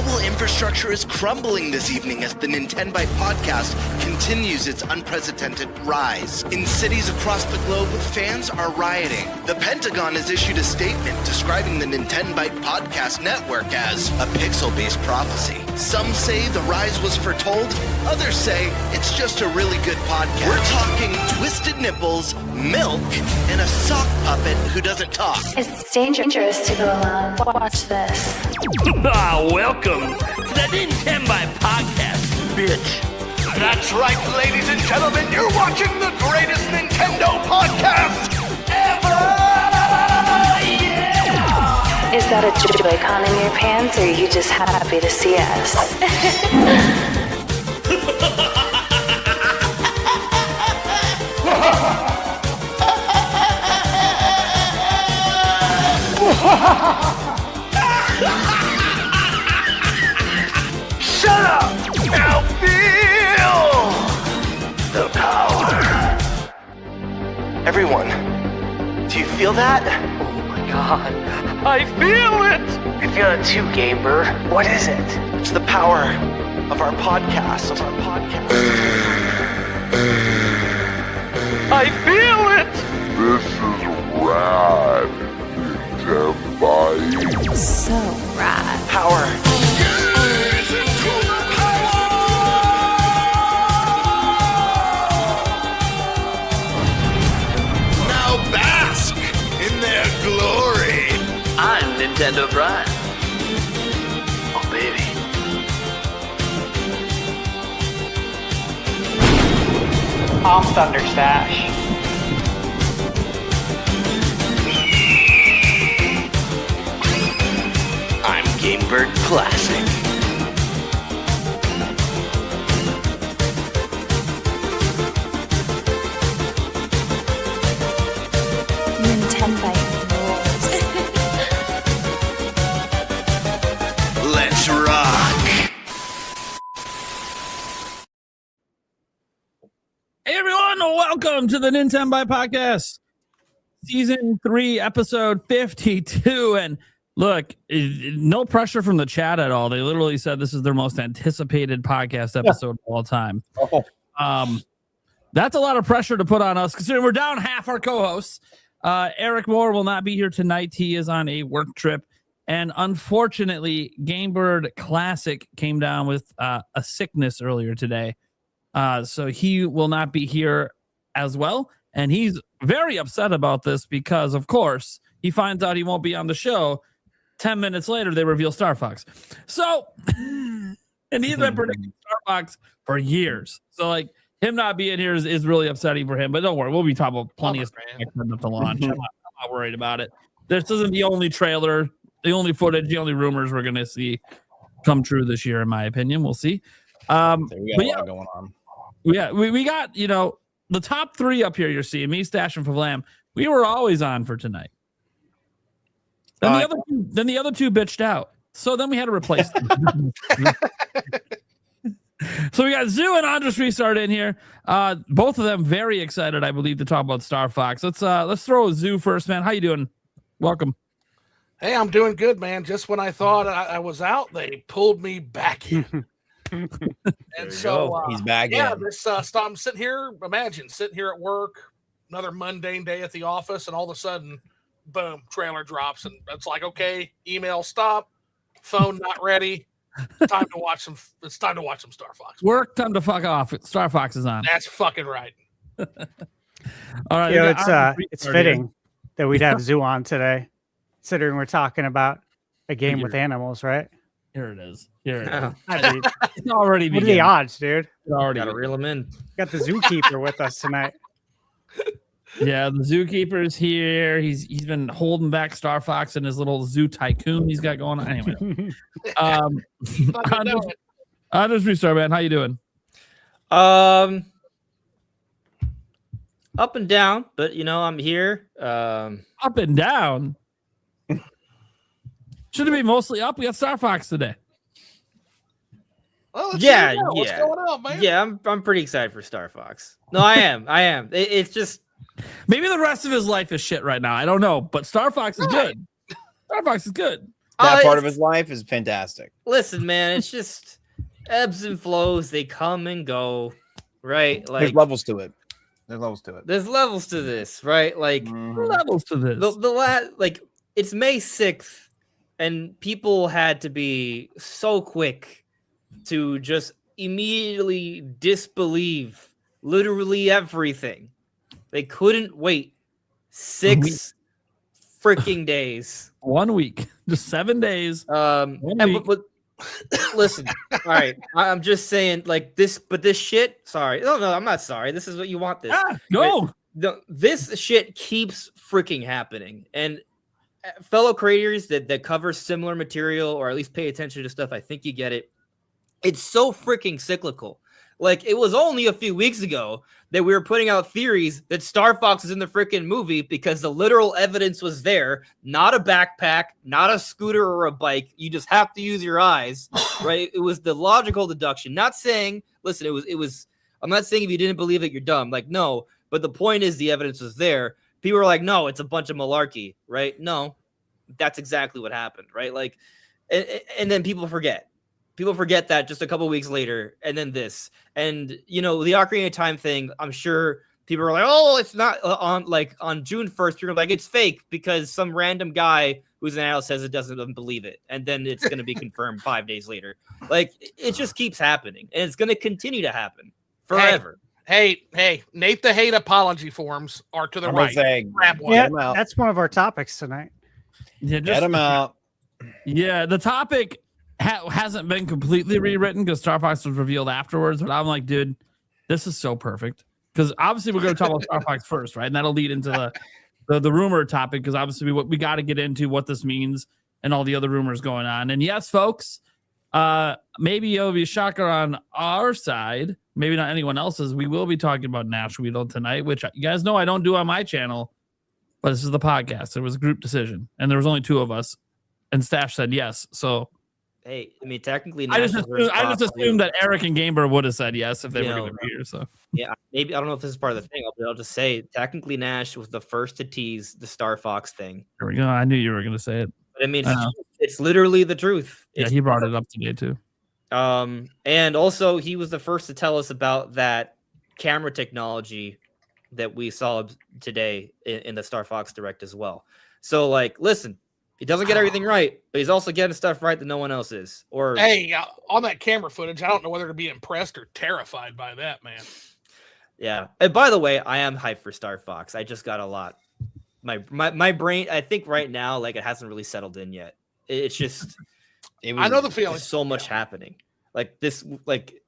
Mobile infrastructure is crumbling this evening as the NintenByte Podcast continues its unprecedented rise. In cities across the globe, fans are rioting. The Pentagon has issued a statement describing the NintenByte Podcast network as a pixel-based prophecy. Some say the rise was foretold, others say it's just a really good podcast. We're talking twisted nipples, milk, and a sock puppet who doesn't talk. It's dangerous to go alone. Watch this. Welcome to the NintenByte Podcast, bitch. That's right, ladies and gentlemen, you're watching the greatest Nintendo podcast ever! Yeah! Is that a Joy-Con in your pants, or are you just happy to see us? Shut up! Now feel the power. Everyone, do you feel that? Oh my god, I feel it! I feel it too, Gamer. What is it? It's the power of our podcast. I feel it! This is rad, NintenByte. So rad. Power. Now bask in their glory. I'm Nintendo Brian. Oh, baby. I'm Thunderstash. I'm Gamebird Classic. NintenByte rules. Let's rock. Hey everyone, welcome to the NintenByte Podcast, Season 3, Episode 52. And look, no pressure from the chat at all. They literally said this is their most anticipated podcast episode of all time. That's a lot of pressure to put on us, considering we're down half our co-hosts. Eric Moore will not be here tonight. He is on a work trip. And unfortunately, Gamebird Classic came down with a sickness earlier today. So he will not be here as well. And he's very upset about this because, of course, he finds out he won't be on the show. 10 minutes later, they reveal StarFox. So, and he's been predicting StarFox for years. So, like, him not being here is really upsetting for him. But don't worry, we'll be talking about plenty of stuff to launch. I'm not worried about it. This isn't the only trailer, the only footage, the only rumors we're going to see come true this year, in my opinion. We'll see. We got a lot going on. Yeah, we got, the top three up here you're seeing, me, Stash, and Favlam. We were always on for tonight. Then the other two bitched out. So then we had to replace them. So we got Zoo and Andres Restart in here. Both of them very excited, I believe, to talk about StarFox. Let's throw Zoo first, man. How you doing? Welcome. Hey, I'm doing good, man. Just when I thought I was out, they pulled me back in. And so he's back yeah, in. this I'm sitting here, imagine sitting here at work, another mundane day at the office, and all of a sudden, boom, trailer drops, and it's like, okay, email stop, phone not ready. It's time to watch some StarFox. Work, time to fuck off. StarFox is on. That's fucking right. All right. It's fitting that we'd have Zoo on today, considering we're talking about a game with animals, right? Here it is. Here it is. I mean, It's already what are the odds, dude? It's already Gotta reel him in. Got the zookeeper with us tonight. Yeah, the zookeeper's here. He's been holding back StarFox and his little zoo tycoon he's got going on. Anyway, I'll just restart, man. How you doing? Up and down, but I'm here. Up and down. Should it be mostly up? We got StarFox today. Well, let's Yeah, see what's yeah. going on, man. Yeah, I'm pretty excited for StarFox. No, I am. It's just Maybe the rest of his life is shit right now. I don't know, but StarFox is good. StarFox is good. That part of his life is fantastic. Listen, man, it's just ebbs and flows. They come and go, right? Like There's levels to it. There's levels to it. There's levels to this, right? Like levels to this. Like it's May 6th, and people had to be so quick to just immediately disbelieve literally everything. They couldn't wait 6 freaking days. 1 week, just 7 days. But listen, all right. I'm just saying, like this, but this shit. Sorry, no, I'm not sorry. This is what you want. This shit keeps freaking happening, and fellow creators that cover similar material or at least pay attention to stuff, I think you get it. It's so freaking cyclical. Like, it was only a few weeks ago that we were putting out theories that Star Fox is in the freaking movie because the literal evidence was there. Not a backpack, not a scooter or a bike. You just have to use your eyes, right? It was the logical deduction. Not saying, listen, it was, I'm not saying if you didn't believe it, you're dumb. Like, no, but the point is the evidence was there. People were like, no, it's a bunch of malarkey, right? No, that's exactly what happened, right? Like, and then people forget. People forget that just a couple weeks later, and then this, and the Ocarina of Time thing. I'm sure people are like, "Oh, it's not on June 1st." You're like, "It's fake," because some random guy who's an analyst says it doesn't believe it, and then it's going to be confirmed 5 days later. Like, it just keeps happening, and it's going to continue to happen forever. Hey, Nate the Hate apology forms are to the right. That's one of our topics tonight. Yeah, get them out. Yeah, the topic hasn't been completely rewritten because Star Fox was revealed afterwards, but I'm like, dude, this is so perfect. Because obviously we're going to talk about Star Fox first, right? And that'll lead into the rumor topic, because obviously we got to get into what this means and all the other rumors going on. And yes, folks, maybe it'll be a shocker on our side, maybe not anyone else's. We will be talking about Nash Weedle tonight, which you guys know I don't do on my channel, but this is the podcast. It was a group decision, and there was only 2 of us, and Stash said yes. So, hey, I mean, technically, I just assumed that Eric and Gamer would have said yes if they were going to be here. So, yeah, maybe, I don't know if this is part of the thing. I'll just say, technically, Nash was the first to tease the Star Fox thing. There we go. I knew you were going to say it. But I mean, it's literally the truth. Yeah, he brought it up today too. And also, he was the first to tell us about that camera technology that we saw today in the Star Fox Direct as well. So, like, listen, he doesn't get everything right, but he's also getting stuff right that no one else is. Or hey, on that camera footage, I don't know whether to be impressed or terrified by that, man. Yeah. And by the way, I am hyped for Star Fox. I just got a lot. My brain, I think right now, like, it hasn't really settled in yet. It's just, I know the feeling. There's so much happening. Like this, like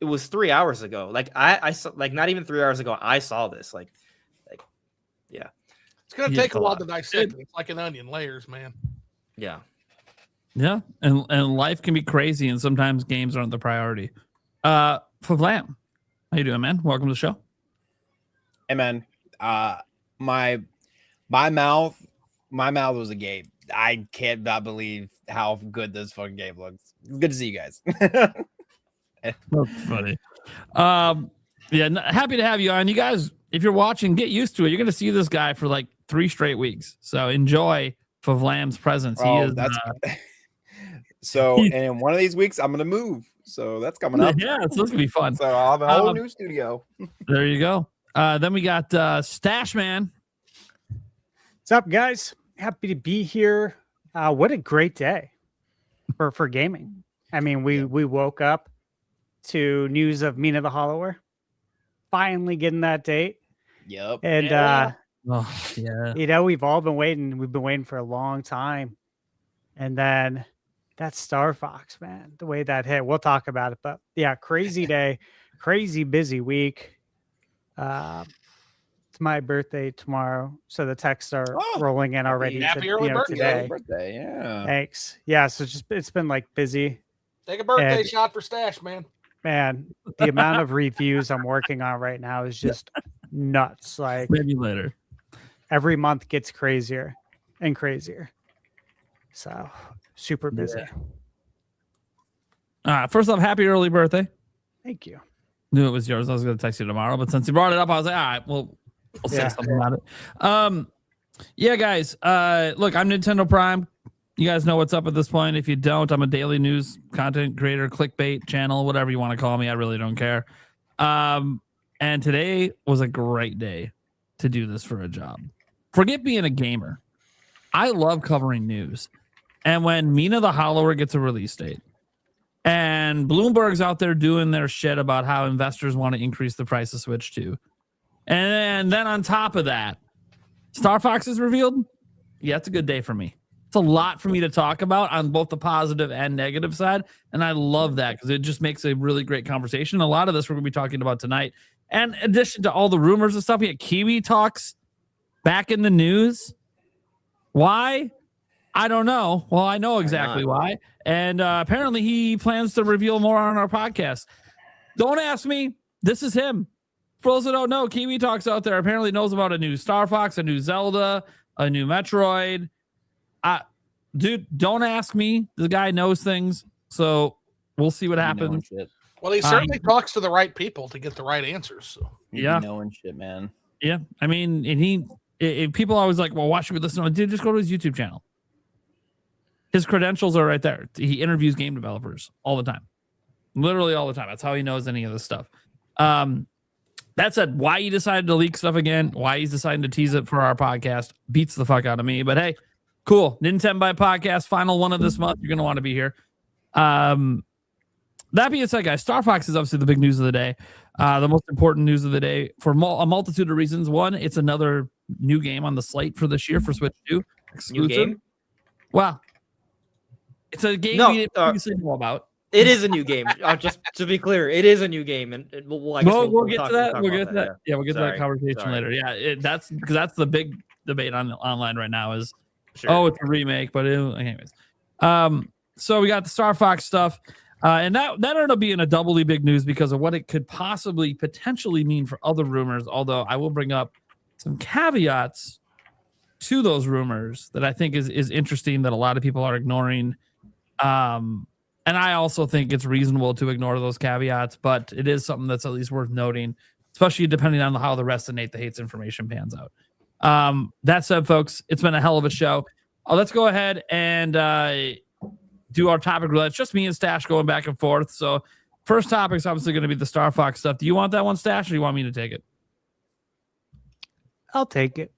it was 3 hours ago. Like I saw, like not even 3 hours ago, I saw this. Like, yeah. It's gonna take a while to dissect it. It's like an onion, layers, man. Yeah. Yeah, and life can be crazy, and sometimes games aren't the priority. Flavlam, how you doing, man? Welcome to the show. Hey, man. My mouth was agape. I can't not believe how good this fucking game looks. It's good to see you guys. That's funny. Happy to have you on. You guys, if you're watching, get used to it. You're going to see this guy for like 3 straight weeks. So enjoy Favlam's presence. So, and in one of these weeks, I'm going to move. So that's coming up. Yeah, so it's going to be fun. So I'll have a whole new studio. There you go. Then we got Stash Man. What's up, guys? Happy to be here. What a great day for gaming. I mean, we woke up to news of Mina the Hollower finally getting that date. Yep. And yeah, we've all been waiting. We've been waiting for a long time. And then that Star Fox, man, the way that hit, we'll talk about it. But yeah, crazy day, crazy busy week. It's my birthday tomorrow, so the texts are rolling in already. Happy early birthday! Today. Birthday, yeah. Thanks. Yeah, so it's been like busy. Take a birthday shot for Stash, man. Man, the amount of reviews I'm working on right now is just nuts. Like maybe later. Every month gets crazier and crazier. So super busy. First off, happy early birthday. Thank you. Knew it was yours. I was going to text you tomorrow, but since you brought it up, I was like, all right, we'll say something about it. Yeah, guys. Look, I'm Nintendo Prime. You guys know what's up at this point. If you don't, I'm a daily news content creator, clickbait channel, whatever you want to call me. I really don't care. And today was a great day to do this for a job. Forget being a gamer. I love covering news. And when Mina the Hollower gets a release date, and Bloomberg's out there doing their shit about how investors want to increase the price of Switch 2. And then on top of that, StarFox is revealed. Yeah, it's a good day for me. It's a lot for me to talk about on both the positive and negative side. And I love that because it just makes a really great conversation. A lot of this we're going to be talking about tonight. And in addition to all the rumors and stuff, we had Kiwi Talks back in the news. Why? I don't know. Well, I know exactly why. And apparently he plans to reveal more on our podcast. Don't ask me. This is him. For those that don't know, Kiwi Talks out there apparently knows about a new Star Fox, a new Zelda, a new Metroid. Dude, don't ask me. The guy knows things. So we'll see what happens. Well, he certainly talks to the right people to get the right answers. So. Yeah. Knowing shit, man. Yeah. I mean, and people always like, well, why should we listen to him? Dude, just go to his YouTube channel. His credentials are right there. He interviews game developers all the time. Literally all the time. That's how he knows any of this stuff. That said, why he decided to leak stuff again, why he's deciding to tease it for our podcast, beats the fuck out of me. But hey, cool. NintenByte Podcast, final one of this month. You're going to want to be here. That being said, guys, StarFox is obviously the big news of the day. The most important news of the day for a multitude of reasons. One, it's another new game on the slate for this year for Switch 2. Exclusive. New game? Wow. It's a game we didn't previously know about. It is a new game. Just to be clear, it is a new game, and we'll get to that. We'll get to that. Yeah, we'll get to that conversation later. Yeah, that's because that's the big debate online right now. Is it's a remake, but anyways. So we got the Star Fox stuff, and that ended up being a doubly big news because of what it could potentially mean for other rumors. Although I will bring up some caveats to those rumors that I think is interesting that a lot of people are ignoring. And I also think it's reasonable to ignore those caveats, but it is something that's at least worth noting, especially depending on how the rest of Nate the Hates information pans out. That said, folks, it's been a hell of a show. Let's go ahead and do our topic roulette. It's just me and Stash going back and forth. So first topic is obviously going to be the Star Fox stuff. Do you want that one, Stash, or do you want me to take it? I'll take it.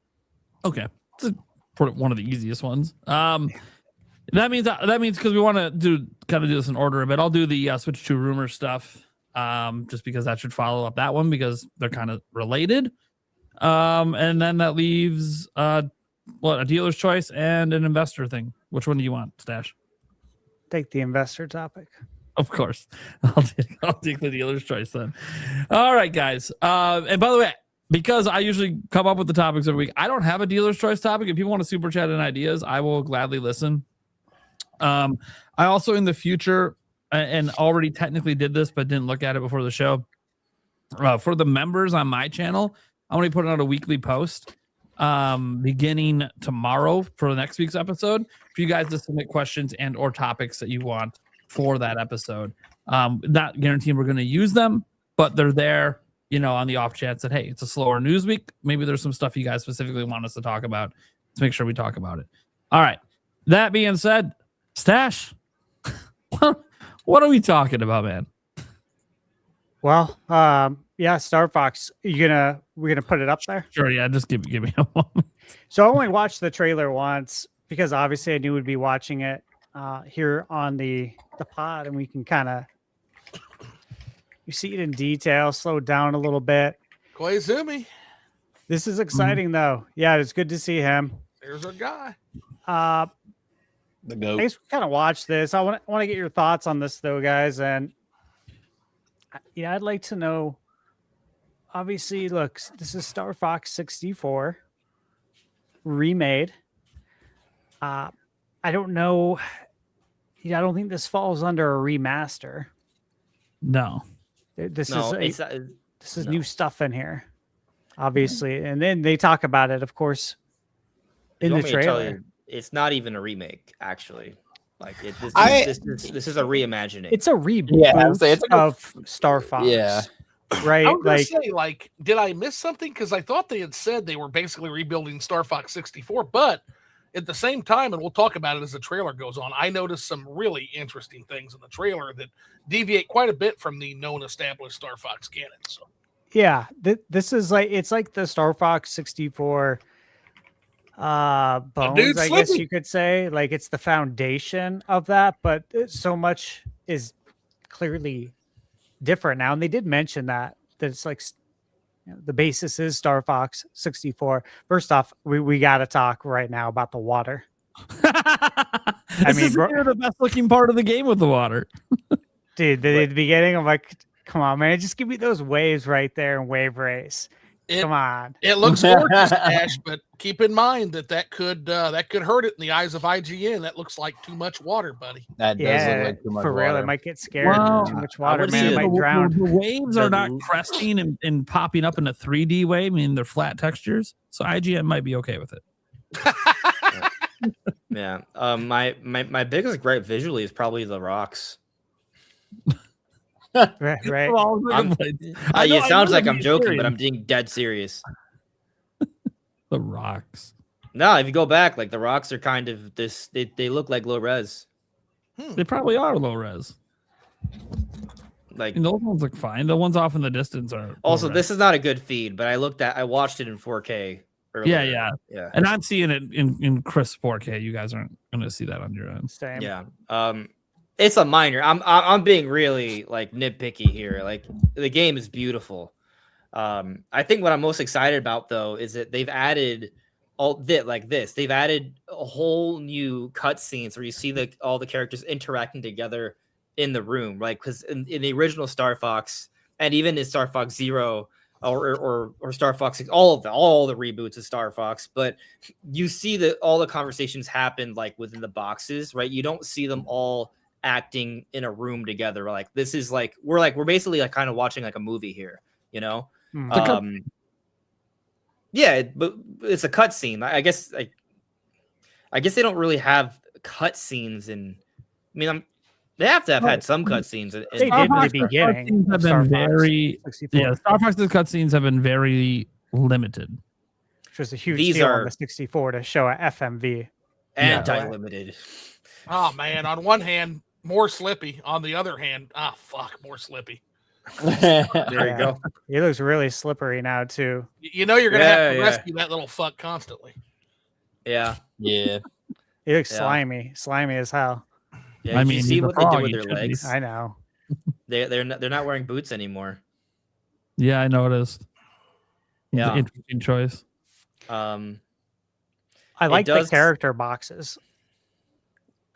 Okay. It's one of the easiest ones. That means because we want to do this in order a bit. I'll do the Switch 2 rumor stuff, just because that should follow up that one because they're kind of related. And then that leaves a dealer's choice and an investor thing. Which one do you want, Stash? Take the investor topic. Of course, I'll take the dealer's choice then. All right, guys. And by the way, because I usually come up with the topics every week, I don't have a dealer's choice topic. If people want to super chat in ideas, I will gladly listen. I also in the future and already technically did this, but didn't look at it before the show. For the members on my channel, I'm going to be putting out a weekly post beginning tomorrow for the next week's episode for you guys to submit questions and or topics that you want for that episode. Not guaranteeing we're going to use them, but they're there, on the off chance that, hey, it's a slower news week. Maybe there's some stuff you guys specifically want us to talk about. Let's make sure we talk about it. All right. That being said, Stash, what are we talking about, man? Well, Star Fox. We're gonna put it up there. Sure, yeah. Just give me a moment. So I only watched the trailer once because obviously I knew we'd be watching it here on the pod, and we can kind of you see it in detail, slow down a little bit. Koizumi. This is exciting though. Yeah, it's good to see him. There's our guy. The goat. I guess we kind of watch this. I want to get your thoughts on this though, guys. And I'd like to know. Obviously, look, this is Star Fox 64 remade. I don't know. I don't think this falls under a remaster. No. This is new stuff in here, obviously. And then they talk about it, of course, in the trailer. It's not even a remake, actually. Like this is a reimagining. It's a reboot of Star Fox. Yeah. Right. I was gonna say, did I miss something? Because I thought they had said they were basically rebuilding Star Fox 64, but At the same time, and we'll talk about it as the trailer goes on, I noticed some really interesting things in the trailer that deviate quite a bit from the known established Star Fox canon. So Yeah, this is like it's like the Star Fox 64 bones, I guess you could say. Like it's the foundation of that, but so much is clearly different now. And they did mention that it's like the basis is Star Fox 64. First off, we got to talk right now about the water. I mean, the best looking part of the game with the water. Dude, the beginning, I'm like, come on, man, just give me those waves right there in Wave Race. Come on. It looks gorgeous, Ash, but keep in mind that could hurt it in the eyes of IGN. That looks like too much water, buddy. That does look like too much for water. real. It might get scared. Too much water, man. It might drown. The waves are not cresting and popping up in a 3D way. I mean, they're flat textures, so IGN might be okay with it. Yeah. My biggest gripe visually is probably the rocks. Right. It sounds like I'm joking, but I'm being dead serious. The rocks. No, if you go back, like the rocks are kind of this. They look like low res. They probably are low res. Like those ones look fine. The ones off in the distance are. Also, this is not a good feed, but I watched it in 4K. Earlier. Yeah. And I'm seeing it in crisp 4K. You guys aren't going to see that on your end. Same. Yeah. It's a minor. I'm being really like nitpicky here. Like the game is beautiful. I think what I'm most excited about though is that they've added They've added a whole new cutscenes where you see all the characters interacting together in the room, right? Because in the original Star Fox and even in Star Fox Zero or Star Fox, all the reboots of Star Fox, but you see that all the conversations happen like within the boxes, right? You don't see them all acting in a room together. Like this is like we're basically like kind of watching like a movie here, you know? Yeah, but it's a cutscene. I guess they don't really have cutscenes, and I mean, they have to have had some cutscenes. They did in the beginning. Star Fox's cutscenes have been very limited, which was a huge deal on the 64 to show a FMV. Anti-limited. Oh man! On one hand, more Slippy. On the other hand, more Slippy. There you go. He looks really slippery now too. You know you're gonna have to rescue that little fuck constantly. Yeah. He looks slimy as hell. Yeah, I mean, you see what they do with their legs. I know. They're not wearing boots anymore. Yeah, I noticed. Yeah, interesting choice. I like the character boxes.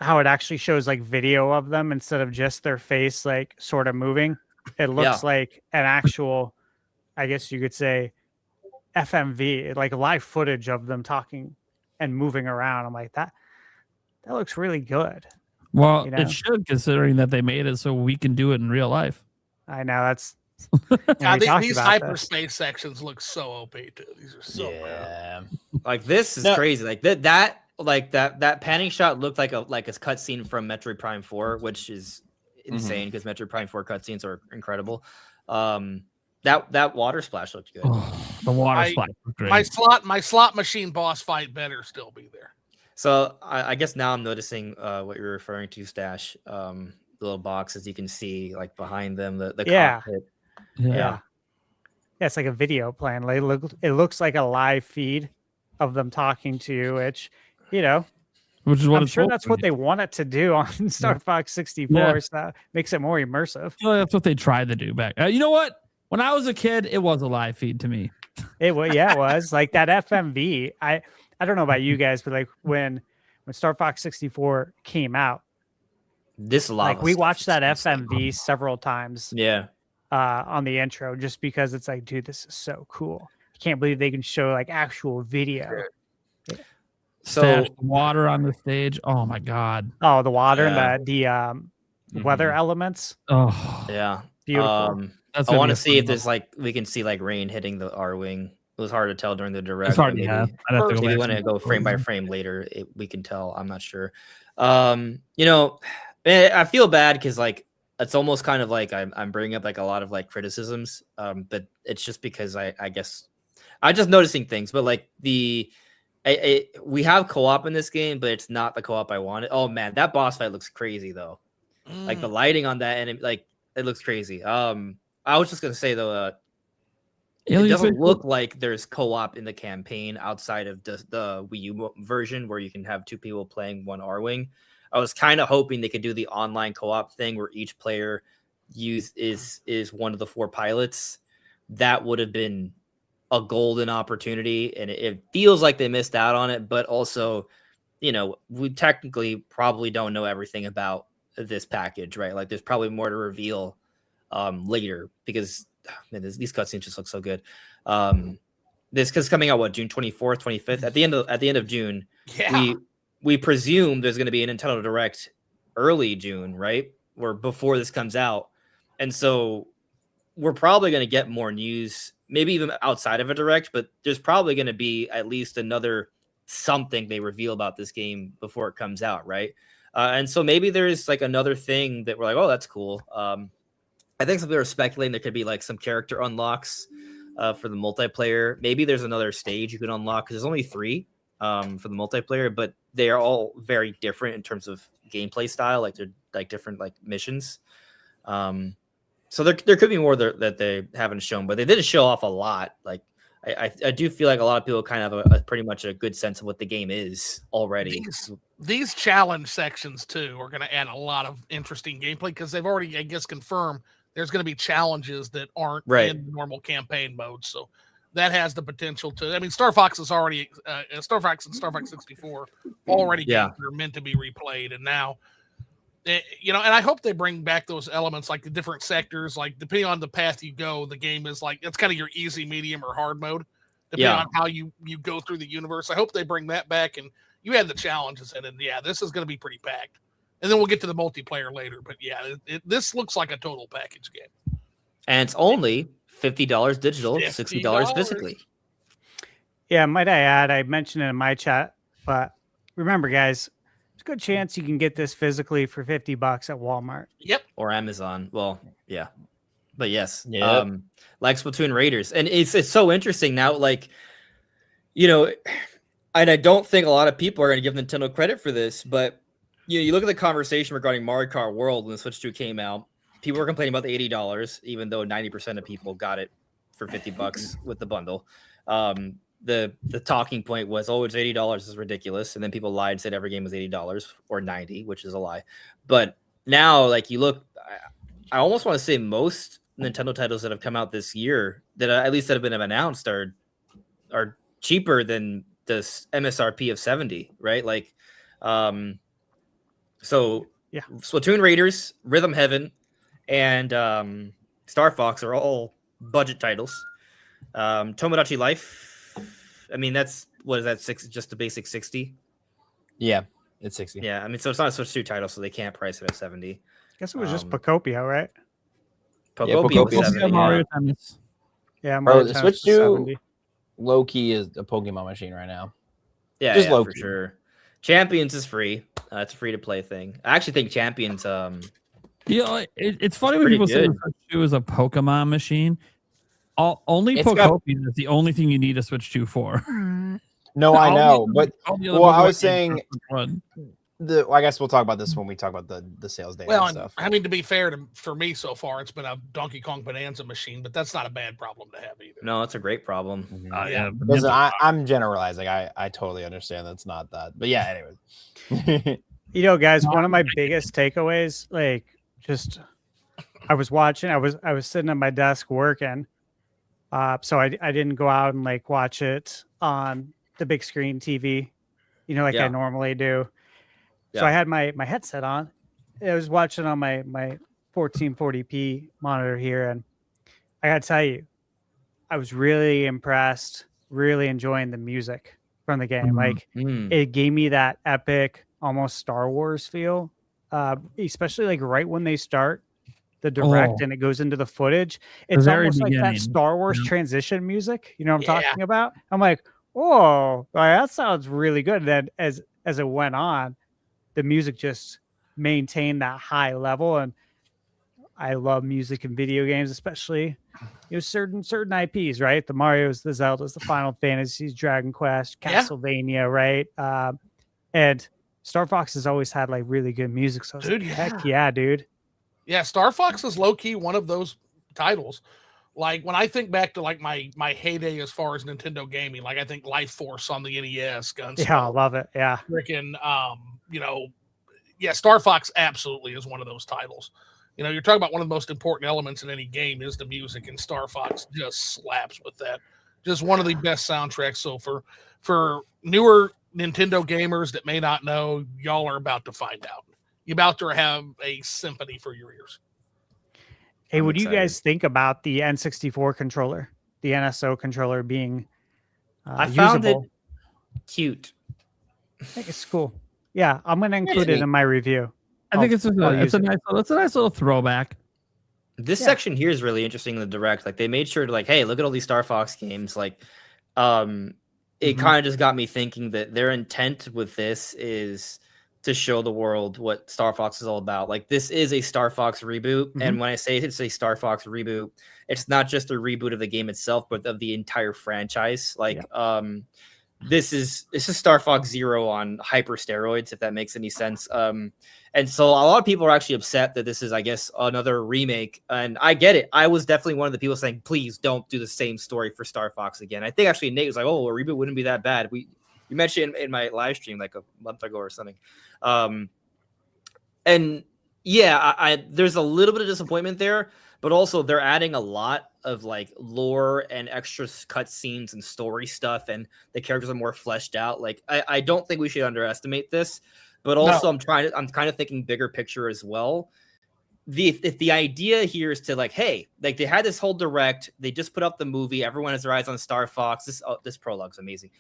How it actually shows like video of them instead of just their face like sort of moving. It looks like an actual, I guess you could say, FMV, like live footage of them talking and moving around. I'm like, that looks really good. Well, it should, considering that they made it so we can do it in real life. I know that's. These hyperspace sections look so OP too. These are so bad. Like this is crazy. Like that panning shot looked like a cutscene from Metroid Prime 4, which is insane because Metroid Prime 4 cutscenes are incredible. That water splash looked good. The water splash was great. My slot machine boss fight better still be there. So I guess now I'm noticing what you're referring to, Stash. The little boxes you can see like behind them, the cockpit. Yeah, it's like a video playing. It looks like a live feed of them talking to you, which which is what I'm sure that's what they want it to do on Star Fox 64. So that makes it more immersive. That's what they tried to do back. You know what? When I was a kid, it was a live feed to me. It was like that FMV. I don't know about you guys, but like when Star Fox 64 came out, we watched that FMV several times. Yeah. On the intro, just because it's like, dude, this is so cool. I can't believe they can show like actual video. So water on the stage. Oh my god. Oh, the water and the weather elements. Oh yeah, beautiful. I want to see if there's we can see rain hitting the R wing. It was hard to tell during the direct. It's hard to have. Maybe when I go frame by frame later, we can tell. I'm not sure. I feel bad because it's almost kind of like I'm bringing up a lot of criticisms, but it's just because I guess I'm just noticing things. But we have co-op in this game, but it's not the co-op I wanted. Oh man, that boss fight looks crazy though. Like the lighting on that, and it looks crazy. I was just gonna say though, it doesn't look like there's co-op in the campaign outside of the Wii U version where you can have 2 people playing one R-Wing. I was kind of hoping they could do the online co-op thing where each player is one of the 4 pilots. That would have been a golden opportunity, and it feels like they missed out on it. But also, we technically probably don't know everything about this package, right? Like, there's probably more to reveal later because these cutscenes just look so good. This is coming out June 24th, 25th at the end of June. Yeah. We presume there's going to be a Nintendo Direct early June, right? Or before this comes out. And so we're probably going to get more news, maybe even outside of a Direct, but there's probably going to be at least another something they reveal about this game before it comes out, right? And so maybe there's like another thing that we're like, oh, that's cool. I think some people are speculating there could be like some character unlocks for the multiplayer. Maybe there's another stage you can unlock because there's only 3 for the multiplayer, but they are all very different in terms of gameplay style. Like they're like different like missions. So there could be more that they haven't shown, but they did show off a lot. Like I do feel like a lot of people kind of have a pretty much a good sense of what the game is already. These challenge sections too are going to add a lot of interesting gameplay because they've already, I guess, confirmed there's going to be challenges that aren't in normal campaign mode. So that has the potential to. I mean, Star Fox is already Star Fox and Star Fox 64 already games that are meant to be replayed, and now. And I hope they bring back those elements like the different sectors, like depending on the path you go, the game is like, it's kind of your easy, medium, or hard mode, depending on how you go through the universe. I hope they bring that back and you had the challenges in it. Yeah, this is going to be pretty packed. And then we'll get to the multiplayer later. But yeah, this looks like a total package game. And it's only $50 digital, $60 physically. Yeah, might I add, I mentioned it in my chat, but remember, guys, a good chance you can get this physically for $50 at Walmart. Yep. Or Amazon. Well, yeah. But yes. Yep. Like Splatoon Raiders. And it's so interesting now, like, and I don't think a lot of people are going to give Nintendo credit for this, but you look at the conversation regarding Mario Kart World when the Switch 2 came out, people were complaining about the $80, even though 90% of people got it for $50 with the bundle. The talking point was, oh, it's $80 is ridiculous. And then people lied and said every game was $80 or $90, which is a lie. But now, like, you look, I almost want to say most Nintendo titles that have come out this year that at least that have been announced are cheaper than this MSRP of 70, right? Like, so yeah, Splatoon Raiders, Rhythm Heaven, and Star Fox are all budget titles. Tomodachi Life, I mean, that's what is that, just a basic 60? Yeah, it's 60. Yeah, I mean, so it's not a Switch 2 title, so they can't price it at 70. I guess it was just Pocopia, right? Pocopia was 70. Mario Mario the Tennis Switch was 2 70. low key is a Pokemon machine right now. Yeah, just low for key. sure. Champions is free. It's a free to play thing. I actually think Champions. It's funny when people say the Switch 2 is a Pokemon machine. Only Pokopia is the only thing you need a Switch 2 for. No, I know, but I was saying I guess we'll talk about this when we talk about the sales data and stuff. I mean, to be fair for me so far, it's been a Donkey Kong Bonanza machine, but that's not a bad problem to have either. No, it's a great problem. Listen, I'm generalizing. I totally understand that's not that, but yeah. Anyways, guys, one of my biggest takeaways, like, just I was watching. I was sitting at my desk working. So I didn't go out and like watch it on the big screen TV, I normally do. So I had my headset on. I was watching on my 1440p monitor here, and I gotta tell you, I was really impressed, really enjoying the music from the game. Like it gave me that epic, almost Star Wars feel, especially like right when they start the direct and it goes into the footage. It's almost like that Star Wars transition music. You know what I'm talking about? I'm like, oh, that sounds really good. And then as it went on, the music just maintained that high level. And I love music in video games, especially certain IPs, right? The Mario's, the Zeldas, the Final Fantasies, Dragon Quest, Castlevania, right? And Star Fox has always had like really good music. So I was like, heck yeah, dude. Yeah, Star Fox is low key one of those titles. Like when I think back to like my heyday as far as Nintendo gaming, like I think Life Force on the NES, Gunsmoke. Yeah, I love it. Yeah. Freaking Star Fox absolutely is one of those titles. You know, you're talking about one of the most important elements in any game is the music, and Star Fox just slaps with that. Just one of the best soundtracks. So for newer Nintendo gamers that may not know, y'all are about to find out. You're about to have a symphony for your ears. Hey, what do you guys think about the N64 controller, the NSO controller being I found usable? it cute. I think it's cool. Yeah, I'm going to include it in my review. I think it's a nice little throwback. This section here is really interesting in the direct. Like they made sure to like, hey, look at all these Star Fox games. Like, it kind of just got me thinking that their intent with this is to show the world what Star Fox is all about. Like this is a Star Fox reboot. And when I say it's a Star Fox reboot, it's not just a reboot of the game itself, but of the entire franchise. Like, this is Star Fox Zero on hyper steroids, if that makes any sense. And so a lot of people are actually upset that this is, I guess, another remake. And I get it. I was definitely one of the people saying, please don't do the same story for Star Fox again. I think actually Nate was like, oh, a reboot wouldn't be that bad. You mentioned in my live stream like a month ago or something. And yeah, there's a little bit of disappointment there, but also they're adding a lot of like lore and extra cutscenes and story stuff, and the characters are more fleshed out. Like I don't think we should underestimate this, but also I'm kind of thinking bigger picture as well. If the idea here is to like, hey, like they had this whole direct, they just put up the movie, everyone has their eyes on Star Fox. This prologue's amazing.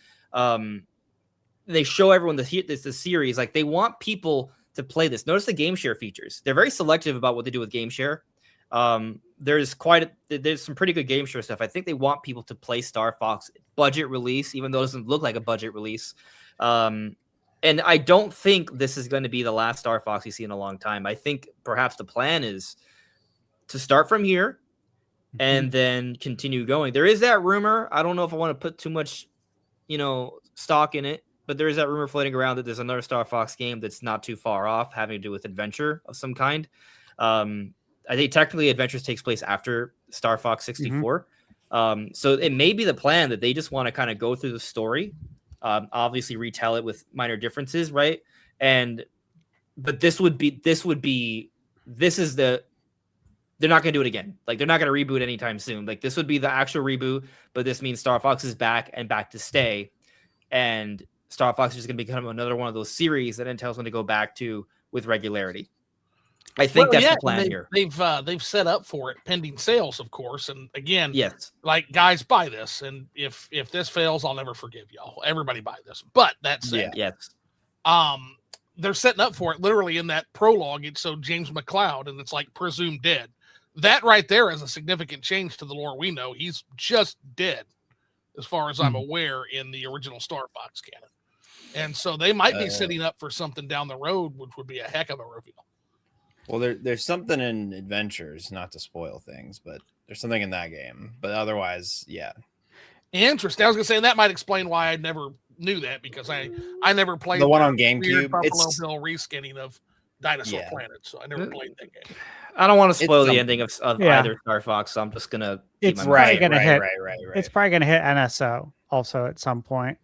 They show everyone the series, like they want people to play this. Notice the game share features. They're very selective about what they do with game share. There's some pretty good game share stuff. I think they want people to play Star Fox budget release, even though it doesn't look like a budget release. And I don't think this is going to be the last Star Fox you see in a long time. I think perhaps the plan is to start from here and then continue going. There is that rumor. I don't know if I want to put too much, stock in it, but there is that rumor floating around that there's another Star Fox game that's not too far off, having to do with adventure of some kind. I think technically Adventures takes place after Star Fox 64. So it may be the plan that they just want to kind of go through the story, obviously retell it with minor differences, right? But they're not going to do it again. Like they're not going to reboot anytime soon. Like this would be the actual reboot, but this means Star Fox is back and back to stay. And Star Fox is just going to become another one of those series that Intel's going to go back to with regularity. I think that's the plan here. They've set up for it pending sales, of course. And again, yes, like guys, buy this. And if this fails, I'll never forgive y'all. Everybody buy this. But that's it. Yes. They're setting up for it literally in that prologue. It's so James McCloud, and it's like presumed dead. That right there is a significant change to the lore we know. He's just dead, as far as I'm aware, in the original Star Fox canon. And so they might be setting up for something down the road, which would be a heck of a reveal. Well, there's something in Adventures, not to spoil things, but there's something in that game. But otherwise, yeah. Interesting. I was going to say, that might explain why I never knew that, because I never played the one on GameCube. Buffalo Bill reskinning of Dinosaur Planet, so I never played that game. I don't want to spoil the ending of either Star Fox, so I'm just going to keep my right. It's probably going to hit NSO also at some point.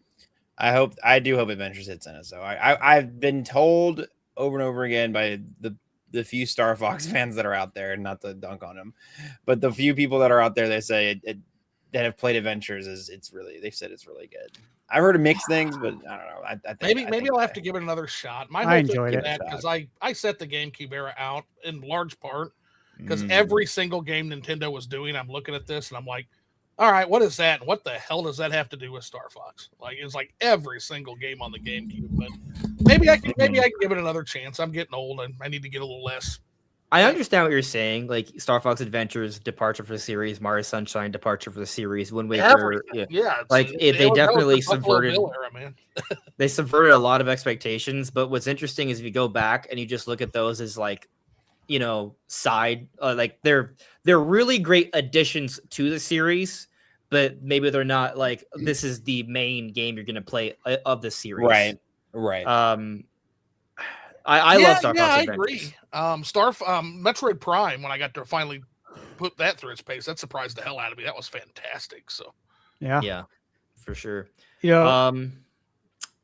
I do hope Adventures hits NSO. I've been told over and over again by the few Star Fox fans that are out there, not to dunk on them, but the few people that are out there, they say that have played Adventures they've said it's really good. I've heard of mixed things, but I don't know. I think I'll have to give it another shot. I enjoyed it because I set the GameCube era out in large part because every single game Nintendo was doing, I'm looking at this and I'm like, all right, what is that? What the hell does that have to do with Star Fox? Like it's like every single game on the GameCube. But maybe I can give it another chance. I'm getting old and I need to get a little less. I understand what you're saying, like Star Fox Adventures, departure for the series, Mario Sunshine, departure for the series, Wind Waker. Like they definitely subverted. They subverted a lot of expectations. But what's interesting is if you go back and you just look at those as like side. Like they're really great additions to the series, but maybe they're not like this is the main game you're gonna play of the series. Right. I love Star Fox I Adventures. agree. Metroid Prime, when I got to finally put that through its pace, that surprised the hell out of me. That was fantastic. So yeah, for sure.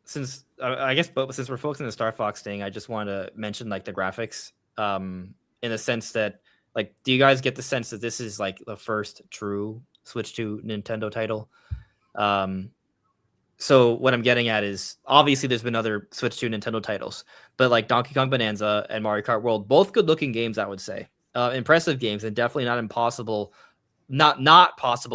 Since since we're focusing on the Star Fox thing, I just want to mention like the graphics, in the sense that like, do you guys get the sense that this is like the first true Switch 2 Nintendo title? So what I'm getting at is obviously there's been other Switch 2 Nintendo titles, but like Donkey Kong Bonanza and Mario Kart World, both good looking games, I would say, impressive games, and definitely not possible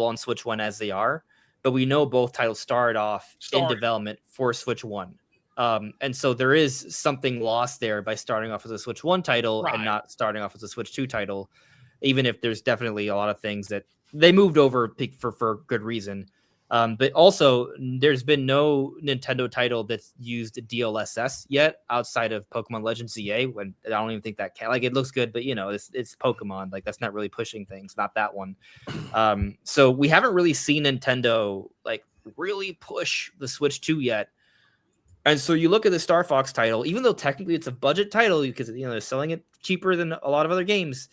on Switch 1 as they are. But we know both titles started off in development for Switch 1. And so there is something lost there by starting off as a Switch 1 title and not starting off as a Switch 2 title, even if there's definitely a lot of things that they moved over for good reason. But also, there's been no Nintendo title that's used DLSS yet outside of Pokemon Legends ZA. When I don't even think that like it looks good, but it's Pokemon. Like that's not really pushing things. Not that one. So we haven't really seen Nintendo like really push the Switch 2 yet. And so you look at the Star Fox title, even though technically it's a budget title because they're selling it cheaper than a lot of other games.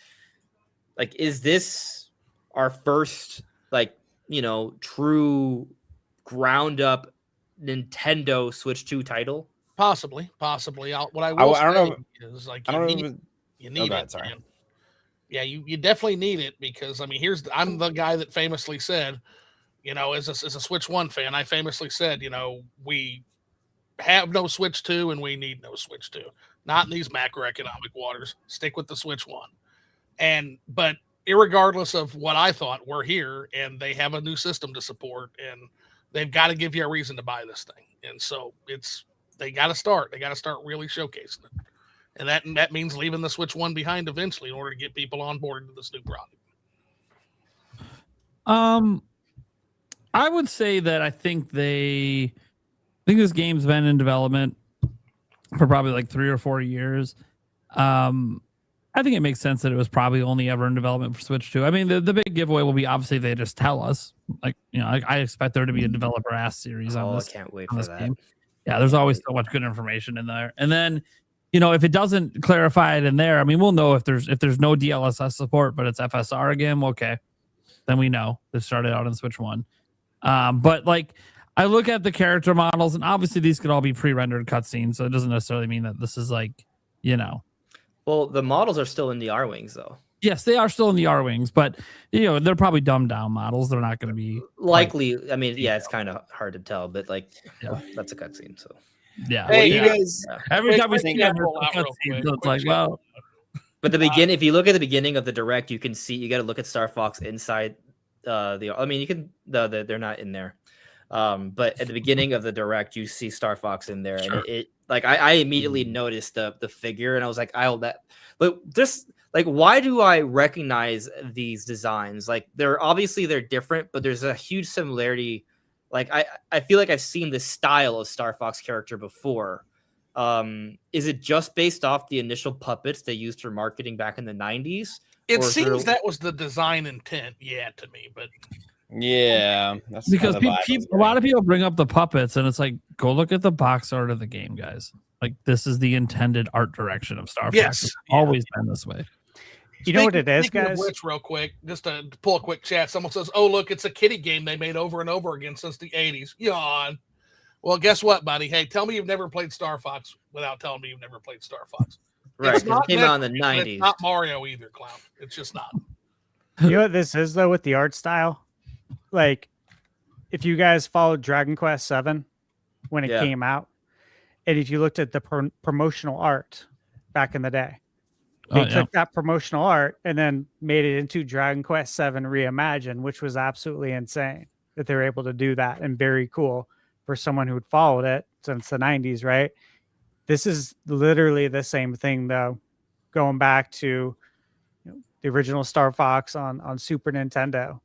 Like, is this our first true ground up Nintendo Switch 2 title? Possibly. What I will say is like you need it. Sorry. Man. Yeah, you definitely need it because I'm the guy that famously said, as a Switch 1 fan, I famously said, we have no Switch 2 and we need no Switch 2. Not in these macroeconomic waters. Stick with the Switch 1. But irregardless of what I thought, we're here and they have a new system to support and they've got to give you a reason to buy this thing. And so they got to start really showcasing it. And that means leaving the Switch 1 behind eventually in order to get people on board with this new product. I would say that I think this game's been in development for probably like 3 or 4 years. I think it makes sense that it was probably only ever in development for Switch 2. I mean, the big giveaway will be obviously they just tell us. Like, I expect there to be a developer ass series on this. I can't wait for that. Game. Yeah, there's always so much good information in there. And then, if it doesn't clarify it in there, we'll know if there's no DLSS support, but it's FSR again. Okay, then we know this started out in Switch 1. But like, I look at the character models, and obviously these could all be pre-rendered cutscenes, so it doesn't necessarily mean that this is like, Well, the models are still in the R-Wings, though. Yes, they are still in the R-Wings, but they're probably dumbed down models. They're not going to be likely. It's kind of hard to tell, but that's a cutscene. So Hey, you guys? Every time we see that cutscene, so it's like, well. But if you look at the beginning of the direct, you can see you got to look at Star Fox inside they're not in there. But at the beginning of the direct, you see Star Fox in there, and it I immediately noticed the figure, and I was like, but just like, why do I recognize these designs? Like, they're different, but there's a huge similarity. Like, I feel like I've seen this style of Star Fox character before. Is it just based off the initial puppets they used for marketing back in the 90s? It seems that was the design intent, to me, but. Yeah, that's because a lot of people bring up the puppets, and it's like, go look at the box art of the game, guys. Like, this is the intended art direction of Star Fox. Yes, it's always been this way. You know what it is, guys? Which, real quick, just to pull a quick chat, someone says, "Oh, look, it's a kiddie game they made over and over again since the '80s." Yawn. Well, guess what, buddy? Hey, tell me you've never played Star Fox without telling me you've never played Star Fox. Right, it came out in the '90s. It's not Mario either, clown. It's just not. You know what this is, though, with the art style? Like, if you guys followed Dragon Quest VII when it came out, and if you looked at the promotional art back in the day, they took that promotional art and then made it into Dragon Quest VII Reimagined, which was absolutely insane that they were able to do that, and very cool for someone who had followed it since the 90s, right? This is literally the same thing, though, going back to the original Star Fox on Super Nintendo.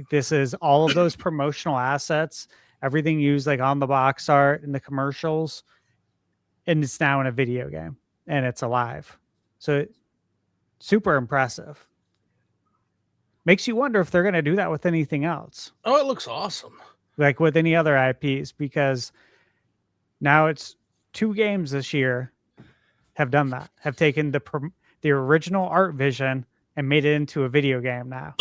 This is all of those promotional assets, everything used like on the box art and the commercials, and it's now in a video game and it's alive. So super impressive. Makes you wonder if they're going to do that with anything else. Oh, it looks awesome. Like with any other IPs, because now it's 2 games this year have done that, have taken the original art vision and made it into a video game now.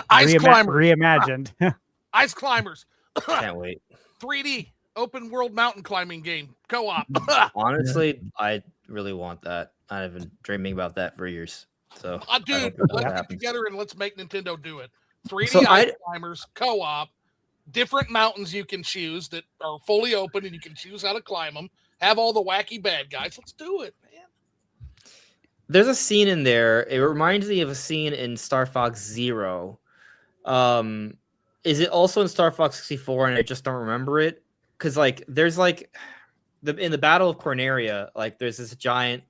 Ice Climbers. Reimagined. Ice Climbers. Can't wait. 3D open world mountain climbing game co-op. Honestly, I really want that. I've been dreaming about that for years. So, Dude, let's get together and let's make Nintendo do it. 3D So Ice Climbers co-op. Different mountains you can choose that are fully open, and you can choose how to climb them. Have all the wacky bad guys. Let's do it, man. There's a scene in there. It reminds me of a scene in Star Fox Zero. Is it also in Star Fox 64? And I just don't remember it because there's in the Battle of Corneria, there's this giant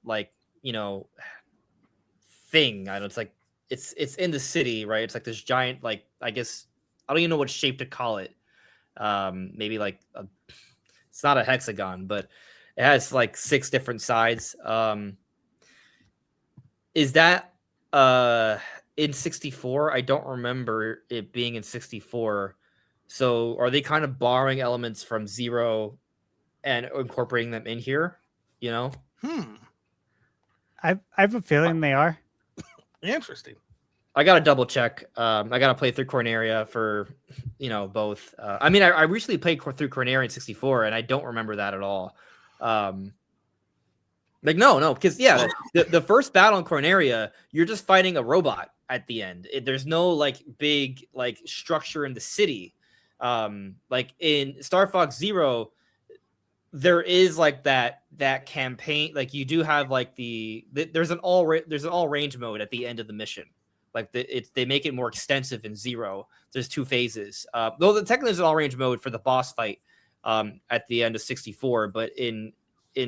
thing. I don't. It's in the city, right? It's like this giant I guess. I don't even know what shape to call it. Maybe it's not a hexagon, but it has 6 different sides. Is that in 64? I don't remember it being in 64. So are they kind of borrowing elements from Zero and incorporating them in here? You know? I have a feeling they are. Interesting. I gotta double check. I gotta play through Corneria for both. I mean, I recently played through Corneria in 64, and I don't remember that at all. No, because the first battle in Corneria, you're just fighting a robot at the end. There's no big structure in the city. In Star Fox Zero, there is that campaign. You do have there's an all range mode at the end of the mission. They make it more extensive in Zero. There's 2 phases. Though technically there's an all range mode for the boss fight at the end of 64, but in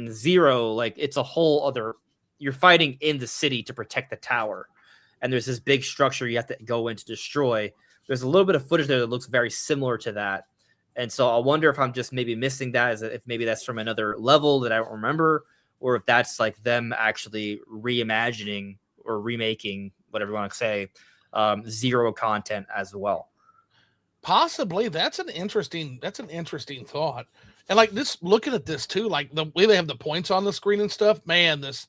Zero, it's a whole other. You're fighting in the city to protect the tower, and there's this big structure you have to go in to destroy. There's a little bit of footage there that looks very similar to that, and so I wonder if I'm just maybe missing that, if maybe that's from another level that I don't remember, or if that's them actually reimagining or remaking, whatever you want to say, Zero content as well. Possibly. That's an interesting thought. And looking at this too, the way they have the points on the screen and stuff, man, this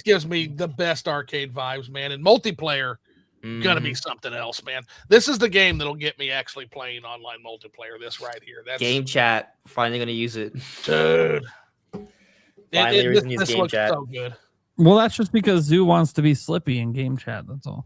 gives me the best arcade vibes, man. And multiplayer gonna be something else, man. This is the game that'll get me actually playing online multiplayer. This right here. That's game chat. Finally gonna use it. Dude. This looks chat. so good. Well, that's just because Zoo wants to be Slippy in game chat. That's all.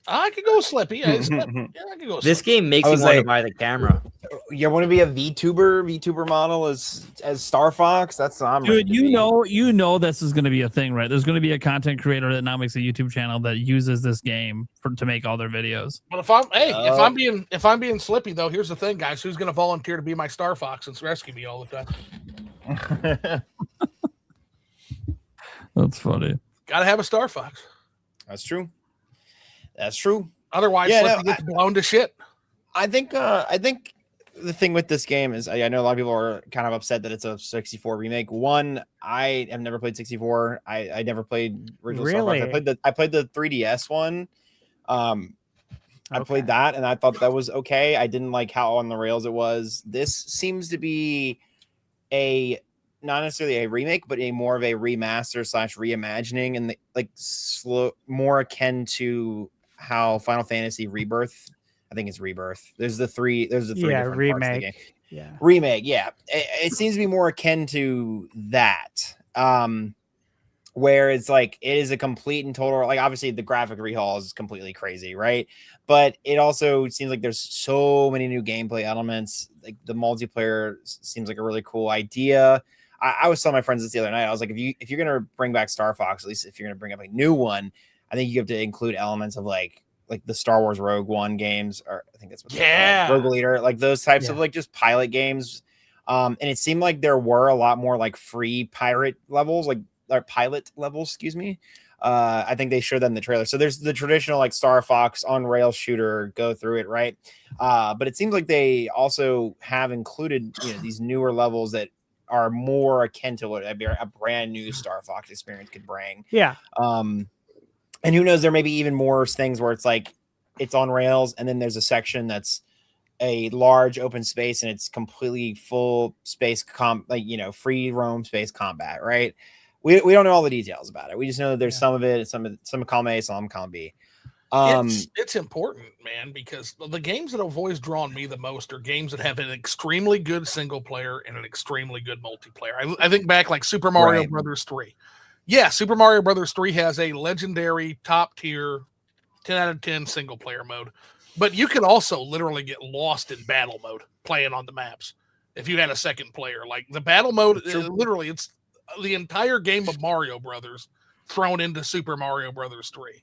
I could go Slippy. I could go. This game makes you want to buy the camera. You want to be a VTuber model as Star Fox? That's what I'm Dude, you know this is going to be a thing, right? There's going to be a content creator that now makes a YouTube channel that uses this game to make all their videos. But if I'm being Slippy though, here's the thing, guys. Who's going to volunteer to be my Star Fox and rescue me all the time? That's funny. Gotta have a Star Fox. That's true. Otherwise, Slippy gets blown to shit. I think the thing with this game is I know a lot of people are kind of upset that it's a 64 remake. One, I have never played 64. I never played original Star Fox. I played the 3DS one. I played that and I thought that was okay. I didn't like how on the rails it was. This seems to be not necessarily a remake, but more of a remaster / reimagining, and more akin to how Final Fantasy Rebirth. I think it's Rebirth. There's the three different remake. parts of the game. Remake. Yeah, it seems to be more akin to that. Where it's it is a complete and total. Obviously the graphic rehaul is completely crazy, right? But it also seems like there's so many new gameplay elements. The multiplayer seems like a really cool idea. I was telling my friends this the other night. I was like, if you're gonna bring back Star Fox, at least if you're gonna bring up a new one, I think you have to include elements of the Star Wars Rogue One games, or I think that's what Rogue Leader, those types of just pilot games. And it seemed like there were a lot more free pirate levels, or pilot levels, excuse me. I think they showed that in the trailer. So there's the traditional Star Fox on rail shooter, go through it, right? But it seems like they also have included these newer levels that are more akin to what a brand new Star Fox experience could bring. Yeah. And who knows, there may be even more things where it's like it's on rails, and then there's a section that's a large open space and it's completely full space free roam space combat, right? We don't know all the details about it. We just know that there's some of it, some column A, some column B. It's important, man, because the games that have always drawn me the most are games that have an extremely good single player and an extremely good multiplayer. I think back like Super Mario Brothers 3. Yeah, Super Mario Brothers 3 has a legendary top tier 10 out of 10 single player mode, but you could also literally get lost in battle mode playing on the maps if you had a second player. Like the battle mode, literally, it's the entire game of Mario Brothers thrown into Super Mario Brothers 3.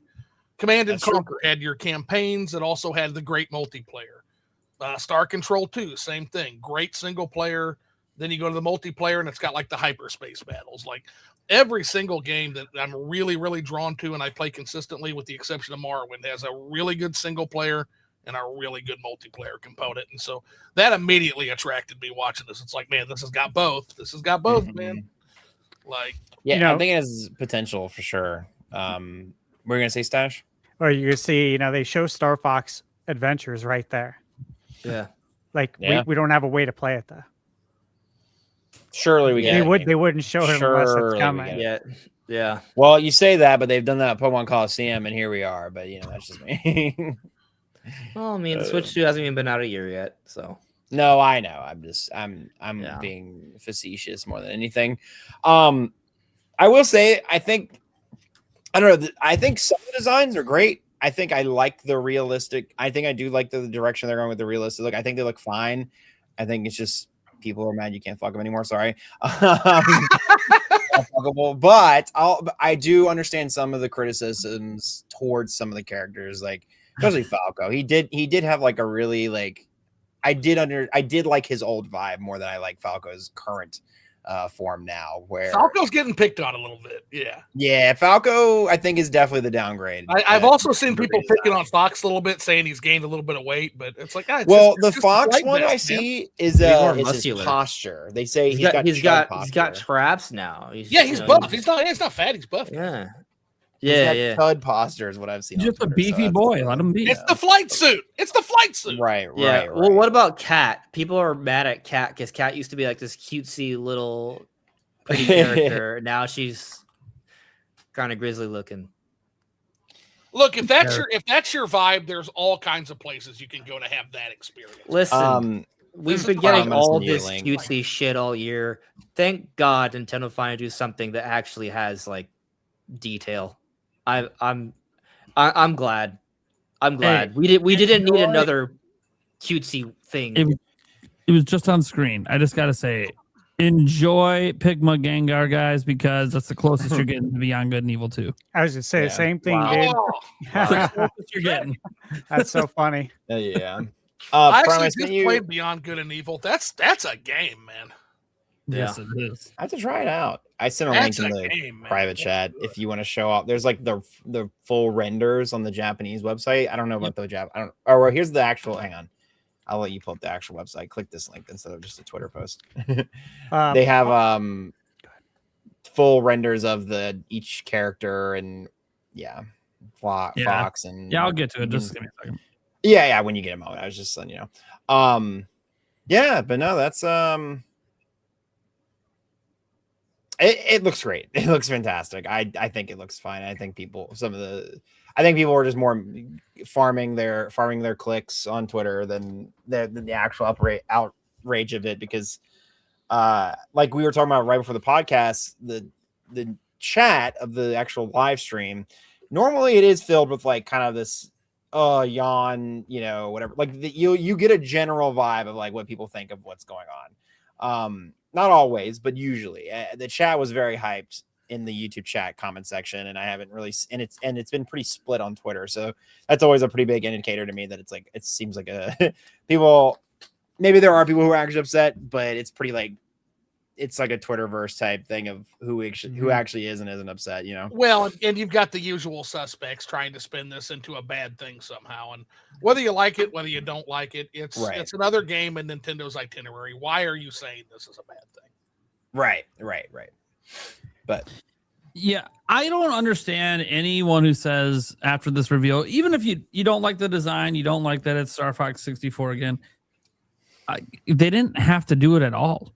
Command and Conquer had your campaigns that also had the great multiplayer. Star Control 2, same thing. Great single player. Then you go to the multiplayer and it's got like the hyperspace battles. Like every single game that I'm really, really drawn to and I play consistently, with the exception of Morrowind, has a really good single player and a really good multiplayer component. And so that immediately attracted me watching this. It's like, man, this has got both. This has got both, man. Like, yeah, I think it has potential for sure. We're going to say Stash? Or you see, they show Star Fox Adventures right there. Yeah. Like we don't have a way to play it though. Surely we get it. They wouldn't show it unless it's coming. Yeah. Well, you say that, but they've done that at Pokemon Coliseum, and here we are. But that's just me. Well, I mean, the Switch 2 hasn't even been out a year yet, so. No, I know. I'm being facetious more than anything. I will say, I think some of the designs are great. I think I like the realistic. I think I do like the direction they're going with the realistic look. I think they look fine. I think it's just people are mad you can't fuck them anymore. Sorry. But I do understand some of the criticisms towards some of the characters, like especially Falco. He did have like a really like I did like his old vibe more than I like Falco's current form now, where Falco's getting picked on a little bit. Yeah, Falco I think is definitely the downgrade. I've also seen people picking on Fox a little bit, saying he's gained a little bit of weight, but it's like, the Fox one I see is his posture. They say he's got traps now. He's buff. He's not fat. He's buff. Yeah. Tud posture is what I've seen. Just a beefy boy. Let him be. It's the flight suit. Right. Well, what about Cat? People are mad at Cat because Cat used to be like this cutesy little pretty character. Now she's kind of grisly looking. Look, if that's your vibe, there's all kinds of places you can go to have that experience. Listen, we've been getting all this cutesy shit all year. Thank God Nintendo finally do something that actually has like detail. I'm glad. I'm glad. Hey, we didn't need another cutesy thing. It was just on screen. I just gotta say, enjoy Pigma Gengar, guys, because that's the closest you're getting to Beyond Good and Evil 2. I was just saying the same thing, dude. That's the closest you're getting. That's so funny. Yeah. I actually just played Beyond Good and Evil. That's a game, man. Yes, it is. I have to try it out. I sent a link in the private chat if you want to show off. There's like the full renders on the Japanese website. I don't know about the Jap. I don't. Oh, well, here's the actual. Hang on, I'll let you pull up the actual website. Click this link instead of just a Twitter post. They have full renders of each character and Fox and I'll get to it. Just give me a second. Yeah. When you get a moment, I was just letting you know. But no, that's It looks great. It looks fantastic. I think it looks fine. I think people are just more farming their clicks on Twitter than the actual outrage of it, because like we were talking about right before the podcast, the chat of the actual live stream, normally it is filled with like kind of this yawn, whatever. Like you get a general vibe of like what people think of what's going on. Not always, but usually. The chat was very hyped in the YouTube chat comment section, and I haven't really, and it's been pretty split on Twitter. So that's always a pretty big indicator to me that it's like, it seems like people, maybe there are people who are actually upset, but it's pretty like, it's like a Twitterverse type thing of who actually is and isn't upset, Well, and you've got the usual suspects trying to spin this into a bad thing somehow. And whether you like it, whether you don't like it, it's another game in Nintendo's itinerary. Why are you saying this is a bad thing? Right. But Yeah, I don't understand anyone who says after this reveal, even if you don't like the design, you don't like that it's Star Fox 64 again, they didn't have to do it at all.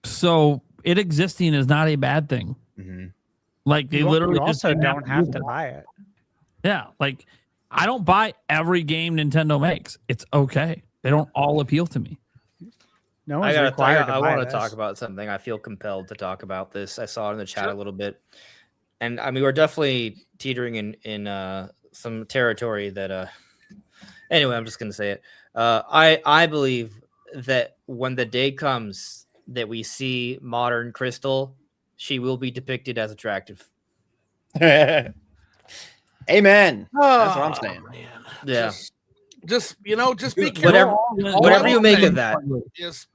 So it existing is not a bad thing. Mm-hmm. Like they literally you just also don't have to buy it. Yeah, like I don't buy every game Nintendo makes. It's okay. They don't all appeal to me. No one's required to I buy want to this. talk about something. I feel compelled to talk about this. I saw it in the chat a little bit, and I mean we're definitely teetering in some territory that. Anyway, I'm just gonna say it. I believe that when the day comes that we see modern Crystal, she will be depicted as attractive. Amen. That's what I'm saying. Man. Yeah. Just be careful. Whatever you make of that.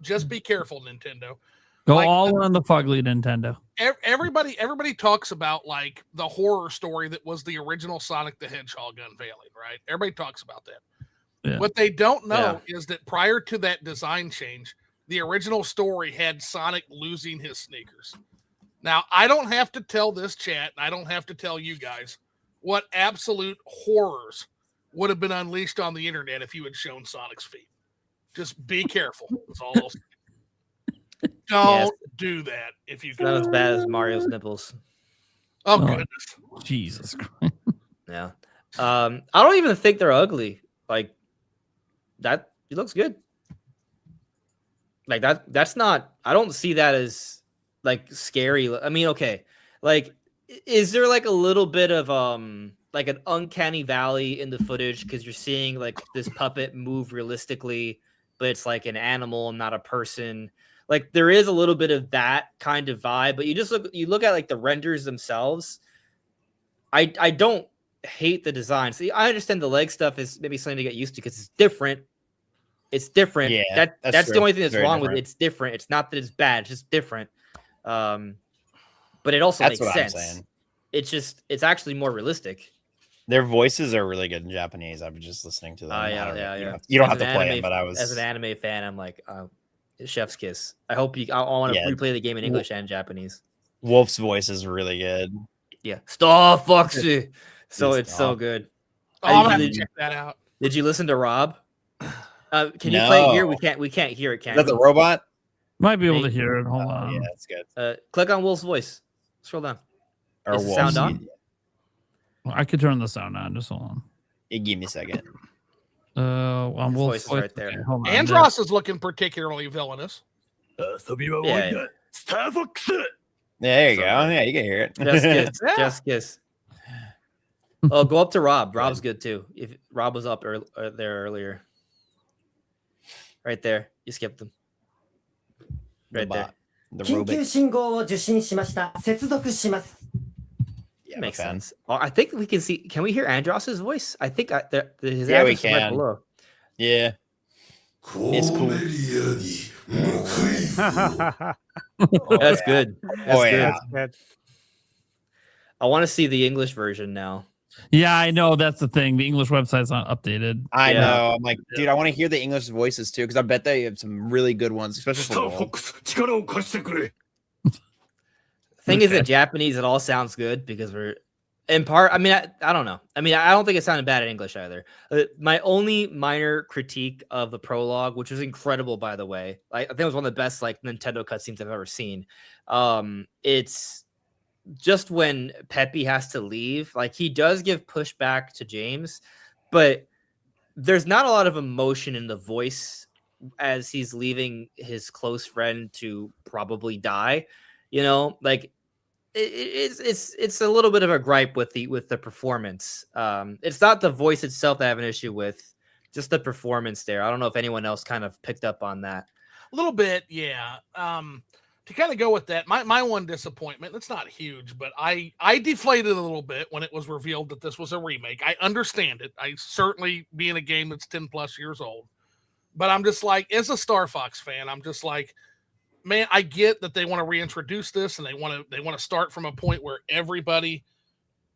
Just be careful, Nintendo. Go all on the fugly Nintendo. Everybody talks about like the horror story that was the original Sonic the Hedgehog unveiling, right? Everybody talks about that. Yeah. What they don't know is that prior to that design change, the original story had Sonic losing his sneakers. Now, I don't have to tell this chat, and I don't have to tell you guys what absolute horrors would have been unleashed on the internet if you had shown Sonic's feet. Just be careful. That's all I'll say. Don't do that if you can. Not as bad as Mario's nipples. Oh, goodness. Jesus Christ. Yeah. I don't even think they're ugly. Like that, it looks good. Like that's not, I don't see that as like scary. I mean, okay. Like, is there like a little bit of like an uncanny valley in the footage because you're seeing like this puppet move realistically, but it's like an animal and not a person. Like there is a little bit of that kind of vibe, but you look at like the renders themselves. I don't hate the design. See, I understand the leg stuff is maybe something to get used to because it's different. It's different. Yeah, that's the only thing that's Very wrong different. with it. It's different. It's not that it's bad. It's just different. But it also That's makes what I'm sense. saying. It's actually more realistic. Their voices are really good in Japanese. I've been just listening to them. Yeah. You don't As have to an play anime- it, but I was as an anime fan, I'm like, chef's kiss. I hope you. I want to replay the game in English and Japanese. Wolf's voice is really good. Yeah, StarFox's. So it's so good. Oh, I'm gonna have to check that out. Did you listen to Rob? Can you play it here? We can't hear it. Can Is that we? the robot? Might be able to hear it. Hold on. Yeah, that's good. Click on Wolf's voice. Scroll down. Or Is the Wolf's. sound on? I could turn the sound on. Just hold on. Give me a second. On His Wolf's voice is right there. Okay, hold on. Andros is looking particularly villainous. Yeah. StarFox. Yeah, there you go. Yeah, you can hear it. Just kiss. Just kiss. Oh, go up to Rob. Rob's good too. If Rob was up there earlier, right there, you skipped him. Right there. The 緊 robot. 急信号を受信しました。接続します。 Yeah, Makes fan. sense. Oh, I think we can see. Can we hear Andros's voice? I think his Yeah, we address is right can. below. Yeah. It's cool. That's good. That's good. Yeah. That's good. I want to see the English version now. Yeah, I know that's the thing. The English website's not updated. I Yeah. know. I'm like, dude, I want to hear the English voices too, because I bet they have some really good ones, especially for Wolf. 力を貸してくれ。 Thing is, in Japanese, it all sounds good because we're in part. I mean, I don't know. I mean, I don't think it sounded bad in English either. My only minor critique of the prologue, which was incredible, by the way, I think it was one of the best like Nintendo cutscenes I've ever seen. It's just when Peppy has to leave, like he does give pushback to James, but there's not a lot of emotion in the voice as he's leaving his close friend to probably die. You know, like it's a little bit of a gripe with the performance. It's not the voice itself that I have an issue with, just the performance there. I don't know if anyone else kind of picked up on that. A little bit, yeah. To kind of go with that, my one disappointment, it's not huge, but I deflated a little bit when it was revealed that this was a remake. I understand it. I certainly, being a game that's 10 plus years old, but I'm just like, as a Star Fox fan, I'm just like, man, I get that they want to reintroduce this and they want to start from a point where everybody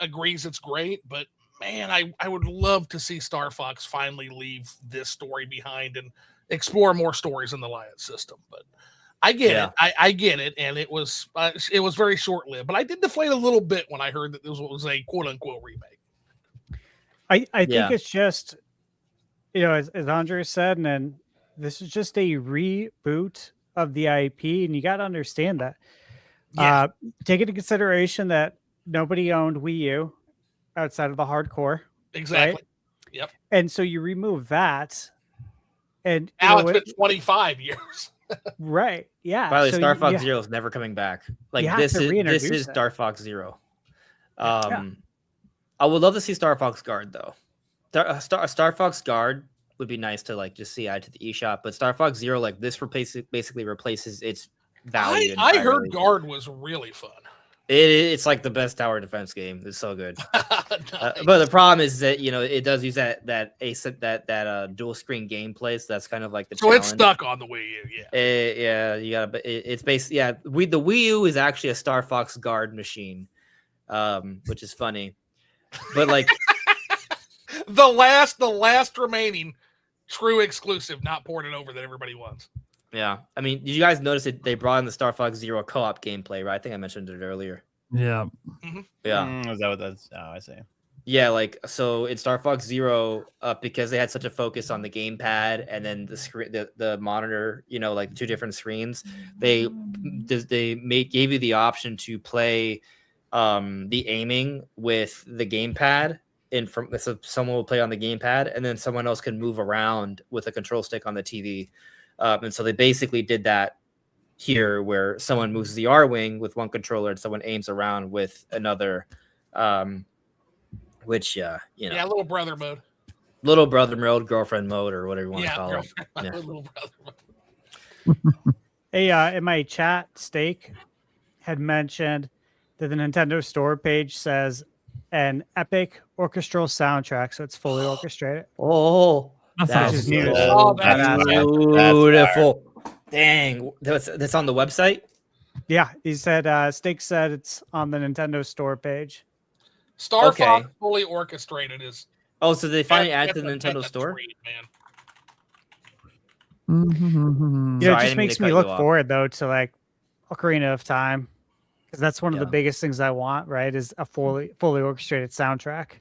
agrees it's great, but man, I would love to see Star Fox finally leave this story behind and explore more stories in the Lion system. But I get it. I get it, and it was very short lived. But I did deflate a little bit when I heard that this was a quote unquote remake. I think it's just, as Andre said, and this is just a reboot of the IP, and you got to understand that. Yeah. Take into consideration that nobody owned Wii U outside of the hardcore. Exactly. Right? Yep. And so you remove that, and now it's been 25 years. Right. Yeah. By the way, Star Fox Zero is never coming back. Like this is Star Fox Zero. I would love to see Star Fox Guard though. Star Fox Guard would be nice to like just see add to the eShop, but Star Fox Zero, like this basically replaces its value. I heard Guard was really fun. It's like the best tower defense game. It's so good. But the problem is that it does use that dual screen gameplay. So that's kind of like the challenge. It's stuck on the Wii U. Yeah. You gotta. It's based. Yeah. The Wii U is actually a Star Fox Guard machine, which is funny. But like the last remaining true exclusive, not ported over that everybody wants. Yeah, I mean, did you guys notice that they brought in the Star Fox Zero co-op gameplay? Right, I think I mentioned it earlier. Yeah, yeah. Is that what that's? Oh, I see. Yeah, like so in Star Fox Zero, because they had such a focus on the gamepad and then the screen, the monitor, like 2 different screens, they gave you the option to play the aiming with the gamepad. So someone will play on the gamepad, and then someone else can move around with a control stick on the TV. And so they basically did that here, where someone moves the R-wing with one controller and someone aims around with another. Which little brother mode, girlfriend mode, or whatever you want to call it. Yeah. Little brother mode. Hey, in my chat, Steak had mentioned that the Nintendo Store page says an epic orchestral soundtrack, so it's fully orchestrated. Oh, that's news. That's beautiful. Dang, that's on the website. Yeah, he said. Steak said it's on the Nintendo Store page. Star Fox fully orchestrated is. Oh, so they finally added to the Nintendo Store. Treat, man. It just makes me look forward though to like Ocarina of Time, because that's one of the biggest things I want. Right, is a fully orchestrated soundtrack.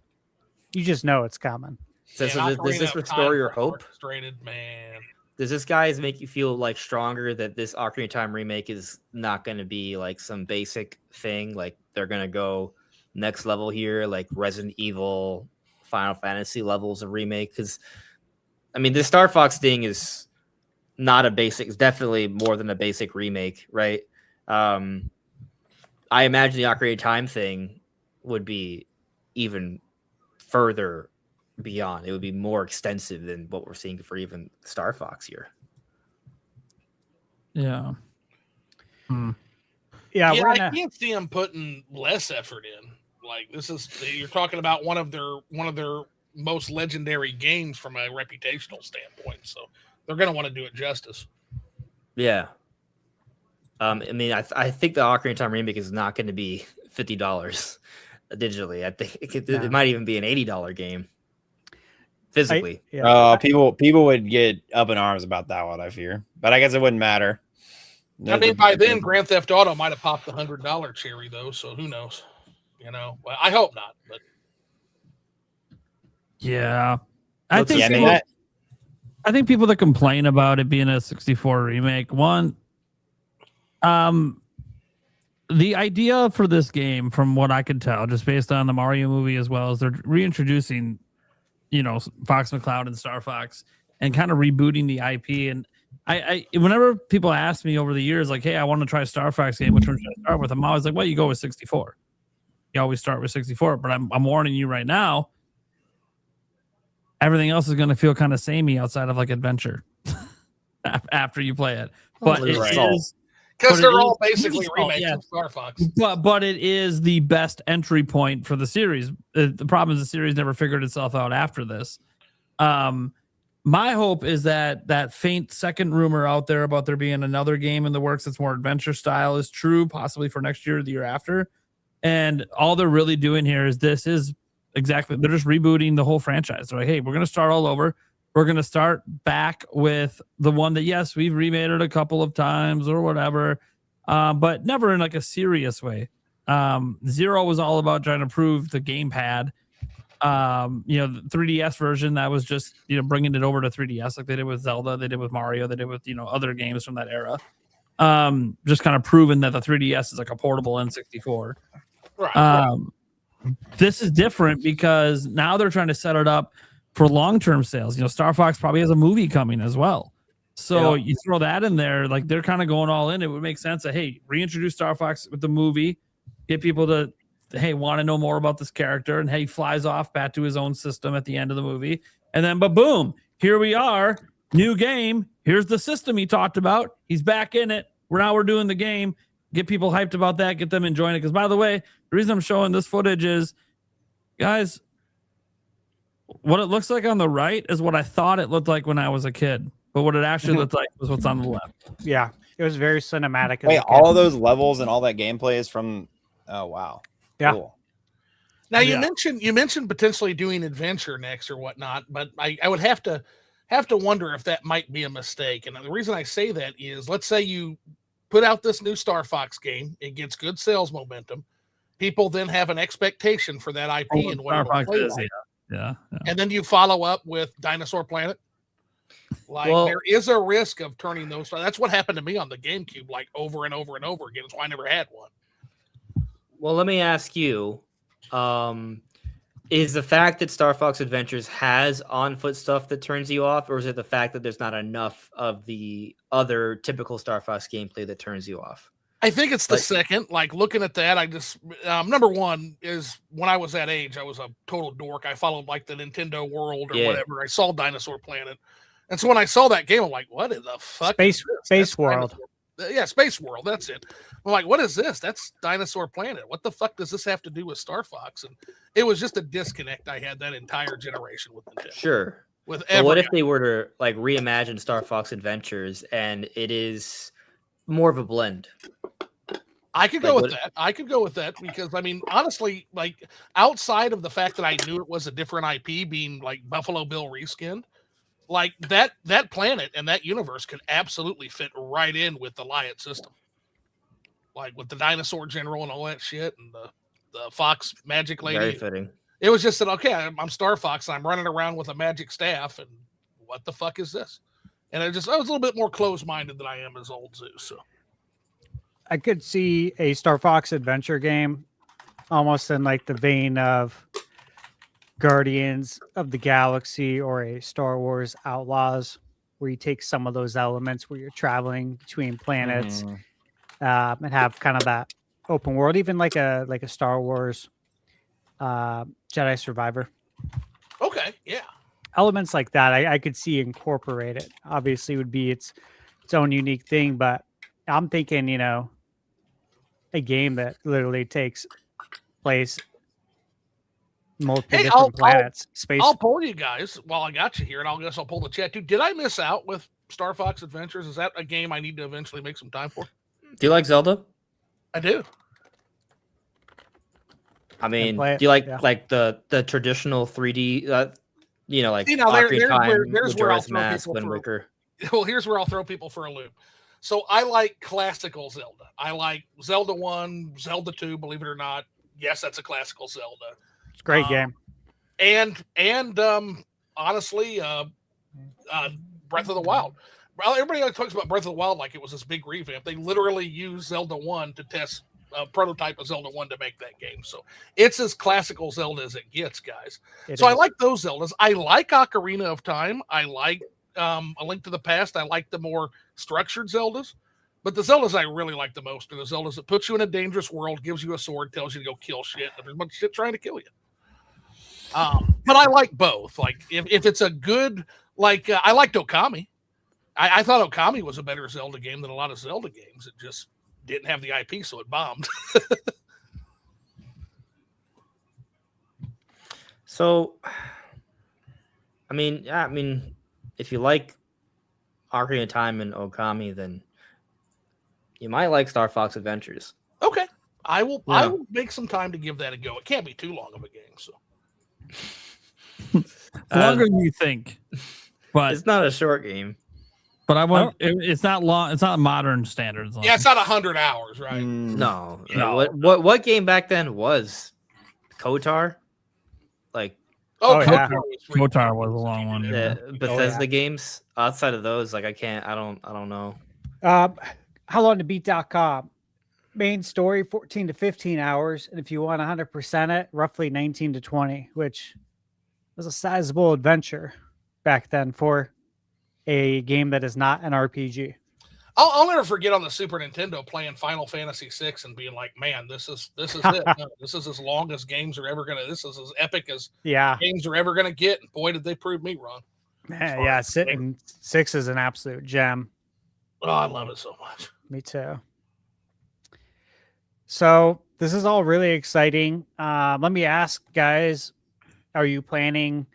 You just know it's coming. So does this restore your hope? Orchestrated, man. Does this guys make you feel like stronger that this Ocarina of Time remake is not going to be like some basic thing? Like they're going to go next level here, like Resident Evil, Final Fantasy levels of remake? Because I mean, the Star Fox thing is not a basic. It's definitely more than a basic remake, right? I imagine the Ocarina of Time thing would be even further beyond. It would be more extensive than what we're seeing for even Star Fox here. Yeah. Yeah, I can't see them putting less effort in. Like you're talking about one of their most legendary games from a reputational standpoint, so they're going to want to do it justice. Yeah. I mean, I think the Ocarina of Time remake is not going to be $50 digitally. I think it might even be an $80 game physically. People would get up in arms about that one, I fear, but I guess it wouldn't matter. I mean, by then Grand Theft Auto might have popped the $100 cherry though, so who knows? Well, I hope not. But yeah, I think people that complain about it being a 64 remake, one, the idea for this game, from what I could tell, just based on the Mario movie as well, is they're reintroducing, Fox McCloud and Star Fox and kind of rebooting the IP. And I whenever people ask me over the years, like, hey, I want to try a Star Fox game, which one should I start with? I'm always like, well, you go with 64. You always start with 64. But I'm warning you right now, everything else is going to feel kind of samey outside of like adventure after you play it. But it is, because they're all basically remakes of Star Fox. But it is the best entry point for the series. The problem is the series never figured itself out after this. My hope is that faint second rumor out there about there being another game in the works that's more adventure style is true, possibly for next year or the year after. And all they're really doing here is they're just rebooting the whole franchise. They're like, hey, we're going to start all over. we're going to start back with the one that, yes, we've remade it a couple of times or whatever, but never in like a serious way. 0 was all about trying to prove the gamepad. The 3DS version, that was just, bringing it over to 3DS like they did with Zelda, they did with Mario, they did with, other games from that era. Just kind of proving that the 3DS is like a portable N64. Right. This is different because now they're trying to set it up for long-term sales. Star Fox probably has a movie coming as well. So you throw that in there, like they're kind of going all in. It would make sense that, hey, reintroduce Star Fox with the movie, get people to, hey, want to know more about this character, and hey, flies off back to his own system at the end of the movie. And then, but boom, here we are, new game. Here's the system he talked about. He's back in it. We're doing the game. Get people hyped about that. Get them enjoying it. Because by the way, the reason I'm showing this footage is, guys, what it looks like on the right is what I thought it looked like when I was a kid. But what it actually looked like was what's on the left. Yeah, it was very cinematic. Wait, all of those levels and all that gameplay is from... Oh, wow. Yeah. Cool. Now you mentioned potentially doing adventure next or whatnot, but I would have to wonder if that might be a mistake. And the reason I say that is, let's say you put out this new Star Fox game, it gets good sales momentum. People then have an expectation for that IP and what it'll play like. Yeah. And then you follow up with Dinosaur Planet. There is a risk of turning those. That's what happened to me on the GameCube, like over and over and over again. That's why I never had one. Well, let me ask you, is the fact that Star Fox Adventures has on-foot stuff that turns you off, or is it the fact that there's not enough of the other typical Star Fox gameplay that turns you off? I think it's the second. Like, looking at that, I just number one is, when I was that age, I was a total dork. I followed like the Nintendo World or whatever. I saw Dinosaur Planet, and so when I saw that game, I'm like, "What in the fuck?" Space World. Yeah, Space World. That's it. I'm like, "What is this?" That's Dinosaur Planet. What the fuck does this have to do with Star Fox? And it was just a disconnect I had that entire generation with Nintendo. Sure. With what if they were to like reimagine Star Fox Adventures and it is more of a blend? I could go with that. I could go with that because, I mean, honestly, like, outside of the fact that I knew it was a different IP, being like Buffalo Bill reskinned, like that planet and that universe could absolutely fit right in with the Lion system, like with the dinosaur general and all that shit, and the fox magic lady. Very fitting. It was just that, okay, I'm Star Fox and I'm running around with a magic staff, and what the fuck is this? And I was a little bit more closed-minded than I am as old Zeus. So I could see a Star Fox adventure game almost in like the vein of Guardians of the Galaxy or a Star Wars Outlaws, where you take some of those elements where you're traveling between planets and have kind of that open world, even like a Star Wars Jedi Survivor. Okay, yeah. Elements like that I could see incorporated. Obviously, would be its own unique thing, but I'm thinking, a game that literally takes place multiple different planets. Space. I'll poll you guys while I got you here, and I'll pull the chat too. Did I miss out with Star Fox Adventures? Is that a game I need to eventually make some time for? Do you like Zelda? I do. I mean, do you like the traditional 3D? Like there's where I'll throw people Well, here's where I'll throw people for a loop. So I like classical Zelda. I like Zelda 1, Zelda 2, believe it or not. Yes, that's a classical Zelda. It's a great game. And honestly, Breath of the Wild. Well, everybody talks about Breath of the Wild like it was this big revamp. They literally used Zelda 1 to test a prototype of Zelda 1 to make that game. So it's as classical Zelda as it gets, guys. I like those Zeldas. I like Ocarina of Time. I like A Link to the Past. I like the more structured Zeldas. But the Zeldas I really like the most are the Zeldas that put you in a dangerous world, gives you a sword, tells you to go kill shit. There's a bunch of shit trying to kill you. But I like both. Like, if it's a good, like, I liked Okami. I thought Okami was a better Zelda game than a lot of Zelda games. It just didn't have the IP, so it bombed. So, I mean, if you like Ocarina of Time and Okami, then you might like Star Fox Adventures. Okay. I will make some time to give that a go. It can't be too long of a game, so. Longer than you think. but It's not a short game. But I want it's not long. It's not modern standards. Yeah, it's not 100 hours, right? No. No. What game back then was KOTOR? Like Oh, yeah. KOTOR was a long one. Yeah. the Bethesda games. Outside of those, like I don't know. How long to beat.com? Main story 14 to 15 hours, and if you want 100% it, roughly 19 to 20, which was a sizable adventure back then for a game that is not an RPG. I'll never forget on the Super Nintendo playing Final Fantasy VI and being like, man, this is it. No, this is as long as games are ever gonna. This is as epic as games are ever gonna get. And boy, did they prove me wrong. Yeah, 6 is an absolute gem. Oh, I love it so much. Me too. So this is all really exciting. Let me ask, guys, are you planning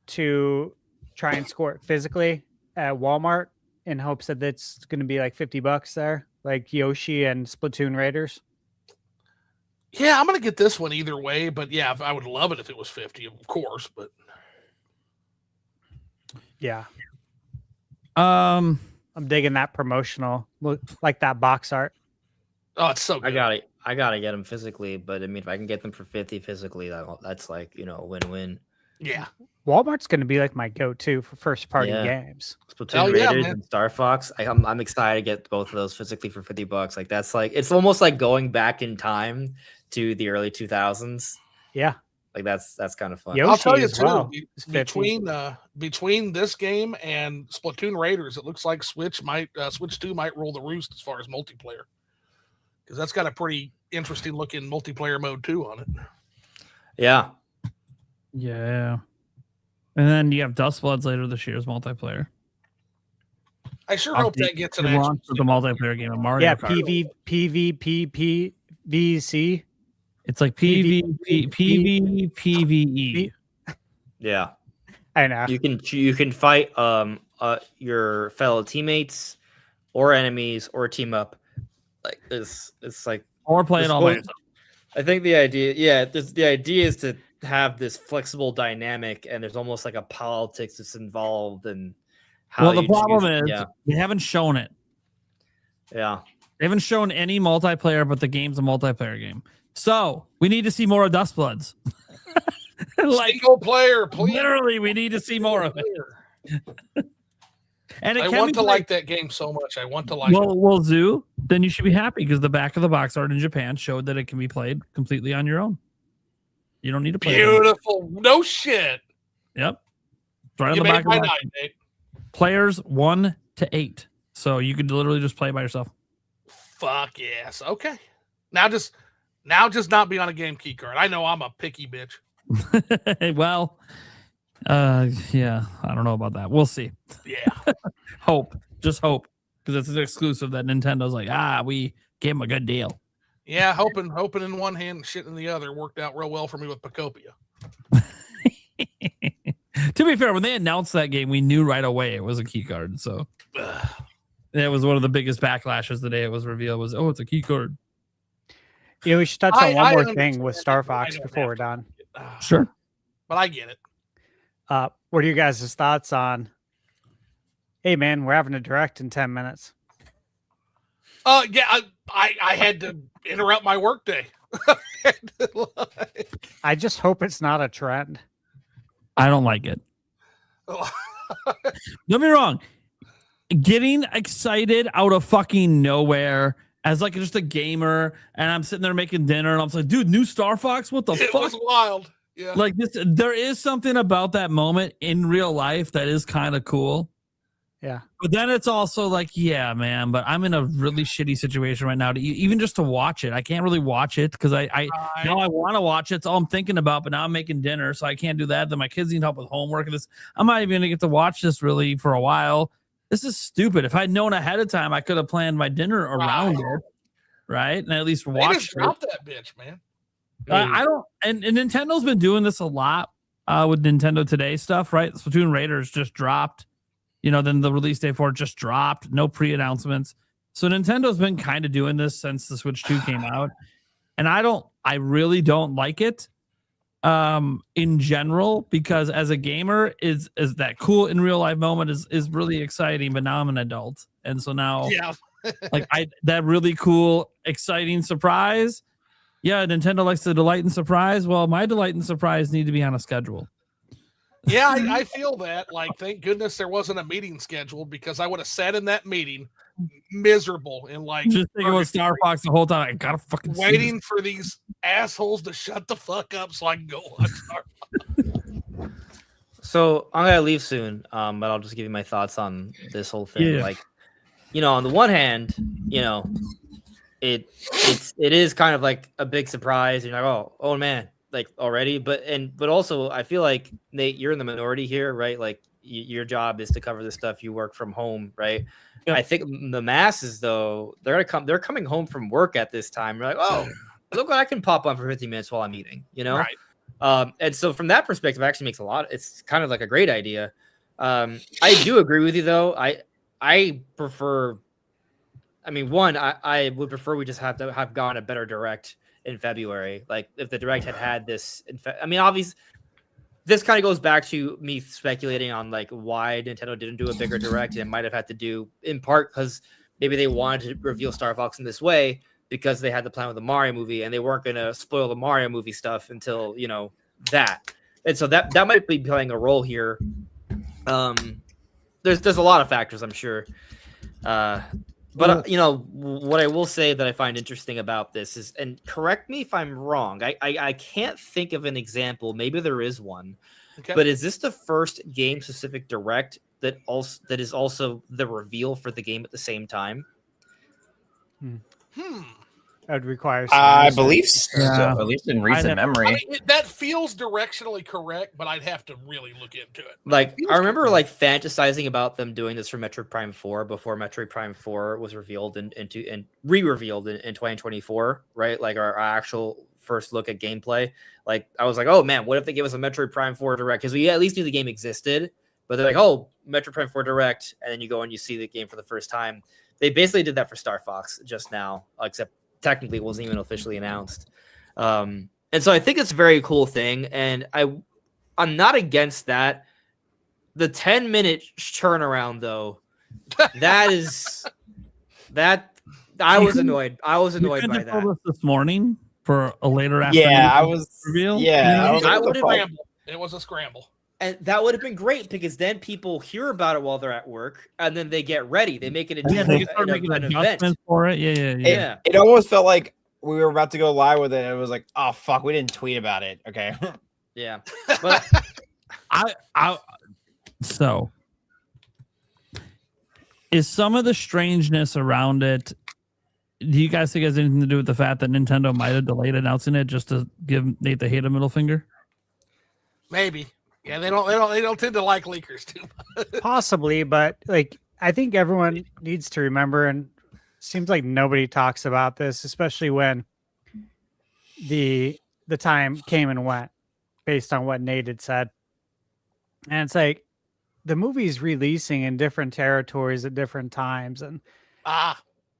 to try and score it physically at Walmart in hopes that it's going to be like $50 there, like Yoshi and Splatoon Raiders? Yeah, I'm gonna get this one either way, but yeah, I would love it if it was 50, of course. But yeah, I'm digging that promotional look, like that box art. Oh, it's so good. I gotta get them physically, but I mean, if I can get them for 50 physically, that's like win-win. Yeah, Walmart's going to be like my go-to for first-party games. Splatoon Raiders and Star Fox. I'm excited to get both of those physically for $50. Like that's like it's almost like going back in time to the early 2000s. Yeah, like that's kind of fun. Yoshi I'll tell you as too. well. Between this game and Splatoon Raiders, it looks like Switch 2 might rule the roost as far as multiplayer, because that's got a pretty interesting looking multiplayer mode too on it. Yeah. Yeah. And then you have Dust Bloods later this year as multiplayer. I sure hope that gets an launch of the multiplayer game of Mario Kart. PvPvC. It's like PvE. Yeah. I know. You can fight your fellow teammates or enemies or team up. Like it's like or play it all by yourself. I think the idea is to have this flexible dynamic, and there's almost like a politics that's involved in how. Well, the problem is they haven't shown it. Yeah, they haven't shown any multiplayer, but the game's a multiplayer game. So we need to see more of Dust Bloods. Like single player, please. Literally, we need to see more of it. And I want to like that game so much. I want to like it. Well, Zoo, then you should be happy because the back of the box art in Japan showed that it can be played completely on your own. You don't need to play. Beautiful. No shit. Yep. Right on the back of the box. Players 1 to 8. So you could literally just play by yourself. Fuck yes. Okay. Now just not be on a game key card. I know I'm a picky bitch. Well, yeah, I don't know about that. We'll see. Yeah. Just hope, because it's an exclusive that Nintendo's like, we gave him a good deal. Yeah, hoping in one hand and shit in the other worked out real well for me with Pacopia. To be fair, when they announced that game, we knew right away it was a key card. So it was one of the biggest backlashes the day it was revealed was, it's a key card. Yeah, we should touch on one more thing with Star Fox before we're done. Sure. But I get it. What are you guys' thoughts on, hey man, we're having a direct in 10 minutes? Yeah, I had to interrupt my workday. I just hope it's not a trend. I don't like it. Don't get me wrong. Getting excited out of fucking nowhere as like just a gamer, and I'm sitting there making dinner, and I'm like, dude, new Star Fox? What the fuck? It was wild. Yeah. Like this, there is something about that moment in real life that is kind of cool. Yeah. But then it's also like, yeah, man, but I'm in a really shitty situation right now to even just to watch it. I can't really watch it because I want to watch it. It's all I'm thinking about, but now I'm making dinner, so I can't do that. Then my kids need help with homework. And this, I'm not even going to get to watch this really for a while. This is stupid. If I'd known ahead of time, I could have planned my dinner around it, right? And at least watch it. Drop that bitch, man. I don't, and Nintendo's been doing this a lot with Nintendo Today stuff, right? Splatoon Raiders just dropped, then the release date for it just dropped, no pre-announcements. So Nintendo's been kind of doing this since the Switch 2 came out, and I really don't like it. in general, because as a gamer, is that cool in real life moment is really exciting. But now I'm an adult, and so now, like that really cool, exciting surprise. Yeah, Nintendo likes to delight and surprise. Well, my delight and surprise need to be on a schedule. Yeah, I feel that. Like, thank goodness there wasn't a meeting scheduled, because I would have sat in that meeting miserable and like just thinking about Star Fox the whole time. I gotta fucking waiting for these assholes to shut the fuck up so I can go on Star Fox. So I'm gonna leave soon, but I'll just give you my thoughts on this whole thing. Like, on the one hand, it is kind of like a big surprise. You're like, oh man, like already. But also, I feel like, Nate, you're in the minority here, right? Like your job is to cover this stuff. You work from home, right? Yep. I think the masses, though, they're coming home from work at this time. You're like, oh, look what I can pop on for 15 minutes while I'm eating, Right. And so from that perspective, it actually makes it's kind of like a great idea. I do agree with you, though. I prefer. I mean, I would prefer we just have to have gone a better direct in February. Like, if the direct had this, obviously, this kind of goes back to me speculating on like why Nintendo didn't do a bigger direct. It might have had to do in part because maybe they wanted to reveal Star Fox in this way because they had the plan with the Mario movie and they weren't going to spoil the Mario movie stuff until that. And so that might be playing a role here. There's a lot of factors, I'm sure. But what I will say that I find interesting about this is, and correct me if I'm wrong, I can't think of an example. Maybe there is one, but is this the first game-specific direct that is also the reveal for the game at the same time? That would require. I believe so, at least in recent memory. That feels directionally correct, but I'd have to really look into it. Like, I remember like fantasizing about them doing this for Metroid Prime 4 before Metroid Prime 4 was revealed and re-revealed in 2024, right? Like our actual first look at gameplay. Like, I was like, oh man, what if they give us a Metroid Prime 4 direct? Because we at least knew the game existed, but they're like, oh, Metroid Prime 4 direct, and then you go and you see the game for the first time. They basically did that for Star Fox just now, except technically it wasn't even officially announced. And so I think it's a very cool thing. And I'm not against that. The 10-minute turnaround, though, that I was annoyed. I was annoyed by that. This morning for a later afternoon. Yeah, I was. Reveal. Yeah, it was a scramble. And that would have been great because then people hear about it while they're at work and then they get ready. They make it an event for it. Yeah. It almost felt like we were about to go live with it. And it was like, oh fuck, we didn't tweet about it. Okay. Yeah. But so is some of the strangeness around it. Do you guys think it has anything to do with the fact that Nintendo might have delayed announcing it just to give Nate the hate a middle finger? Maybe. Yeah, they don't tend to like leakers too much. Possibly, but like I think everyone needs to remember, and it seems like nobody talks about this, especially when the time came and went, based on what Nate had said. And it's like the movie's releasing in different territories at different times, and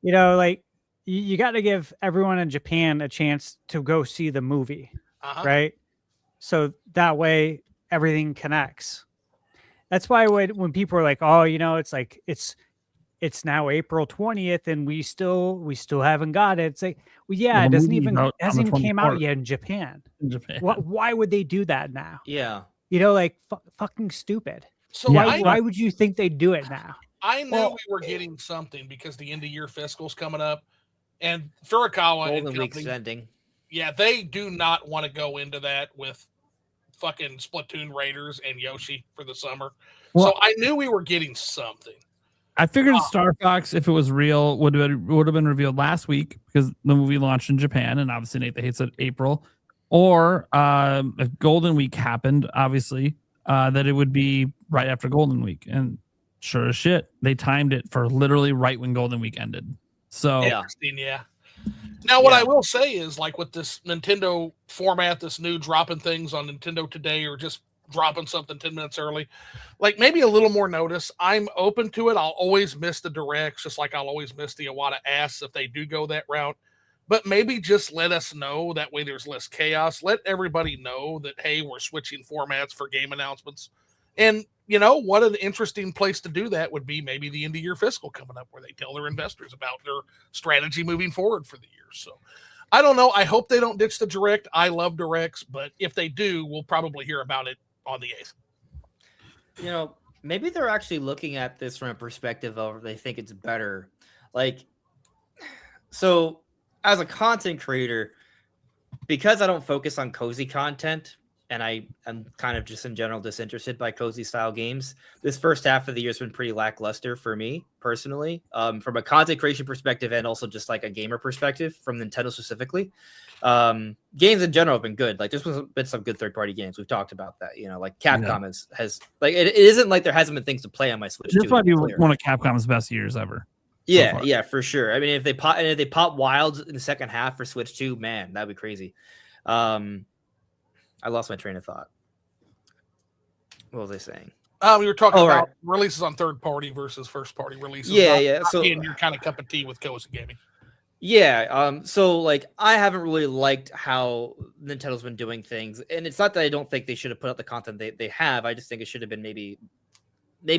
like you got to give everyone in Japan a chance to go see the movie, right? So that way everything connects. That's why when people are like, oh, it's like it's now April 20th and we still haven't got it. It's like, well, yeah, it hasn't even came out yet in Japan. Why would they do that now? Yeah. Like fucking stupid. So why would you think they'd do it now? I knew we were getting something because the end of year fiscal's coming up, and Furukawa Golden Week's ending. Yeah, they do not want to go into that with fucking Splatoon Raiders and Yoshi for the summer. So I knew we were getting something. I figured Star Fox, if it was real, would have been revealed last week because the movie launched in Japan, and obviously Nate the Hate said April. Or if Golden Week happened, obviously, that it would be right after Golden Week. And sure as shit, they timed it for literally right when Golden Week ended. So interesting, yeah. Now, what I will say is, like with this Nintendo format, this new dropping things on Nintendo Today or just dropping something 10 minutes early, like maybe a little more notice. I'm open to it. I'll always miss the directs, just like I'll always miss the Iwata Asks if they do go that route. but maybe just let us know. That way there's less chaos. Let everybody know that, hey, we're switching formats for game announcements. And, what an interesting place to do that would be maybe the end of year fiscal coming up where they tell their investors about their strategy moving forward for the year. So I don't know. I hope they don't ditch the direct. I love directs, but if they do, we'll probably hear about it on the 8th. Maybe they're actually looking at this from a perspective of they think it's better. So as a content creator, because I don't focus on cozy content, and I'm kind of just in general disinterested by cozy style games, this first half of the year has been pretty lackluster for me personally, from a content creation perspective and also just like a gamer perspective from Nintendo specifically. Games in general have been good. Like there's been some good third-party games. We've talked about that. Like Capcom has like it isn't like there hasn't been things to play on my Switch. This might be one of Capcom's best years ever. Yeah, for sure. I mean, if they pop Wilds in the second half for Switch 2, man, that'd be crazy. I lost my train of thought. What was I saying? We were talking about releases on third party versus first party releases. Yeah. So in your kind of cup of tea with cozy gaming. Yeah. So like I haven't really liked how Nintendo's been doing things. And it's not that I don't think they should have put out the content they have. I just think it should have been maybe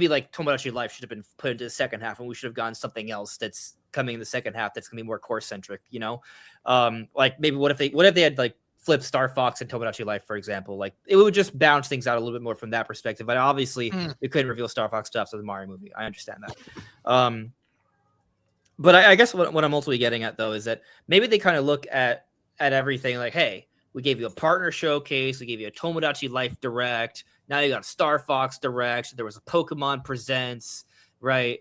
like Tomodachi Life should have been put into the second half, and we should have gotten something else that's coming in the second half that's gonna be more core centric, Like maybe what if they had like flip Star Fox and Tomodachi Life, for example. Like it would just bounce things out a little bit more from that perspective. But obviously they couldn't reveal Star Fox stuff to the Mario movie. I understand that. But I guess what I'm ultimately getting at though is that maybe they kind of look at everything like, hey, we gave you a partner showcase, we gave you a Tomodachi Life Direct, now you got a Star Fox Direct, there was a Pokemon Presents, right?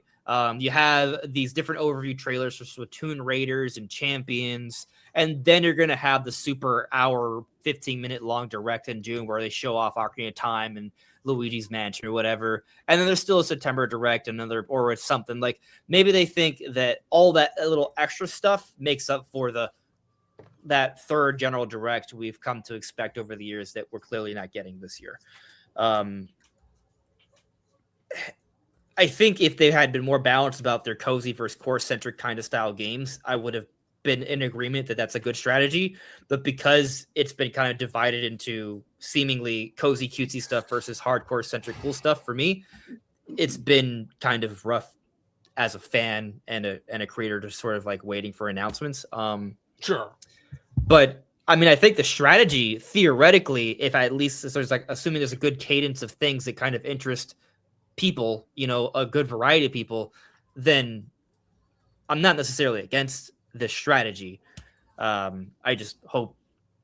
You have these different overview trailers for Splatoon Raiders and Champions, and then you're going to have the super hour, 15-minute long direct in June where they show off Ocarina of Time and Luigi's Mansion or whatever. And then there's still a September direct, or it's something like maybe they think that all that little extra stuff makes up for that third general direct we've come to expect over the years that we're clearly not getting this year. I think if they had been more balanced about their cozy versus core centric kind of style games, I would have been in agreement that that's a good strategy. But because it's been kind of divided into seemingly cozy cutesy stuff versus hardcore centric cool stuff, for me, it's been kind of rough as a fan and a creator, to sort of like waiting for announcements. Sure. But I mean, I think the strategy theoretically, if at least there's like assuming there's a good cadence of things that kind of interest people, a good variety of people, then I'm not necessarily against this strategy. I just hope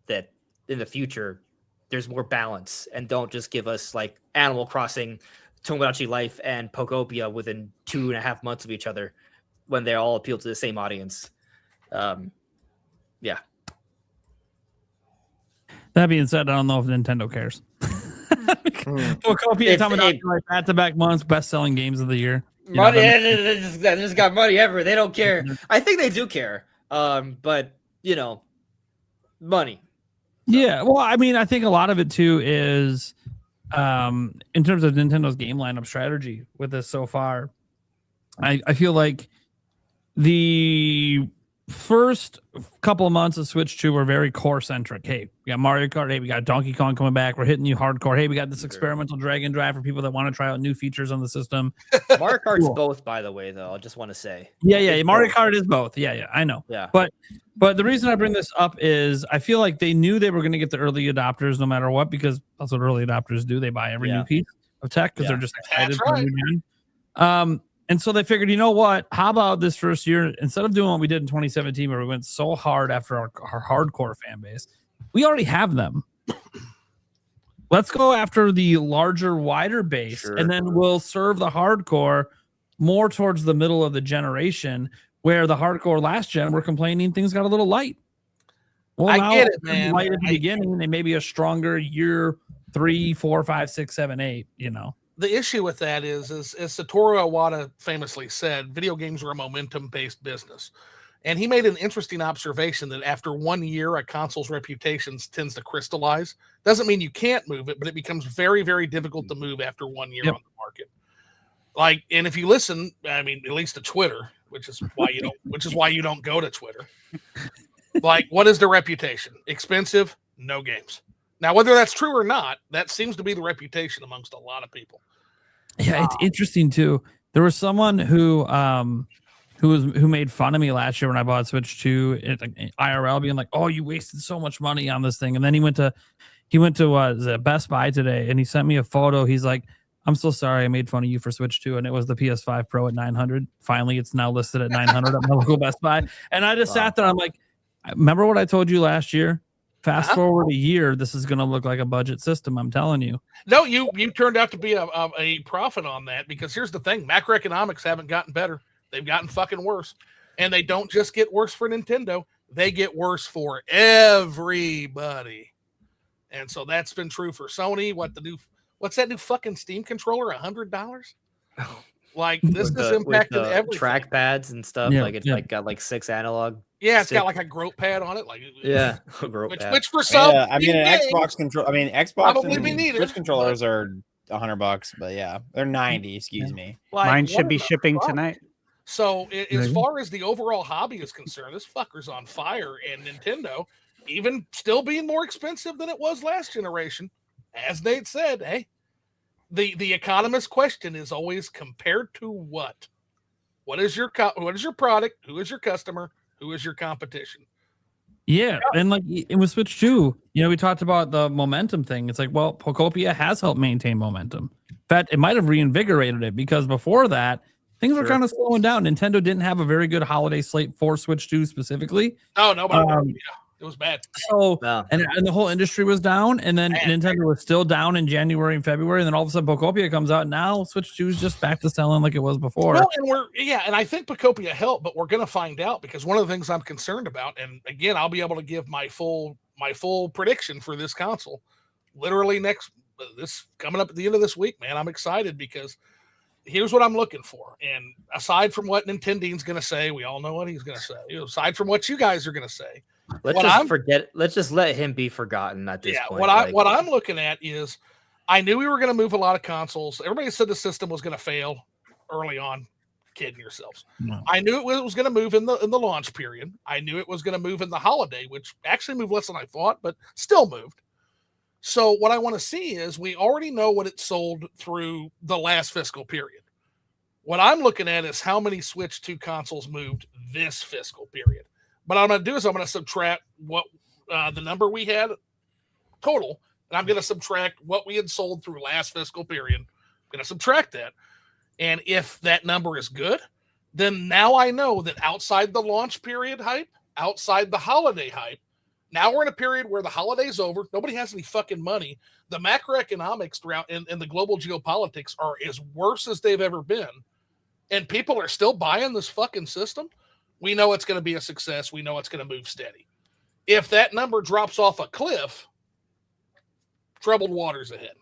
that in the future there's more balance and don't just give us like Animal Crossing, Tomodachi Life, and Pokopia within 2.5 months of each other when they all appeal to the same audience. Yeah. That being said, I don't know if Nintendo cares. Pokopia and Tomodachi Life back-to-back months, best-selling games of the year. Money, they just got money everywhere. They don't care. I think they do care. But money. Yeah. Well, I mean, I think a lot of it too is in terms of Nintendo's game lineup strategy with this so far. I feel like the first couple of months of Switch 2 were very core centric. Hey, we got Mario Kart. Hey, we got Donkey Kong coming back. We're hitting you hardcore. Hey, we got this experimental drag and drive for people that want to try out new features on the system. Mario Kart's both, by the way, though. I just want to say. Yeah. Mario Kart is both. Yeah, I know. Yeah. But the reason I bring this up is I feel like they knew they were going to get the early adopters no matter what, because that's what early adopters do. They buy every new piece of tech because they're just excited for a new gen. And so they figured, you know what? How about this first year, instead of doing what we did in 2017, where we went so hard after our hardcore fan base, we already have them. Let's go after the larger, wider base, and then we'll serve the hardcore more towards the middle of the generation, where the hardcore last gen were complaining things got a little light. Well, I get it, man. Light at the beginning, they may be a stronger year 3, 4, 5, 6, 7, 8. The issue with that is as Satoru Iwata famously said, video games are a momentum-based business. And he made an interesting observation that after 1 year, a console's reputation tends to crystallize. Doesn't mean you can't move it, but it becomes very, very difficult to move after 1 year on the market. Like, and if you listen, I mean, at least to Twitter, which is why you don't go to Twitter. Like, what is the reputation? Expensive, no games. Now, whether that's true or not, that seems to be the reputation amongst a lot of people. Yeah, it's interesting too. There was someone who made fun of me last year when I bought Switch 2 at IRL, being like, "Oh, you wasted so much money on this thing." And then he went to Best Buy today, and he sent me a photo. He's like, "I'm so sorry, I made fun of you for Switch 2," and it was the PS5 Pro at $900. Finally, it's now listed at $900 at my local Best Buy. And I just sat there. I'm like, remember what I told you last year? Fast forward a year, this is going to look like a budget system. I'm telling you. No, you turned out to be a prophet on that, because here's the thing: macroeconomics haven't gotten better; they've gotten fucking worse, and they don't just get worse for Nintendo; they get worse for everybody. And so that's been true for Sony. What's that new fucking Steam controller? $100? Like, this is impacting everything. Trackpads and stuff. Yeah, like it's like got like 6 analog. Yeah, it's got like a grope pad on it. Like, yeah, which for some, an Xbox control. Xbox probably and be needed. Switch controllers are $100, but yeah, they're 90. Excuse me. Like, Mine should be shipping tonight. So, as far as the overall hobby is concerned, this fucker's on fire, and Nintendo, even still being more expensive than it was last generation, as Nate said, hey, the economist question is always compared to what? What is your product? Who is your customer? Who is your competition? Yeah, and like it was Switch 2. We talked about the momentum thing. It's like, well, Pokopia has helped maintain momentum. In fact, it might have reinvigorated it, because before that, things were kind of slowing down. Nintendo didn't have a very good holiday slate for Switch 2 specifically. Oh, no, it was bad. So, and the whole industry was down, and then Nintendo was still down in January and February, and then all of a sudden Pokopia comes out, and now Switch 2 is just back to selling like it was before. Well, and I think Pokopia helped, but we're going to find out, because one of the things I'm concerned about, and again, I'll be able to give my full prediction for this console literally this coming up at the end of this week, man. I'm excited, because here's what I'm looking for. And aside from what Nintendo's going to say, we all know what he's going to say. Aside from what you guys are going to say, let's just let him be forgotten at this point. What I'm looking at is, I knew we were going to move a lot of consoles. Everybody said the system was going to fail early on. Kidding yourselves. No. I knew it was going to move in the launch period. I knew it was going to move in the holiday, which actually moved less than I thought, but still moved. So what I want to see is, we already know what it sold through the last fiscal period. What I'm looking at is how many Switch 2 consoles moved this fiscal period. But what I'm going to do is I'm going to subtract what the number we had total, and I'm going to subtract what we had sold through last fiscal period. I'm going to subtract that. And if that number is good, then now I know that outside the launch period hype, outside the holiday hype, now we're in a period where the holiday's over. Nobody has any fucking money. The macroeconomics throughout and the global geopolitics are as worse as they've ever been. And people are still buying this fucking system. We know it's going to be a success. We know it's going to move steady. If that number drops off a cliff, troubled waters ahead.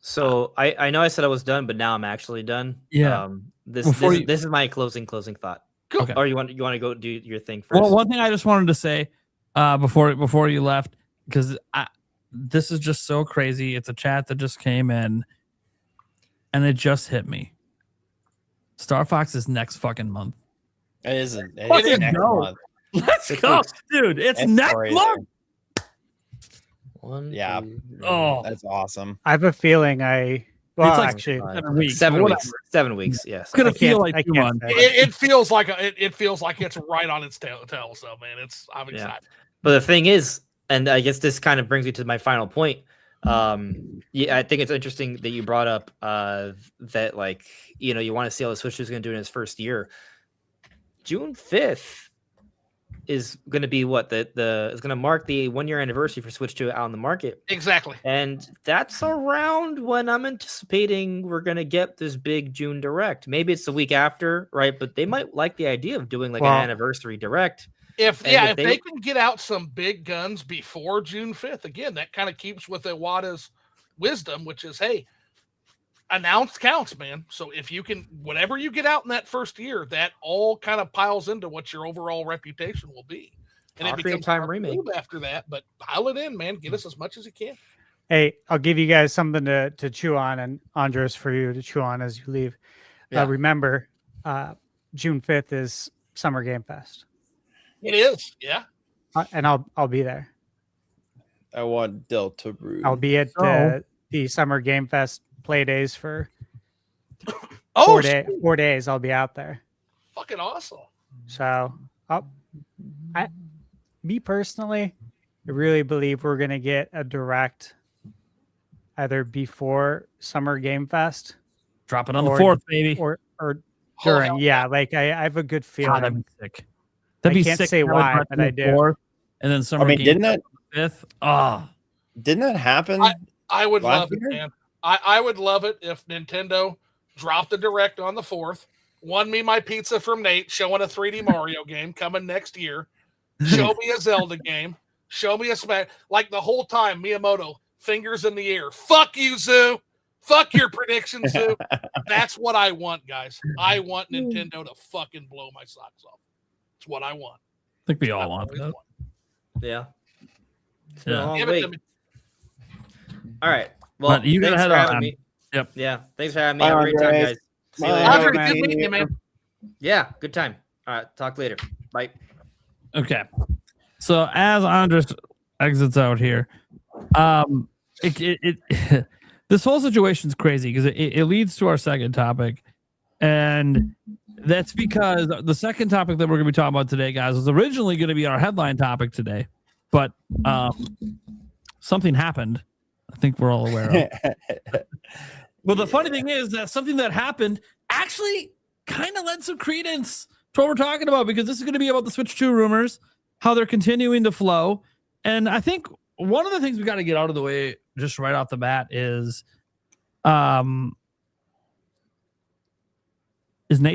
So I know I said I was done, but now I'm actually done. Yeah. This is my closing thought. Cool. Okay. Or you want to go do your thing first? Well, one thing I just wanted to say before you left, because this is just so crazy. It's a chat that just came in, and it just hit me. StarFox is next fucking month. It isn't. Let's next go. month. Let's go, dude. It's next crazy. month. Yeah. That's awesome. I have a feeling It's like actually 7 weeks. 7 weeks. 7 weeks. Yes. It's gonna feel like 2 months. It feels like it's right on its tail. So, man, I'm excited. Yeah. But the thing is, and I guess this kind of brings me to my final point. I think it's interesting that you brought up that, like, you want to see how the Switch is going to do in its first year. June 5th is going to be it's going to mark the 1 year anniversary for Switch 2 out on the market. Exactly. And that's around when I'm anticipating we're going to get this big June Direct. Maybe it's the week after, right? But they might like the idea of doing an anniversary Direct. If they can get out some big guns before June 5th, again, that kind of keeps with Iwata's wisdom, which is, hey, announced counts, man. So if you can, whatever you get out in that first year, that all kind of piles into what your overall reputation will be. And it becomes time remake after that, but pile it in, man. Get us as much as you can. Hey, I'll give you guys something to chew on, and Andres, for you to chew on as you leave. Yeah. Remember, June 5th is Summer Game Fest. It is, yeah. And I'll be there. I want Delta Brew. I'll be at the Summer Game Fest play days for 4 days. I'll be out there. Fucking awesome. So, me personally, I really believe we're gonna get a direct either before Summer Game Fest. Drop it on the 4th, baby. Or during. Yeah, like I have a good feeling. That'd be sick. That'd be can't sick. say why, but I do. And then Summer Game didn't that 5th. Oh. Didn't that happen? I would love year? it, man. I would love it if Nintendo dropped a direct on the 4th, won me my pizza from Nate, showing a 3D Mario game coming next year, show me a Zelda game, show me a Smash. Like the whole time, Miyamoto, fingers in the air. Fuck you, Zoo. Fuck your prediction, Zoo. That's what I want, guys. I want Nintendo to fucking blow my socks off. It's what I want. I think we all want that. Yeah. Yeah. Give it to me. All right. Well, but you gotta thanks head for on. having me. Yep. Yeah. Thanks for having me. Have a great time, guys. See you later. Andre, good meeting you, man. Yeah. Good time. All right. Talk later. Bye. Okay. So as Andres exits out here, this whole situation's crazy because it leads to our second topic, and that's because the second topic that we're going to be talking about today, guys, was originally going to be our headline topic today, but something happened. I think we're all aware of. Well, the funny thing is that something that happened actually kind of lent some credence to what we're talking about, because this is going to be about the Switch 2 rumors, how they're continuing to flow. And I think one of the things we got to get out of the way just right off the bat is Nate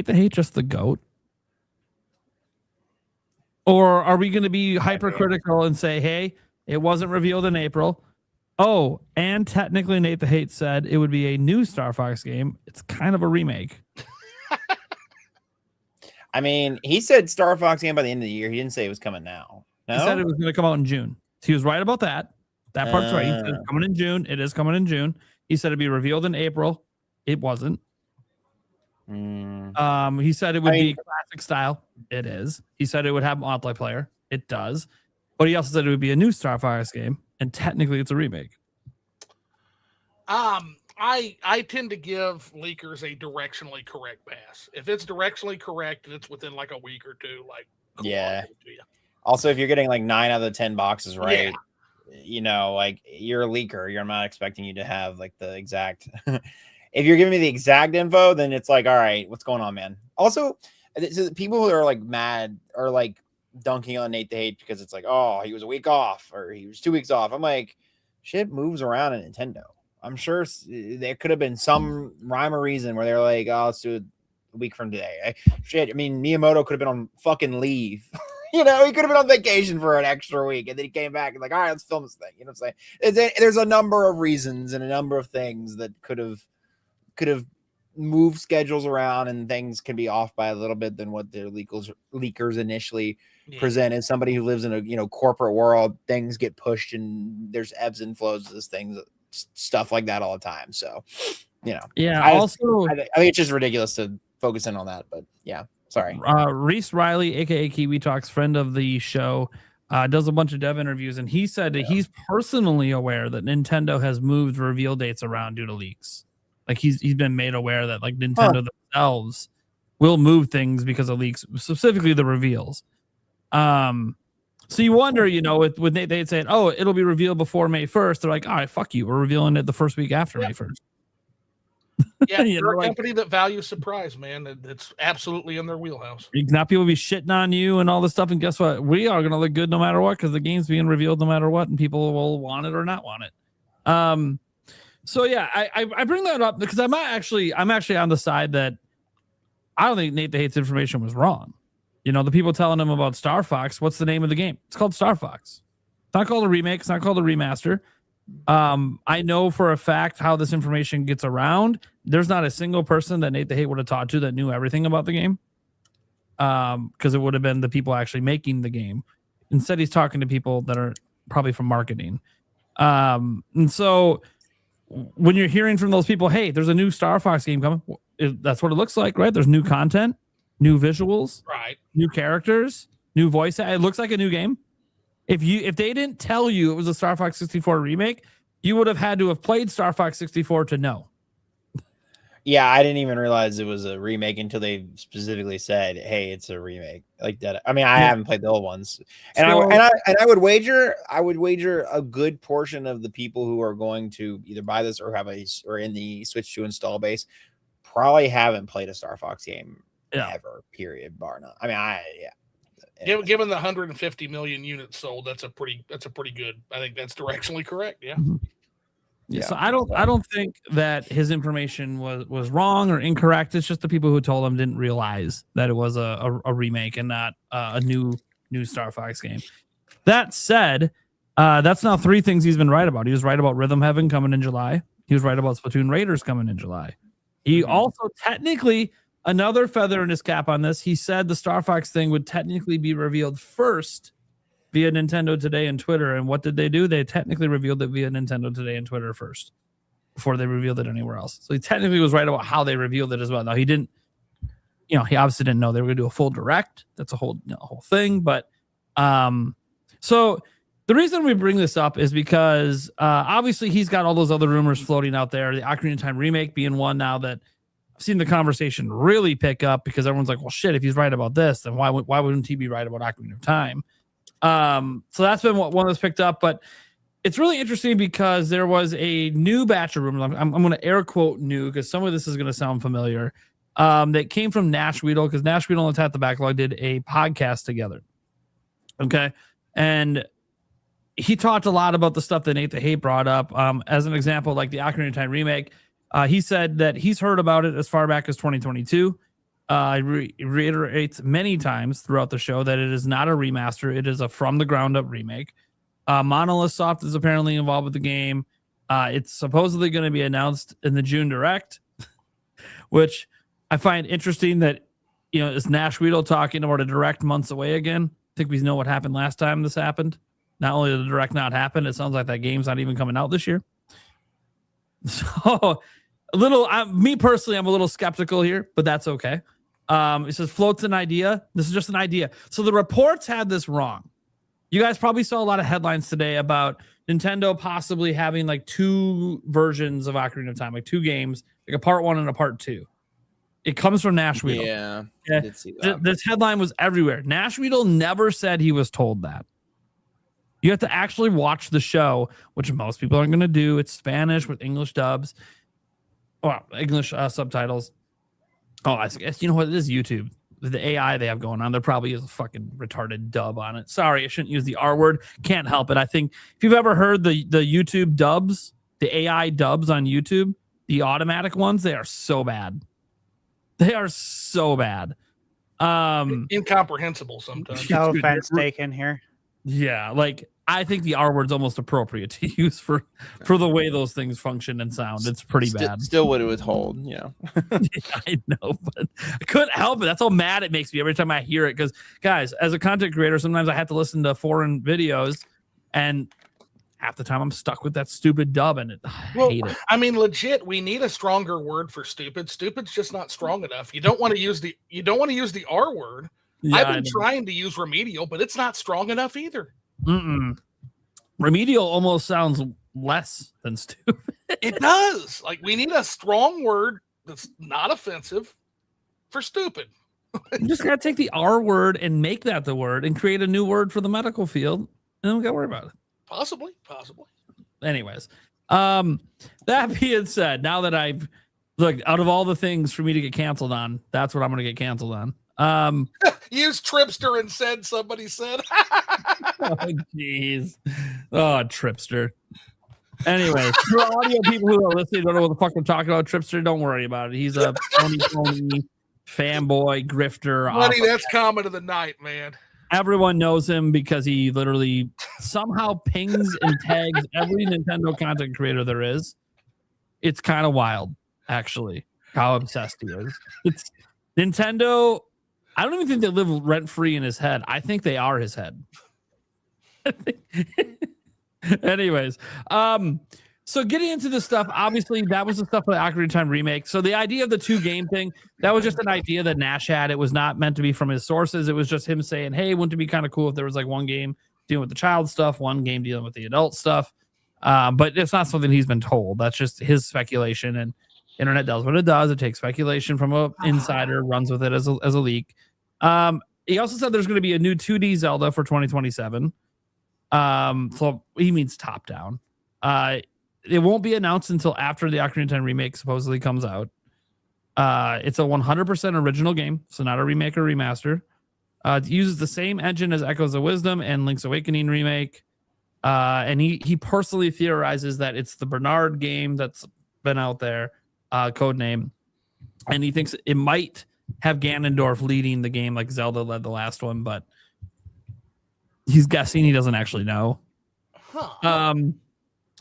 the Hate just the GOAT? Or are we going to be hypercritical and say, hey, it wasn't revealed in April? Oh, and technically Nate the Hate said it would be a new Star Fox game. It's kind of a remake. I mean, he said Star Fox game by the end of the year. He didn't say it was coming now. No? He said it was going to come out in June. He was right about that. That part's right. He said it's coming in June. It is coming in June. He said it'd be revealed in April. It wasn't. He said it would be classic style. It is. He said it would have multiplayer. It does. But he also said it would be a new Star Fox game, and technically it's a remake. I tend to give leakers a directionally correct pass. If it's directionally correct and it's within like a week or two, like yeah. Also, if you're getting like 9 out of the 10 boxes right, you know, like you're a leaker. You're not expecting you to have like the exact. If you're giving me the exact info, then it's like, all right, what's going on, man? Also, people who are like mad or like dunking on Nate the Hate because it's like, oh, he was a week off or he was 2 weeks off. I'm like, shit moves around in Nintendo. I'm sure there could have been some rhyme or reason where they're like, oh, let's do it a week from today. Shit, I mean, Miyamoto could have been on fucking leave. You know, he could have been on vacation for an extra week, and then he came back and like, all right, let's film this thing. You know what I'm saying? There's a number of reasons and a number of things that could have moved schedules around, and things can be off by a little bit than what their leakers initially present. As somebody who lives in a corporate world, things get pushed and there's ebbs and flows of this things, stuff like that all the time. So, you know, I think it's just ridiculous to focus in on that, but yeah. Sorry. Reese Riley, aka Kiwi Talks, friend of the show, does a bunch of dev interviews, and he said that he's personally aware that Nintendo has moved reveal dates around due to leaks. Like he's been made aware that like Nintendo themselves will move things because of leaks, specifically the reveals. So you wonder, you know, with Nate, they'd say, oh, it'll be revealed before May 1st. They're like, all right, fuck you. We're revealing it the first week after May 1st. Yeah, you're a company that values surprise, man. It's absolutely in their wheelhouse. Now people be shitting on you and all this stuff, and guess what? We are going to look good no matter what, because the game's being revealed no matter what, and people will want it or not want it. So yeah, I bring that up because I'm actually on the side that I don't think Nate the Hate's information was wrong. You know, the people telling him about Star Fox, what's the name of the game? It's called Star Fox. It's not called a remake. It's not called a remaster. I know for a fact how this information gets around. There's not a single person that Nate the Hate would have talked to that knew everything about the game. Because it would have been the people actually making the game. Instead, he's talking to people that are probably from marketing. And so when you're hearing from those people, hey, there's a new Star Fox game coming, that's what it looks like, right? There's new content, new visuals, right? New characters, new voice. It looks like a new game. If they didn't tell you it was a Star Fox 64 remake, you would have had to have played Star Fox 64 to know. Yeah, I didn't even realize it was a remake until they specifically said, "Hey, it's a remake." Like that. I mean, I haven't played the old ones, and I would wager a good portion of the people who are going to either buy this or or in the Switch 2 install base probably haven't played a Star Fox game ever. Period. Bar none. I mean, Given the 150 million units sold, that's a pretty good. I think that's directionally correct. Yeah. Mm-hmm. Yeah, so I don't think that his information was wrong or incorrect. It's just the people who told him didn't realize that it was a remake and not a new Star Fox game. That said, that's now 3 things he's been right about. He was right about Rhythm Heaven coming in July. He was right about Splatoon Raiders coming in July. He also technically, another feather in his cap on this, he said the Star Fox thing would technically be revealed first via Nintendo Today and Twitter. And what did they do? They technically revealed it via Nintendo Today and Twitter first before they revealed it anywhere else. So he technically was right about how they revealed it as well. Now he didn't, he obviously didn't know they were going to do a full direct. That's a whole thing. But so the reason we bring this up is because obviously he's got all those other rumors floating out there. The Ocarina of Time remake being one now that I've seen the conversation really pick up because everyone's like, well, shit, if he's right about this, then why wouldn't he be right about Ocarina of Time? So that's been one that's picked up, but it's really interesting because there was a new batch of rumors. I'm going to air quote new because some of this is going to sound familiar. That came from Nash Weedle because Nash Weedle and Tap the Backlog did a podcast together. Okay. And he talked a lot about the stuff that Nate the Hate brought up. As an example, like the Ocarina of Time remake, he said that he's heard about it as far back as 2022. Reiterates many times throughout the show that it is not a remaster. It is a from the ground up remake. Monolith Soft is apparently involved with the game. It's supposedly going to be announced in the June Direct, which I find interesting that, is Nash Weedle talking about a Direct months away again. I think we know what happened last time this happened. Not only did the Direct not happen, it sounds like that game's not even coming out this year. So me personally, I'm a little skeptical here, but that's okay. It says floats an idea. This is just an idea. So the reports had this wrong. You guys probably saw a lot of headlines today about Nintendo possibly having like 2 versions of Ocarina of Time, like 2 games, like a part 1 and a part 2. It comes from Nash Weedle. Yeah. I did see that. This headline was everywhere. Nash Weedle never said he was told that. You have to actually watch the show, which most people aren't going to do. It's Spanish with English dubs. Well, English subtitles. Oh, I guess you know what it is. YouTube, the AI they have going on, there probably is a fucking retarded dub on it. Sorry, I shouldn't use the R word. Can't help it. I think if you've ever heard the YouTube dubs, the AI dubs on YouTube, the automatic ones, they are so bad. They are so bad. Incomprehensible sometimes. No offense taken here. Yeah, like I think the R word's almost appropriate to use for the way those things function and sound. It's pretty bad. Still what it would hold, Yeah, I know, but I couldn't help it. That's how mad it makes me every time I hear it. Because, guys, as a content creator, sometimes I have to listen to foreign videos, and half the time I'm stuck with that stupid dub, and I hate it. I mean, legit, we need a stronger word for stupid. Stupid's just not strong enough. You don't want to use the R word. Yeah, I've been trying to use remedial, but it's not strong enough either. Remedial almost sounds less than stupid. It does. Like, we need a strong word that's not offensive for stupid. You just gotta take the R word and make that the word and create a new word for the medical field, and then we gotta worry about it. Possibly. Anyways, that being said, now that I've out of all the things for me to get canceled on, that's what I'm gonna get canceled on. Use Tripster and said somebody said. Oh, jeez. Oh, Tripster. Anyway, for audio people who are listening don't know what the fuck I'm talking about, Tripster, don't worry about it. He's a phony fanboy grifter. Buddy, that's comment of the night, man. Everyone knows him because he literally somehow pings and tags every Nintendo content creator there is. It's kind of wild, actually, how obsessed he is. It's Nintendo. I don't even think they live rent-free in his head. I think they are his head. Anyways, So getting into this stuff, obviously that was the stuff for the Ocarina of Time remake. So the idea of the 2-game thing, that was just an idea that Nash had. It was not meant to be from his sources. It was just him saying, hey, wouldn't it be kind of cool if there was like one game dealing with the child stuff, one game dealing with the adult stuff. But it's not something he's been told. That's just his speculation, and internet does what it does. It takes speculation from an insider, runs with it as a leak. He also said there's going to be a new 2D Zelda for 2027. So he means top down. It won't be announced until after the Ocarina of Time remake supposedly comes out. It's a 100% original game, so not a remake or remaster. It uses the same engine as Echoes of Wisdom and Link's Awakening remake. And he personally theorizes that it's the Bernard game that's been out there, code name. And he thinks it might have Ganondorf leading the game like Zelda led the last one, but he's guessing. He doesn't actually know.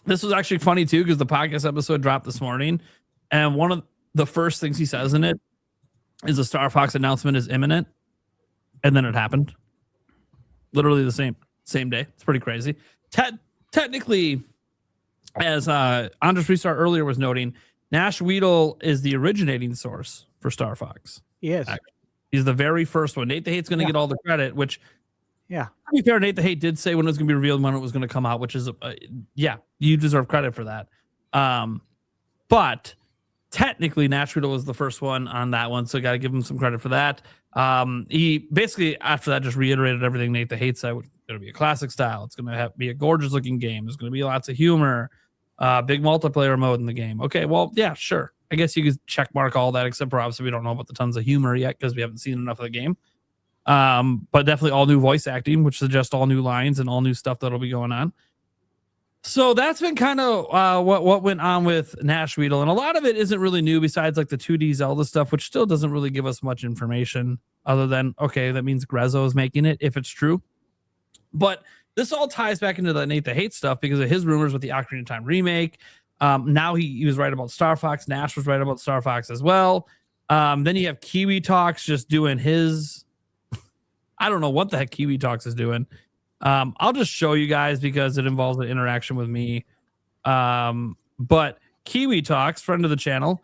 This was actually funny too, because the podcast episode dropped this morning, and one of the first things he says in it is a Star Fox announcement is imminent, and then it happened. Literally the same day. It's pretty crazy. Technically, as Andres Restart earlier was noting, Nash Weedle is the originating source for Star Fox. Yes. He's the very first one. Nate the Hate's going to get all the credit, which, yeah, to be fair, Nate the Hate did say when it was going to be revealed, when it was going to come out, which is, yeah, you deserve credit for that. But technically, Nash Weedle was the first one on that one, so got to give him some credit for that. He basically, after that, just reiterated everything Nate the Hate said. It's going to be a classic style. It's going to be a gorgeous looking game. There's going to be lots of humor, big multiplayer mode in the game. Okay, well, yeah, sure. I guess you could check mark all that, except for obviously we don't know about the tons of humor yet because we haven't seen enough of the game. But definitely all new voice acting, which suggests all new lines and all new stuff that'll be going on. So that's been kind of what went on with Nash Weedle. And a lot of it isn't really new besides like the 2D Zelda stuff, which still doesn't really give us much information other than, okay, that means Grezzo is making it, if it's true. But this all ties back into the Nate the Hate stuff because of his rumors with the Ocarina of Time remake. Now he was right about Star Fox. Nash was right about Star Fox as well. Then you have Kiwi Talks just doing his... I don't know what the heck Kiwi Talks is doing. I'll just show you guys because it involves an interaction with me. But Kiwi Talks, friend of the channel,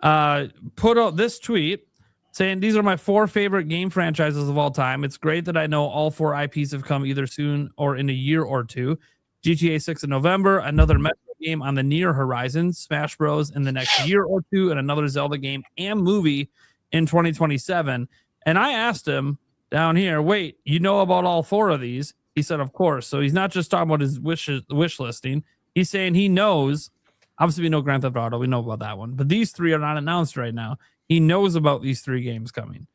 put out this tweet saying, these are my 4 favorite game franchises of all time. It's great that I know all 4 IPs have come either soon or in a year or two. GTA 6 in November, another Metro game on the near horizon, Smash Bros. In the next year or two, and another Zelda game and movie in 2027. And I asked him down here, wait, you know about all 4 of these? He said, of course. So he's not just talking about his wish listing. He's saying he knows. Obviously, we know Grand Theft Auto. We know about that one. But these 3 are not announced right now. He knows about these 3 games coming.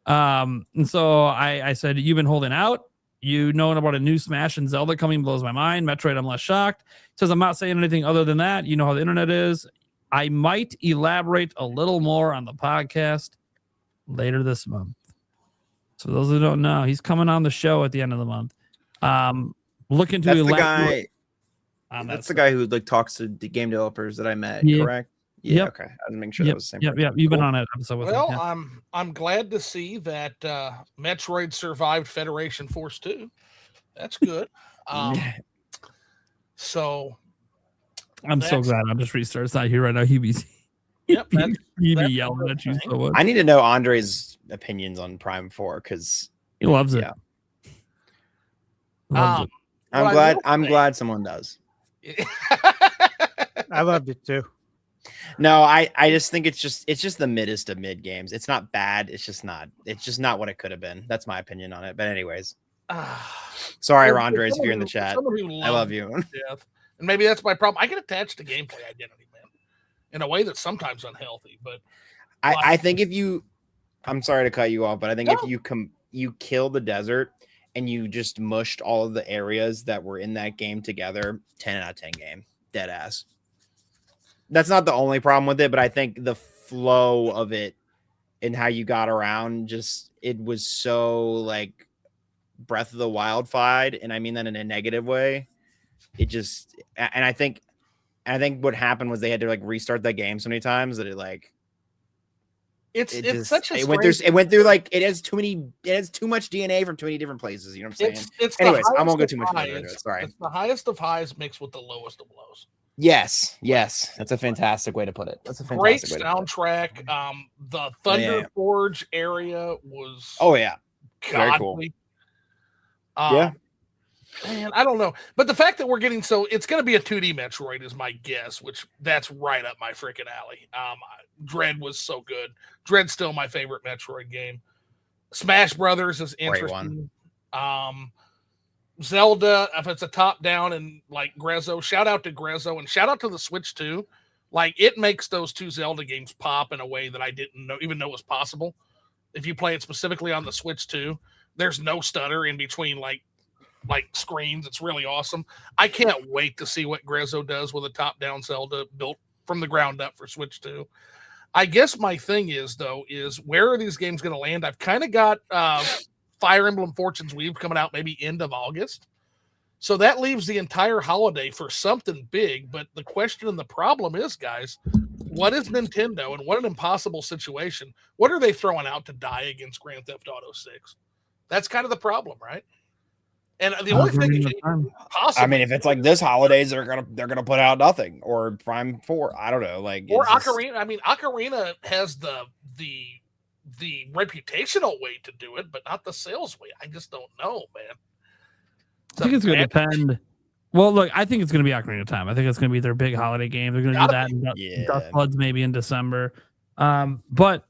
And so I said, you've been holding out. You knowing about a new Smash and Zelda coming blows my mind. Metroid, I'm less shocked. He says, I'm not saying anything other than that. You know how the internet is. I might elaborate a little more on the podcast later this month. So those who don't know, he's coming on the show at the end of the month. Looking to elaborate. That's the guy who like talks to the game developers that I met, correct? Yeah, yep. Okay. I was making sure that was the same. Yeah, you've been on it. Well, I'm glad to see that Metroid survived Federation Force 2. That's good. So I'm so glad I just restarted. It's not here right now. He'd be yelling at you so much. I need to know Andre's opinions on Prime 4 because he loves it. Yeah. I'm glad someone does. I loved it too. No, I just think it's just the middest of mid games. It's not bad. It's just not what it could have been. That's my opinion on it. But anyways, sorry, Andres, if you're in the chat. I love you. And maybe that's my problem. I get attached to gameplay identity, man, in a way that's sometimes unhealthy. But I think if you, I'm sorry to cut you off, but I think if you kill the desert and you just mushed all of the areas that were in that game together, 10 out of 10 game, dead ass. That's not the only problem with it, but I think the flow of it and how you got around, it was so like Breath of the Wild fied, and I mean that in a negative way. And I think what happened was they had to like restart that game so many times that it went through like it has too much DNA from too many different places. You know what I'm saying? Anyways, I won't go too much further into it. Sorry. It's the highest of highs mixed with the lowest of lows. Yes, that's a fantastic way to put it. That's a Great fantastic soundtrack. The Thunder Forge area was very cool. godly. Man, I don't know, but the fact that we're getting it's going to be a 2D Metroid is my guess, which that's right up my freaking alley. Dread was so good. Dread's still my favorite Metroid game. Smash Brothers is interesting. Zelda, if it's a top down and like Grezzo, shout out to Grezzo and shout out to the Switch too. Like it makes those two Zelda games pop in a way that I didn't even know was possible. If you play it specifically on the Switch too, there's no stutter in between like screens. It's really awesome. I can't wait to see what Grezzo does with a top down Zelda built from the ground up for Switch 2. I guess my thing is where are these games going to land? I've kind of got Fire Emblem Fortune's Weave coming out maybe end of August. So that leaves the entire holiday for something big. But the question and the problem is, guys, what is Nintendo and what an impossible situation? What are they throwing out to die against Grand Theft Auto 6? That's kind of the problem, right? And the only thing possible, I mean, if it's like this holidays, they're gonna put out nothing or Prime 4. I don't know, like or Ocarina. I mean, Ocarina has the reputational way to do it, but not the sales way. I just don't know, man. I think it's going to depend. Well, look, I think it's going to be Ocarina of Time. I think it's going to be their big holiday game. They're going to do that in Dust Floods maybe in December. But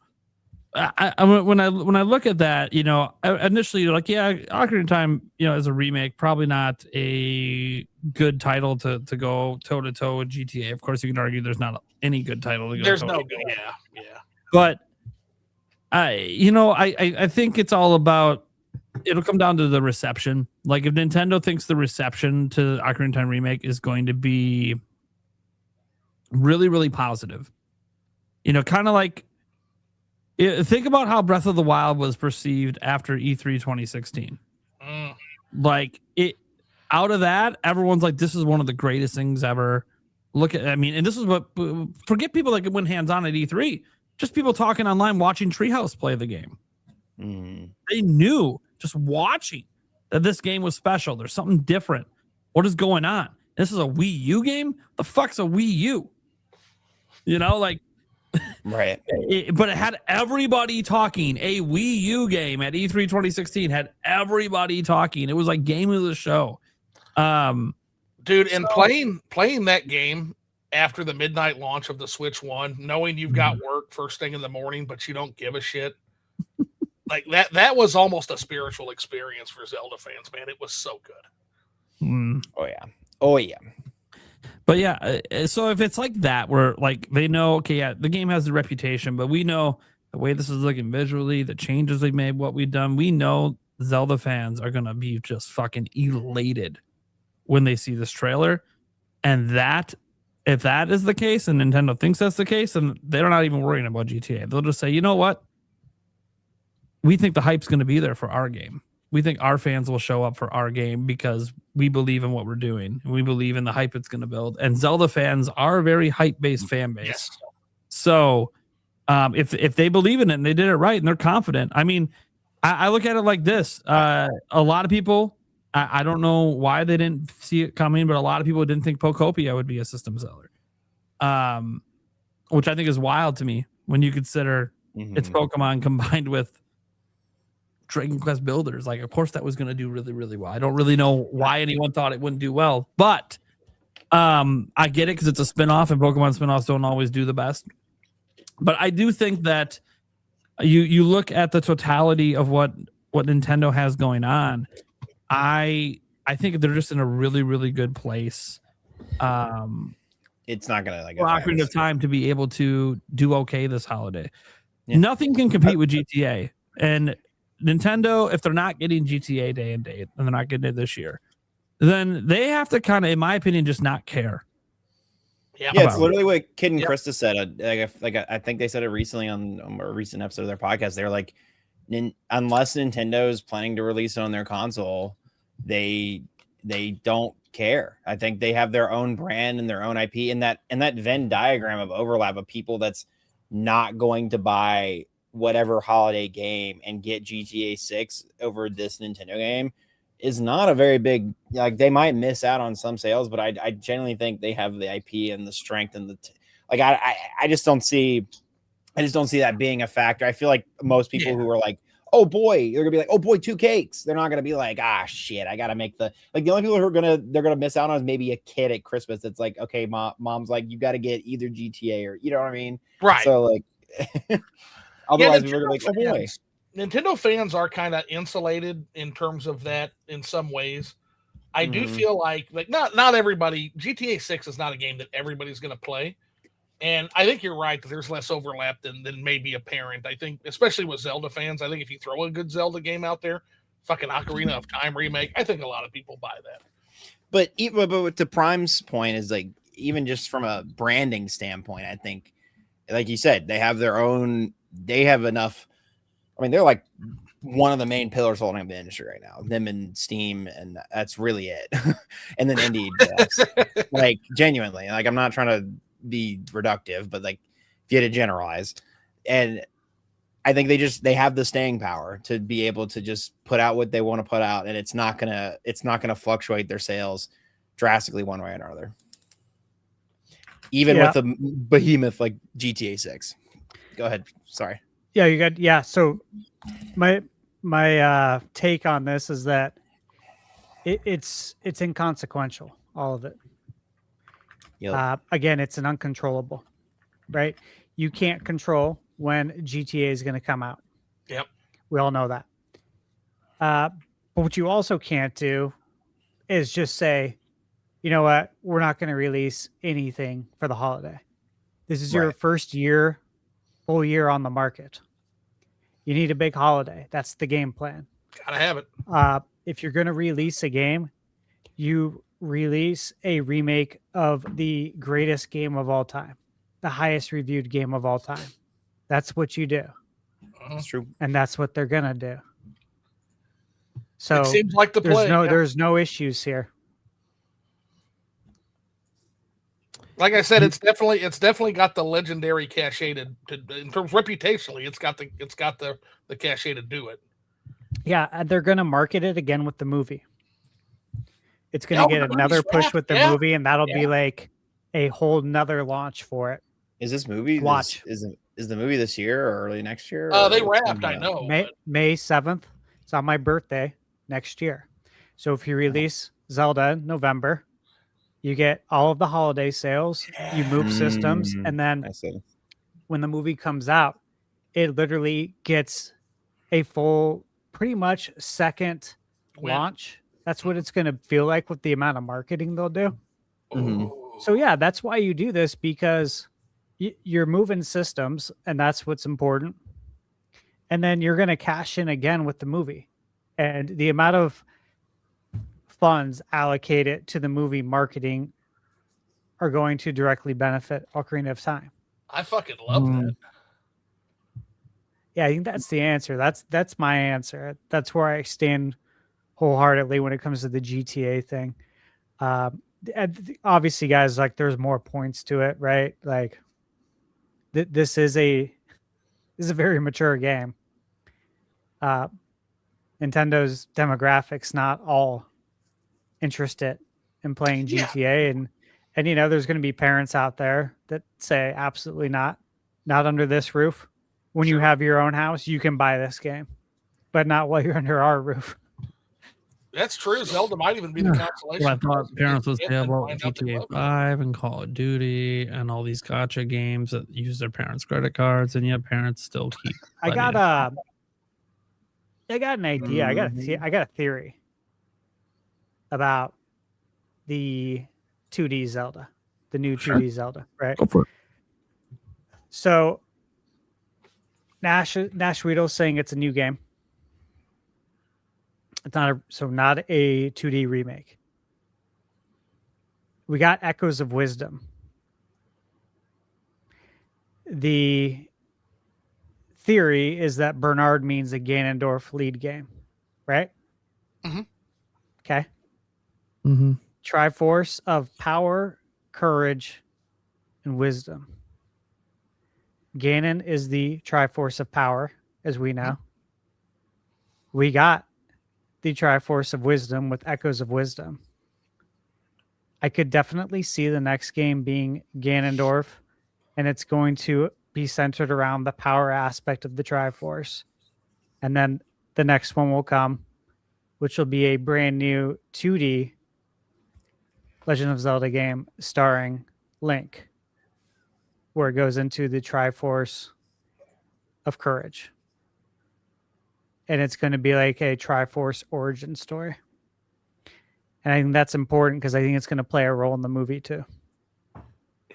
when I look at that, initially you're like, yeah, Ocarina of Time, as a remake, probably not a good title to go toe to toe with GTA. Of course, you can argue there's not any good title to go. There's no good, yeah. But I think it's all about. It'll come down to the reception. Like if Nintendo thinks the reception to Ocarina of Time remake is going to be really, really positive, kind of like. Think about how Breath of the Wild was perceived after E3 2016. Like it, out of that, everyone's like, "This is one of the greatest things ever." And this is what forget people that went hands on at E3. Just people talking online, watching Treehouse play the game. They knew just watching that this game was special. There's something different. What is going on? This is a Wii U game. The fuck's a Wii U? Right. But it had everybody talking. A Wii U game at E3 2016 had everybody talking. It was like game of the show. Dude, and playing that game after the midnight launch of the Switch 1, knowing you've got work first thing in the morning, but you don't give a shit. Like that was almost a spiritual experience for Zelda fans, man. It was so good. Oh yeah. But yeah, so if it's like that, where like they know, okay, yeah, the game has the reputation, but we know the way this is looking visually, the changes they've made, what we've done, we know Zelda fans are gonna be just fucking elated when they see this trailer. And that, if that is the case, and Nintendo thinks that's the case, then they're not even worrying about GTA. They'll just say, you know what? We think the hype's gonna be there for our game. We think our fans will show up for our game because we believe in what we're doing. And we believe in the hype it's going to build. And Zelda fans are a very hype-based fan base. Yes. So if they believe in it and they did it right and they're confident, I mean, I look at it like this. A lot of people, I don't know why they didn't see it coming, but a lot of people didn't think Pokopia would be a system seller, which I think is wild to me when you consider it's Pokemon combined with Dragon Quest Builders. Like, of course that was going to do really, really well. I don't really know why anyone thought it wouldn't do well, but I get it because it's a spinoff and Pokemon spinoffs don't always do the best. But I do think that you look at the totality of what Nintendo has going on. I think they're just in a really, really good place. It's not going to for Ocarina of Time to be able to do okay this holiday. Yeah. Nothing can compete with GTA. And Nintendo, if they're not getting GTA day and date, and they're not getting it this year, then they have to kind of, in my opinion, just not care. Yeah, it's literally what Kid and Krista said. I think they said it recently on a recent episode of their podcast. They're like, unless Nintendo is planning to release it on their console, they don't care. I think they have their own brand and their own IP, and that Venn diagram of overlap of people that's not going to buy whatever holiday game and get GTA 6 over this Nintendo game is not a very big, like, they might miss out on some sales, but I genuinely think they have the IP and the strength and I just don't see that being a factor. I feel like most people who are like, oh boy, they're gonna be like, oh boy, 2 cakes. They're not gonna be like, ah shit, I gotta make the only people who are they're gonna miss out on is maybe a kid at Christmas that's like, okay, mom's like, you gotta get either GTA or, you know what I mean? Right. So like otherwise we were like, oh boy. Nintendo fans are kind of insulated in terms of that in some ways. I do feel like not everybody, GTA 6 is not a game that everybody's going to play. And I think you're right that there's less overlap than maybe apparent. I think, especially with Zelda fans, I think if you throw a good Zelda game out there, fucking Ocarina of Time remake, I think a lot of people buy that. But to Prime's point is like, even just from a branding standpoint, I think, like you said, they have enough. I mean, they're like one of the main pillars holding up the industry right now. Them and Steam, and that's really it. And then Indie, like genuinely, like I'm not trying to be reductive, but like if you had to generalize, and I think they have the staying power to be able to just put out what they want to put out, and it's not gonna fluctuate their sales drastically one way or another. Even with a behemoth like GTA 6. Go ahead. Sorry. Yeah, you got. Yeah, so my take on this is that it's inconsequential, all of it. Yep. Again, it's an uncontrollable, right? You can't control when GTA is going to come out. Yep, we all know that. But what you also can't do is just say, you know what, we're not going to release anything for the holiday. This is your first full year on the market. You need a big holiday. That's the game plan. Gotta have it. If you're going to release a game, you release a remake of the greatest game of all time, the highest reviewed game of all time. That's what you do. That's true. And that's what they're going to do. So it seems like the play. There's no issues here. Like I said, it's definitely got the legendary cachet to in terms reputationally. It's got the cachet to do it. Yeah, and they're going to market it again with the movie. It's going to get another push with the movie, and that'll be like a whole nother launch for it. Is this movie is the movie this year or early next year? They wrapped, I know. May 7th. It's on my birthday next year. So if you release Zelda in November, you get all of the holiday sales, you move systems, and then when the movie comes out, it literally gets a full, pretty much second launch. That's what it's going to feel like with the amount of marketing they'll do. Mm-hmm. So yeah, that's why you do this, because you're moving systems, and that's what's important. And then you're going to cash in again with the movie, and the amount of funds allocated to the movie marketing are going to directly benefit Ocarina of Time. I fucking love that. Yeah, I think that's the answer. That's my answer. That's where I stand wholeheartedly when it comes to the GTA thing. Obviously, guys, like there's more points to it, right? Like this is a very mature game. Nintendo demographics not all interested in playing GTA, and you know there's going to be parents out there that say absolutely not under this roof. When you have your own house, you can buy this game, but not while you're under our roof. That's true. Zelda might even be the consolation. Well, I thought parents would say about GTA 5 and Call of Duty and all these gacha games that use their parents' credit cards, and yet parents still keep. I got an idea. I got a theory about the 2D Zelda, the new 2D Zelda, right? Go for it. So Nash Weedle's saying it's a new game. It's not a 2D remake. We got Echoes of Wisdom. The theory is that Bernard means a Ganondorf lead game, right? Mm-hmm. Okay. Mm-hmm. Triforce of power, courage, and wisdom. Ganon is the Triforce of power, as we know. We got the Triforce of Wisdom with Echoes of Wisdom. I could definitely see the next game being Ganondorf, and it's going to be centered around the power aspect of the Triforce. And then the next one will come, which will be a brand new 2D Legend of Zelda game starring Link, where it goes into the Triforce of Courage. And it's going to be like a Triforce origin story. And I think that's important because I think it's going to play a role in the movie too.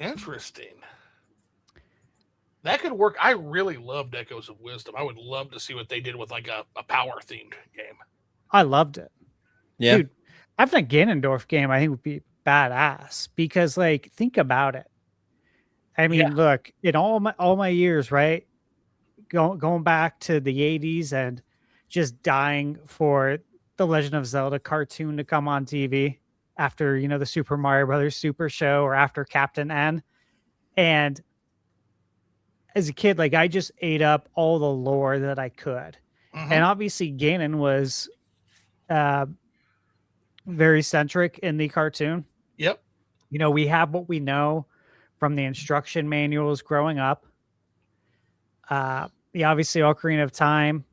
Interesting. That could work. I really loved Echoes of Wisdom. I would love to see what they did with like a power themed game. I loved it. Yeah. Dude, having a Ganondorf game, I think would be badass because, like, think about it. I mean, look, in all my years, right, going back to the 80s and just dying for the Legend of Zelda cartoon to come on TV after, you know, the Super Mario Brothers Super Show or after Captain N. And as a kid, like, I just ate up all the lore that I could. And obviously Ganon was very centric in the cartoon. Yep. You know, we have what we know from the instruction manuals growing up. Obviously Ocarina of Time,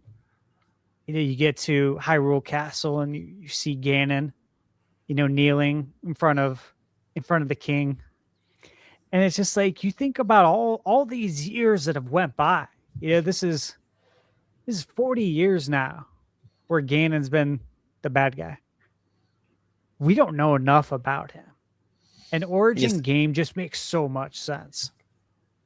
you know, you get to Hyrule Castle and you see Ganon, you know, kneeling in front of the king. And it's just like, you think about all these years that have went by. You know, this is 40 years now where Ganon's been the bad guy. We don't know enough about him. An origin game just makes so much sense.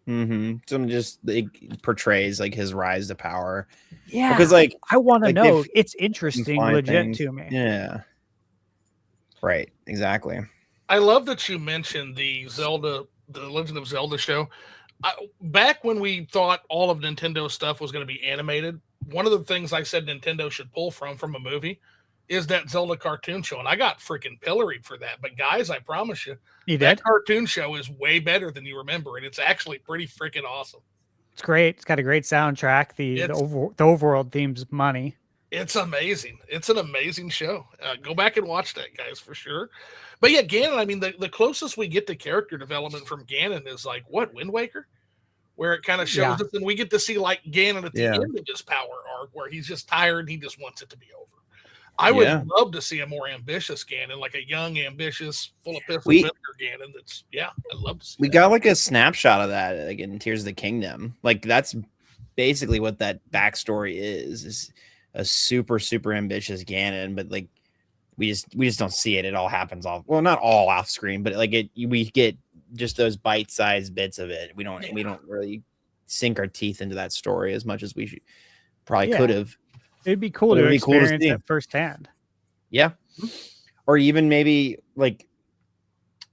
Some just like, portrays like his rise to power. Yeah, because like I want to know. It's interesting, legit to me. Yeah, right. Exactly. I love that you mentioned the Legend of Zelda show. Back when we thought all of Nintendo stuff was going to be animated, one of the things I said Nintendo should pull from a movie is that Zelda cartoon show. And I got freaking pilloried for that. But guys, I promise you, that cartoon show is way better than you remember. And it's actually pretty freaking awesome. It's great. It's got a great soundtrack. The overworld theme's money. It's amazing. It's an amazing show. Go back and watch that, guys, for sure. But yeah, Ganon, I mean, the closest we get to character development from Ganon is like, what, Wind Waker? Where it kind of shows us, and we get to see like Ganon at the end of his power arc, where he's just tired and he just wants it to be over. I would love to see a more ambitious Ganon, like a young, ambitious, full of pistol Ganon. That's I'd love to see. We got like a snapshot of that, like in Tears of the Kingdom. Like that's basically what that backstory is a super, super ambitious Ganon, but like we just don't see it. It all happens not all off screen, but like we get just those bite-sized bits of it. We don't really sink our teeth into that story as much as we probably could have. It'd be cool to experience it firsthand. Yeah. Or even maybe like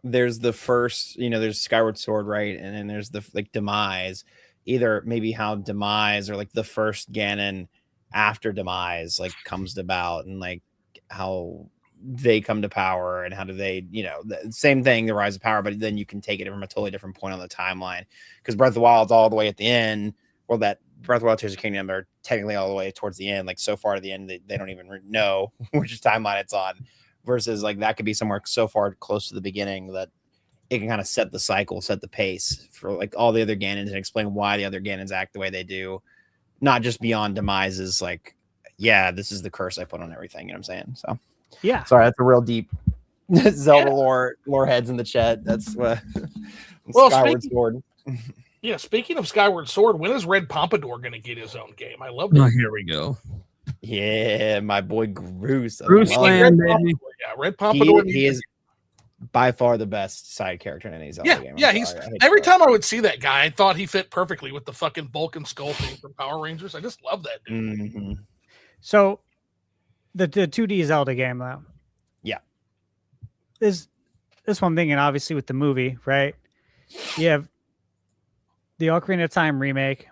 there's the first, you know, there's Skyward Sword, right? And then there's the like Demise, either maybe how Demise or like the first Ganon after Demise like comes about, and like how they come to power and how do they, you know, the same thing, the rise of power, but then you can take it from a totally different point on the timeline, because Breath of the Wild's all the way at the end. Well, that Breath of the Wild, Tears of the Kingdom are technically all the way towards the end, like so far to the end they don't even know which timeline it's on, versus like that could be somewhere so far close to the beginning that it can kind of set the cycle, set the pace for like all the other Ganons and explain why the other Ganons act the way they do, not just beyond Demise's like, yeah, this is the curse I put on everything, you know what I'm saying? So yeah, sorry, that's a real deep Zelda lore heads in the chat. That's what Skyward Sword. Yeah, speaking of Skyward Sword, when is Red Pompadour going to get his own game? I love that. Oh, here we go. Yeah, my boy Groose. Land, baby. Red Pompadour. He is by far the best side character in any Zelda game. Yeah, every time I would see that guy, I thought he fit perfectly with the fucking Bulk and Skull thing from Power Rangers. I just love that dude. So, the 2D Zelda game, though. Yeah. Is this one thing, and obviously with the movie, right? You have the Ocarina of Time remake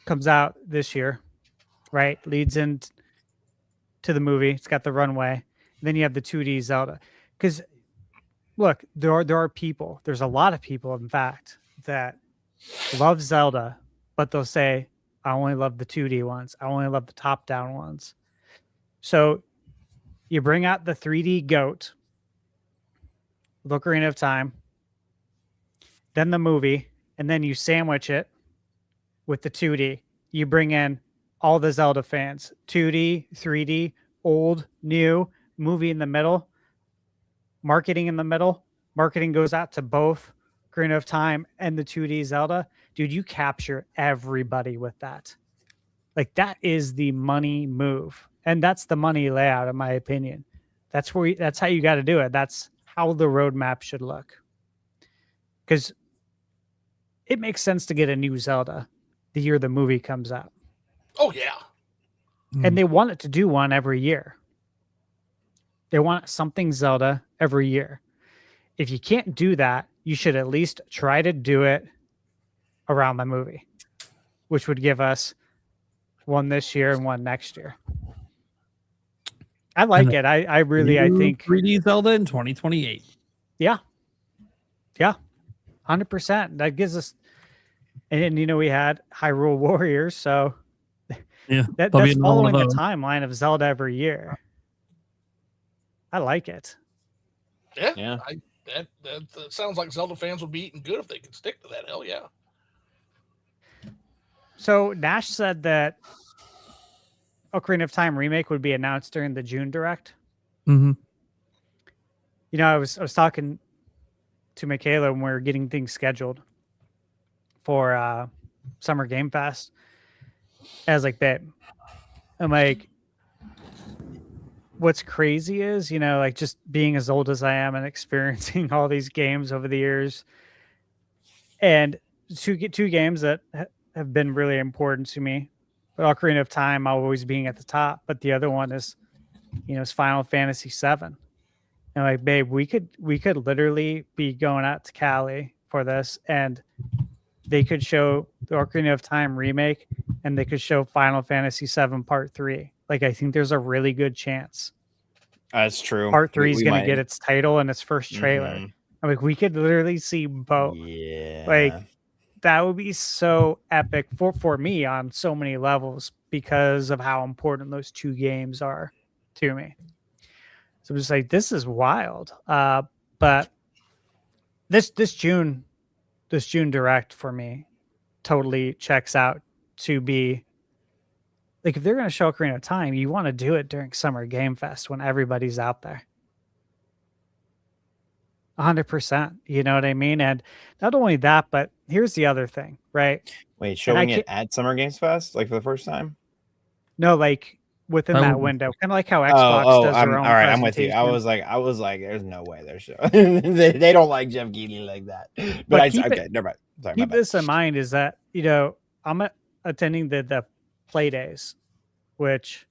comes out this year, right? Leads into the movie. It's got the runway. And then you have the 2D Zelda. Because, look, there are people. There's a lot of people, in fact, that love Zelda, but they'll say, I only love the 2D ones. I only love the top-down ones. So you bring out the 3D goat, with Ocarina of Time, then the movie, and then you sandwich it with the 2D. You bring in all the Zelda fans, 2D, 3D, old, new, movie in the middle, marketing in the middle. Marketing goes out to both Ocarina of Time and the 2D Zelda. Dude, you capture everybody with that. Like, that is the money move. And that's the money layout, in my opinion. That's how you got to do it. That's how the roadmap should look. Because it makes sense to get a new Zelda the year the movie comes out. Oh, yeah. And they want it to do one every year. They want something Zelda every year. If you can't do that, you should at least try to do it around the movie, which would give us one this year and one next year. I like it. I think 3D Zelda in 2028. Yeah. 100%. That gives us, and we had Hyrule Warriors, so yeah, that's following the timeline of Zelda every year. I like it. Yeah. That sounds like Zelda fans would be eating good if they could stick to that. Hell yeah. So Nash said that Ocarina of Time remake would be announced during the June Direct. Mm-hmm. I was talking to Michaela when we were getting things scheduled for Summer Game Fest. I was like, babe, I'm like, what's crazy is, like, just being as old as I am and experiencing all these games over the years, and two games that have been really important to me, but Ocarina of Time always being at the top, but the other one is, is Final Fantasy VII. And like, babe, we could literally be going out to Cali for this, and they could show the Ocarina of Time remake, and they could show Final Fantasy VII Part 3. Like, I think there's a really good chance. That's true. Part 3 is going to get its title and its first trailer. Mhm. I'm like, we could literally see both. Yeah. Like, that would be so epic for me on so many levels because of how important those two games are to me. So I'm just like, this is wild. But this June Direct for me totally checks out to be like, if they're going to show Ocarina of Time, you want to do it during Summer Game Fest when everybody's out there. 100%. You know what I mean? And not only that, but here's the other thing, right? Wait, showing it at Summer Games Fest, like for the first time? No, like within that window, kind of like how Xbox does their own. All right, I'm with you. I was like, there's no way they're showing. they don't like Jeff Keighley like that. But okay, never mind. Sorry, keep this in mind is that I'm attending the play days, which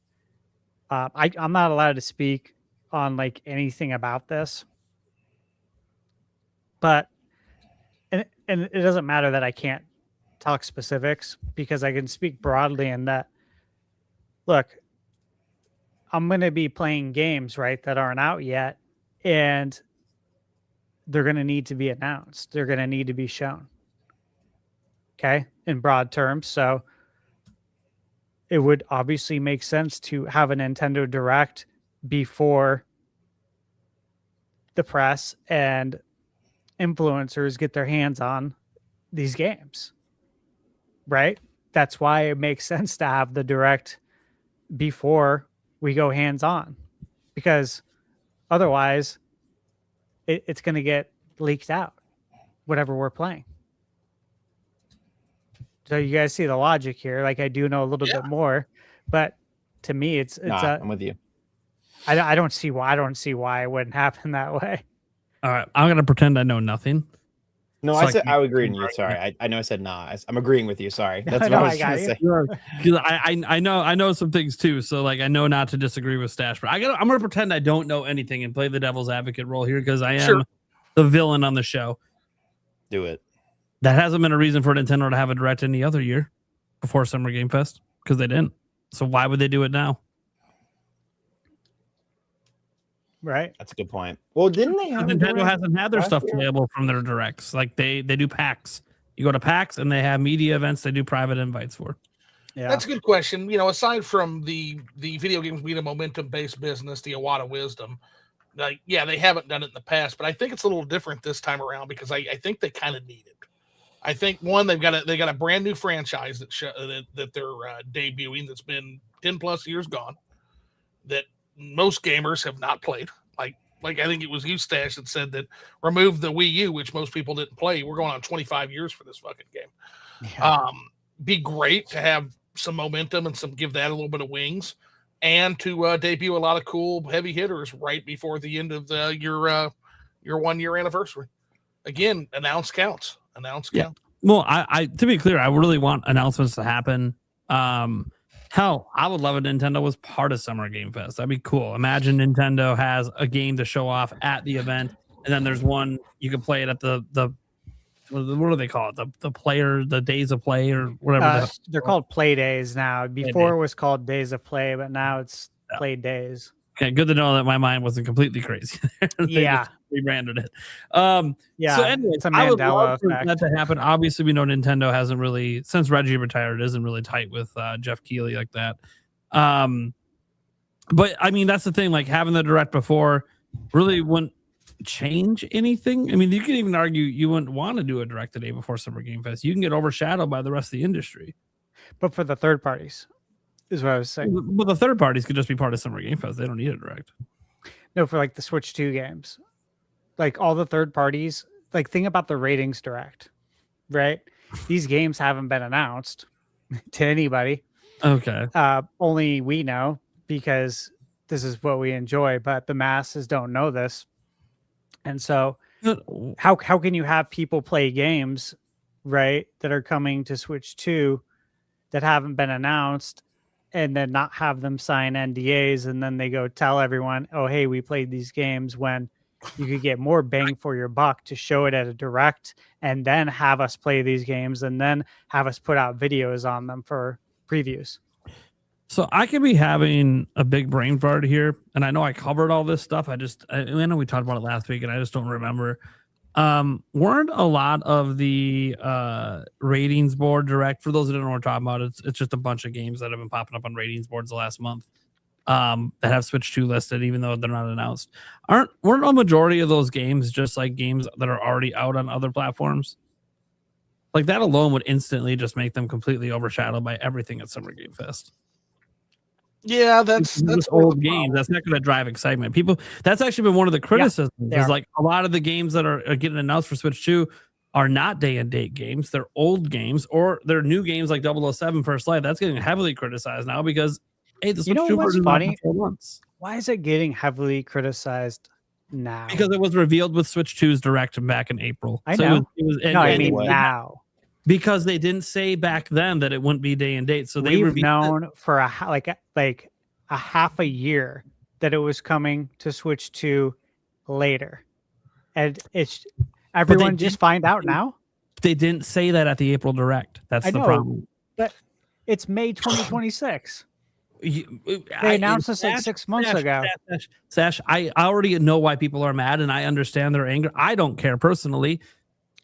I'm not allowed to speak on like anything about this. But and it doesn't matter that I can't talk specifics because I can speak broadly in that. Look, I'm going to be playing games, right, that aren't out yet, and they're going to need to be announced. They're going to need to be shown. Okay, in broad terms. So it would obviously make sense to have a Nintendo Direct before the press and influencers get their hands on these games, right? That's why it makes sense to have the Direct before we go hands-on, because otherwise it's going to get leaked out, whatever we're playing. So you guys see the logic here. Like, I do know a little bit more, but to me, I'm with you. I don't see why it wouldn't happen that way. All right, I'm gonna pretend I know nothing. No, I said I would agree with you. Sorry, I know I said nah. I'm agreeing with you. Sorry, that's what I was going to say. Because I know some things too. So like, I know not to disagree with Stash, but I'm gonna pretend I don't know anything and play the devil's advocate role here because I am the villain on the show. Do it. That hasn't been a reason for Nintendo to have a Direct any other year before Summer Game Fest because they didn't. So why would they do it now? Right. That's a good point. Well, didn't they have Nintendo hasn't had their stuff playable from their Directs. Like they do PAX. You go to PAX and they have media events they do private invites for. Yeah. That's a good question. Aside from the video games being a momentum-based business, the Iwata wisdom, they haven't done it in the past, but I think it's a little different this time around because I think they kind of need it. I think one, they got a brand new franchise that they're debuting that's been 10 plus years gone that most gamers have not played. Like I think it was you, Stash, that said that remove the Wii U, which most people didn't play. We're going on 25 years for this fucking game. Yeah. Be great to have some momentum and give that a little bit of wings, and to debut a lot of cool heavy hitters right before the end of your 1 year anniversary. Again, announce counts. Well, I to be clear, I really want announcements to happen. Hell, I would love if Nintendo was part of Summer Game Fest. That'd be cool. Imagine Nintendo has a game to show off at the event, and then there's one you can play it at the what do they call it? The days of play or whatever. They're called play days now. Before it was called days of play, but now it's play days. Okay, good to know that my mind wasn't completely crazy. Yeah, rebranded it. Yeah. So anyway, it's a I would Mandela love for effect. that to happen. Obviously, we know Nintendo hasn't really, since Reggie retired, isn't really tight with Jeff Keighley like that. But I mean, that's the thing. Like having the direct before really wouldn't change anything. I mean, you can even argue you wouldn't want to do a direct the day before Summer Game Fest. You can get overshadowed by the rest of the industry. But for the third parties, is what I was saying. Well, the third parties could just be part of Summer Game Fest. They don't need a direct. No, for like the Switch 2 games, like all the third parties, like think about the ratings direct, right? These games haven't been announced to anybody. Okay. Only we know because this is what we enjoy, but the masses don't know this. And so how can you have people play games, right, that are coming to Switch 2 that haven't been announced and then not have them sign NDAs and then they go tell everyone, oh, hey, we played these games, when you could get more bang for your buck to show it at a direct and then have us play these games and then have us put out videos on them for previews. So I could be having a big brain fart here, and I know I covered all this stuff. I know we talked about it last week, and I just don't remember. Weren't a lot of the ratings board direct, for those that don't know what we're talking about, it's just a bunch of games that have been popping up on ratings boards the last month that have Switch 2 listed, even though they're not announced. Weren't a majority of those games just like games that are already out on other platforms? Like that alone would instantly just make them completely overshadowed by everything at Summer Game Fest. Yeah, that's old games. That's not going to drive excitement. People, that's actually been one of the criticisms. Is like a lot of the games that are getting announced for Switch 2 are not day and date games. They're old games, or they're new games like 007 First Light. That's getting heavily criticized now because hey, the Switch 2 what's funny? Months. Why is it getting heavily criticized now? Because it was revealed with Switch 2's direct back in April. I know. I mean anyway, now. Because they didn't say back then that it wouldn't be day and date. So we've known for a half a year that it was coming to Switch 2 later. And it's everyone just find out now. They didn't say that at the April Direct. That's the problem. But it's May 2026. They announced this like 6 months ago. Sash, I already know why people are mad, and I understand their anger. I don't care personally.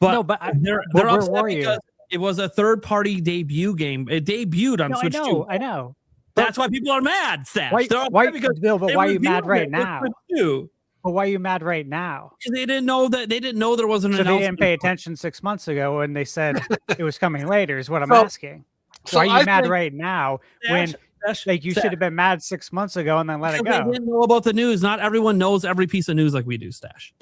But, they're upset because it was a third-party debut game. It debuted on Switch 2. I know. That's why people are mad, Sash. Why are you mad right now? But why are you mad right now? Because they didn't know there wasn't an announcement. They didn't pay attention 6 months ago when they said it was coming later, is what I'm asking. Why are you mad right now when you should have been mad 6 months ago and then let it go? They didn't know about the news. Not everyone knows every piece of news like we do, Stash.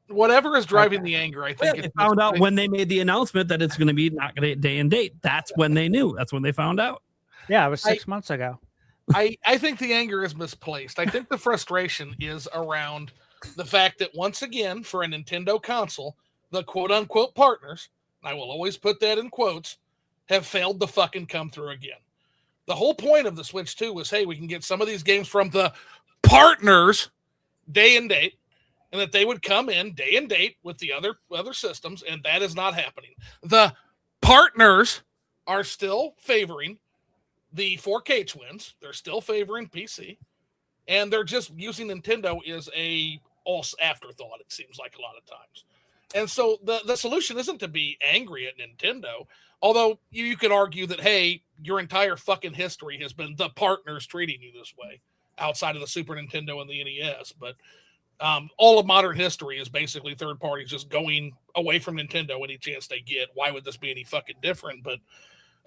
Whatever is driving the anger, I think. They found out when they made the announcement that it's going to be not going to day and date. That's when they knew. That's when they found out. Yeah, it was 6 months ago. I think the anger is misplaced. I think the frustration is around the fact that once again, for a Nintendo console, the quote-unquote partners, and I will always put that in quotes, have failed to fucking come through again. The whole point of the Switch 2 was, hey, we can get some of these games from the partners day and date, and that they would come in day and date with the other systems, and that is not happening. The partners are still favoring the 4K twins. They're still favoring PC, and they're just using Nintendo as a afterthought, it seems like a lot of times. And so the solution isn't to be angry at Nintendo, although you could argue that, hey, your entire fucking history has been the partners treating you this way outside of the Super Nintendo and the NES. But all of modern history is basically third parties just going away from Nintendo any chance they get. Why would this be any fucking different? But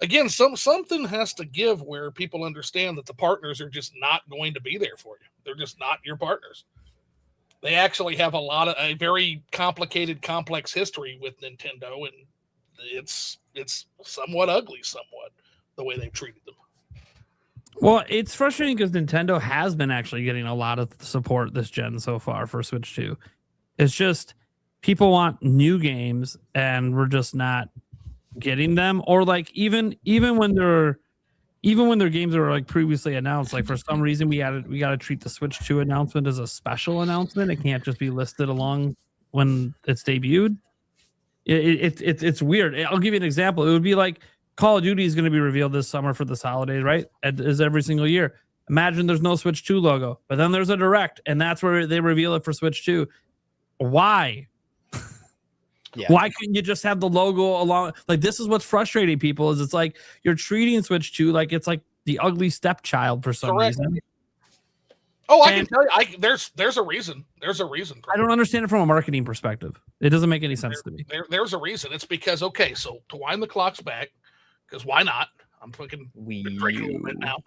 again, something has to give where people understand that the partners are just not going to be there for you. They're just not your partners. They actually have a very complicated, complex history with Nintendo, and it's somewhat ugly, the way they've treated them. Well, it's frustrating because Nintendo has been actually getting a lot of support this gen so far for Switch 2. It's just people want new games, and we're just not getting them. Or like even when their games are like previously announced, like for some reason we got to treat the Switch 2 announcement as a special announcement. It can't just be listed along when it's debuted. It's weird. I'll give you an example. It would be like Call of Duty is going to be revealed this summer for this holiday, right? As every single year. Imagine there's no Switch 2 logo, but then there's a Direct, and that's where they reveal it for Switch 2. Why? Yeah. Why couldn't you just have the logo along? Like, this is what's frustrating people is it's like you're treating Switch 2 like it's like the ugly stepchild for some reason. Oh, I can tell you, there's a reason. There's a reason. I don't understand it from a marketing perspective. It doesn't make any sense to me. There's a reason. It's because, okay, so to wind the clocks back, because why not? I'm fucking drinking a little bit now.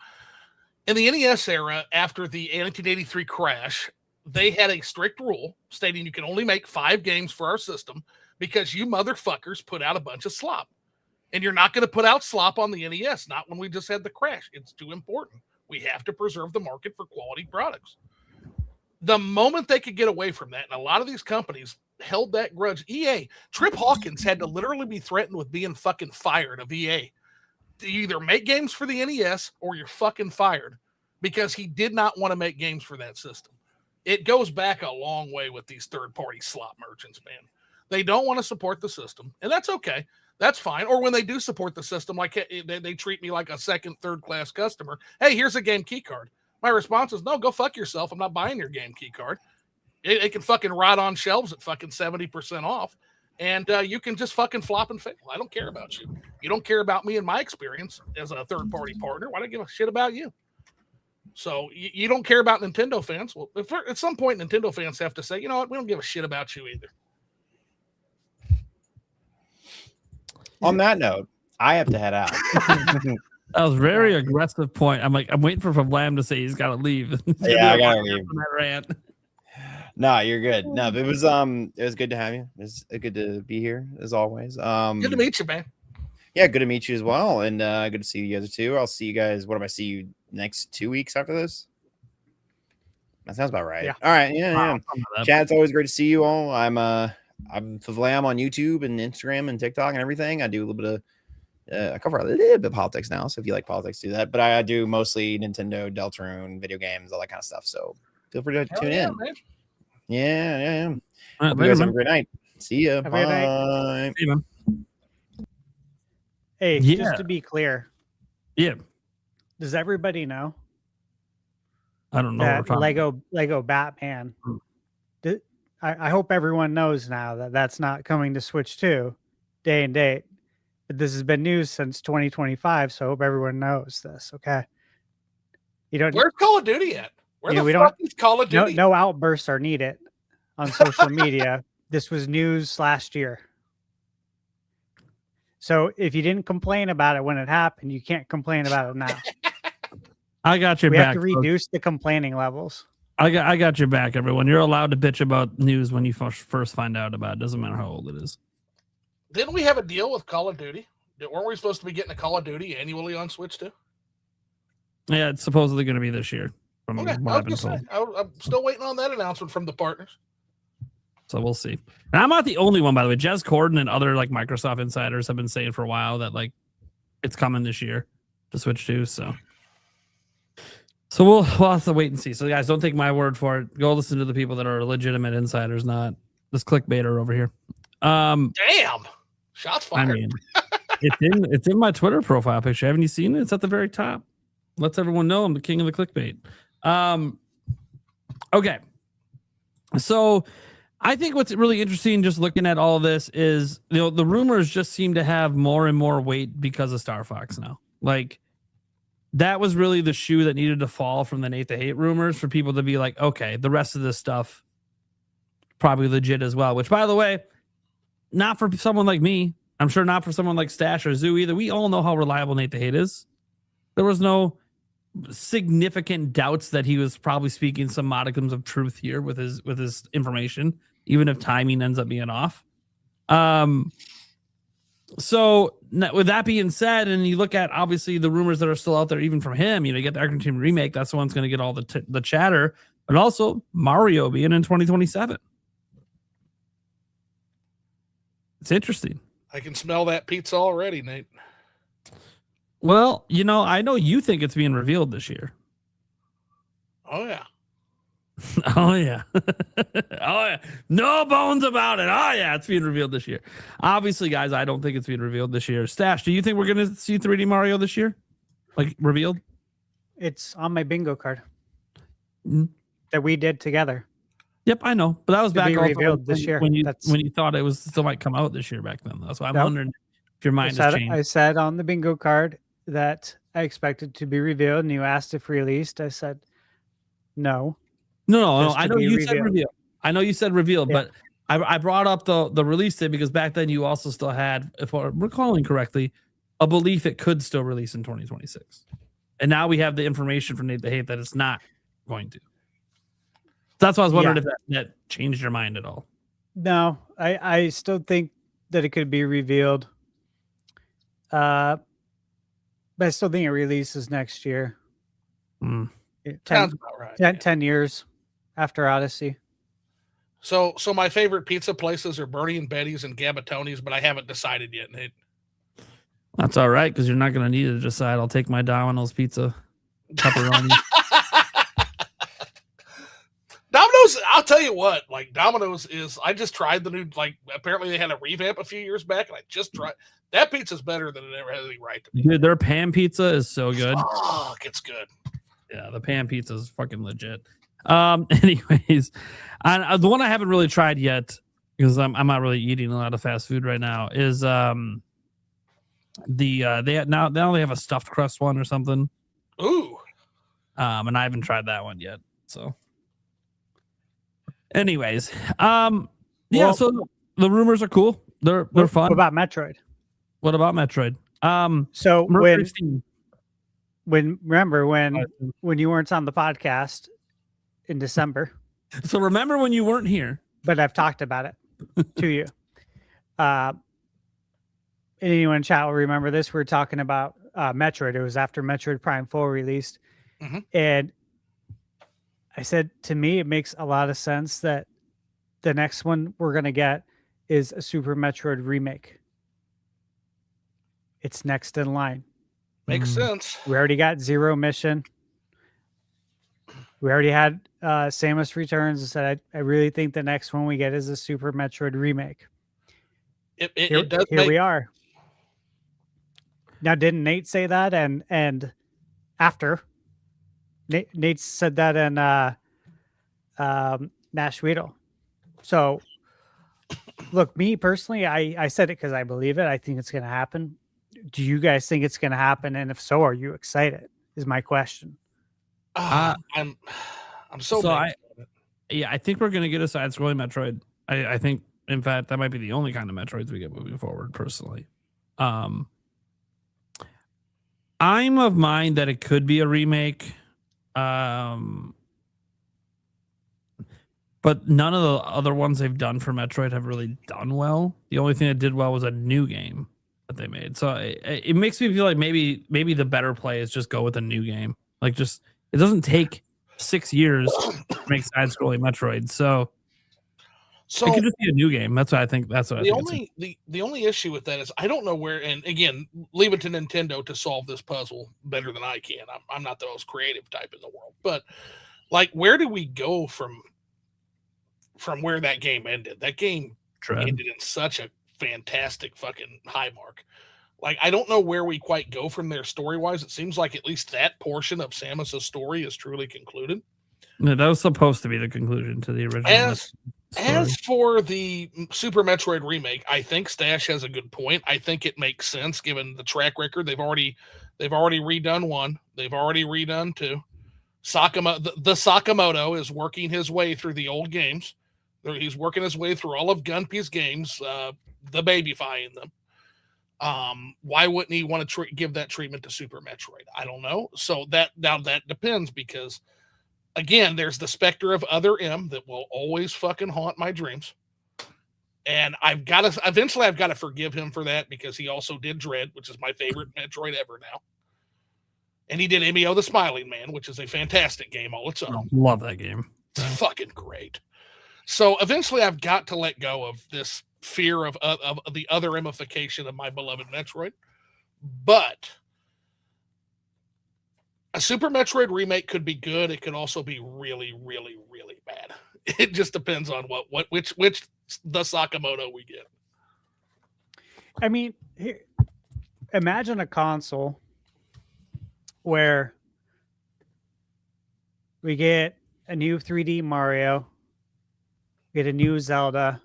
In the NES era, after the 1983 crash, they had a strict rule stating you can only make 5 games for our system because you motherfuckers put out a bunch of slop. And you're not going to put out slop on the NES, not when we just had the crash. It's too important. We have to preserve the market for quality products. The moment they could get away from that, and a lot of these companies held that grudge. EA, Trip Hawkins had to literally be threatened with being fucking fired of EA. You either make games for the NES or you're fucking fired because he did not want to make games for that system. It goes back a long way with these third-party slot merchants, man. They don't want to support the system, and that's okay. That's fine. Or when they do support the system, like they treat me like a second, third-class customer. Hey, here's a game key card. My response is, no, go fuck yourself. I'm not buying your game key card. It can fucking rot on shelves at fucking 70% off. And you can just fucking flop and fail. I don't care about you. You don't care about me and my experience as a third-party partner. Why do I give a shit about you? So you don't care about Nintendo fans. Well, at some point, Nintendo fans have to say, you know what? We don't give a shit about you either. On that note, I have to head out. That was a very aggressive point. I'm waiting for Lamb to say he's got to leave. Yeah, I got to leave. That rant. No, you're good. No, it was good to have you. It was good to be here as always. Good to meet you, man. Yeah, good to meet you as well, and good to see you guys too. I'll see you guys. What am I see you next 2 weeks after this? That sounds about right. Yeah. All right. Yeah. Chad, it's always great to see you all. I'm Flavlam on YouTube and Instagram and TikTok and everything. I do a little bit of I cover a little bit of politics now, so if you like politics, do that. But I do mostly Nintendo, Deltarune, video games, all that kind of stuff. So feel free to tune in. Man. Yeah. Hope you guys have a great night. See ya. Bye. See you, hey, just to be clear. Yeah. Does everybody know? I don't know. That Lego Batman. I hope everyone knows now that that's not coming to Switch 2 day and date. But this has been news since 2025, so I hope everyone knows this. Okay. Where's Call of Duty at? Where the fuck is Call of Duty? No outbursts are needed on social media. This was news last year. So if you didn't complain about it when it happened, you can't complain about it now. I got your back. We have to reduce the complaining levels. I got your back, everyone. You're allowed to bitch about news when you first find out about it. Doesn't matter how old it is. Didn't we have a deal with Call of Duty? Weren't we supposed to be getting a Call of Duty annually on Switch 2? Yeah, it's supposedly going to be this year. Okay, I'm still waiting on that announcement from the partners. So we'll see. And I'm not the only one, by the way. Jez Corden and other like Microsoft insiders have been saying for a while that like it's coming this year to Switch 2. So we'll have to wait and see. So guys, don't take my word for it. Go listen to the people that are legitimate insiders, not this clickbaiter over here. Damn, shots fired. I mean, it's in my Twitter profile picture. Haven't you seen it? It's at the very top. Lets everyone know I'm the king of the clickbait. Okay. So I think what's really interesting, just looking at all of this, is the rumors just seem to have more and more weight because of Star Fox now. Like, that was really the shoe that needed to fall from the Nate the Hate rumors for people to be like, okay, the rest of this stuff probably legit as well. Which, by the way, not for someone like me. I'm sure not for someone like Stash or Zoo either. We all know how reliable Nate the Hate is. There was no significant doubts that he was probably speaking some modicums of truth here with his information, even if timing ends up being off. So with that being said, and you look at obviously the rumors that are still out there, even from him, you get the Argentine remake. That's the one's going to get all the chatter, but also Mario being in 2027. It's interesting. I can smell that pizza already, Nate. Well, I know you think it's being revealed this year. Oh, yeah. Oh, yeah. Oh, yeah. No bones about it. Oh, yeah. It's being revealed this year. Obviously, guys, I don't think it's being revealed this year. Stash, do you think we're going to see 3D Mario this year? Like, revealed? It's on my bingo card that we did together. Yep, I know. But that was back revealed this year. When you thought it was still might come out this year back then. That's why I'm wondering if your mind has changed. I said on the bingo card that I expected to be revealed, and you asked if released. I said no. No. I know you said revealed. I know you said revealed, yeah. But I brought up the release date because back then you also still had, if I'm recalling correctly, a belief it could still release in 2026. And now we have the information from Nate the Hate that it's not going to. That's why I was wondering if that changed your mind at all. No, I still think that it could be revealed. But I still think it releases next year. 10 Sounds about right. 10 years after Odyssey. So my favorite pizza places are Bernie and Betty's and Gabatoni's, but I haven't decided yet, Nate. That's all right, because you're not going to need to decide. I'll take my Domino's pizza. Pepperoni. Domino's, I'll tell you what, like Domino's is, I just tried the new, like apparently they had a revamp a few years back, and I just tried. That pizza's better than it ever has any right to be. Dude, their pan pizza is so good. Fuck, it's good. Yeah, the pan pizza is fucking legit. Anyways, the one I haven't really tried yet, because I'm not really eating a lot of fast food right now, is now they have a stuffed crust one or something. Ooh. And I haven't tried that one yet. So anyways, so the rumors are cool. They're fun. What about Metroid? What about Metroid? So when you weren't on the podcast in December. So remember when you weren't here. But I've talked about it to you. Anyone in chat will remember this. We were talking about Metroid. It was after Metroid Prime 4 released. Mm-hmm. And I said, to me, it makes a lot of sense that the next one we're going to get is a Super Metroid remake. It's next in line. Makes sense. We already got Zero Mission. We already had Samus Returns. I said, I really think the next one we get is a Super Metroid remake. It does. Here we are. Now, didn't Nate say that? And after Nate said that in Nash Weedle. So, look, me personally, I said it because I believe it. I think it's going to happen. Do you guys think it's going to happen? And if so, are you excited? Is my question. I'm so I think we're going to get a side-scrolling Metroid. I think, in fact, that might be the only kind of Metroids we get moving forward, personally. I'm of mind that it could be a remake. But none of the other ones they've done for Metroid have really done well. The only thing that did well was a new game that they made. So it makes me feel like maybe the better play is just go with a new game. Like, just it doesn't take 6 years to make side-scrolling Metroid. So it could just be a new game. That's what I think. That's what the only issue with that is I don't know where. And again, leave it to Nintendo to solve this puzzle better than I can. I'm not the most creative type in the world, but like, where do we go from where that game ended? That game ended in such a fantastic fucking high mark. Like, I don't know where we quite go from there story-wise. It seems like at least that portion of Samus's story is truly concluded. Yeah, that was supposed to be the conclusion to the original. As for the Super Metroid remake, I think Stash has a good point. I think it makes sense given the track record. They've already redone one. They've already redone two. The Sakamoto is working his way through the old games. He's working his way through all of Gunpy's games, the babyfying them. Why wouldn't he want to give that treatment to Super Metroid? I don't know. So that depends because, again, there's the specter of Other M that will always fucking haunt my dreams. And I've got to forgive him for that because he also did Dread, which is my favorite Metroid ever now. And he did Emio the Smiling Man, which is a fantastic game all its own. Love that game. It's fucking great. So eventually I've got to let go of this fear of the other ramification of my beloved Metroid. But a Super Metroid remake could be good. It could also be really, really, really bad. It just depends on which the Sakamoto we get. I mean, imagine a console where we get a new 3D Mario, get a new Zelda,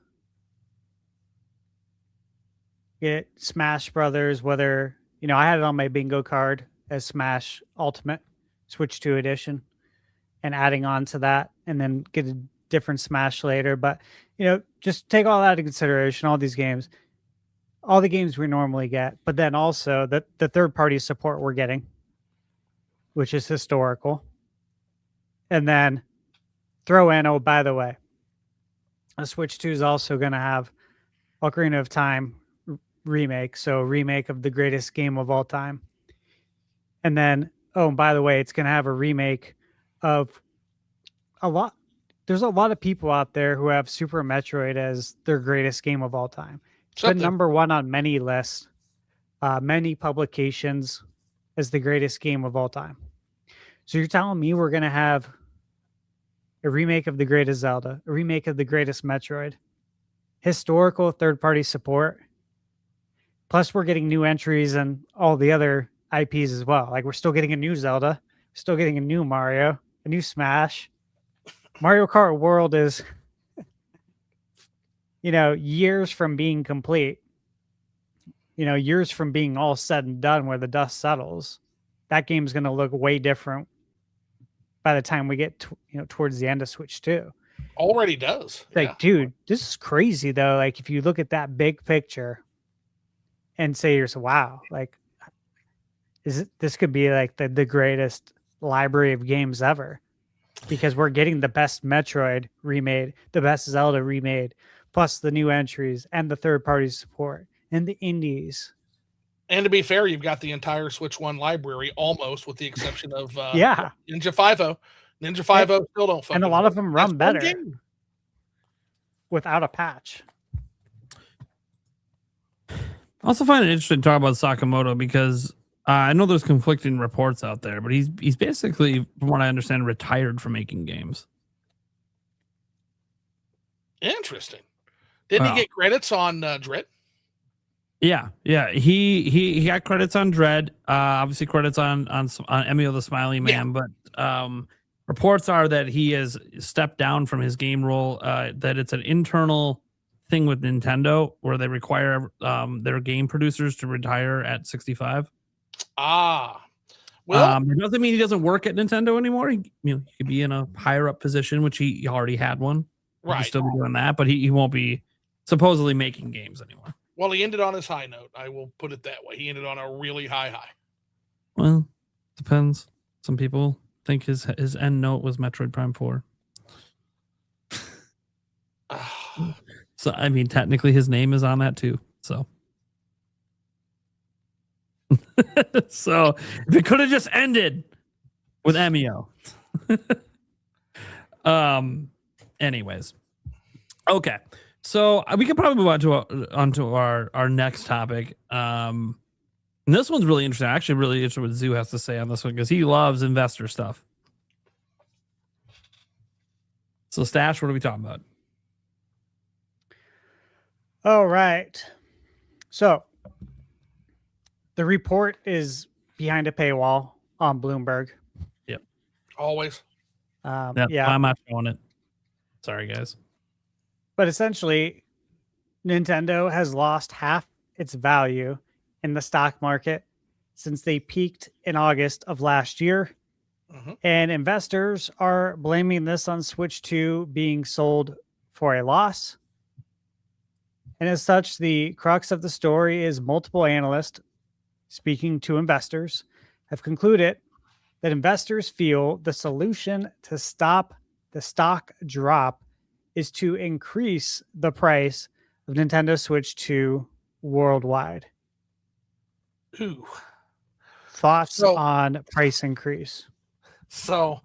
get Smash Brothers, whether, I had it on my bingo card as Smash Ultimate, Switch 2 edition, and adding on to that, and then get a different Smash later. But, just take all that into consideration, all these games, all the games we normally get, but then also the third-party support we're getting, which is historical. And then throw in, oh, by the way, a Switch 2 is also going to have Ocarina of Time remake, so remake of the greatest game of all time. And then, oh, and by the way, it's going to have a remake of there's a lot of people out there who have Super Metroid as their greatest game of all time. It's been number one on many lists, many publications as the greatest game of all time. So you're telling me we're going to have a remake of the greatest Zelda, a remake of the greatest Metroid, historical third-party support, plus we're getting new entries and all the other IPs as well. Like, we're still getting a new Zelda, still getting a new Mario, a new Smash. Mario Kart World is, years from being complete, years from being all said and done where the dust settles. That game's going to look way different by the time we get towards the end of Switch 2. Already does. Dude, this is crazy though. Like, if you look at that big picture and say yourself, wow, like, this could be like the greatest library of games ever, because we're getting the best Metroid remade, the best Zelda remade, plus the new entries and the third-party support and the indies. And to be fair, you've got the entire Switch 1 library almost, with the exception of Ninja 5.0. Ninja 5.0 still don't fucking and a lot work. of them run better without a patch. I also find it interesting to talk about Sakamoto because I know there's conflicting reports out there, but he's basically, from what I understand, retired from making games. Interesting. Didn't he get credits on Dread? Yeah. He got credits on Dread. Obviously, credits on Emio the Smiling Man. Yeah. But reports are that he has stepped down from his game role. That it's an internal thing with Nintendo where they require their game producers to retire at 65. Well, it doesn't mean he doesn't work at Nintendo anymore. He could be in a higher up position, which he already had one. Right. He's still be doing that, but he won't be supposedly making games anymore. Well, he ended on his high note. I will put it that way. He ended on a really high. Well, depends. Some people think his end note was Metroid Prime 4. So, I mean, technically his name is on that too. So, so if it could have just ended with Emio. Anyways. Okay. So we could probably move on to our next topic. And this one's really interesting. I'm actually really interested what Zoo has to say on this one because he loves investor stuff. So, Stash, what are we talking about? All right. So the report is behind a paywall on Bloomberg. Yep. Always. Yeah. I'm not showing it. Sorry, guys. But essentially, Nintendo has lost half its value in the stock market since they peaked in August of last year. And investors are blaming this on Switch 2 being sold for a loss. And as such, the crux of the story is multiple analysts speaking to investors have concluded that investors feel the solution to stop the stock drop is to increase the price of Nintendo Switch 2 worldwide. Ooh. Thoughts on price increase? So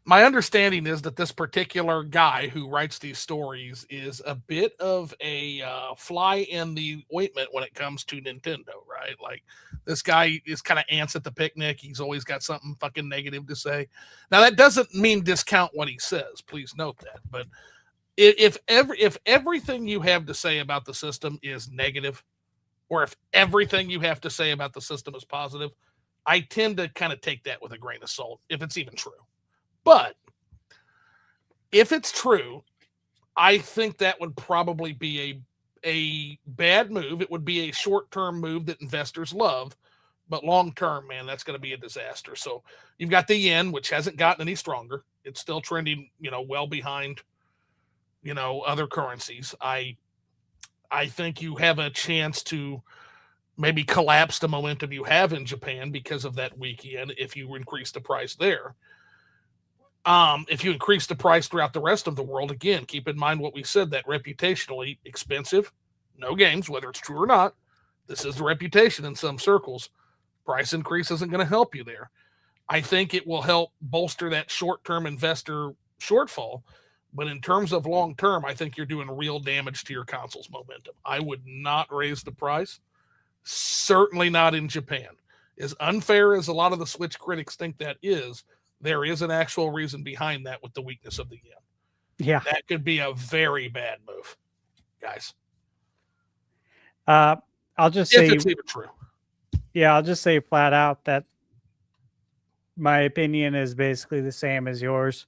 my understanding is that this particular guy who writes these stories is a bit of a fly in the ointment when it comes to Nintendo, right? Like, this guy is kind of ants at the picnic. He's always got something fucking negative to say. Now, that doesn't mean discount what he says. Please note that. But if everything you have to say about the system is negative, or if everything you have to say about the system is positive, I tend to kind of take that with a grain of salt, if it's even true. But if it's true, I think that would probably be a bad move. It would be a short-term move that investors love, but long-term, man, that's going to be a disaster. So you've got the yen, which hasn't gotten any stronger. It's still trending, well behind, other currencies. I think you have a chance to maybe collapse the momentum you have in Japan because of that weak yen if you increase the price there. If you increase the price throughout the rest of the world, again, keep in mind what we said, that reputationally expensive, no games, whether it's true or not. This is the reputation in some circles. Price increase isn't going to help you there. I think it will help bolster that short-term investor shortfall. But in terms of long-term, I think you're doing real damage to your console's momentum. I would not raise the price. Certainly not in Japan. As unfair as a lot of the Switch critics think that is, there is an actual reason behind that with the weakness of the yen. Yeah. That could be a very bad move, guys. I'll just say, if it's even true. Yeah, I'll just say flat out that my opinion is basically the same as yours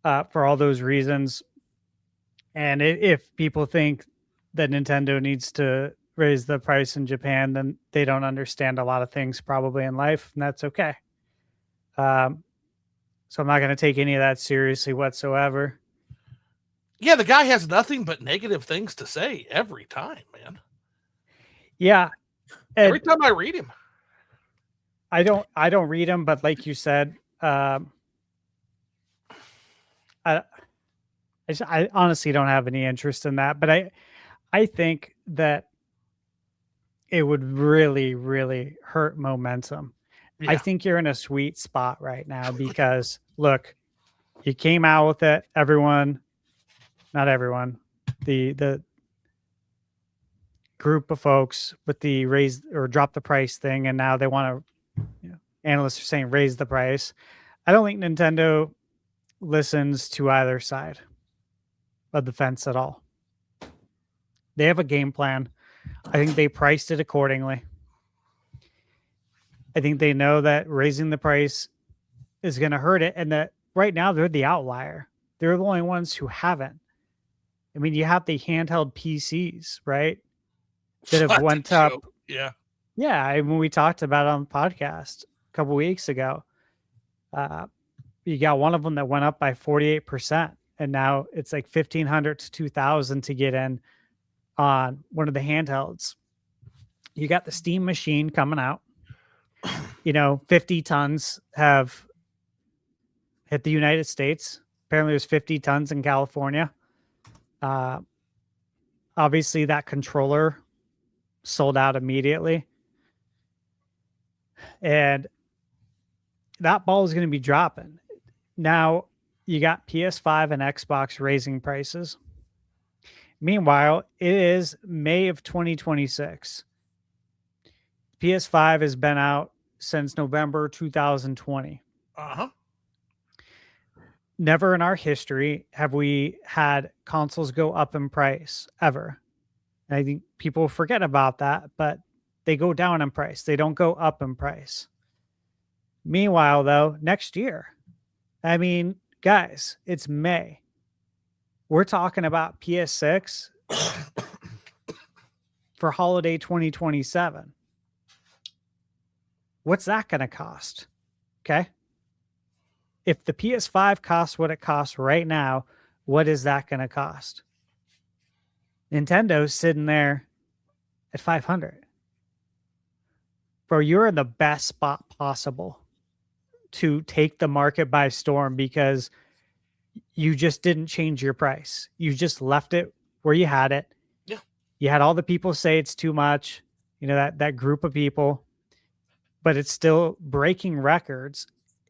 for all those reasons. And if people think that Nintendo needs to raise the price in Japan, then they don't understand a lot of things probably in life, and that's okay. So I'm not going to take any of that seriously whatsoever. Yeah, the guy has nothing but negative things to say every time, man. Yeah. Every time I read him. I don't read him, but like you said, I honestly don't have any interest in that, but I think that it would really, really hurt momentum. Yeah. I think you're in a sweet spot right now because look, you came out with it. Not everyone, the group of folks with the raise or drop the price thing, and now they want to, analysts are saying raise the price. I don't think Nintendo listens to either side of the fence at all. They have a game plan. I think they priced it accordingly. I think they know that raising the price is going to hurt it, and that right now they're the outlier. They're the only ones who haven't. I mean, you have the handheld PCs, right? That have went up. Yeah. Yeah. I mean, we talked about it on the podcast a couple weeks ago. You got one of them that went up by 48%, and now it's like $1,500 to $2,000 to get in on one of the handhelds. You got the Steam Machine coming out. 50 tons have hit the United States. Apparently there's 50 tons in California. Obviously that controller sold out immediately. And that ball is going to be dropping. Now you got PS5 and Xbox raising prices. Meanwhile, it is May of 2026. PS5 has been out since November 2020. Uh-huh. Never in our history have we had consoles go up in price, ever. And I think people forget about that, but they go down in price. They don't go up in price. Meanwhile, though, next year, I mean, guys, it's May. we're talking about PS6 for holiday 2027. What's that going to cost? Okay. If the PS5 costs what it costs right now, what is that going to cost? Nintendo's sitting there at 500. Bro, you're in the best spot possible to take the market by storm because you just didn't change your price. You just left it where you had it. Yeah. You had all the people say it's too much, that group of people, but it's still breaking records.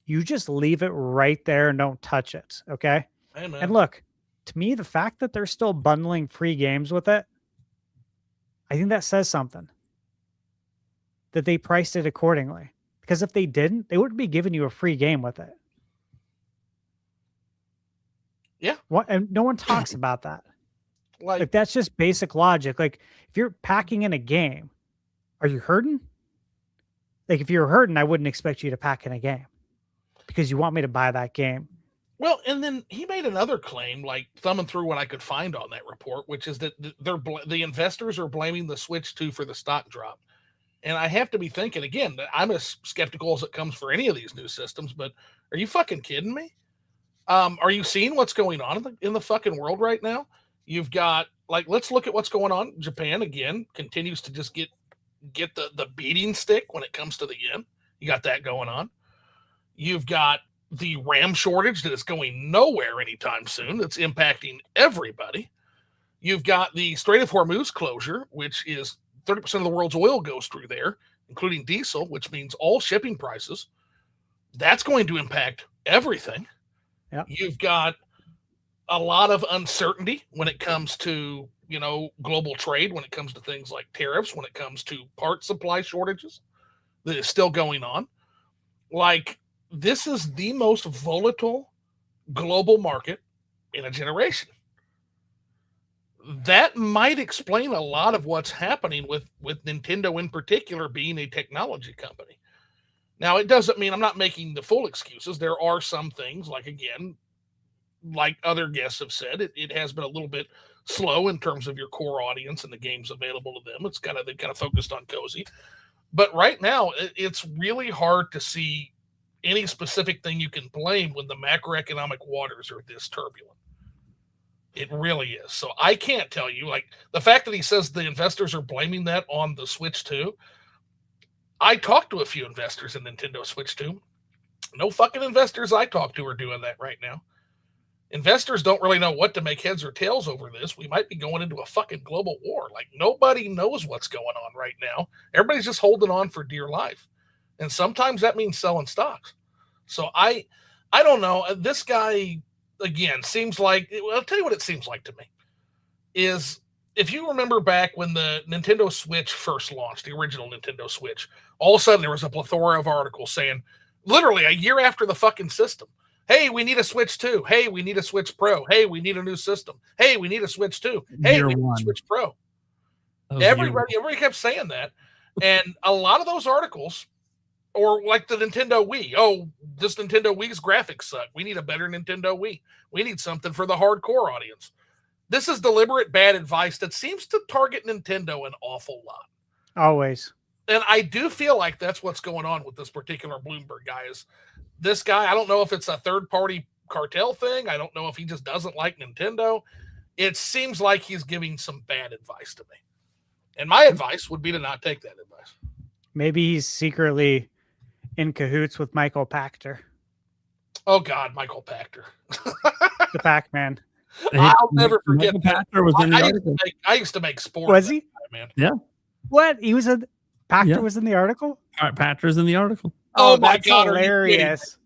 You just leave it right there and don't touch it. Okay. Hey, man. And look, to me, the fact that they're still bundling free games with it, I think that says something. That they priced it accordingly. Because if they didn't, they wouldn't be giving you a free game with it. Yeah. And no one talks about that. Like that's just basic logic. Like, if you're packing in a game, are you hurting? Like, if you're hurting, I wouldn't expect you to pack in a game because you want me to buy that game. Well, and then he made another claim, like thumbing through what I could find on that report, which is that the investors are blaming the Switch 2 for the stock drop. And I have to be thinking, again, that I'm as skeptical as it comes for any of these new systems, but are you fucking kidding me? Are you seeing what's going on in the fucking world right now? You've got, let's look at what's going on. Japan, again, continues to just get the beating stick when it comes to the yen. You got that going on. You've got the RAM shortage that is going nowhere anytime soon. That's impacting everybody. You've got the Strait of Hormuz closure, which is 30% of the world's oil goes through there, including diesel, which means all shipping prices. That's going to impact everything. Yep. You've got a lot of uncertainty when it comes to, global trade, when it comes to things like tariffs, when it comes to part supply shortages that is still going on. This is the most volatile global market in a generation. That might explain a lot of what's happening with Nintendo in particular being a technology company. Now, it doesn't mean I'm not making the full excuses. There are some things, like other guests have said, it has been a little bit slow in terms of your core audience and the games available to them. They've kind of focused on cozy. But right now, it's really hard to see any specific thing you can blame when the macroeconomic waters are this turbulent. It really is. So I can't tell you, the fact that he says the investors are blaming that on the Switch 2. I talked to a few investors in Nintendo Switch 2. No fucking investors I talk to are doing that right now. Investors don't really know what to make heads or tails over this. We might be going into a fucking global war. Nobody knows what's going on right now. Everybody's just holding on for dear life. And sometimes that means selling stocks. So I don't know. This guy, again, seems like, I'll tell you what it seems like to me, is if you remember back when the Nintendo Switch first launched, the original Nintendo Switch, all of a sudden there was a plethora of articles saying, literally a year after the fucking system, hey, we need a Switch 2. Hey, we need a Switch Pro. Hey, we need a new system. Hey, we need a Switch 2. Hey, we need a Switch Pro. Everybody kept saying that. And a lot of those articles, or like the Nintendo Wii. Oh, this Nintendo Wii's graphics suck. We need a better Nintendo Wii. We need something for the hardcore audience. This is deliberate bad advice that seems to target Nintendo an awful lot. Always. And I do feel like that's what's going on with this particular Bloomberg guy. Is this guy, I don't know if it's a third-party cartel thing. I don't know if he just doesn't like Nintendo. It seems like he's giving some bad advice to me. And my advice would be to not take that advice. Maybe he's secretly in cahoots with Michael Pachter. Oh, God, Michael Pachter. The Pac-Man. I'll never forget. Pachter was in the article. I used to make sports. Was he? Time, man. Yeah. What? He was in... Pachter was in the article? All right, Pachter's in the article. Oh my that's God, hilarious.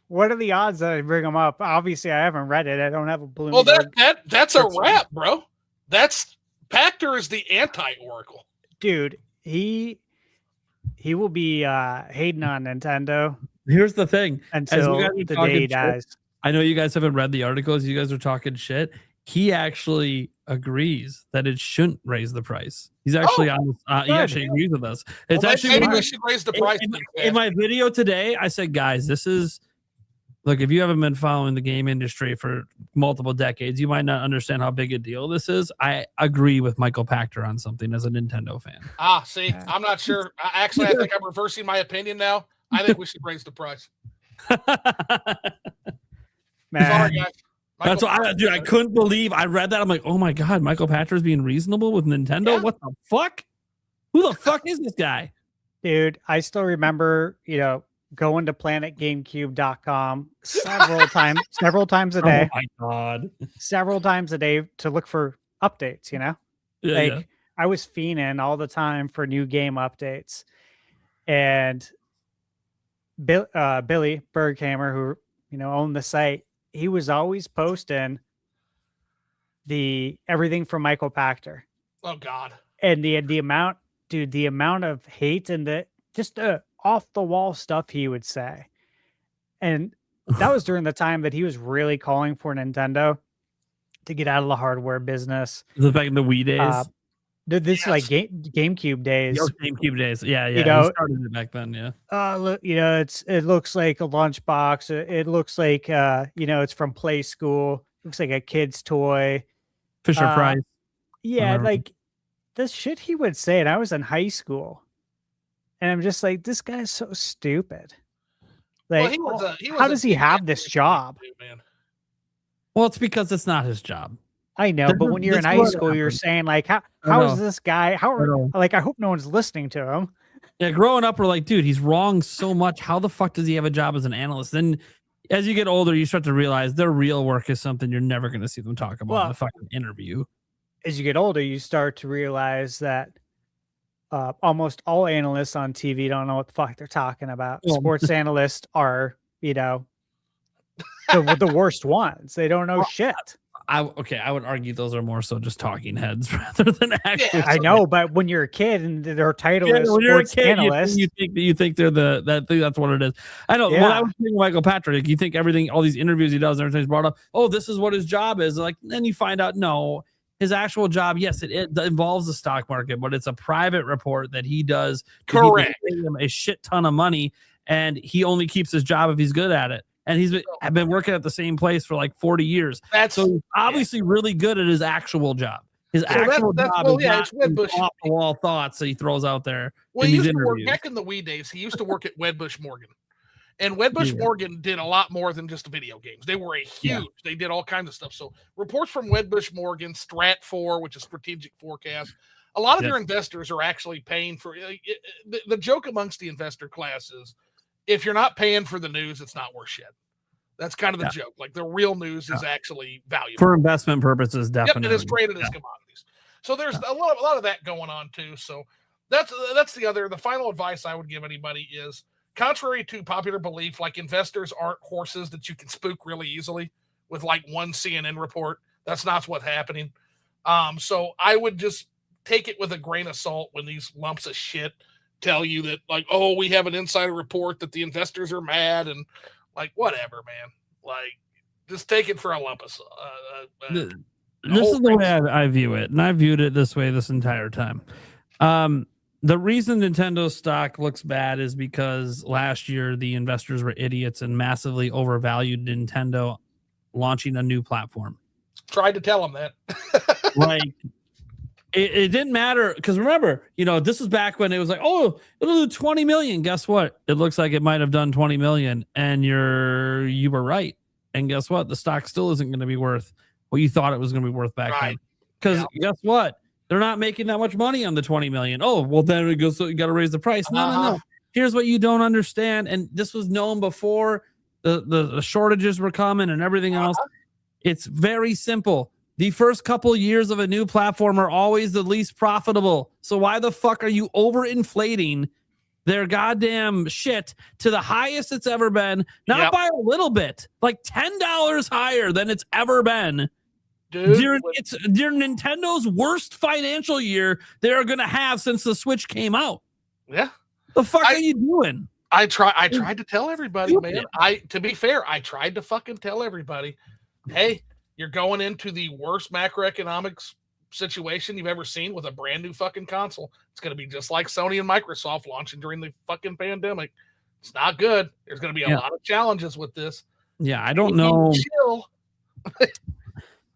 What are the odds that I bring him up? Obviously, I haven't read it. I don't have a Bloomberg. Well, that's a wrap, bro. Pachter is the anti-Oracle. Dude, he will be hating on Nintendo. Here's the thing. Until the day he dies. I know you guys haven't read the articles. You guys are talking shit. He actually agrees that it shouldn't raise the price. He's actually he actually agrees with us. It's actually maybe we should raise the price. In my video today, I said, guys, this is look, if you haven't been following the game industry for multiple decades, you might not understand how big a deal this is. I agree with Michael Pachter on something as a Nintendo fan. See, I'm not sure. I think I'm reversing my opinion now. I think we should raise the price. Man. Sorry, guys. That's what I couldn't believe. I read that. I'm like, oh my God, Michael Pachter is being reasonable with Nintendo. Yeah. What the fuck? Who the fuck is this guy? Dude, I still remember, going to planetgamecube.com several times a day. Oh my God. Several times a day to look for updates, Yeah. I was fiending all the time for new game updates. And Billy Berghammer, who, owned the site, he was always posting everything from Michael Pachter. Oh God. And the amount of hate and the off the wall stuff he would say. And that was during the time that he was really calling for Nintendo to get out of the hardware business. Is it back in the Wii days? This like GameCube days. Your GameCube days. Yeah. He started it back then. Yeah. It looks like a lunchbox. It looks like it's from Play School. Looks like a kid's toy. Fisher Price. Yeah, like this shit he would say, and I was in high school, and I'm just like, this guy's so stupid. Like, how does he have this job? Man. Well, it's because it's not his job. I know, but when you're in high school, you're saying like, how is this guy? I hope no one's listening to him. Yeah, growing up, we're like, dude, he's wrong so much. How the fuck does he have a job as an analyst? Then, as you get older, you start to realize their real work is something you're never going to see them talk about in a fucking interview. As you get older, you start to realize that almost all analysts on TV don't know what the fuck they're talking about. Sports analysts are, the worst ones. They don't know shit. I would argue those are more so just talking heads rather than actually. I know, but when you're a kid and their title is sports analyst, you think they're that's what it is. I know. Yeah. Well, I was thinking Michael Patrick. You think all these interviews he does, and everything's brought up. Oh, this is what his job is. Like, then you find out no, his actual job. Yes, it involves the stock market, but it's a private report that he does. Correct. Pay him a shit ton of money, and he only keeps his job if he's good at it. And he's been working at the same place for like 40 years. So he's obviously really good at his actual job. His actual job is not off the wall thoughts that he throws out there. Well, he used to work back in the Wii days. He used to work at Wedbush Morgan. And Wedbush Morgan did a lot more than just video games. They were they did all kinds of stuff. So reports from Wedbush Morgan, Strat4, which is strategic forecast. A lot of their investors are actually paying for the joke amongst the investor class is, if you're not paying for the news, it's not worth shit. That's kind of the joke. Like the real news is actually valuable for investment purposes. Definitely, it is traded as commodities. So there's a lot of that going on too. So that's the final advice I would give anybody is, contrary to popular belief, like investors aren't horses that you can spook really easily with like one CNN report. That's not what's happening. So I would just take it with a grain of salt when these lumps of shit tell you that, like, oh, we have an insider report that the investors are mad, and like, whatever, man. Like, just take it for a lump of salt. This is the way I view it, and I viewed it this way this entire time. The reason Nintendo's stock looks bad is because last year the investors were idiots and massively overvalued Nintendo launching a new platform. Tried to tell them that. Like, it didn't matter, because remember, this was back when it was like, oh, it'll do 20 million. Guess what? It looks like it might have done 20 million, and you were right. And guess what? The stock still isn't going to be worth what you thought it was going to be worth back then. Because guess what? They're not making that much money on the 20 million. Oh, well, then it goes, so you got to raise the price. No. Here's what you don't understand. And this was known before the shortages were coming and everything else. It's very simple. The first couple years of a new platform are always the least profitable. So why the fuck are you overinflating their goddamn shit to the highest it's ever been? Not by a little bit, like $10 higher than it's ever been. Dude, it's Nintendo's worst financial year they're gonna have since the Switch came out. Yeah, the fuck are you doing? I tried to tell everybody, man. To be fair, I tried to fucking tell everybody, hey, you're going into the worst macroeconomics situation you've ever seen with a brand new fucking console. It's going to be just like Sony and Microsoft launching during the fucking pandemic. It's not good. There's going to be a lot of challenges with this. Yeah, I don't know. Chill.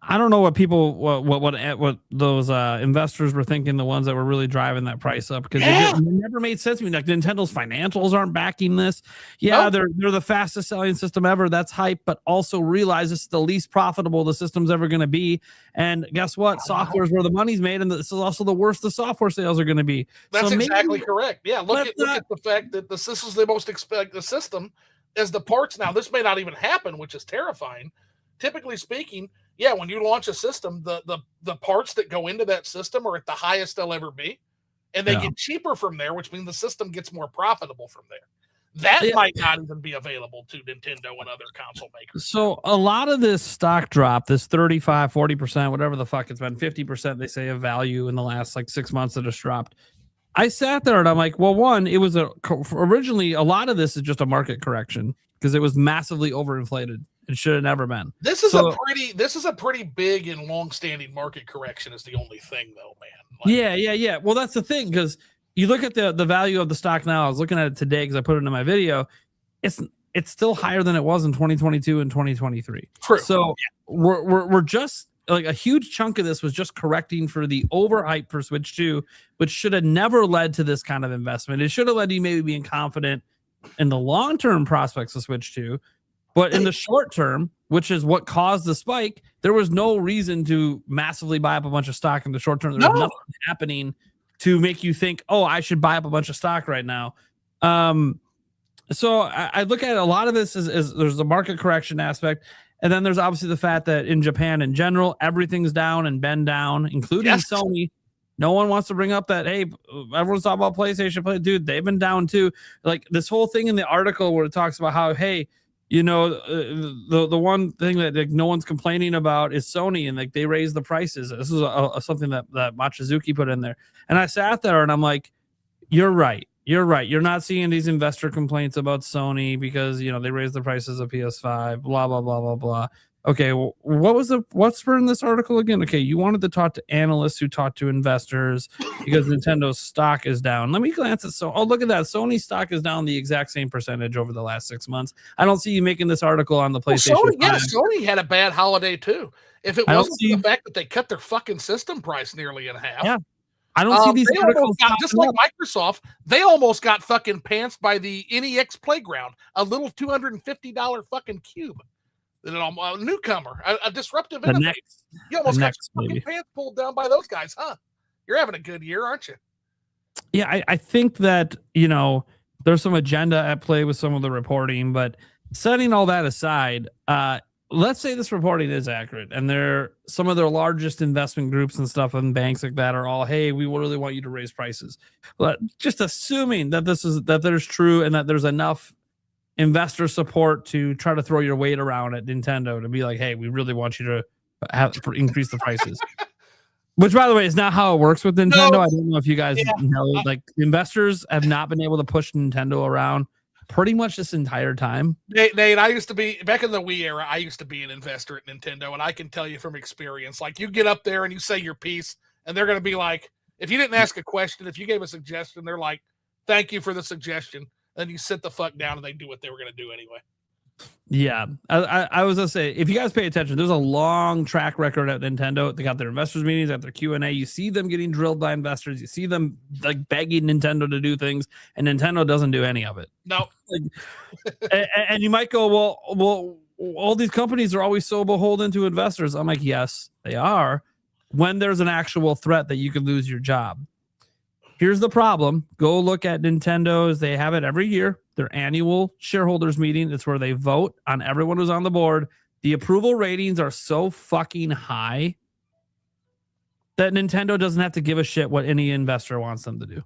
I don't know what people, what those investors were thinking, the ones that were really driving that price up, because it never made sense to me. Like, Nintendo's financials aren't backing this. Yeah, they're the fastest selling system ever. That's hype, but also realize this is the least profitable the system's ever going to be. And guess what? Software is where the money's made, and this is also the worst the software sales are going to be. That's exactly correct. Yeah, look at the fact that this is the most the system as the parts. Now, this may not even happen, which is terrifying. Typically speaking, yeah, when you launch a system, the parts that go into that system are at the highest they'll ever be, and they get cheaper from there, which means the system gets more profitable from there. That might not even be available to Nintendo and other console makers. So a lot of this stock drop, this 35, 40%, whatever the fuck it's been, 50% they say of value in the last like 6 months that it's dropped. I sat there and I'm like, well, one, it was originally a lot of this is just a market correction because it was massively overinflated. It should have never been. This is a pretty big and long-standing market correction is the only thing though, man. Like, yeah. Well, that's the thing, because you look at the value of the stock now. I was looking at it today because I put it in my video. It's still higher than it was in 2022 and 2023. True. So we're just like a huge chunk of this was just correcting for the overhype for Switch 2, which should have never led to this kind of investment. It should have led to you maybe being confident in the long-term prospects of Switch 2. But in the short term, which is what caused the spike, there was no reason to massively buy up a bunch of stock in the short term. There was nothing happening to make you think, oh, I should buy up a bunch of stock right now. So I look at a lot of this as there's a market correction aspect. And then there's obviously the fact that in Japan in general, everything's down and been down, including Sony. No one wants to bring up that, hey, everyone's talking about PlayStation Play. Dude, they've been down too. Like this whole thing in the article where it talks about how, hey, you know, the one thing that like, no one's complaining about is Sony, and like they raised the prices. This is something that Machizuki put in there. And I sat there and I'm like, you're right. You're not seeing these investor complaints about Sony because, you know, they raised the prices of PS5, blah, blah, blah, blah, blah. Okay, well, what's for in this article again? Okay, you wanted to talk to analysts who talk to investors because Nintendo's stock is down. Let me glance at look at that. Sony's stock is down the exact same percentage over the last 6 months. I don't see you making this article on the PlayStation. Well, Sony had a bad holiday too. If it wasn't for the fact that they cut their fucking system price nearly in half. Yeah. I don't see these articles just like Microsoft, they almost got fucking pantsed by the NEX Playground, a little $250 fucking cube. A newcomer, a disruptive innovator. You almost got your fucking pants pulled down by those guys, huh? You're having a good year, aren't you? Yeah, I think that, you know, there's some agenda at play with some of the reporting, but setting all that aside, let's say this reporting is accurate and some of their largest investment groups and stuff and banks like that are all, hey, we really want you to raise prices. But just assuming that there's true and that there's enough investor support to try to throw your weight around at Nintendo to be like, hey, we really want you to increase the prices. Which, by the way, is not how it works with Nintendo. No. I don't know if you guys know, like investors have not been able to push Nintendo around pretty much this entire time. Nate, I used to be back in the Wii era. I used to be an investor at Nintendo, and I can tell you from experience, like you get up there and you say your piece, and they're going to be like, if you didn't ask a question, if you gave a suggestion, they're like, thank you for the suggestion. Then you sit the fuck down and they do what they were going to do anyway. Yeah, I was going to say, if you guys pay attention, there's a long track record at Nintendo. They got their investors meetings, at their Q&A. You see them getting drilled by investors. You see them like begging Nintendo to do things, and Nintendo doesn't do any of it. No. and you might go, well, all these companies are always so beholden to investors. I'm like, yes, they are. When there's an actual threat that you could lose your job. Here's the problem. Go look at Nintendo's. They have it every year. Their annual shareholders meeting. It's where they vote on everyone who's on the board. The approval ratings are so fucking high that Nintendo doesn't have to give a shit what any investor wants them to do.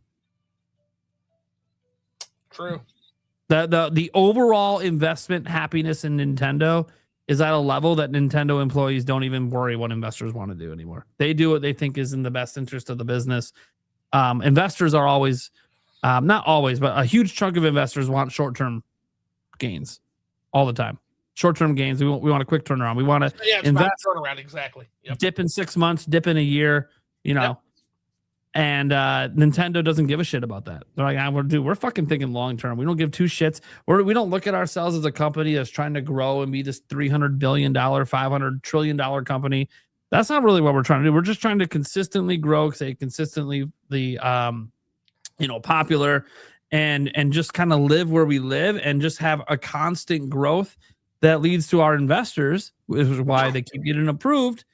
True. The overall investment happiness in Nintendo is at a level that Nintendo employees don't even worry what investors want to do anymore. They do what they think is in the best interest of the business. Investors are always, not always, but a huge chunk of investors want short-term gains all the time. Short-term gains. We want a quick turnaround. We want to invest turnaround exactly. Yep. Dip in 6 months, dip in a year, you know. And Nintendo doesn't give a shit about that. They're like, we're fucking thinking long term. We don't give two shits. We don't look at ourselves as a company that's trying to grow and be this $300 billion, $500 trillion company. That's not really what we're trying to do. We're just trying to consistently grow, stay consistently popular, and just kind of live where we live and just have a constant growth that leads to our investors, which is why they keep getting approved,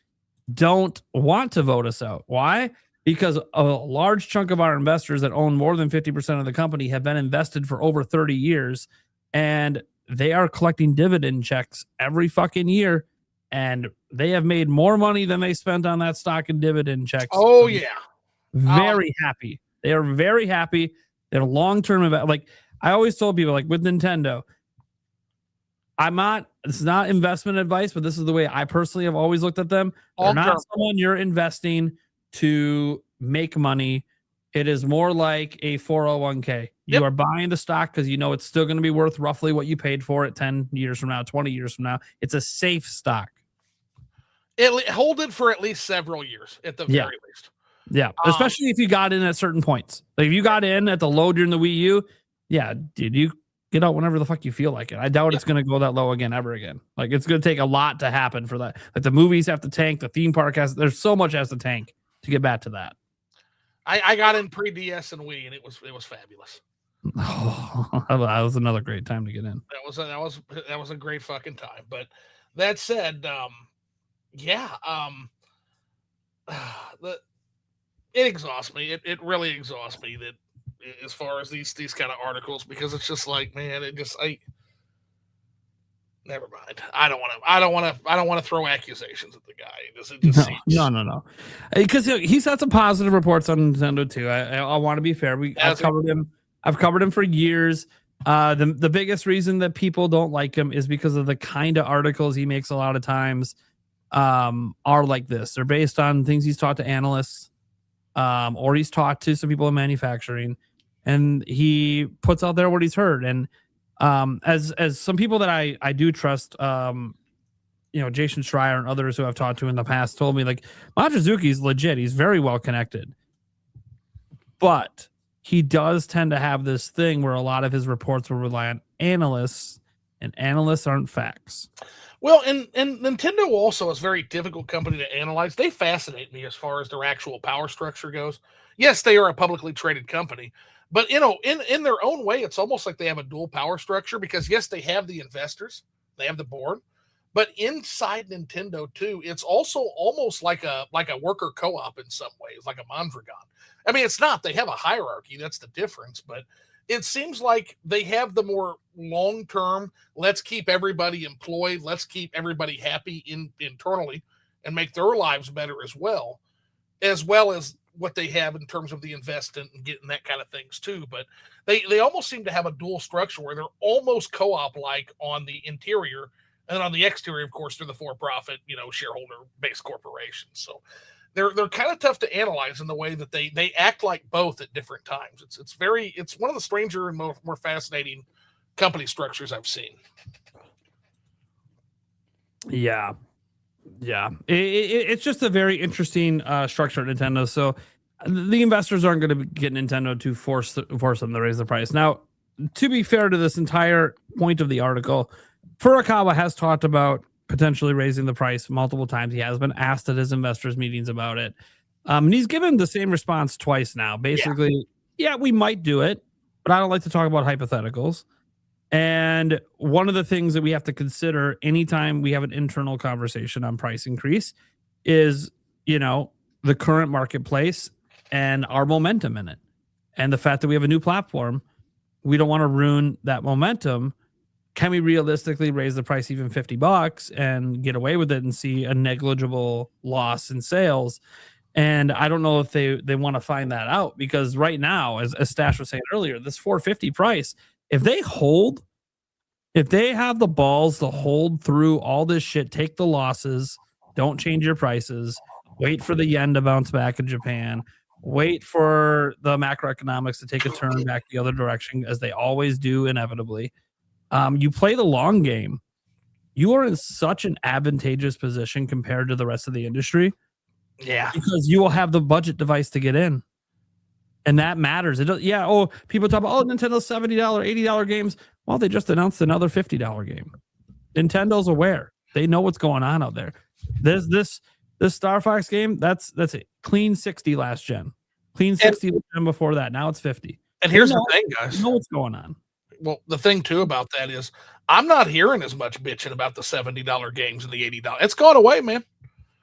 don't want to vote us out. Why? Because a large chunk of our investors that own more than 50% of the company have been invested for over 30 years, and they are collecting dividend checks every fucking year, and they have made more money than they spent on that stock and dividend checks. Oh, yeah. Very happy. They are very happy. They're long-term. Like I always told people, like with Nintendo, it's not investment advice, but this is the way I personally have always looked at them. They're not someone you're investing to make money. It is more like a 401k. You are buying the stock because you know it's still going to be worth roughly what you paid for it 10 years from now, 20 years from now. It's a safe stock. Hold it for at least several years at the very least. Yeah, especially if you got in at certain points. Like if you got in at the low during the Wii U, dude, you get out whenever the fuck you feel like it. I doubt it's going to go that low ever again. Like it's going to take a lot to happen for that. Like the movies have to tank, the theme park there's so much has to tank to get back to that. I got in pre-DS and Wii, and it was fabulous. Oh, that was another great time to get in. That was a great fucking time. But that said, it exhausts me. It really exhausts me that as far as these kind of articles, because it's just like, man, never mind. I don't want to throw accusations at the guy. No. Because he's had some positive reports on Nintendo too. I want to be fair. I've covered him for years. The biggest reason that people don't like him is because of the kind of articles he makes a lot of times are like this. They're based on things he's taught to analysts, or he's taught to some people in manufacturing, and he puts out there what he's heard. And as some people that I do trust, Jason Schreier and others who I've talked to in the past told me, like, Mochizuki's legit. He's very well connected, but he does tend to have this thing where a lot of his reports will rely on analysts, and analysts aren't facts. Well, and Nintendo also is a very difficult company to analyze. They fascinate me as far as their actual power structure goes. Yes, they are a publicly traded company, but in their own way, it's almost like they have a dual power structure, because yes, they have the investors, they have the board, but inside Nintendo too, it's also almost like a worker co-op in some ways, like a Mondragon. I mean, it's not. They have a hierarchy. That's the difference, but it seems like they have the more long-term, let's keep everybody employed, let's keep everybody happy internally and make their lives better as well as what they have in terms of the investment and getting that kind of things too. But they almost seem to have a dual structure where they're almost co-op-like on the interior, and on the exterior, of course, they're the for-profit, shareholder-based corporations. So they're kind of tough to analyze in the way that they act like both at different times. It's one of the stranger and more fascinating company structures I've seen. Yeah. It's just a very interesting structure at Nintendo. So the investors aren't going to get Nintendo to force them to raise the price. Now, to be fair to this entire point of the article, Furukawa has talked about potentially raising the price multiple times. He has been asked at his investors meetings about it. And he's given the same response twice now. Basically, we might do it, but I don't like to talk about hypotheticals. And one of the things that we have to consider anytime we have an internal conversation on price increase is, the current marketplace and our momentum in it. And the fact that we have a new platform, we don't want to ruin that momentum. Can we realistically raise the price even $50 and get away with it and see a negligible loss in sales? And I don't know if they want to find that out, because right now, as Stash was saying earlier, this $450 price, if they have the balls to hold through all this shit, take the losses, don't change your prices, wait for the yen to bounce back in Japan, wait for the macroeconomics to take a turn back the other direction, as they always do inevitably. You play the long game, you are in such an advantageous position compared to the rest of the industry. Yeah. Because you will have the budget device to get in. And that matters. It does, yeah. Oh, people talk about Nintendo's $70, $80 games. Well, they just announced another $50 game. Nintendo's aware. They know what's going on out there. This Star Fox game, that's it. Clean 60 last gen. Clean 60 the gen before that. Now it's 50. And here's the thing, guys. They know what's going on. Well, the thing too about that is I'm not hearing as much bitching about the $70 games and the $80. It's gone away, man.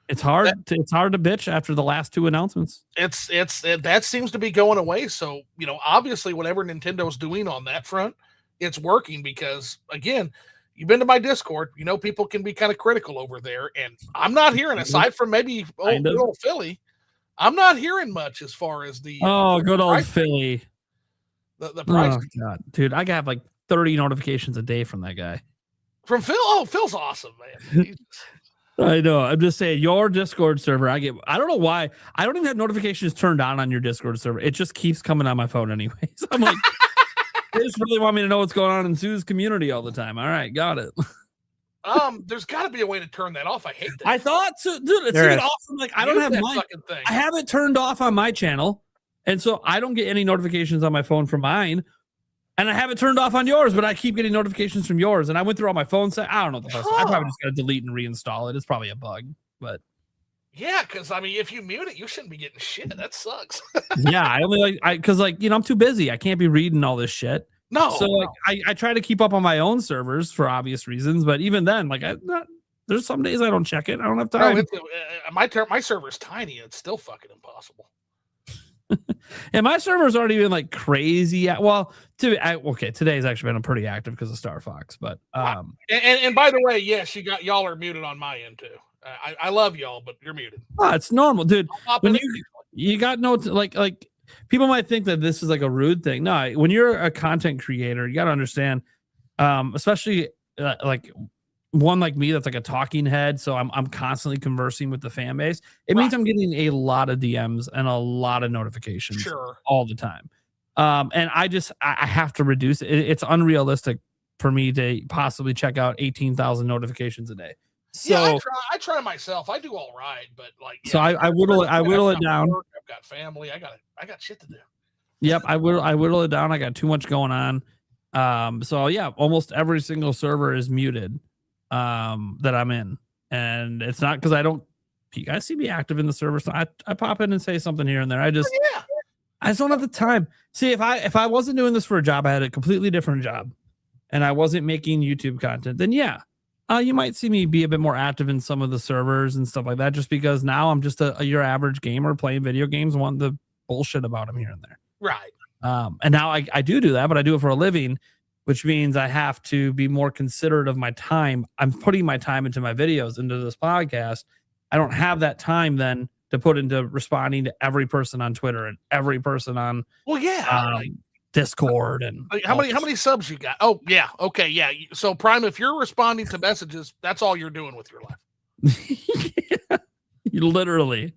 It's hard to bitch after the last two announcements. That seems to be going away. So, obviously whatever Nintendo's doing on that front, it's working because again, you've been to my Discord, people can be kind of critical over there. And I'm not hearing, aside from maybe old Philly, I'm not hearing much as far as the good old Philly. The price. Oh, God. Dude, I got like 30 notifications a day from that guy. From Phil? Oh, Phil's awesome, man. I know. I'm just saying, your Discord server, I don't know why. I don't even have notifications turned on your Discord server. It just keeps coming on my phone anyways. I'm like, they just really want me to know what's going on in Sue's community all the time. All right, got it. There's got to be a way to turn that off. I hate that. I thought so, dude. It's even awesome. Like, I don't have mine. I have it turned off on my channel, and so I don't get any notifications on my phone from mine. And I have it turned off on yours, but I keep getting notifications from yours. And I went through all my phone set. I don't know what the fuck. I probably just got to delete and reinstall it. It's probably a bug, but yeah, because if you mute it, you shouldn't be getting shit. That sucks. Yeah, I'm too busy. I can't be reading all this shit. No. So I try to keep up on my own servers for obvious reasons, but even then, there's some days I don't check it. I don't have time. No, my server's tiny. And it's still fucking impossible. And my servers aren't even crazy. Well, today's actually been pretty active because of Star Fox, but and by the way, yes, y'all are muted on my end too. I love y'all, but you're muted. Oh, it's normal, dude. When you got no people might think that this is like a rude thing. No, when you're a content creator, you got to understand, especially one like me that's like a talking head, so I'm constantly conversing with the fan base. It means I'm getting a lot of DMs and a lot of notifications all the time. And I have to reduce it. It's unrealistic for me to possibly check out 18,000 notifications a day. So yeah, I try myself. I do all right, but so I whittle it down. I've got family. I got shit to do. Yep, I whittle it down. I got too much going on. So yeah, almost every single server is muted that I'm in, and it's not because I don't. You guys see me active in the server, so I pop in and say something here and there. I just don't have the time. See, if I wasn't doing this for a job, I had a completely different job, and I wasn't making YouTube content, then you might see me be a bit more active in some of the servers and stuff like that, just because now I'm just your average gamer playing video games, wanting the bullshit about them here and there. Right. And now I do that, but I do it for a living, which means I have to be more considerate of my time. I'm putting my time into my videos, into this podcast. I don't have that time then to put into responding to every person on Twitter and every person on Discord. And how many subs you got? Oh yeah. Okay. Yeah. So Prime, if you're responding to messages, that's all you're doing with your life. Yeah, literally.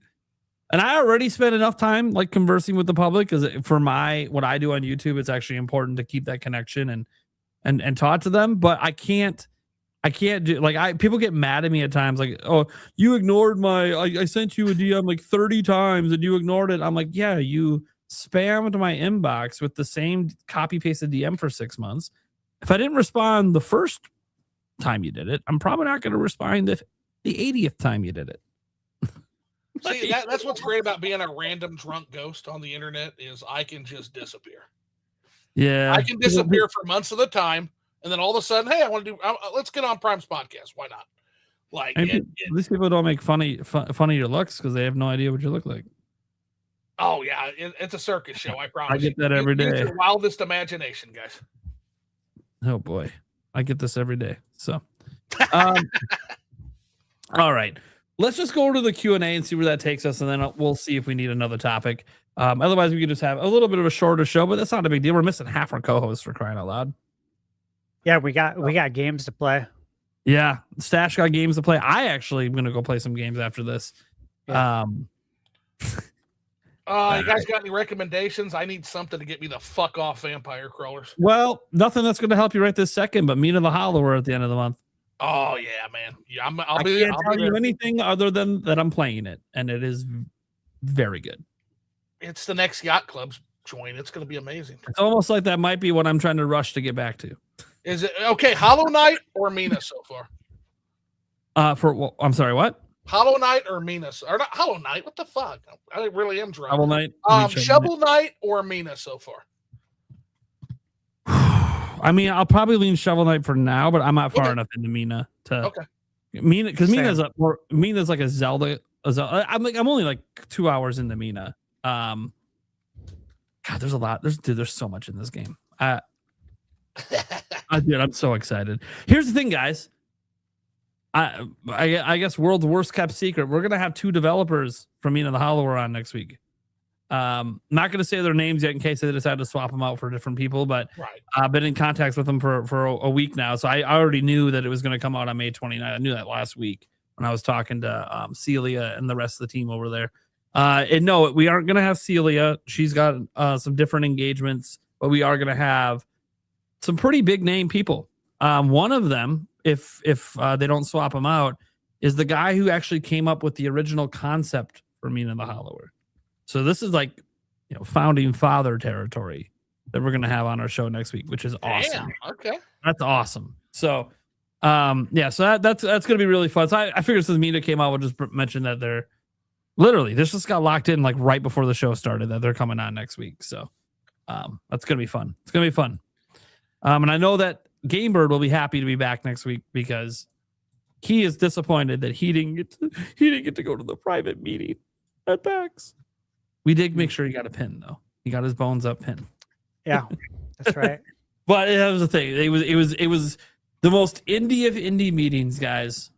And I already spent enough time conversing with the public, because for what I do on YouTube, it's actually important to keep that connection and talk to them. But I can't do people get mad at me at times, oh, you ignored I sent you a DM 30 times and you ignored it. I'm like, yeah, you spammed my inbox with the same copy pasted DM for 6 months. If I didn't respond the first time you did it, I'm probably not going to respond the 80th time you did it. See, that's what's great about being a random drunk ghost on the internet, is I can just disappear. Yeah. I can disappear for months at a time, and then all of a sudden, hey, I want to do, let's get on Prime's podcast. Why not? These people don't make fun of your looks because they have no idea what you look like. Oh, yeah. It's a circus show, I promise. I get that every day. Use your wildest imagination, guys. Oh, boy. I get this every day. So, all right. Let's just go to the Q&A and see where that takes us, and then we'll see if we need another topic. Otherwise, we could just have a little bit of a shorter show, but that's not a big deal. We're missing half our co-hosts, for crying out loud. Yeah, we got games to play. Yeah, Stash got games to play. I actually am going to go play some games after this. Yeah. You guys got any recommendations? I need something to get me the fuck off Vampire Crawlers. Well, nothing that's going to help you right this second, but Meat of the Hollower at the end of the month. Oh yeah, man. Yeah, I can't tell you anything other than that I'm playing it, and it is very good. It's the next Yacht Club's join. It's going to be amazing. It's almost like that might be what I'm trying to rush to get back to. Is it okay? Hollow Knight or Mina so far? I'm sorry, what? Hollow Knight or Mina? Or not Hollow Knight? What the fuck? I really am drunk. Shovel Knight. Shovel Knight or Mina so far? I mean, I'll probably lean Shovel Knight for now, but I'm not far enough into Mina to Mina because Mina's like a Zelda. I'm only like 2 hours into Mina. God, there's a lot. There's so much in this game. Dude, I'm so excited. Here's the thing, guys. I guess world's worst kept secret. We're gonna have 2 developers from Mina the Hollower on next week. Not gonna say their names yet in case they decide to swap them out for different people, but I've been in contact with them for a week now, so I already knew that it was gonna come out on May 29th. I knew that last week when I was talking to Celia and the rest of the team over there. And no, we aren't gonna have Celia. She's got some different engagements, but we are gonna have some pretty big name people. One of them, if they don't swap them out, is the guy who actually came up with the original concept for Mina the Hollower. So this is like, founding father territory that we're gonna have on our show next week, which is awesome. Damn, okay, that's awesome. So, so that's gonna be really fun. So I figured since Mina came out, we'll just mention that they're literally this just got locked in like right before the show started that they're coming on next week. So, that's gonna be fun. It's gonna be fun. And I know that Gamebird will be happy to be back next week because he is disappointed that he didn't get to go to the private meeting at PAX. We did make sure he got a pin though. He got his bones up pin. Yeah, that's right. But that was the thing. It was the most indie of indie meetings, guys,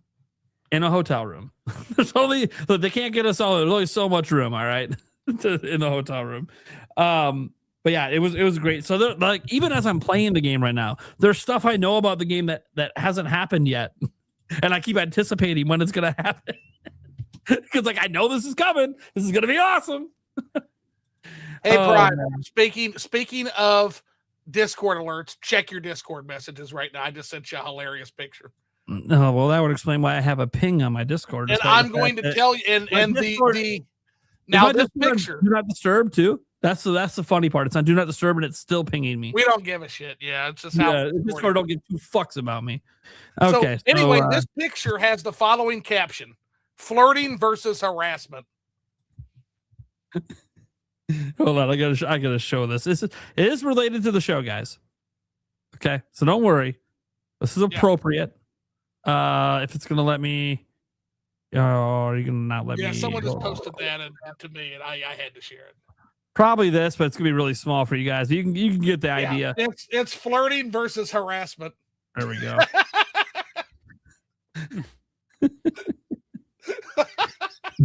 in a hotel room. They can't get us all. There's only so much room. All right, in the hotel room. But yeah, it was great. So like even as I'm playing the game right now, there's stuff I know about the game that hasn't happened yet, and I keep anticipating when it's gonna happen because like I know this is coming. This is gonna be awesome. Hey, Brian. Speaking of Discord alerts, check your Discord messages right now. I just sent you a hilarious picture. No, well, that would explain why I have a ping on my Discord. And I'm going to tell you, and the now this picture do not disturb too. That's the funny part. It's on do not disturb, and it's still pinging me. We don't give a shit. Yeah, it's just how Discord don't give 2 fucks about me. Okay. So anyway, this picture has the following caption: flirting versus harassment. Hold on, I gotta show this. It is related to the show, guys. Okay, so don't worry. This is appropriate. If it's gonna let me, are you gonna not let me? Yeah, someone just posted that to me, and I had to share it. Probably this, but it's gonna be really small for you guys. You can get the idea. It's flirting versus harassment. There we go.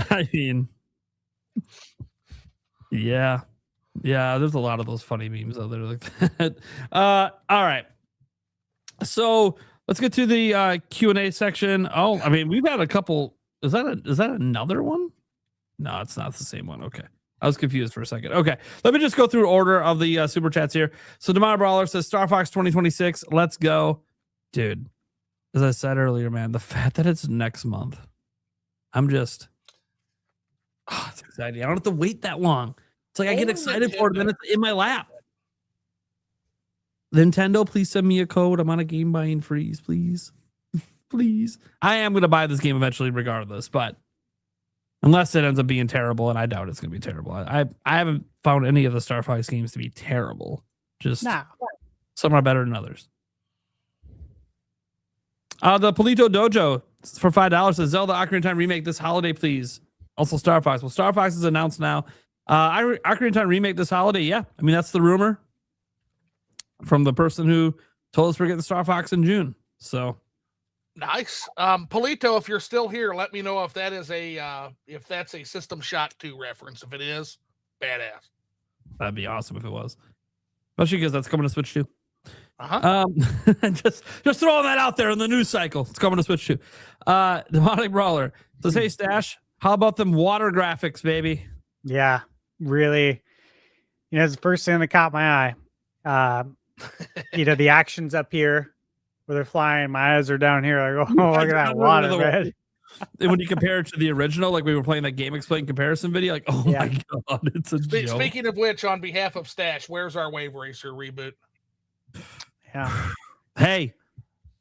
I mean. Yeah, there's a lot of those funny memes out there like that. All right, so let's get to the Q&A section. Oh, I mean, we've had a couple. Is that another one? No, it's not the same one. Okay, I was confused for a second. Okay, let me just go through order of the super chats here. So Demar Brawler says StarFox 2026. Let's go, dude. As I said earlier, man, the fact that it's next month, I'm just. Oh, it's exciting. I don't have to wait that long. It's like I get excited for it, and then it's in my lap. Nintendo, please send me a code. I'm on a game buying freeze, please. Please. I am going to buy this game eventually regardless, but unless it ends up being terrible, and I doubt it's going to be terrible. I haven't found any of the StarFox games to be terrible. Just some are better than others. The Polito Dojo for $5 says Zelda Ocarina of Time remake this holiday, please. Also, StarFox. Well, StarFox is announced now. Ocarina of Time remake this holiday. Yeah, I mean that's the rumor from the person who told us we're getting StarFox in June. So nice, Polito. If you're still here, let me know if that is if that's a System Shock 2 reference. If it is, badass. That'd be awesome if it was. Especially because that's coming to Switch 2. Just throwing that out there in the news cycle. It's coming to Switch 2. Demonic Brawler says, "Hey Stash, how about them water graphics, baby?" Yeah, really. It's the first thing that caught my eye. The actions up here where they're flying. My eyes are down here. I go, oh, look at that water, man. when you compare it to the original, like we were playing that Game Explain comparison video, like, oh my god, it's a joke. Speaking of which, on behalf of Stash, where's our Wave Racer reboot? Yeah. Hey,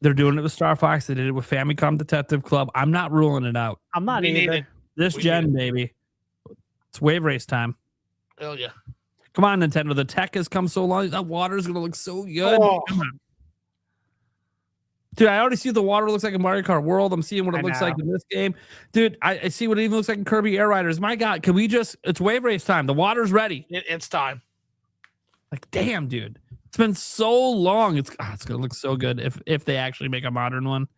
they're doing it with Star Fox. They did it with Famicom Detective Club. I'm not ruling it out. I'm not We need either. it. This gen, baby. It's wave race time. Hell yeah. Come on, Nintendo. The tech has come so long. That water is going to look so good. Oh. Come on. Dude, I already see the water looks like a Mario Kart World. I'm seeing what it looks like in this game. Dude, I see what it even looks like in Kirby Air Riders. My God, can we just... It's wave race time. The water's ready. It's time. Like, damn, dude. It's been so long. It's going to look so good if they actually make a modern one.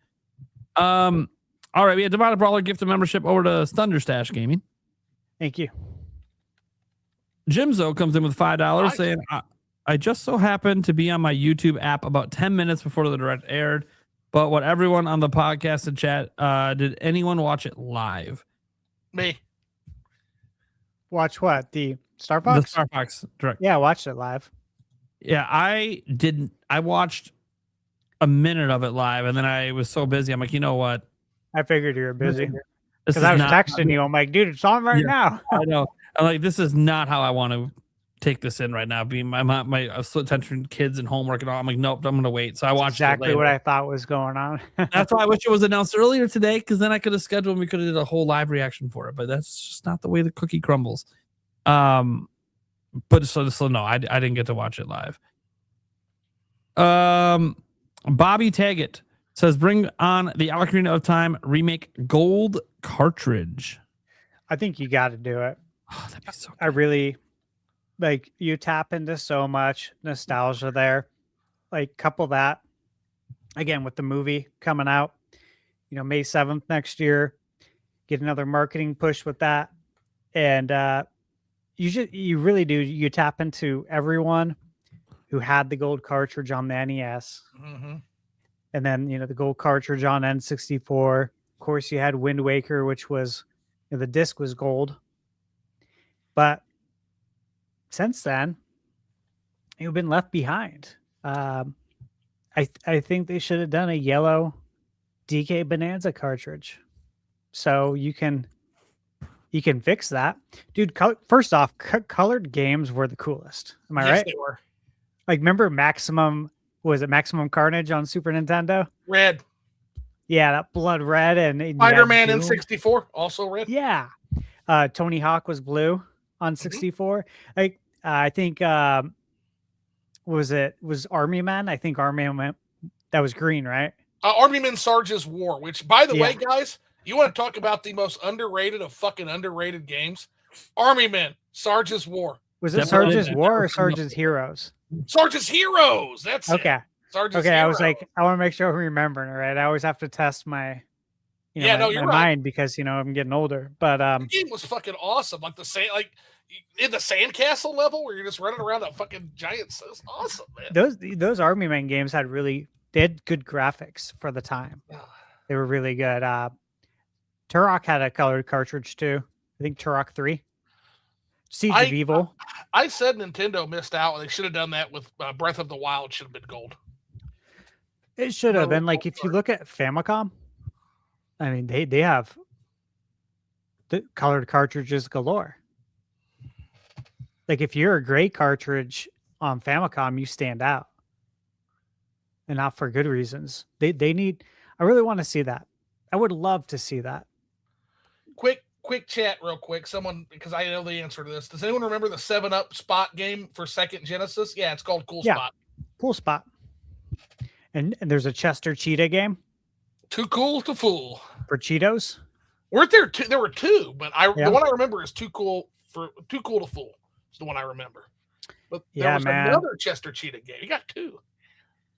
All right, we had Divide Brawler gift a membership over to Thunderstash Gaming. Thank you. Jimzo comes in with $5 saying, I just so happened to be on my YouTube app about 10 minutes before the direct aired, but what everyone on the podcast and chat, did anyone watch it live? Me. Watch what? The Star Fox? The Star Fox direct. Yeah, I watched it live. Yeah, I didn't. I watched a minute of it live, and then I was so busy. I'm like, you know what? I figured you were busy. This Because is I was not- texting you. I'm like, dude, it's on right now. I know. I'm like, this is not how I want to take this in right now. Being my split attention, kids and homework and all. I'm like, nope, I'm gonna wait. So I watched exactly what I thought was going on. That's why I wish it was announced earlier today, because then I could have scheduled and we could have did a whole live reaction for it. But that's just not the way the cookie crumbles. But so no, I didn't get to watch it live. Bobby Taggett says, bring on the Ocarina of Time remake gold cartridge. I think you got to do it. Oh, that'd be so good. I really like, you tap into so much nostalgia there. Like, couple that again with the movie coming out, May 7th next year. Get another marketing push with that, and you really do. You tap into everyone who had the gold cartridge on the NES, and then the gold cartridge on N64. Of course, you had Wind Waker, which was the disc was gold, but since then you've been left behind. I think they should have done a yellow DK Bonanza cartridge, so you can fix that, dude. First off, colored games were the coolest. Am I right? They were. Like, remember Maximum Carnage on Super Nintendo? Red. Yeah, that blood red, and Spider-Man in 64 also red. Yeah. Tony Hawk was blue on 64. Like, I think was Army Man? I think Army Man, that was green, right? Army Men Sarge's War, which, by the way, guys, you want to talk about the most underrated of fucking underrated games? Army Men Sarge's War. Was it Sarge's War or Sarge's Heroes? Sarge's Heroes. That's okay. Sarge's okay, Heroes. I was like, I want to make sure I'm remembering it right. I always have to test my my mind because I'm getting older. But the game was fucking awesome. Like in the sandcastle level where you're just running around that fucking giant. It was awesome, man. Those Army Man games had good graphics for the time. They were really good. Turok had a colored cartridge too. I think Turok 3. Seeds of Evil. I said Nintendo missed out. They should have done that with Breath of the Wild. Should have been gold. It should have been. Like, if you look at Famicom, I mean, they have the colored cartridges galore. Like, if you're a gray cartridge on Famicom, you stand out, and not for good reasons. They need. I really want to see that. I would love to see that. Quick chat real quick. Someone, because I know the answer to this. Does anyone remember the 7-Up Spot game for Second Genesis? Yeah, it's called Cool Spot. Cool Spot. And there's a Chester Cheetah game. Too Cool to Fool. For Cheetos? Weren't there two? There were two, but the one I remember is Too Cool to Fool. It's the one I remember. But there was another Chester Cheetah game. You got two.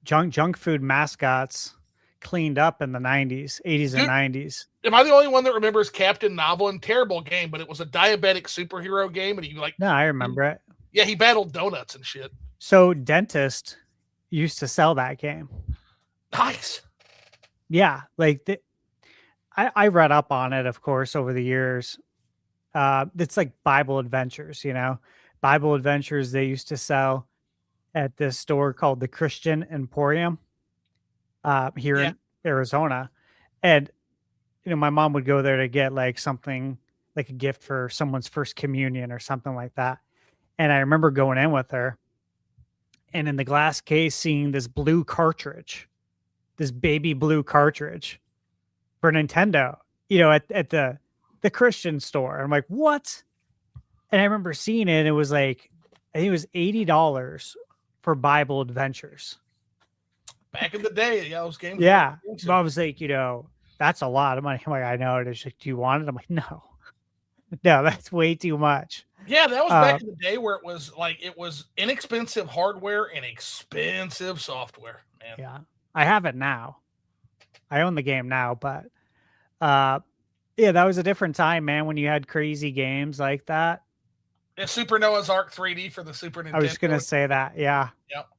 Junk food mascots cleaned up in the 90s, 80s and 90s. Am I the only one that remembers Captain Novelin? Terrible game, but it was a diabetic superhero game, and No, I remember it. Yeah, he battled donuts and shit. So Dentist used to sell that game. Nice. Yeah, like I read up on it, of course, over the years. It's like Bible Adventures, Bible Adventures they used to sell at this store called the Christian Emporium here in Arizona. And my mom would go there to get like something like a gift for someone's first communion or something like that. And I remember going in with her and in the glass case seeing this blue cartridge, this baby blue cartridge for Nintendo, at the Christian store. I'm like, what? And I remember seeing it. And it was like, I think it was $80 for Bible Adventures. Back in the day, those games. Yeah. But I was like, that's a lot of money. I'm like, I know it. She's like, do you want it? I'm like, no, that's way too much. Yeah, that was back in the day where it was inexpensive hardware and expensive software, man. Yeah. I have it now. I own the game now, but that was a different time, man, when you had crazy games like that. Yeah, Super Noah's Ark 3D for the Super Nintendo. I was going to say that. Yeah. Yep.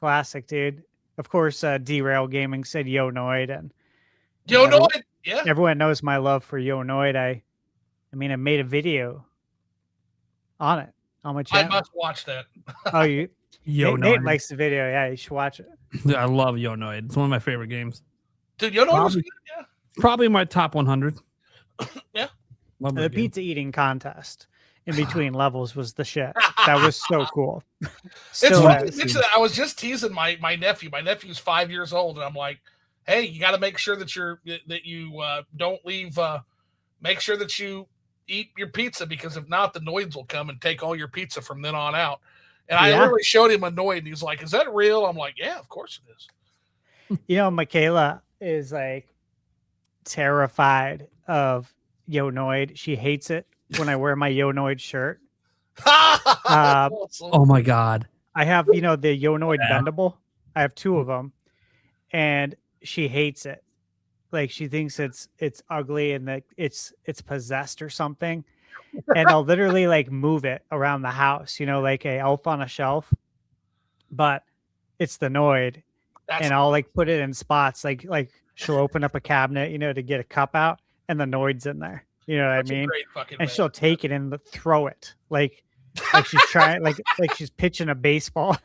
Classic, dude. Of course, Derail Gaming said Yo-Noid. And Yo-Noid, yeah. Everyone knows my love for Yo-Noid. I made a video on it on my channel. I must watch that. Oh, you? Yo-Noid. Nate likes the video. Yeah, you should watch it. Yeah, I love Yo-Noid. It's one of my favorite games. Dude, Yo-Noid was good, yeah. Probably my top 100. Yeah. Love The that game. pizza eating contest in between levels was the shit. That was so cool. It's funny to mention that. I was just teasing my nephew. My nephew's 5 years old, and I'm like, hey, you got to make sure that you don't leave. Make sure that you eat your pizza, because if not, the Noids will come and take all your pizza from then on out. And I literally showed him a Noid, and he's like, is that real? I'm like, yeah, of course it is. Michaela is like terrified of Yo-Noid. She hates it when I wear my Yo-Noid shirt. Oh my God. I have, the Yo-Noid bendable. I have two of them, and she hates it. Like, she thinks it's ugly and that it's possessed or something. And I'll literally like move it around the house, like a elf on a shelf, but it's the Noid. And I'll like put it in spots. Like she'll open up a cabinet, to get a cup out, and the Noid's in there. You know what I mean? And she'll take it and throw it like she's trying, like she's pitching a baseball.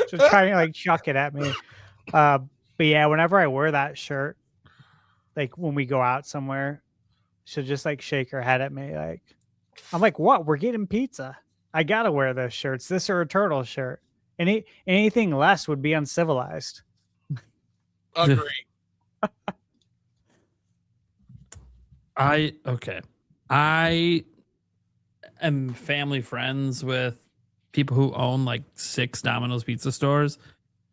She's trying to like chuck it at me. But yeah, whenever I wear that shirt, like when we go out somewhere, she'll just like shake her head at me. Like, I'm like, what? We're getting pizza. I gotta wear those shirts. This or a turtle shirt. Anything less would be uncivilized. Agree. I am family friends with people who own like 6 Domino's pizza stores,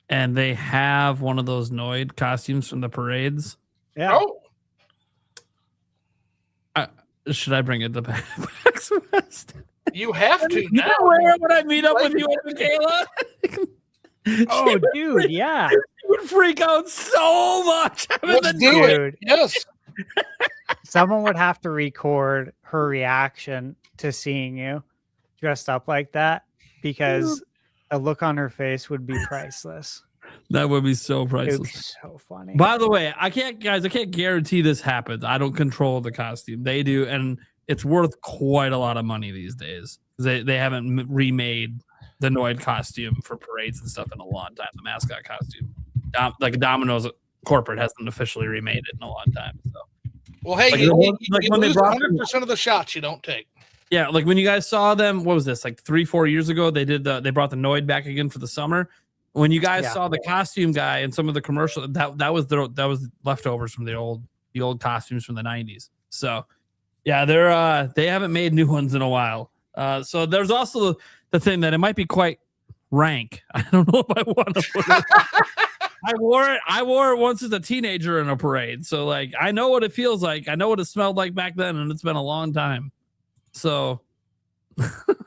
and they have one of those Noid costumes from the parades. Yeah. Oh. Should I bring it to PAX West? You have to now. When I meet up with you and Michaela? Oh, dude, yeah. You would freak out so much. Let's do it. Yes. Someone would have to record her reaction to seeing you dressed up like that, because a look on her face would be priceless. That would be so It priceless. would be so funny. By the way, I can't guarantee this happens. I don't control the costume. They do, and it's worth quite a lot of money these days. They haven't remade the Noid costume for parades and stuff in a long time. The mascot costume, like Domino's corporate, hasn't officially remade it in a long time. So, well, hey, you lose 100% of the shots you don't take. Yeah, like when you guys saw them, what was this, like 3-4 years ago? They brought the Noid back again for the summer. When you guys saw the costume guy and some of the commercial, that was leftovers from the old costumes from the 90s. So yeah, they haven't made new ones in a while. So there's also the thing that it might be quite rank. I don't know if I want to put it. I wore it once as a teenager in a parade. So like I know what it feels like. I know what it smelled like back then, and it's been a long time. So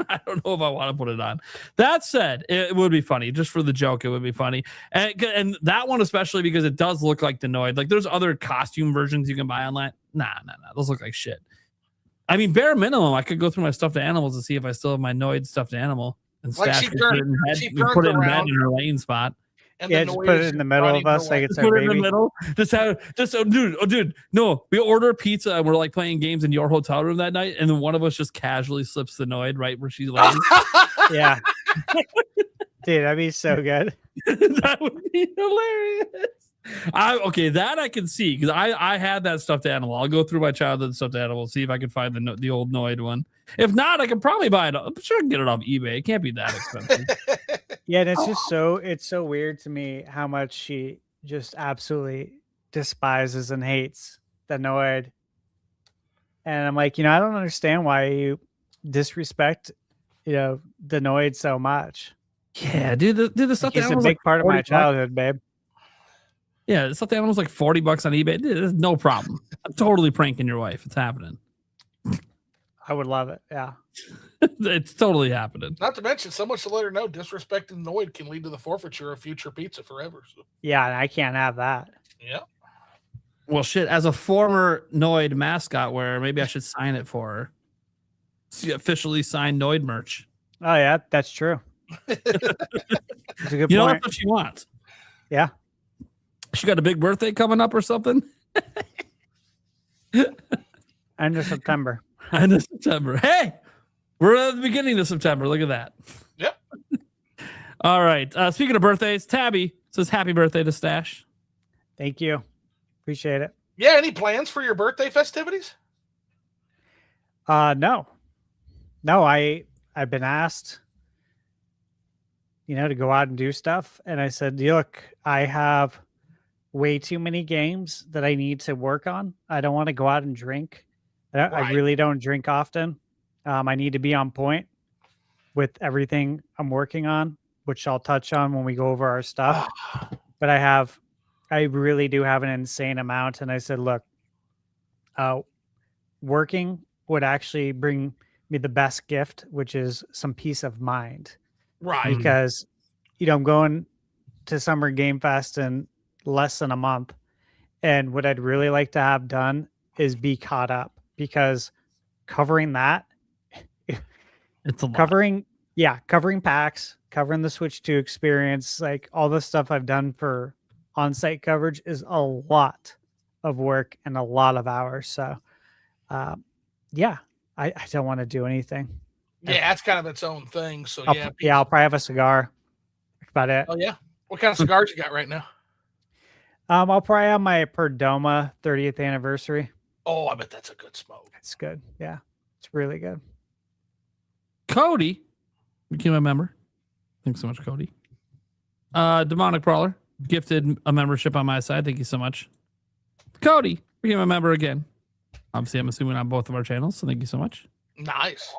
I don't know if I want to put it on. That said, it would be funny. Just for the joke, it would be funny. And that one especially because it does look like the Noid. Like there's other costume versions you can buy online. Nah. Those look like shit. I mean, bare minimum, I could go through my stuffed animals to see if I still have my Noid stuffed animal and stash it, put it in bed in her laying spot. And just put it in the middle of us like it's our baby. Put it in the middle. Dude, no. We order pizza and we're like playing games in your hotel room that night, and then one of us just casually slips the Noid right where she lays. Yeah. Dude, that'd be so good. That would be hilarious. Okay, that I can see because I had that stuffed animal. I'll go through my childhood stuffed animal, see if I can find the old Noid one. If not, I can probably buy it. I'm sure I can get it off eBay. It can't be that expensive. Yeah, and it's so weird to me how much she just absolutely despises and hates the Noid. And I'm like, I don't understand why you disrespect, the Noid so much. Yeah, dude, the stuffed It's a animal's big like part of my $40. childhood, babe. Yeah, the stuffed animal's like $40 on eBay. Dude, there's no problem. I'm totally pranking your wife. It's happening. I would love it. Yeah. It's totally happening. Not to mention, so much to let her know, disrespecting Noid can lead to the forfeiture of future pizza forever. So. Yeah, and I can't have that. Yeah. Well, shit, as a former Noid mascot wearer, maybe I should sign it for her. She officially signed Noid merch. Oh, yeah, that's true. That's a good You know point. what she wants? Yeah. She got a big birthday coming up or something? End of September. End of September. Hey, we're at the beginning of September. Look at that. Yep. All right. Speaking of birthdays, Tabby says happy birthday to Stash. Thank you. Appreciate it. Yeah. Any plans for your birthday festivities? No. I've been asked, to go out and do stuff. And I said, look, I have way too many games that I need to work on. I don't want to go out and drink. I really don't drink often. I need to be on point with everything I'm working on, which I'll touch on when we go over our stuff. But I really do have an insane amount. And I said, look, working would actually bring me the best gift, which is some peace of mind. Right. Because, I'm going to Summer Game Fest in less than a month. And what I'd really like to have done is be caught up, because covering that, it's a lot. covering PAX, covering the Switch 2 experience, like all the stuff I've done for on-site coverage is a lot of work and a lot of hours. So, I don't want to do anything. Yeah, that's kind of its own thing. So I'll probably have a cigar. That's about it. Oh yeah. What kind of cigars you got right now? I'll probably have my Perdomo 30th anniversary. Oh, I bet that's a good smoke. It's good. Yeah, it's really good. Cody became a member. Thanks so much, Cody. Demonic Brawler gifted a membership on my side. Thank you so much. Cody became a member again. Obviously, I'm assuming on both of our channels, so thank you so much. Nice.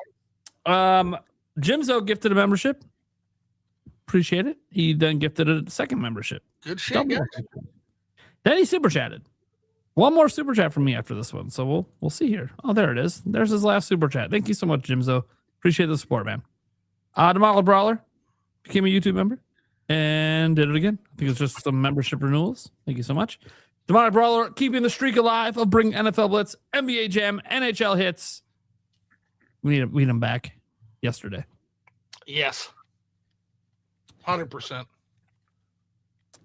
Jimzo gifted a membership. Appreciate it. He then gifted a second membership. Good shit, guys. Then he super chatted. One more super chat from me after this one, so we'll see here. Oh, there it is. There's his last super chat. Thank you so much, Jimzo. Appreciate the support, man. Demonic Brawler became a YouTube member and did it again. I think it's just some membership renewals. Thank you so much. Demonic Brawler keeping the streak alive of bringing NFL Blitz, NBA Jam, NHL hits. We need him back yesterday. Yes. 100%.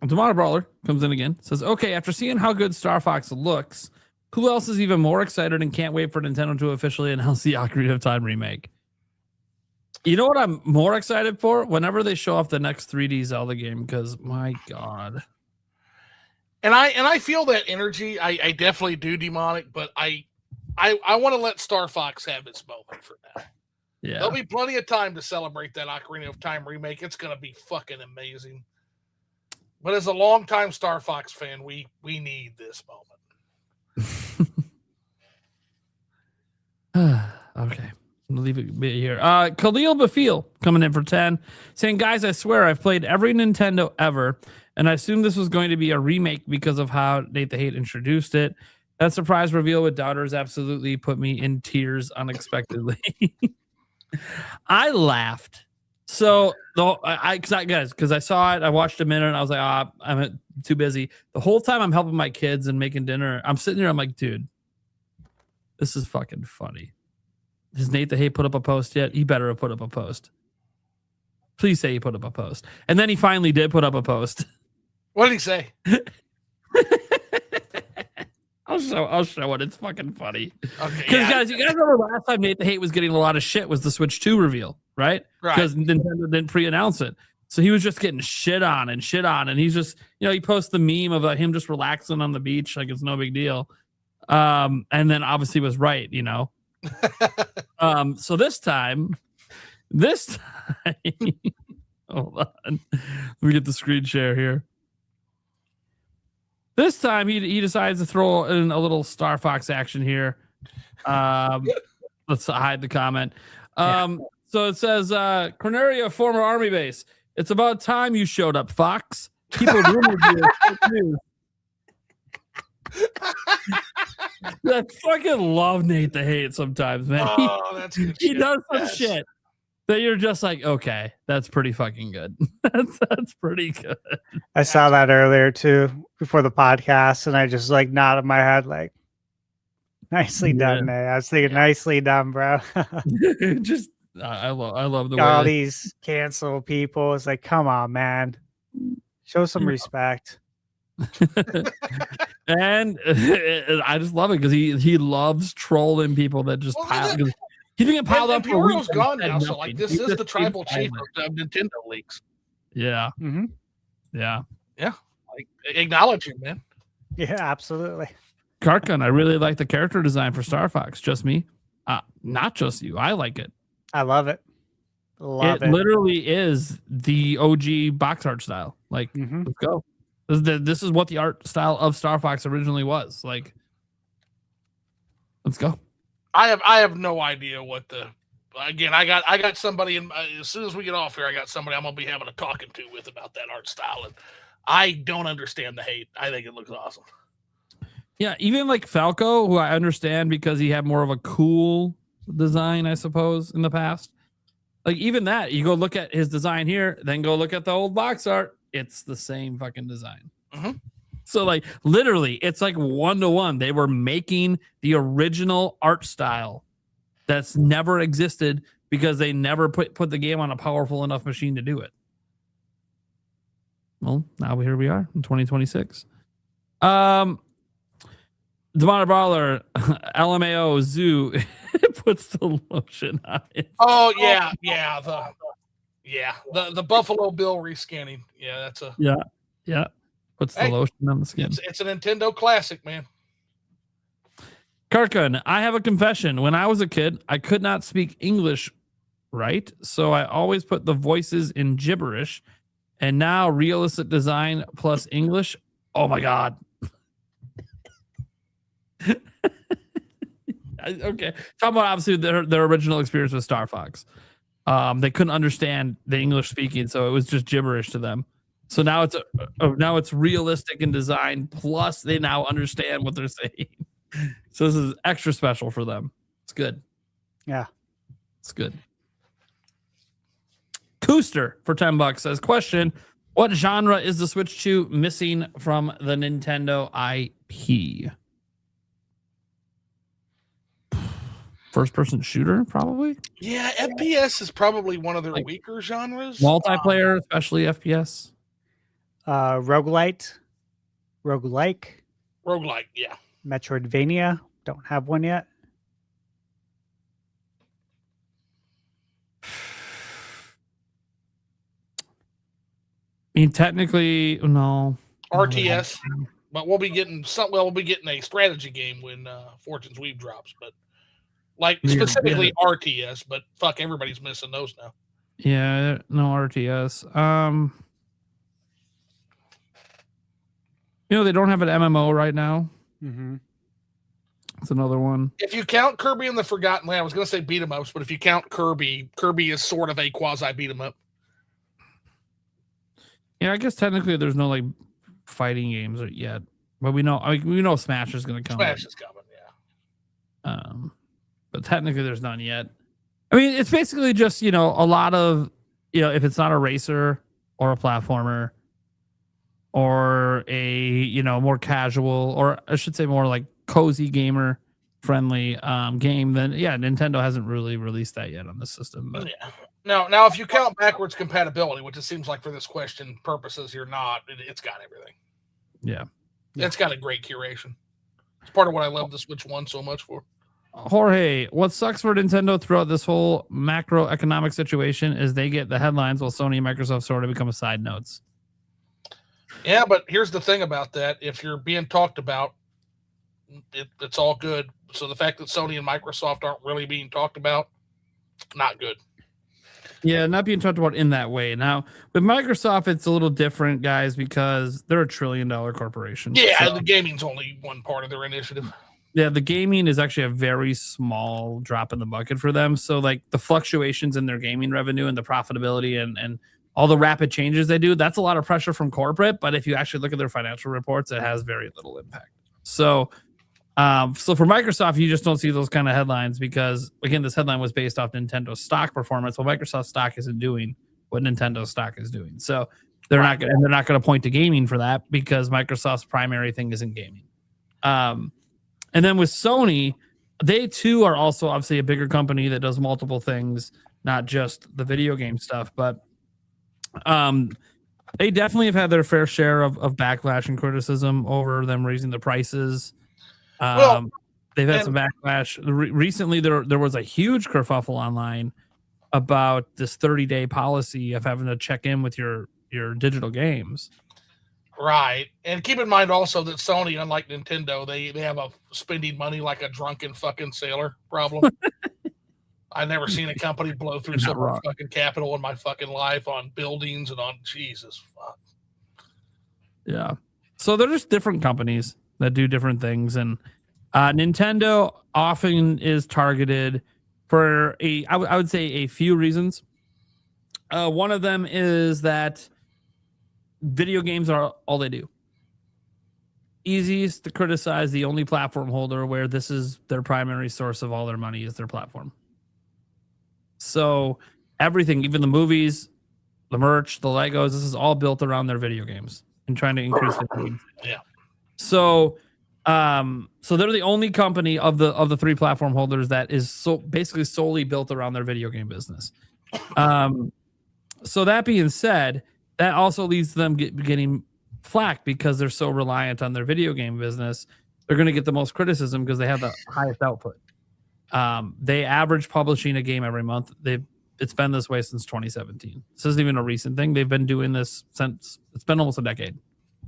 Demonic Brawler comes in again, says, okay, after seeing how good Star Fox looks, who else is even more excited and can't wait for Nintendo to officially announce the Ocarina of Time remake? You know what I'm more excited for? Whenever they show off the next 3D Zelda game, because my God. And I feel that energy. I definitely do, Demonic, but I want to let Star Fox have its moment for now. Yeah. There'll be plenty of time to celebrate that Ocarina of Time remake. It's going to be fucking amazing. But as a longtime Star Fox fan, we need this moment. Okay. I'll leave it here. Khalil Bafil coming in for 10, saying, guys, I swear I've played every Nintendo ever, and I assumed this was going to be a remake because of how Nate the Hate introduced it. That surprise reveal with Doubters absolutely put me in tears unexpectedly. I laughed. So, because I saw it, I watched a minute, and I was like, I'm too busy. The whole time I'm helping my kids and making dinner, I'm sitting there, I'm like, dude, this is fucking funny. Has Nate the Hate put up a post yet? He better have put up a post. Please say he put up a post. And then he finally did put up a post. What did he say? I'll show it. It's fucking funny. Okay, Because guys, you guys remember last time Nate the Hate was getting a lot of shit was the Switch 2 reveal, right? Right. Because Nintendo didn't pre-announce it. So he was just getting shit on, and he's just, he posts the meme of him just relaxing on the beach like it's no big deal. And then obviously was right, So this time, hold on, let me get the screen share here. This time he decides to throw in a little Star Fox action here. Let's hide the comment. So it says, Corneria, former army base. It's about time you showed up, Fox. People rumored you. I fucking love Nate the Hate sometimes, man. Oh, that's good. He does some shit that you're just like, okay, that's pretty fucking good. That's pretty good. I saw that earlier too before the podcast, and I just like nodded my head like, nicely done, Nate. I was thinking, nicely done, bro. Just I love the all way these cancel people. It's like, come on, man, show some respect. And I just love it because he loves trolling people that just pile. He's being piled up. Bureau's gone now, so like this is the tribal chief of Nintendo leaks. Yeah, yeah. Like acknowledge him, man. Yeah, absolutely. Karkun, I really like the character design for Star Fox. Just me, not just you. I like it. I love it. Love it. Literally is the OG box art style. Like, let's go. This is what the art style of Star Fox originally was. Like, let's go. I have no idea what the. Again, I got somebody in. As soon as we get off here, I got somebody I'm gonna be having a talking to with about that art style, and I don't understand the hate. I think it looks awesome. Yeah, even like Falco, who I understand because he had more of a cool design, I suppose, in the past. Like even that, you go look at his design here, then go look at the old box art. It's the same fucking design. So like literally, it's like 1-to-1. They were making the original art style that's never existed because they never put the game on a powerful enough machine to do it. Well, now here we are in 2026. Demar Brawler, LMAO Zoo puts the lotion on it. Oh yeah, the Buffalo Bill rescanning. Yeah, that's a yeah. Puts the lotion on the skin. It's a Nintendo classic, man. Karkun, I have a confession. When I was a kid, I could not speak English right, so I always put the voices in gibberish. And now realistic design plus English. Oh my god. Okay, talk about obviously their original experience with Star Fox. They couldn't understand the English speaking, so it was just gibberish to them. So now it's realistic in design, plus they now understand what they're saying. So this is extra special for them. It's good. Yeah, it's good. Cooster for $10 says, question: what genre is the Switch 2 missing from the Nintendo IP? First-person shooter, probably. Yeah, FPS is probably one of their weaker genres. Multiplayer, especially FPS. Roguelite, yeah. Metroidvania. Don't have one yet. I mean, technically, no. RTS, but we'll be getting a strategy game when Fortune's Weave drops, but like specifically RTS. But fuck, everybody's missing those now. Yeah, no RTS. They don't have an MMO right now. It's another one. If you count Kirby and the Forgotten Land, I was going to say beat 'em ups, but if you count Kirby is sort of a quasi beat 'em up. Yeah, I guess technically there's no like fighting games yet, but we know Smash is going to come. Smash is coming, yeah. But technically there's none yet. I mean, it's basically just a lot of if it's not a racer or a platformer or a more casual, or I should say more like cozy gamer friendly game, then Nintendo hasn't really released that yet on the system. But yeah. Now, if you count backwards compatibility, which it seems like for this question purposes, you're not. It's got everything. Yeah, it's got a great curation. It's part of what I love the Switch 1 so much for. Jorge, what sucks for Nintendo throughout this whole macroeconomic situation is they get the headlines while Sony and Microsoft sort of become side notes. Yeah, but here's the thing about that. If you're being talked about, it's all good. So the fact that Sony and Microsoft aren't really being talked about, not good. Yeah, not being talked about in that way. Now, with Microsoft, it's a little different, guys, because they're $1 trillion corporation. Yeah, so, the gaming's only one part of their initiative. Yeah, the gaming is actually a very small drop in the bucket for them. So, like, the fluctuations in their gaming revenue and the profitability and all the rapid changes they do, that's a lot of pressure from corporate. But if you actually look at their financial reports, it has very little impact. So for Microsoft, you just don't see those kind of headlines because, again, this headline was based off Nintendo's stock performance. Well, Microsoft stock isn't doing what Nintendo stock is doing. So they're not going to point to gaming for that because Microsoft's primary thing isn't gaming. And then with Sony, they too are also obviously a bigger company that does multiple things, not just the video game stuff, but they definitely have had their fair share of backlash and criticism over them raising the prices. They've had some backlash. Recently, there was a huge kerfuffle online about this 30-day policy of having to check in with your digital games. Right. And keep in mind also that Sony, unlike Nintendo, they have a spending money like a drunken fucking sailor problem. I've never seen a company blow through so much fucking capital in my fucking life on buildings and on Jesus fuck. Yeah. So they're just different companies that do different things. And Nintendo often is targeted for I would say a few reasons. One of them is that video games are all they do. Easiest to criticize, the only platform holder where this is their primary source of all their money is their platform. So everything, even the movies, the merch, the Legos, this is all built around their video games and trying to increase the Yeah. So they're the only company of the three platform holders that is so basically solely built around their video game business. So that being said, that also leads to them getting flack because they're so reliant on their video game business. They're going to get the most criticism because they have the highest output. They average publishing a game every month. It's been this way since 2017. This isn't even a recent thing. They've been doing this since it's been almost a decade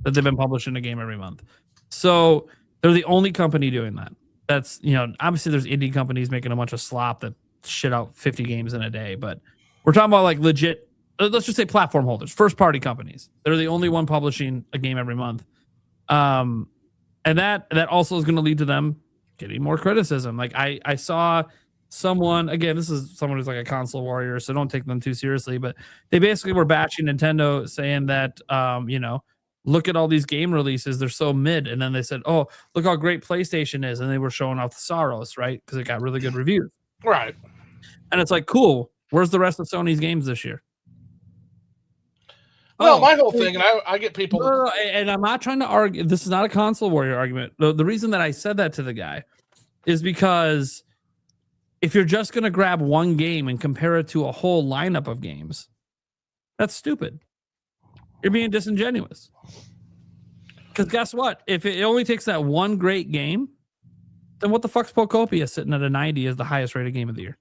that they've been publishing a game every month. So they're the only company doing that. That's, obviously there's indie companies making a bunch of slop that shit out 50 games in a day, but we're talking about like legit, let's just say platform holders, first party companies. They're the only one publishing a game every month. And that also is going to lead to them getting more criticism. Like I saw someone, again, this is someone who's like a console warrior, so don't take them too seriously, but they basically were bashing Nintendo saying that, look at all these game releases, they're so mid. And then they said, oh, look how great PlayStation is. And they were showing off the Saros, right? Because it got really good reviews. Right. And it's like, cool. Where's the rest of Sony's games this year? Well, my whole thing, and I get people... And I'm not trying to argue. This is not a console warrior argument. The reason that I said that to the guy is because if you're just going to grab one game and compare it to a whole lineup of games, that's stupid. You're being disingenuous. Because guess what? If it only takes that one great game, then what the fuck's Pokopia sitting at a 90 as the highest rated game of the year?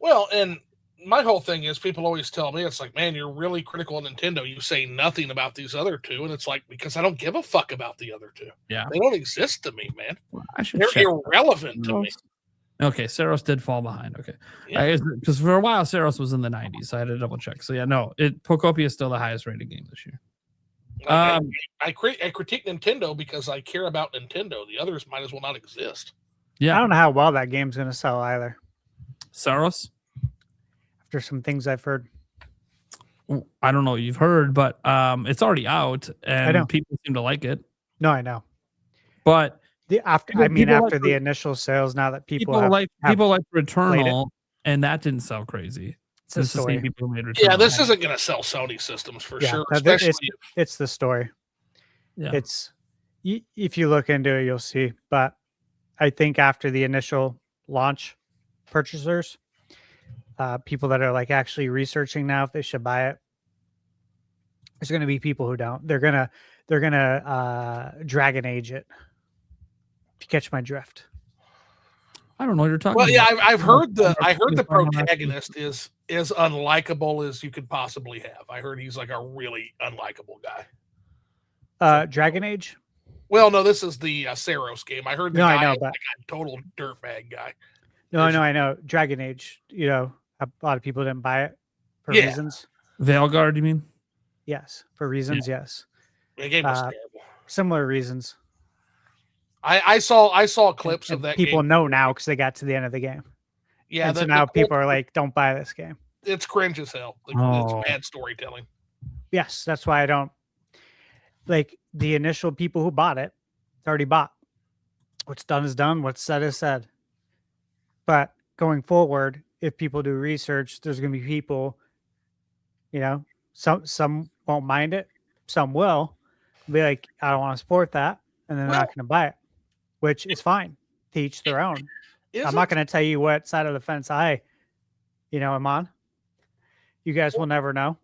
Well, and my whole thing is people always tell me, it's like, man, you're really critical of Nintendo. You say nothing about these other two. And it's like, because I don't give a fuck about the other two. Yeah. They don't exist to me, man. Well, they're irrelevant to me. Okay, Saros did fall behind. Okay. Yeah. Because for a while, Saros was in the 90s. So I had to double check. So yeah, no, Pokopia is still the highest rated game this year. I critique Nintendo because I care about Nintendo. The others might as well not exist. Yeah. I don't know how well that game's going to sell either. Saros? After some things I've heard. I don't know what you've heard, but it's already out and people seem to like it. No, I know. But after the initial sales, now that people like Returnal, and that didn't sell crazy. It's the story. People made Returnal. Yeah, this isn't going to sell Sony systems for sure. Especially it's the story. Yeah. It's if you look into it, you'll see. But I think after the initial launch, purchasers, people that are like actually researching now if they should buy it, there's going to be people who don't. They're gonna Dragon Age it. If you catch my drift. I don't know what you're talking Well, about. yeah, I heard the protagonist is as unlikable as you could possibly have. I heard he's like a really unlikable guy. Dragon Age. Well, no, this is the Saros game. I heard the guy I know, is but like a total dirtbag guy. I know. Dragon Age. A lot of people didn't buy it for reasons. Veilguard, you mean? Yes, for reasons. Yes, The game was terrible. Similar reasons. I saw clips of that. People game. know now because they got to the end of the game. Yeah, and so now people are like, "Don't buy this game." It's cringe as hell. It's bad storytelling. Yes, that's why I don't like the initial people who bought it. It's already bought. What's done is done. What's said is said. But going forward, if people do research, there's going to be people. Some won't mind it. Some will be like, "I don't want to support that," and they're not going to buy it, which is fine. To each their own. I'm not going to tell you what side of the fence I am on. You guys will never know.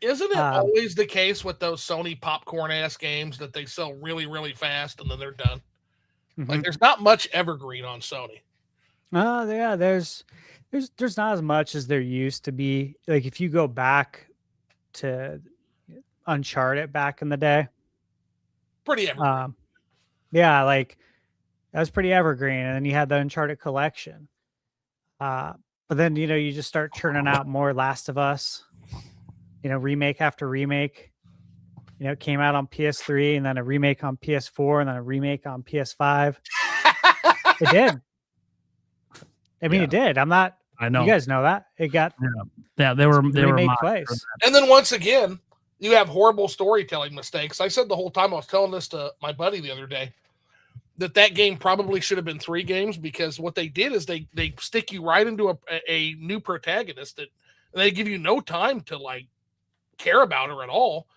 Isn't it always the case with those Sony popcorn ass games that they sell really, really fast and then they're done? Like there's not much evergreen on Sony. Yeah, there's not as much as there used to be. Like if you go back to Uncharted back in the day. Pretty evergreen. Yeah, like that was pretty evergreen. And then you had the Uncharted collection. But then, you just start churning out more Last of Us, remake after remake. It came out on PS3 and then a remake on PS4 and then a remake on PS5. It did. I mean, it did. I know. You guys know that. It got. Yeah, they were remade twice. And then once again, you have horrible storytelling mistakes. I said the whole time I was telling this to my buddy the other day that game probably should have been 3 games because what they did is they stick you right into a new protagonist that they give you no time to like care about her at all.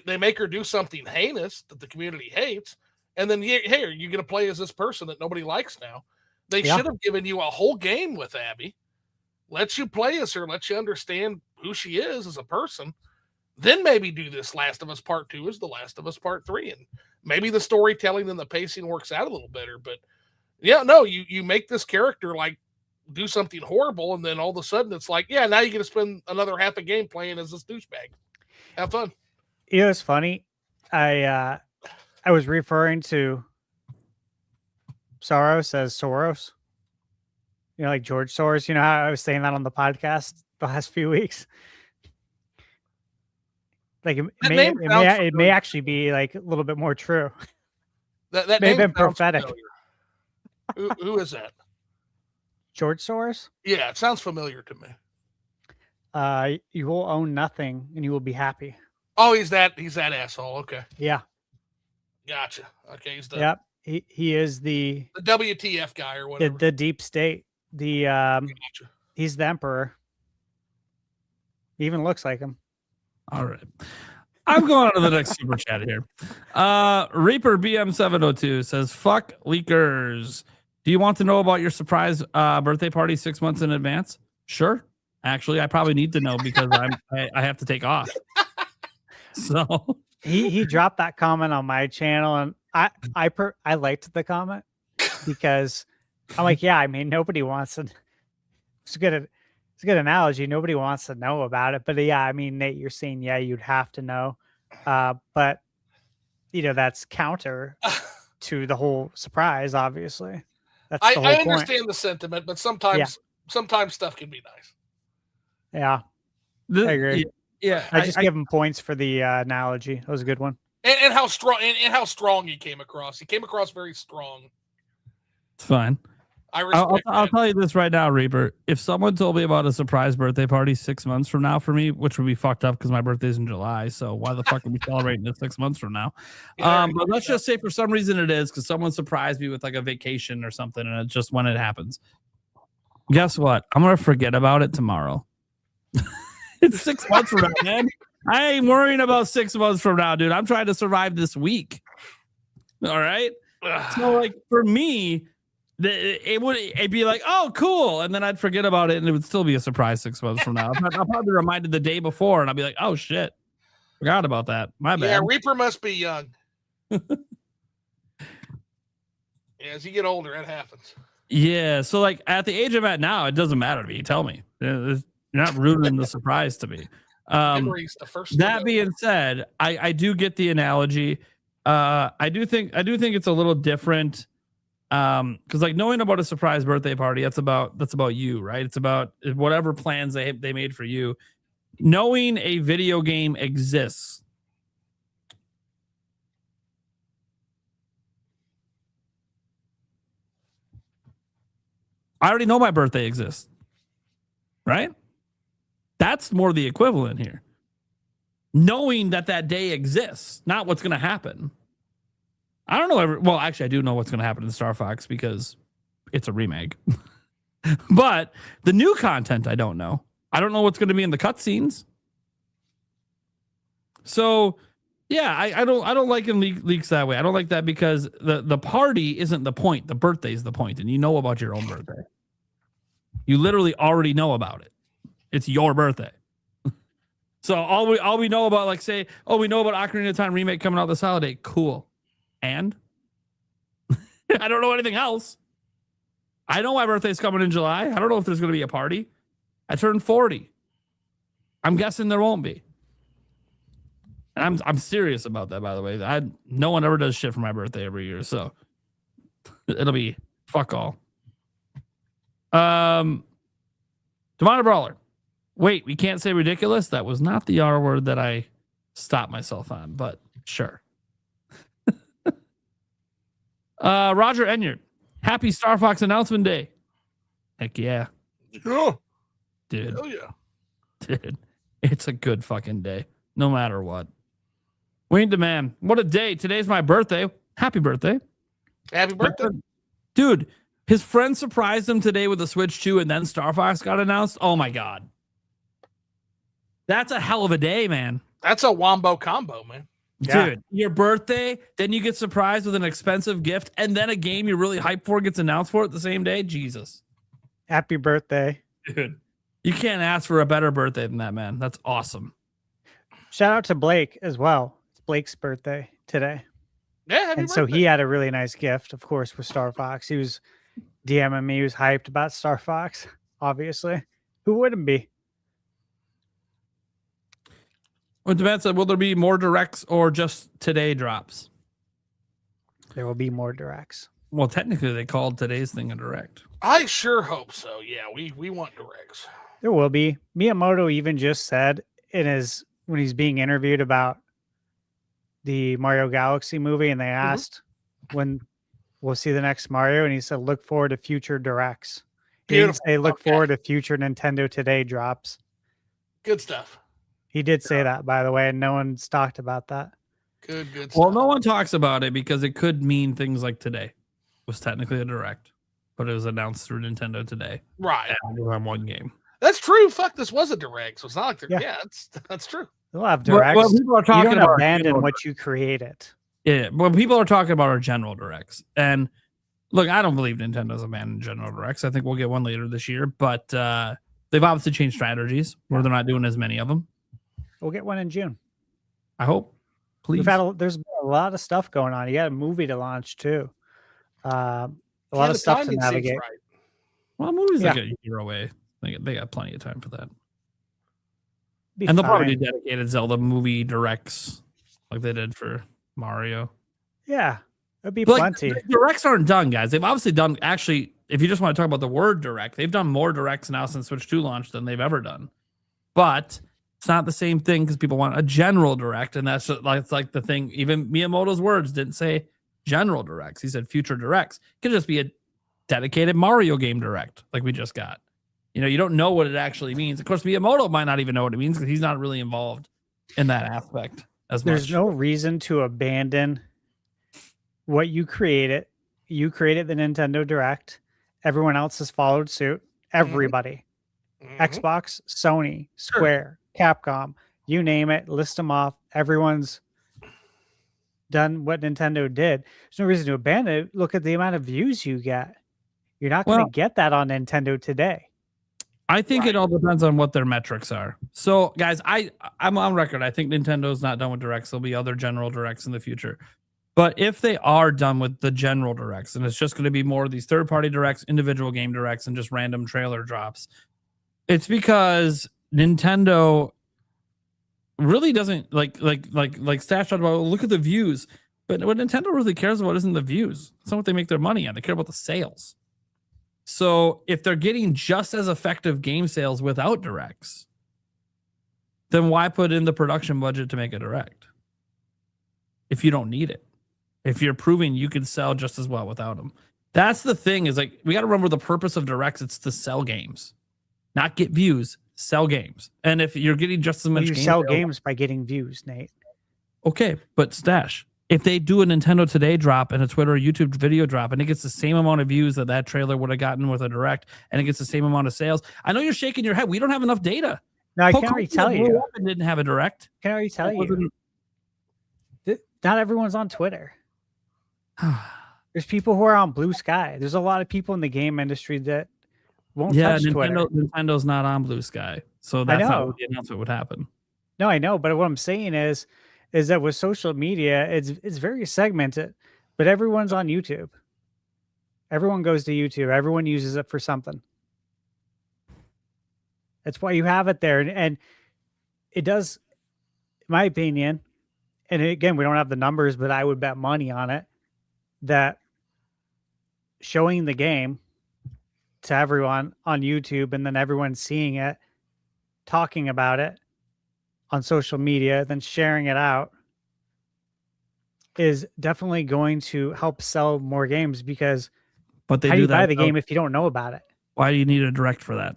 They make her do something heinous that the community hates, and then hey, are you going to play as this person that nobody likes now? They should have given you a whole game with Abby, let you play as her, let you understand who she is as a person. Then maybe do this Last of Us Part 2 as the Last of Us Part 3. And maybe the storytelling and the pacing works out a little better. But yeah, no, you make this character like do something horrible. And then all of a sudden it's like, yeah, now you're going to spend another half a game playing as this douchebag. Have fun. It's funny. I was referring to Soros as Soros. Like George Soros. You know how I was saying that on the podcast the last few weeks? Like it may actually be like a little bit more true. That may have been prophetic. Who is that? George Soros? Yeah, it sounds familiar to me. You will own nothing and you will be happy. Oh, he's that asshole. Okay. Yeah. Gotcha. Okay, he's the Yep. He is the WTF guy or whatever. The deep state. Gotcha. He's the emperor. He even looks like him. All right. I'm going on to the next super chat here. Reaper BM702 says, "Fuck leakers. Do you want to know about your surprise birthday party 6 months in advance?" Sure. Actually, I probably need to know because I have to take off. So he dropped that comment on my channel, and I liked the comment because I'm like, yeah, I mean, nobody wants to. It's a good analogy. Nobody wants to know about it, but yeah, I mean, Nate, you're saying you'd have to know, but that's counter to the whole surprise. Obviously, that's the whole I point. understand the sentiment, but sometimes stuff can be nice. Yeah, I agree. Yeah, I just give him points for the analogy. That was a good one. And how strong he came across. He came across very strong. It's fine. I'll tell you this right now, Reaper. If someone told me about a surprise birthday party 6 months from now for me, which would be fucked up because my birthday's in July, so why the fuck are we celebrating it 6 months from now? But let's just say for some reason it is because someone surprised me with like a vacation or something, and it's just when it happens. Guess what? I'm gonna forget about it tomorrow. It's 6 months from now, man. I ain't worrying about 6 months from now, dude. I'm trying to survive this week. All right. So, like, for me, it'd be like, oh, cool. And then I'd forget about it and it would still be a surprise 6 months from now. I'll probably be reminded the day before and I'll be like, oh, shit. Forgot about that. My bad. Yeah, Reaper must be young. As you get older, it happens. Yeah, so like at the age I'm at now, it doesn't matter to me. Tell me. You're not ruining the surprise to me. Memories, the first. That being said, I do get the analogy. I do think it's a little different. Because like knowing about a surprise birthday party, that's about you, right? It's about whatever plans they made for you. Knowing a video game exists. I already know my birthday exists, right? That's more the equivalent here. Knowing that day exists, not what's going to happen. I don't know. Well, actually, I do know what's going to happen in Star Fox because it's a remake. But the new content, I don't know. I don't know what's going to be in the cutscenes. So, yeah, I don't like in leaks that way. I don't like that because the party isn't the point. The birthday is the point, and you know about your own birthday. You literally already know about it. It's your birthday. So all we know about, like, say, we know about Ocarina of Time remake coming out this holiday. Cool. And I don't know anything else. I know my birthday's coming in July. I don't know if there's going to be a party. I turned 40. I'm guessing there won't be. And I'm serious about that, by the way. No one ever does shit for my birthday every year, so it'll be fuck all. Demonic Brawler. Wait, we can't say ridiculous? That was not the R word that I stopped myself on, but sure. Roger Enyard. Happy Star Fox announcement day. Heck yeah. Oh, dude. hell yeah. Dude, it's a good fucking day, no matter what. Wayne Demand. What a day. Today's my birthday. Happy birthday. Happy birthday. Dude, his friend surprised him today with a Switch 2 and then Star Fox got announced. Oh my God. That's a hell of a day, man. That's a wombo combo, man. Dude, your birthday, then you get surprised with an expensive gift, and then a game you're really hyped for gets announced for it the same day. Jesus. Happy birthday. Dude, you can't ask for a better birthday than that, man. That's awesome. Shout out to Blake as well. It's Blake's birthday today. Yeah, happy and birthday. So he had a really nice gift, of course, for Star Fox. He was DMing me. He was hyped about Star Fox, obviously. Who wouldn't be? Well, Demand said, will there be more directs or just today drops? There will be more directs. Well, technically, they called today's thing a direct. I sure hope so. Yeah, we want directs. There will be. Miyamoto even just said when he's being interviewed about the Mario Galaxy movie, and they asked when we'll see the next Mario, and he said, look forward to future directs. He didn't say look forward to future Nintendo Today drops. Good stuff. He did say that, by the way, and no one's talked about that. Good stuff. Well, no one talks about it because it could mean things like today was technically a direct, but it was announced through Nintendo Today. Right. On one game. That's true. Fuck, this was a direct, so it's not like that's true. They'll have directs. Well, people are talking you don't about abandon what you created. Yeah, but people are talking about our general directs. And look, I don't believe Nintendo's abandoned general directs. I think we'll get one later this year, but they've obviously changed strategies where they're not doing as many of them. We'll get one in June. I hope. Please. There's been a lot of stuff going on. You got a movie to launch too. A lot of stuff to navigate. Right. Well, movies like a year away. They got plenty of time for that. Be and they'll fine. probably do dedicated Zelda movie directs like they did for Mario. Yeah, it'd be But plenty. the directs aren't done, guys. They've obviously done, actually, if you just want to talk about the word direct, they've done more directs now since Switch 2 launched than they've ever done. But it's not the same thing because people want a general direct, and that's like the thing. Even Miyamoto's words didn't say general directs. He said future directs. It could just be a dedicated Mario game direct like we just got. You don't know what it actually means. Of course, Miyamoto might not even know what it means because he's not really involved in that aspect as much. There's no reason to abandon what you created. You created the Nintendo Direct. Everyone else has followed suit. Everybody. Xbox, Sony, Square, Capcom, you name it, list them off. Everyone's done what Nintendo did. There's no reason to abandon it. Look at the amount of views you get. You're not going to get that on Nintendo Today. I think it all depends on what their metrics are. So, guys, I'm on record. I think Nintendo's not done with directs. There'll be other general directs in the future. But if they are done with the general directs, and it's just going to be more of these third-party directs, individual game directs, and just random trailer drops, it's because Nintendo really doesn't like Stash talked about. Look at the views, but what Nintendo really cares about isn't the views. It's not what they make their money on. They care about the sales. So if they're getting just as effective game sales without directs, then why put in the production budget to make a direct if you don't need it? If you're proving you can sell just as well without them. That's the thing, is like, we got to remember the purpose of directs. It's to sell games, not get views, sell games. And if you're getting just as much, you sell games by getting views, Nate. Okay, but Stash, if they do a Nintendo Today drop and a Twitter or YouTube video drop, and it gets the same amount of views that trailer would have gotten with a direct, and it gets the same amount of sales, I know you're shaking your head. We don't have enough data. No, I can already tell you. Didn't have a direct. Can already tell you. Not everyone's on Twitter. There's people who are on Blue Sky. There's a lot of people in the game industry that won't touch Twitter. Nintendo's not on Blue Sky, so that's how the announcement would happen. No, I know, but what I'm saying is that with social media, it's very segmented, but everyone's on YouTube. Everyone goes to YouTube. Everyone uses it for something. That's why you have it there, and it does, in my opinion. And again, we don't have the numbers, but I would bet money on it that showing the game to everyone on YouTube and then everyone seeing it, talking about it on social media, then sharing it out is definitely going to help sell more games, because but they how do you that buy the game if you don't know about it? Why do you need a direct for that?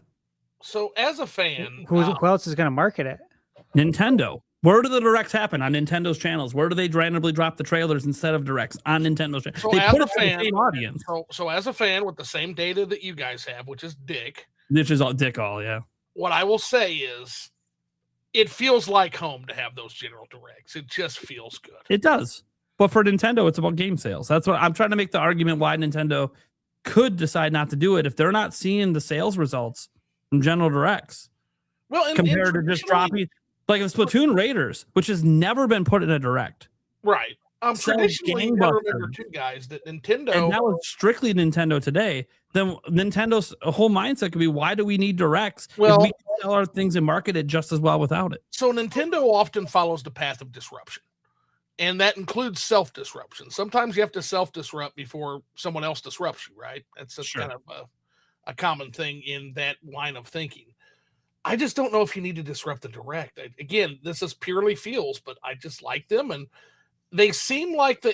So as a fan, who else is going to market it? Nintendo. Where do the directs happen? On Nintendo's channels. Where do they randomly drop the trailers instead of directs? On Nintendo's channels. So they as put a it for fan, the same audience. So as a fan with the same data that you guys have, which is dick. Which is all dick all, yeah. What I will say is it feels like home to have those general directs. It just feels good. It does. But for Nintendo, it's about game sales. That's what I'm trying to make the argument why Nintendo could decide not to do it if they're not seeing the sales results from general directs. Well, compared to just dropping, like the Splatoon Raiders, which has never been put in a direct. Right. Traditionally, I remember two guys that Nintendo, and that was strictly Nintendo today. Then Nintendo's whole mindset could be, why do we need directs? Well, if we can sell our things and market it just as well without it. So Nintendo often follows the path of disruption, and that includes self-disruption. Sometimes you have to self-disrupt before someone else disrupts you, right? That's kind of a common thing in that line of thinking. I just don't know if you need to disrupt the direct. Again, this is purely feels, but I just like them, and they seem like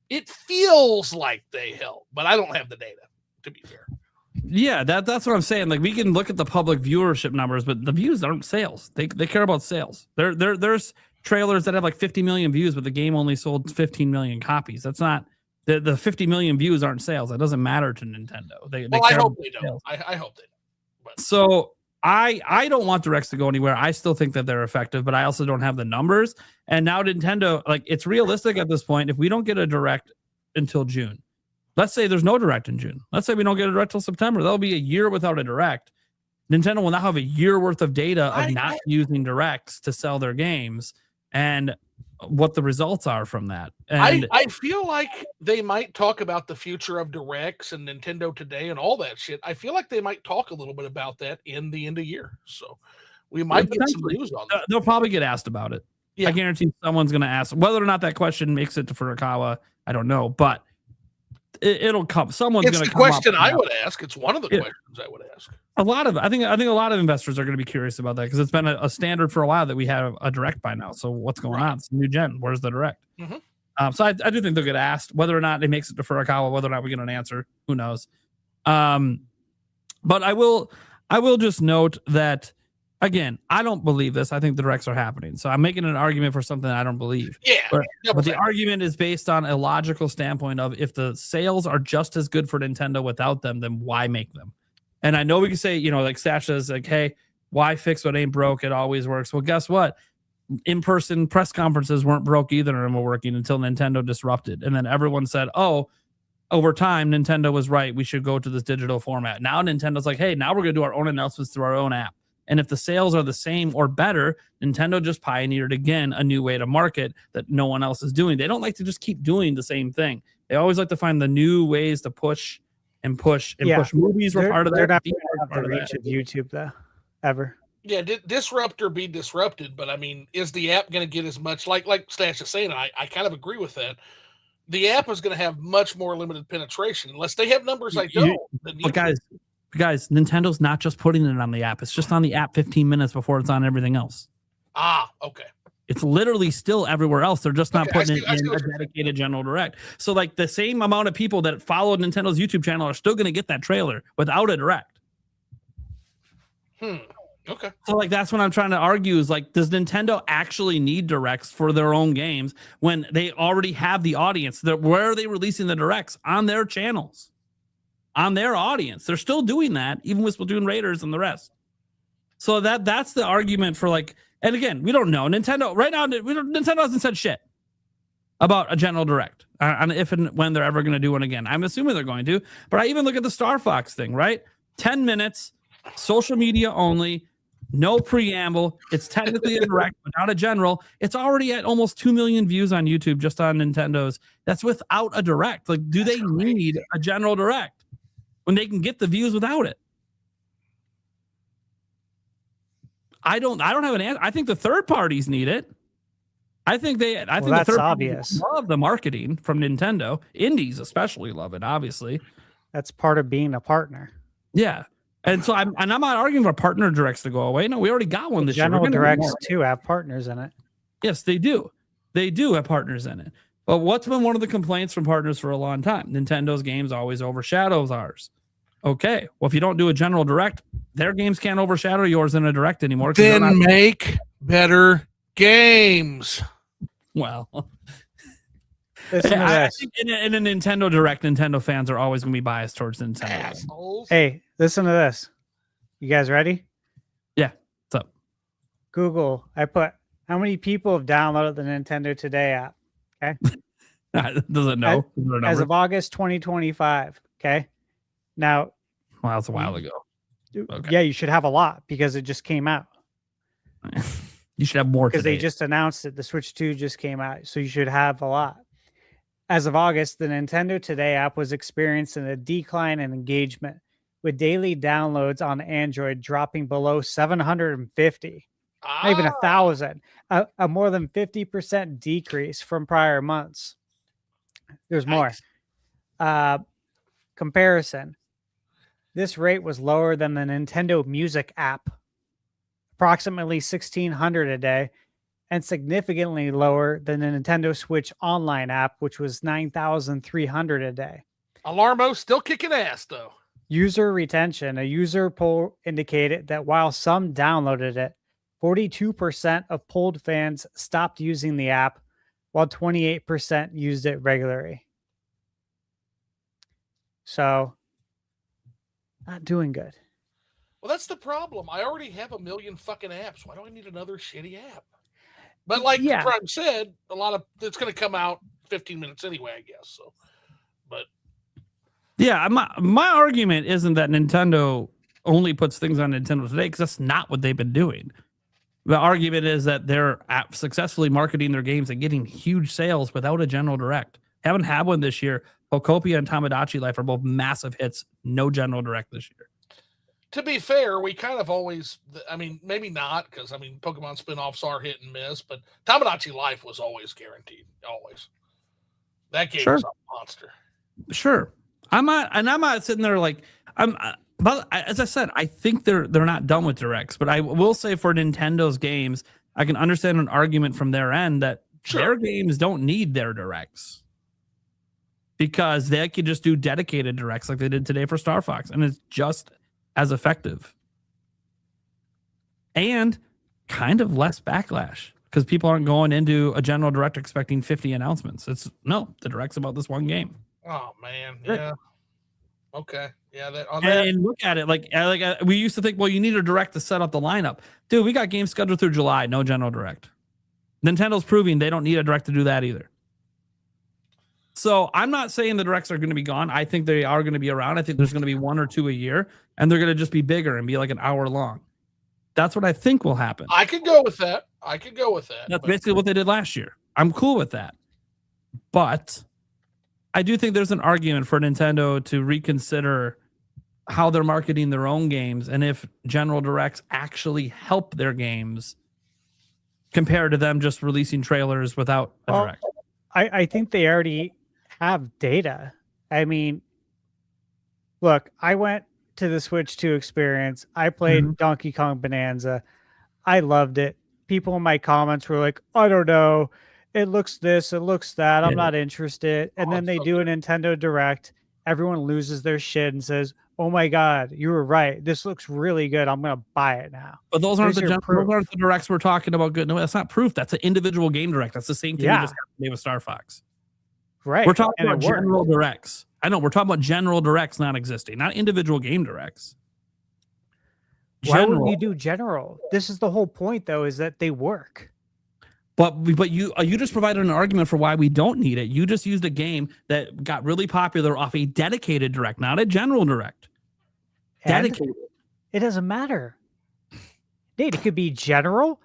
it feels like they help, but I don't have the data, to be fair. Yeah, that's what I'm saying. Like, we can look at the public viewership numbers, but the views aren't sales. They care about sales. There's trailers that have like 50 million views, but the game only sold 15 million copies. That's not the 50 million views aren't sales. That doesn't matter to Nintendo. I hope they don't. I hope they don't. But. So I don't want directs to go anywhere. I still think that they're effective, but I also don't have the numbers. And now Nintendo, like, it's realistic at this point. If we don't get a direct until June, let's say there's no direct in June. Let's say we don't get a direct till September. That'll be a year without a direct. Nintendo will now have a year worth of data of not using directs to sell their games and what the results are from that. And I feel like they might talk about the future of directs and Nintendo Today and all that shit. I feel like they might talk a little bit about that in the end of year. So we might get some news on that. They'll probably get asked about it. Yeah. I guarantee someone's going to ask. Whether or not that question makes it to Furukawa, I don't know, but it'll come. Someone's going to come. It's the question I would ask. It's one of the questions I would ask. I think a lot of investors are going to be curious about that, because it's been a standard for a while that we have a direct by now. So what's going on? It's a new gen. Where's the direct? Mm-hmm. So I do think they'll get asked. Whether or not it makes it to Furukawa, whether or not we get an answer, who knows? But I will just note that, again, I don't believe this. I think the directs are happening. So I'm making an argument for something I don't believe. Yeah. But the argument is based on a logical standpoint of, if the sales are just as good for Nintendo without them, then why make them? And I know we can say, like Stash says, like, hey, why fix what ain't broke? It always works. Well, guess what? In-person press conferences weren't broke either, and were working until Nintendo disrupted. And then everyone said, oh, over time, Nintendo was right. We should go to this digital format. Now Nintendo's like, hey, now we're going to do our own announcements through our own app. And if the sales are the same or better, Nintendo just pioneered again a new way to market that no one else is doing. They don't like to just keep doing the same thing. They always like to find the new ways to push and push and push. Movies were part of that. They're not the reach of YouTube though, ever. Yeah, disrupt or be disrupted. But I mean, is the app going to get as much like Stash is saying? I kind of agree with that. The app is going to have much more limited penetration unless they have numbers like those. But guys, Nintendo's not just putting it on the app. It's just on the app 15 minutes before it's on everything else. Ah, okay. It's literally still everywhere else. They're just not putting it in a dedicated general direct. So like the same amount of people that followed Nintendo's YouTube channel are still going to get that trailer without a direct. Okay. So like that's what I'm trying to argue is like, does Nintendo actually need directs for their own games when they already have the audience? Where are they releasing the directs? On their channels, on their audience. They're still doing that, even with Splatoon Raiders and the rest. So that's the argument for like, and again, we don't know. Nintendo right now, Nintendo hasn't said shit about a general direct on if and when they're ever going to do one again. I'm assuming they're going to, but I even look at the Star Fox thing, right? 10 minutes, social media only. No preamble. It's technically a direct, but not a general. It's already at almost 2 million views on YouTube just on Nintendo's. That's without a direct. Like, do they need a general direct when they can get the views without it? I don't have an answer. I think the third parties need it. I think the third obvious. Love the marketing from Nintendo. Indies especially love it, obviously. That's part of being a partner. Yeah. And so I'm not arguing for partner directs to go away. No, we already got one this year. General directs too have partners in it. Yes, they do. They do have partners in it. But what's been one of the complaints from partners for a long time? Nintendo's games always overshadows ours. Okay, well, if you don't do a general direct, their games can't overshadow yours in a direct anymore. Then make better games. Well, I think in a Nintendo direct, Nintendo fans are always going to be biased towards Nintendo. Assholes. Hey, listen to this. You guys ready? Yeah. What's up? Google. I put how many people have downloaded the Nintendo Today app. Okay. Does it know? As of August 2025. Okay. Now, well, that's a while ago. Okay. Yeah, you should have a lot because it just came out. You should have more because they just announced it. The Switch 2 just came out, so you should have a lot. As of August, the Nintendo Today app was experiencing a decline in engagement, with daily downloads on Android dropping below 750, not even 1,000, a more than 50% decrease from prior months. There's more. Comparison. This rate was lower than the Nintendo Music app, approximately 1,600 a day, and significantly lower than the Nintendo Switch Online app, which was 9,300 a day. Alarmo still kicking ass, though. User retention. A user poll indicated that while some downloaded it, 42% of polled fans stopped using the app, while 28% used it regularly. So, not doing good. Well, that's the problem. I already have a million fucking apps. Why do I need another shitty app? But like Prime said, a lot of it's going to come out 15 minutes anyway, I guess. So, but yeah, my argument isn't that Nintendo only puts things on Nintendo Today, because that's not what they've been doing. The argument is that they're successfully marketing their games and getting huge sales without a general direct. Haven't had one this year. Pokopia and Tamagotchi Life are both massive hits. No general direct this year. To be fair, we kind of always, I mean, maybe not, because, I mean, Pokemon spinoffs are hit and miss, but Tamagotchi Life was always guaranteed. Always. That game was a monster. Sure. I'm not sitting there like, but as I said, I think they're not done with directs, but I will say for Nintendo's games, I can understand an argument from their end that their games don't need their directs, because they could just do dedicated directs like they did today for Star Fox, and it's just as effective and kind of less backlash, because people aren't going into a general direct expecting 50 announcements. The direct's about this one game. Oh man. Yeah. Okay. Yeah. And look at it. Like we used to think, well, you need a direct to set up the lineup. Dude, we got games scheduled through July. No general direct. Nintendo's proving they don't need a direct to do that either. So I'm not saying the directs are going to be gone. I think they are going to be around. I think there's going to be one or two a year, and they're going to just be bigger and be like an hour long. That's what I think will happen. I could go with that. That's basically what they did last year. I'm cool with that. But I do think there's an argument for Nintendo to reconsider how they're marketing their own games and if general directs actually help their games compared to them just releasing trailers without a direct. I think they already have data. I mean, look, I went to the Switch 2 experience. I played Donkey Kong Bonanza. I loved it. People in my comments were like, I don't know. It looks this, it looks that. I'm not interested. And then they do a Nintendo Direct. Everyone loses their shit and says, oh my God, you were right. This looks really good. I'm going to buy it now. But those aren't those aren't the directs we're talking about. Good. No, that's not proof. That's an individual game direct. That's the same thing you just made with Star Fox. Right. We're talking about general directs. I know we're talking about general directs not existing, not individual game directs. Why would you do general? This is the whole point, though, is that they work. But you just provided an argument for why we don't need it. You just used a game that got really popular off a dedicated direct, not a general direct. Dedicated. It doesn't matter. Nate, it could be general.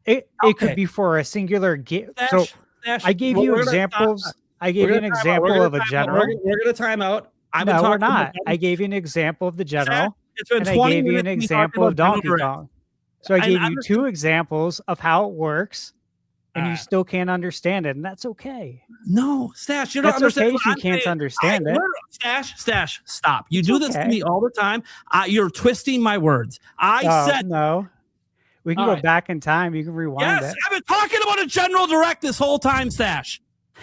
It could be for a singular game. So I gave you examples. I gave you an example of a general. We're going to time out. No, we're not. I gave you an example of the general. And I gave you an example of Donkey Kong. So I gave you two examples of how it works. And you still can't understand it, and that's okay. No, Stash, you don't understand. Okay if you can't understand it. Stash, stop. You do this to me all the time. You're twisting my words. I said no. We can go back in time. You can rewind it. I've been talking about a general direct this whole time, Stash,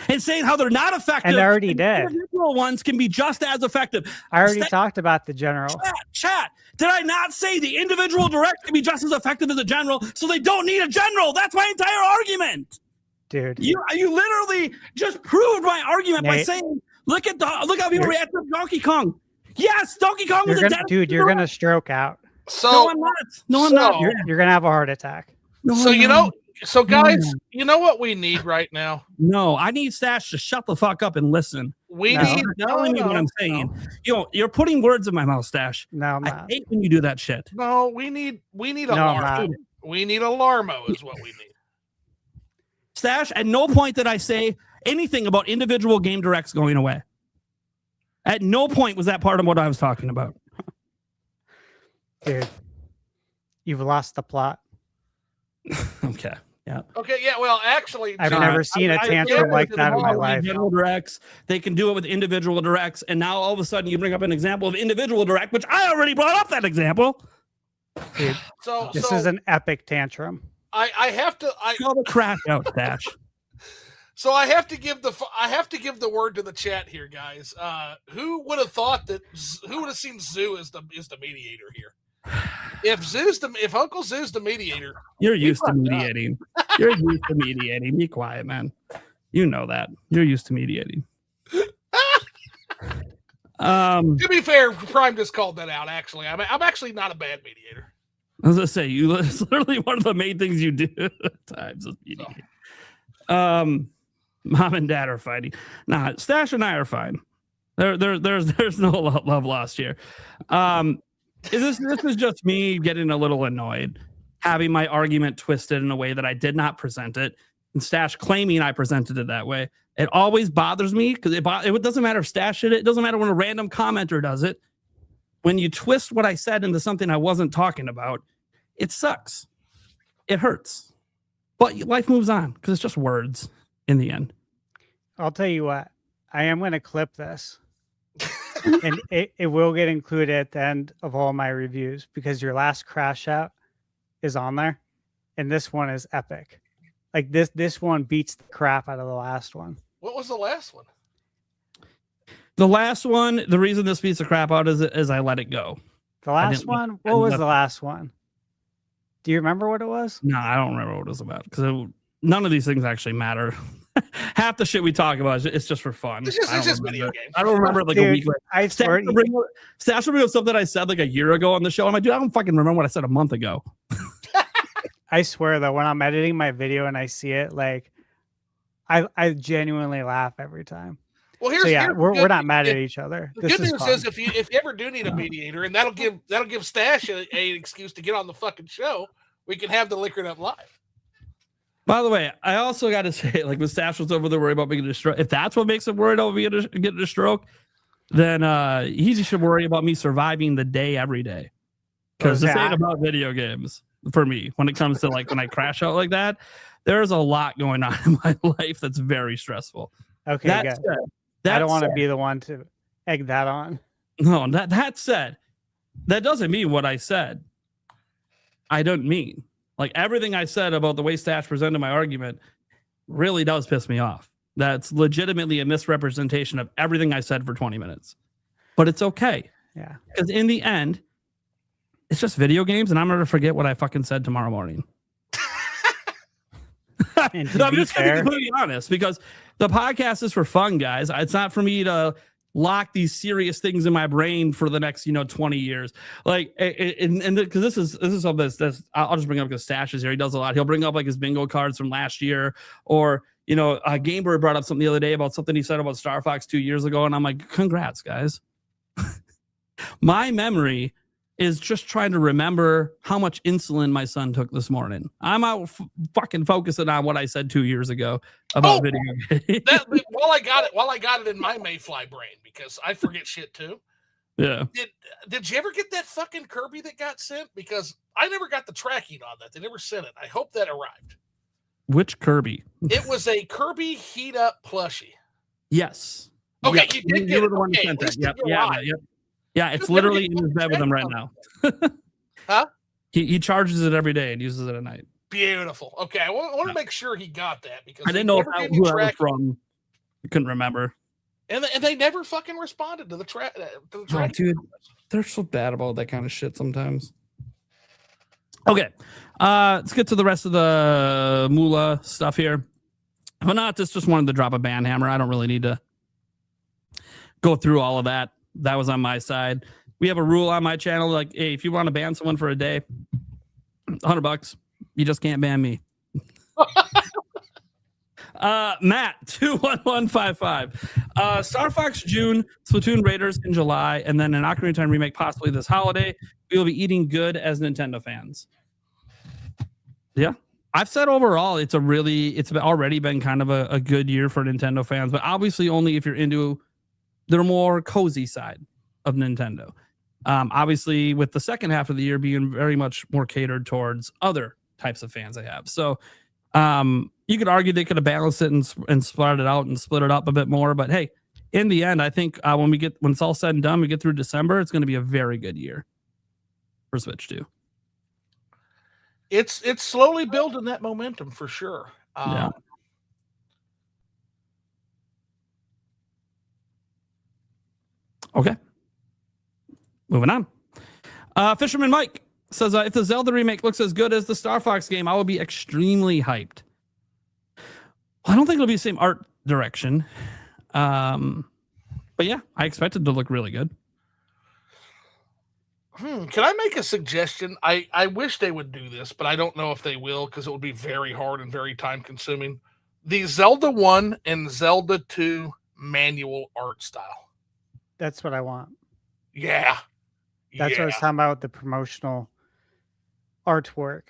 and saying how they're not effective. And I already did. Individual ones can be just as effective. I already talked about the general. Chat. Did I not say the individual direct can be just as effective as a general, so they don't need a general? That's my entire argument. Dude. You literally just proved my argument by saying, look how people react to Donkey Kong. Yes, Donkey Kong was a dude, you're going to stroke out. So, no, I'm not. No, I'm not. You're going to have a heart attack. No, so guys, you know what we need right now? No, I need Stash to shut the fuck up and listen. We need telling me what I'm saying. You're putting words in my mouth, Stash. No, I'm not. I hate when you do that shit. No, we need Alarmo. We need Alarmo is what we need. Stash, at no point did I say anything about individual game directs going away. At no point was that part of what I was talking about. Dude, you've lost the plot. Okay. Yeah. Okay. Yeah. Well, actually, I've never seen a tantrum like that in my life. General directs, they can do it with individual directs, and now all of a sudden you bring up an example of individual direct, which I already brought up that example. Dude, this is an epic tantrum. I have to. Call the crash out, Stash. So I have to give the word to the chat here, guys. Who would have thought that? Who would have seen Zoo as the mediator here? If Uncle Zoo's the mediator, you're used to mediating. You're used to mediating. Be quiet, man. You know that. You're used to mediating. To be fair, Prime just called that out. Actually, I'm actually not a bad mediator. As I say, it's literally one of the main things you do at times is mediating. Mom and Dad are fighting. Nah, Stash and I are fine. There's no love lost here. This is just me getting a little annoyed, having my argument twisted in a way that I did not present it, and Stash claiming I presented it that way. It always bothers me because it doesn't matter if Stash did it. It doesn't matter when a random commenter does it. When you twist what I said into something I wasn't talking about, it sucks. It hurts. But life moves on because it's just words in the end. I'll tell you what. I am going to clip this. And it will get included at the end of all my reviews because your last crash out is on there. And this one is epic. Like this one beats the crap out of the last one. What was the last one? The last one, the reason this beats the crap out is I let it go. The last one? What was the last one? Do you remember what it was? No, I don't remember what it was about because none of these things actually matter. Half the shit we talk about it's just for fun. It's just video games. I don't remember it like a week later. I swear. Stash will bring up something I said like a year ago on the show. I'm like, dude, I don't fucking remember what I said a month ago. I swear though, when I'm editing my video and I see it, like I genuinely laugh every time. Well, So yeah, here's the we're good not news. mad at each other. The This good is news fun. is if you ever do need a mediator, and that'll give Stash an excuse to get on the fucking show, we can have the Liquored Up Live. By the way, I also got to say, like, when Stash was over there worried about me getting a stroke, if that's what makes him worried about me getting a stroke, then he should worry about me surviving the day every day. Because this ain't about video games for me. When it comes to like when I crash out like that, there's a lot going on in my life that's very stressful. Okay, That good. said, I don't want to be the one to egg that on. No, that said, that doesn't mean what I said. I don't mean. Like, everything I said about the way Stash presented my argument really does piss me off. That's legitimately a misrepresentation of everything I said for 20 minutes. But it's okay. Yeah. Because in the end, it's just video games, and I'm going to forget what I fucking said tomorrow morning. And I'm just going to be completely honest, because the podcast is for fun, guys. It's not for me to lock these serious things in my brain for the next 20 years. Like, and because this is something that's I'll just bring up because Stash is here. He does a lot. He'll bring up like his bingo cards from last year, or Gamebird brought up something the other day about something he said about Star Fox 2 years ago, and I'm like, congrats, guys. My memory is just trying to remember how much insulin my son took this morning. I'm out fucking focusing on what I said 2 years ago about video games. While I got it in my Mayfly brain, because I forget shit too. Yeah. Did you ever get that fucking Kirby that got sent? Because I never got the tracking on that. They never sent it. I hope that arrived. Which Kirby? It was a Kirby heat up plushie. Yes. Okay, Yep. you did get were it. the one Okay, who at sent least that. you're Yeah, right. yeah. It's Just literally never in his get bed with him right checked now. Huh? He charges it every day and uses it at night. Beautiful. Okay, I want to make sure he got that because I didn't know who that was from. I couldn't remember. And they never fucking responded to the track. Oh, dude, they're so bad about that kind of shit sometimes. Okay, let's get to the rest of the Moolah stuff here. If not, just wanted to drop a ban hammer. I don't really need to go through all of that. That was on my side. We have a rule on my channel, like, hey, if you want to ban someone for a day, $100, you just can't ban me. Matt 21155. Star Fox June, Splatoon Raiders in July, and then an Ocarina of Time remake possibly this holiday. We will be eating good as Nintendo fans. Yeah, I've said overall it's already been kind of a good year for Nintendo fans, but obviously only if you're into the more cozy side of Nintendo. Obviously, with the second half of the year being very much more catered towards other types of fans they have. So you could argue they could have balanced it and split it out and split it up a bit more. But hey, in the end, I think when it's all said and done, we get through December, it's going to be a very good year for Switch 2. It's slowly building that momentum for sure. Yeah. Okay. Moving on. Fisherman Mike says, if the Zelda remake looks as good as the Star Fox game, I will be extremely hyped. Well, I don't think it'll be the same art direction. But yeah, I expect it to look really good. Can I make a suggestion? I wish they would do this, but I don't know if they will because it would be very hard and very time consuming. The Zelda 1 and Zelda 2 manual art style. That's what I want. Yeah. That's what I was talking about with the promotional artwork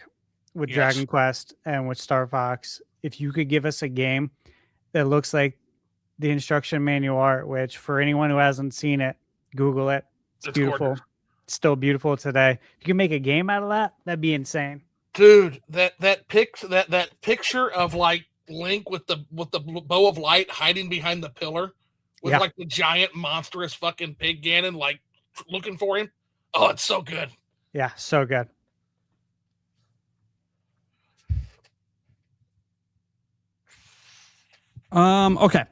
with Dragon Quest and with Star Fox. If you could give us a game that looks like the instruction manual art, which for anyone who hasn't seen it, Google it. It's beautiful. Gorgeous. It's still beautiful today. If you can make a game out of that, that'd be insane. Dude, that picture of like Link with the bow of light hiding behind the pillar with like the giant monstrous fucking pig Ganon like looking for him. Oh, it's so good. Yeah, so good. Okay.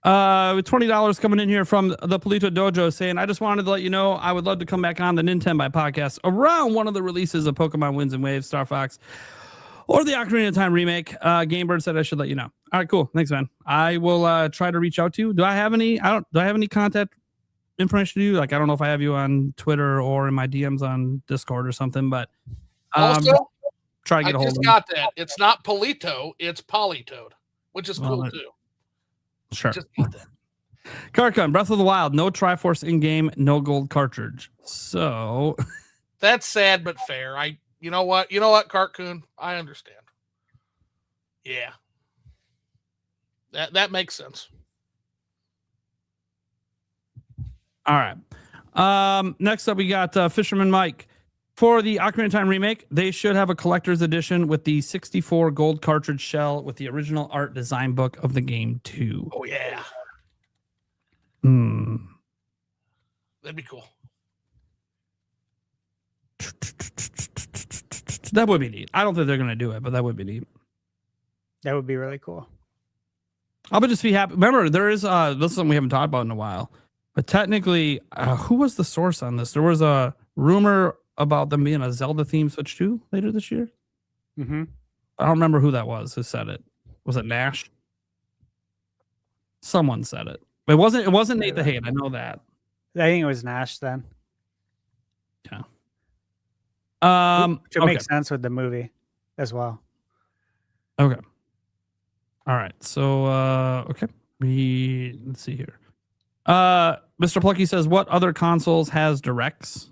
With $20 coming in here from the Polito Dojo saying, I just wanted to let you know I would love to come back on the NintenByte Podcast around one of the releases of Pokemon Winds and Waves, Star Fox, or the Ocarina of Time remake. Gamebird said I should let you know. All right, cool. Thanks, man. I will try to reach out to you. Do I have any contact information to you? Like, I don't know if I have you on Twitter or in my DMs on Discord or something, but also try to get a hold of me. I just got that. It's not Polito, it's Polytoad, which is cool too. Sure. Just got that. Karkun, Breath of the Wild, no Triforce in-game, no gold cartridge. So That's sad but fair. You know what, Cartoon? I understand. Yeah. That makes sense. all right. Next up we got Fisherman Mike. For the Ocarina of Time remake, they should have a collector's edition with the 64 gold cartridge shell with the original art design book of the game too. Oh yeah. That'd be cool. That would be neat. I don't think they're going to do it, but that would be neat. That would be really cool. I would just be happy. Remember, there is this is something we haven't talked about in a while, but technically, who was the source on this? There was a rumor about them being a Zelda theme Switch 2 later this year. Mm-hmm. I don't remember who that was who said it. Was it Nash? Someone said it. It wasn't Nate the Hate. I know that. I think it was Nash then. Yeah. Which okay. makes sense with the movie as well. Okay. All right. So okay. Let's see here. Mr. Plucky says, what other consoles has directs?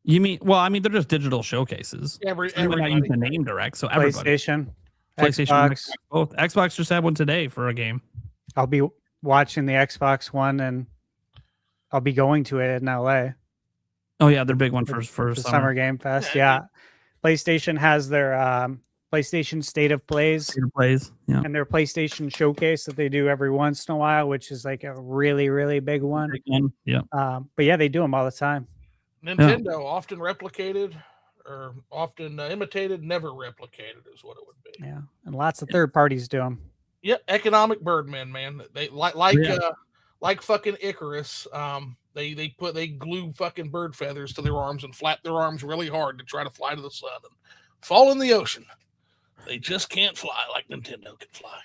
You mean, well, I mean, they're just digital showcases. We're not using the name direct, so everybody. PlayStation, Xbox. Both. Xbox just had one today for a game. I'll be watching the Xbox one, and I'll be going to it in LA. Oh yeah, their big one for Summer Game Fest. Yeah. PlayStation has their PlayStation State of Plays. Yeah. And their PlayStation Showcase that they do every once in a while, which is like a really, really big one. Yeah. But yeah, they do them all the time. Nintendo, often replicated or often imitated, never replicated is what it would be. Yeah. And lots of third parties do them. Yep, economic birdmen, man. They like fucking Icarus. They glue fucking bird feathers to their arms and flap their arms really hard to try to fly to the sun and fall in the ocean. They just can't fly like Nintendo can fly.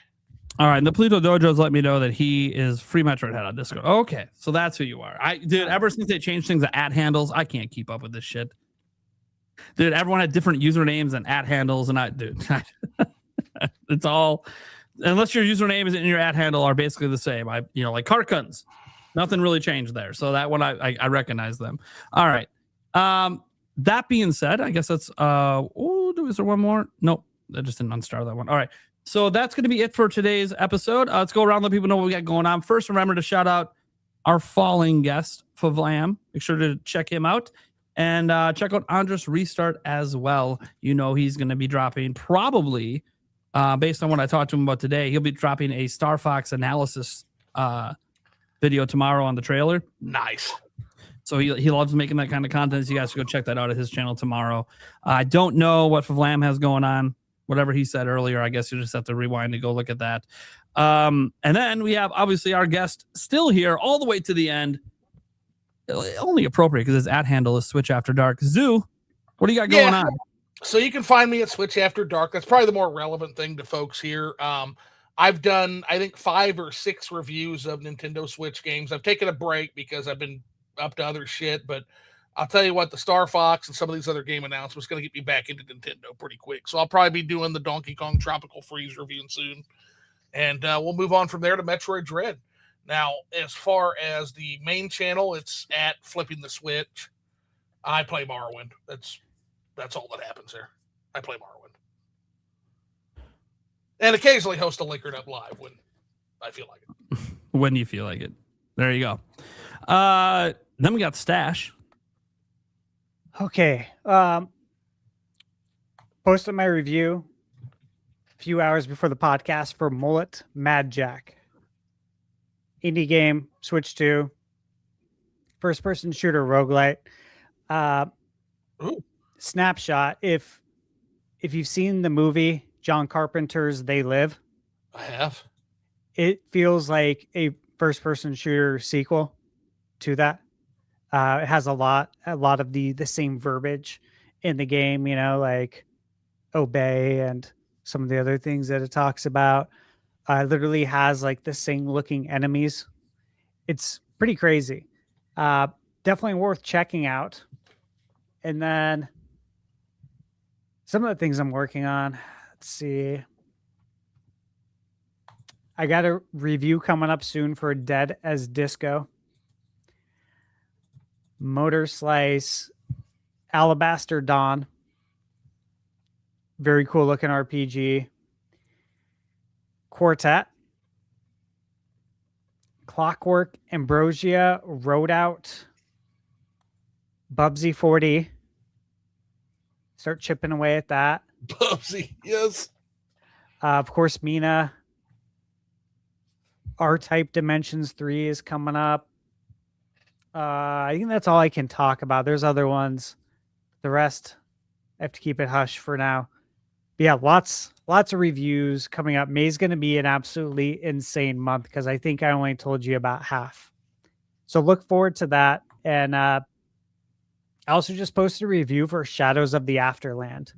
All right, and the Pluto Dojo's let me know that he is Free Metroid Head on Discord. Okay, so that's who you are. Dude, ever since they changed things to @ handles, I can't keep up with this shit. Dude, everyone had different usernames and @ handles, and it's all, unless your username is in your @ handle, are basically the same. Like Karkuns, nothing really changed there. So that one I recognize them. All right. That being said, I guess that's is there one more? Nope, I just didn't unstar that one. All right. So that's going to be it for today's episode. Let's go around, let people know what we got going on. First, remember to shout out our falling guest, Favlam. Make sure to check him out. And check out Andres Restart as well. You know he's going to be dropping probably, based on what I talked to him about today, he'll be dropping a StarFox analysis video tomorrow on the trailer. Nice. So he loves making that kind of content. So you guys should go check that out at his channel tomorrow. I don't know what Favlam has going on. Whatever he said earlier, I guess you just have to rewind to go look at that. And then we have obviously our guest still here all the way to the end. Only appropriate because his @ handle is Switch After Dark. Zoo, what do you got going on? So you can find me at Switch After Dark. That's probably the more relevant thing to folks here. I've done, I think, 5 or 6 reviews of Nintendo Switch games. I've taken a break because I've been up to other shit, but I'll tell you what, the Star Fox and some of these other game announcements going to get me back into Nintendo pretty quick. So I'll probably be doing the Donkey Kong Tropical Freeze review soon. And we'll move on from there to Metroid Dread. Now, as far as the main channel, it's at Flipping the Switch. I play Morrowind. That's all that happens there. I play Morrowind. And occasionally host a Linkered Up Live when I feel like it. When you feel like it. There you go. Then we got Stash. Okay. Posted my review a few hours before the podcast for Mullet Mad Jack. Indie game, Switch 2. First-person shooter roguelite. Snapshot. If you've seen the movie John Carpenter's They Live, I have. It feels like a first-person shooter sequel to that. It has a lot of the same verbiage in the game, like obey and some of the other things that it talks about. Literally has like the same looking enemies. It's pretty crazy. Definitely worth checking out. And then some of the things I'm working on. Let's see. I got a review coming up soon for Dead as Disco. Motor Slice, Alabaster Dawn. Very cool looking RPG. Quartet. Clockwork Ambrosia Road Out. Bubsy 4D. Start chipping away at that. Bubsy, yes. Of course, Mina. R-Type Dimensions 3 is coming up. I think that's all I can talk about. There's other ones. The rest, I have to keep it hush for now. But yeah, lots of reviews coming up. May's going to be an absolutely insane month because I think I only told you about half. So look forward to that. And I also just posted a review for Shadows of the Afterland.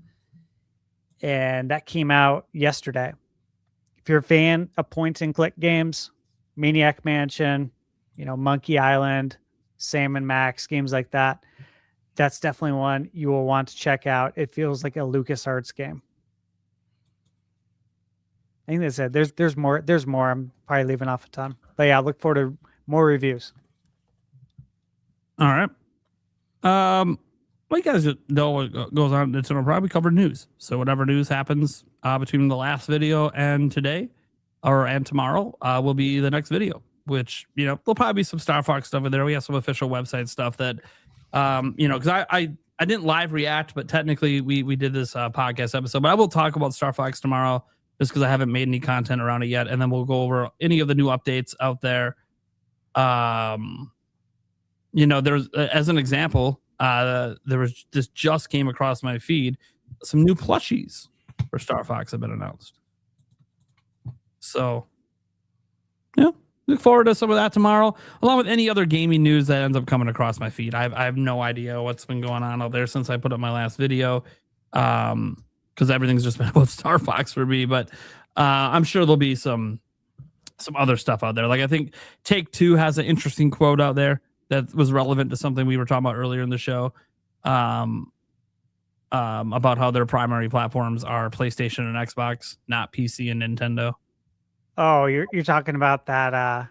And that came out yesterday. If you're a fan of point-and-click games, Maniac Mansion, Monkey Island, Sam and Max, games like that, that's definitely one you will want to check out. It feels like a LucasArts game. I think that's it. There's more. There's more. I'm probably leaving off a ton. But yeah, look forward to more reviews. All right. Well, you guys know what goes on. It's going to probably cover news. So whatever news happens between the last video and today, and tomorrow, will be the next video. Which there'll probably be some StarFox stuff in there. We have some official website stuff that, because I didn't live react, but technically we did this podcast episode. But I will talk about StarFox tomorrow just because I haven't made any content around it yet, and then we'll go over any of the new updates out there. There's as an example. There was just came across my feed. Some new plushies for StarFox have been announced. So, yeah, look forward to some of that tomorrow, along with any other gaming news that ends up coming across my feed. I have no idea what's been going on out there since I put up my last video, because everything's just been about StarFox for me. But I'm sure there'll be some other stuff out there. Like I think Take-Two has an interesting quote out there that was relevant to something we were talking about earlier in the show, about how their primary platforms are PlayStation and Xbox, not PC and Nintendo. Oh, you're talking about that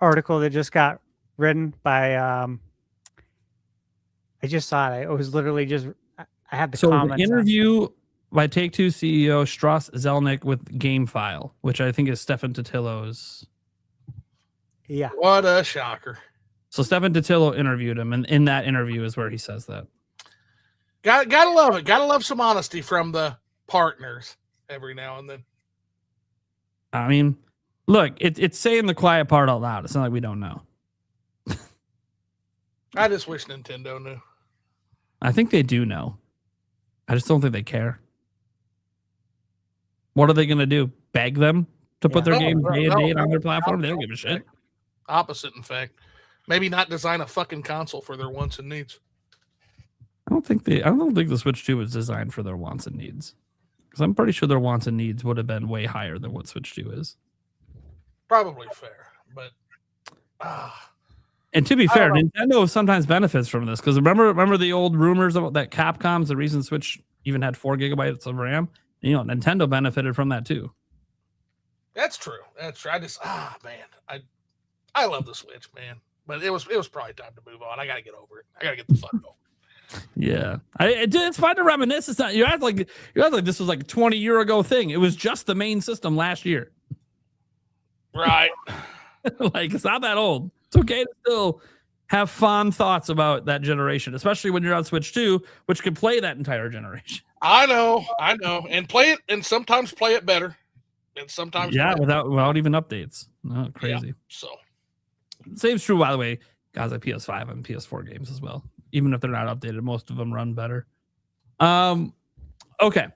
article that just got written by I just saw it. It was literally just I had the comments. The interview by Take-Two CEO Strauss Zelnick with GameFile, which I think is Stefan Totillo's. Yeah. What a shocker. So Stefan Totillo interviewed him, and in that interview is where he says that. Gotta love it. Gotta love some honesty from the partners every now and then. I mean, look, it's saying the quiet part out loud. It's not like we don't know. I just wish Nintendo knew. I think they do know. I just don't think they care. What are they going to do? Beg them to put their games day and date on their platform? They don't give a shit. Opposite, in fact. Maybe not design a fucking console for their wants and needs. I don't think the Switch 2 was designed for their wants and needs. Because I'm pretty sure their wants and needs would have been way higher than what Switch 2 is. Probably fair, but and to be fair, Nintendo sometimes benefits from this because remember the old rumors about that Capcom's the reason Switch even had 4 gigabytes of RAM. Nintendo benefited from that too. That's true. That's true. I just man, I love the Switch, man, but it was probably time to move on. I got to get over it. I got to get the fuck over. Yeah, it's fun to reminisce. It's not you act like this was like a 20-year ago thing. It was just the main system last year, right? Like it's not that old. It's okay to still have fond thoughts about that generation, especially when you're on Switch 2, which can play that entire generation. I know, and play it, and sometimes play it better, and sometimes without even updates. Oh, crazy. Yeah, so same's true, by the way, guys, like PS5 and PS4 games as well. Even if they're not updated, most of them run better. Okay.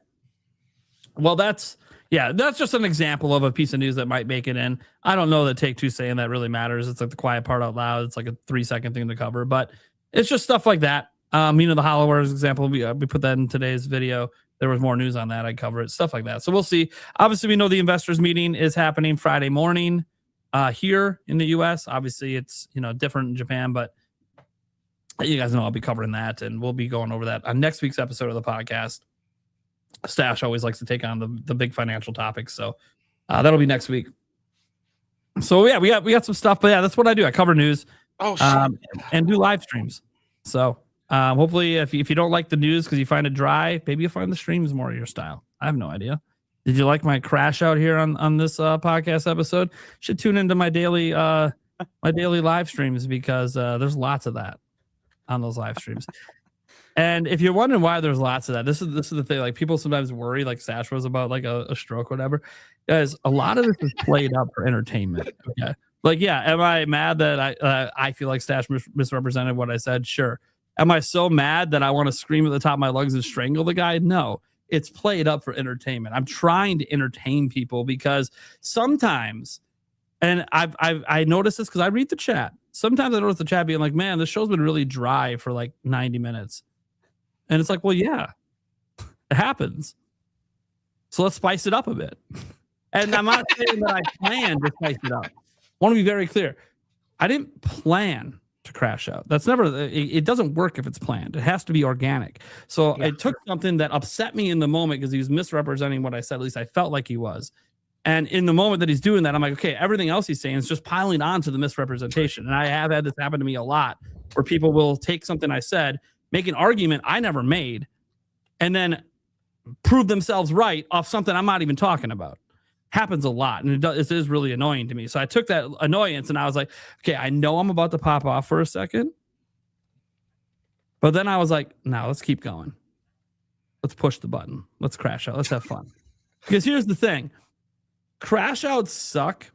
Well, that's just an example of a piece of news that might make it in. I don't know that Take-Two saying that really matters. It's like the quiet part out loud. It's like a 3-second thing to cover, but it's just stuff like that. The HoloWare's example, we put that in today's video. There was more news on that. I'd cover it, stuff like that. So we'll see. Obviously, we know the investors meeting is happening Friday morning here in the U.S. Obviously, it's different in Japan, but you guys know I'll be covering that, and we'll be going over that on next week's episode of the podcast. Stash always likes to take on the big financial topics, so that'll be next week. So yeah, we got some stuff, but yeah, that's what I do. I cover news. Oh, shit. And do live streams. So hopefully, if you don't like the news because you find it dry, maybe you'll find the streams more your style. I have no idea. Did you like my crash out here on this podcast episode? Should tune into my daily live streams because there's lots of that on those live streams. And if you're wondering why there's lots of that, this is the thing. Like people sometimes worry, like Sash was about like a stroke, or whatever. Guys, a lot of this is played up for entertainment. Okay, like yeah, am I mad that I feel like Stash misrepresented what I said? Sure. Am I so mad that I want to scream at the top of my lungs and strangle the guy? No, it's played up for entertainment. I'm trying to entertain people because sometimes, and I noticed this because I read the chat. Sometimes I notice the chat being like, "Man, this show's been really dry for like 90 minutes." And it's like, well, yeah, it happens. So let's spice it up a bit. And I'm not saying that I planned to spice it up. I want to be very clear. I didn't plan to crash out. That's never, it doesn't work if it's planned. It has to be organic. So I took something that upset me in the moment because he was misrepresenting what I said. At least I felt like he was. And in the moment that he's doing that, I'm like, okay, everything else he's saying is just piling on to the misrepresentation. And I have had this happen to me a lot where people will take something I said, make an argument I never made, and then prove themselves right off something I'm not even talking about. Happens a lot, and it is really annoying to me. So I took that annoyance and I was like, okay, I know I'm about to pop off for a second, but then I was like, no, let's keep going. Let's push the button. Let's crash out. Let's have fun. Because here's the thing. Crash outs suck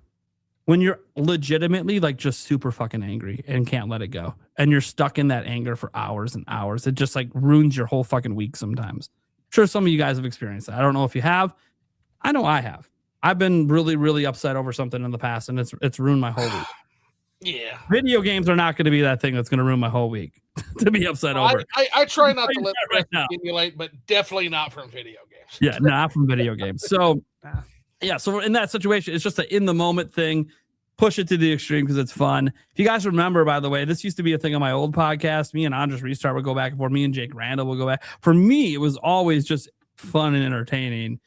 when you're legitimately like just super fucking angry and can't let it go. And you're stuck in that anger for hours and hours. It just like ruins your whole fucking week sometimes. I'm sure some of you guys have experienced that. I don't know if you have. I know I have. I've been really, really upset over something in the past, and it's ruined my whole week. Yeah. Video games are not going to be that thing that's going to ruin my whole week to be upset over. I try not to let right now. stimulate, but definitely not from video games. Yeah, not from video games. So, yeah, so in that situation, it's just an in the moment thing. Push it to the extreme because it's fun. If you guys remember, by the way, this used to be a thing on my old podcast. Me and Andres Restart would go back and forth. Me and Jake Randall would go back. For me, it was always just fun and entertaining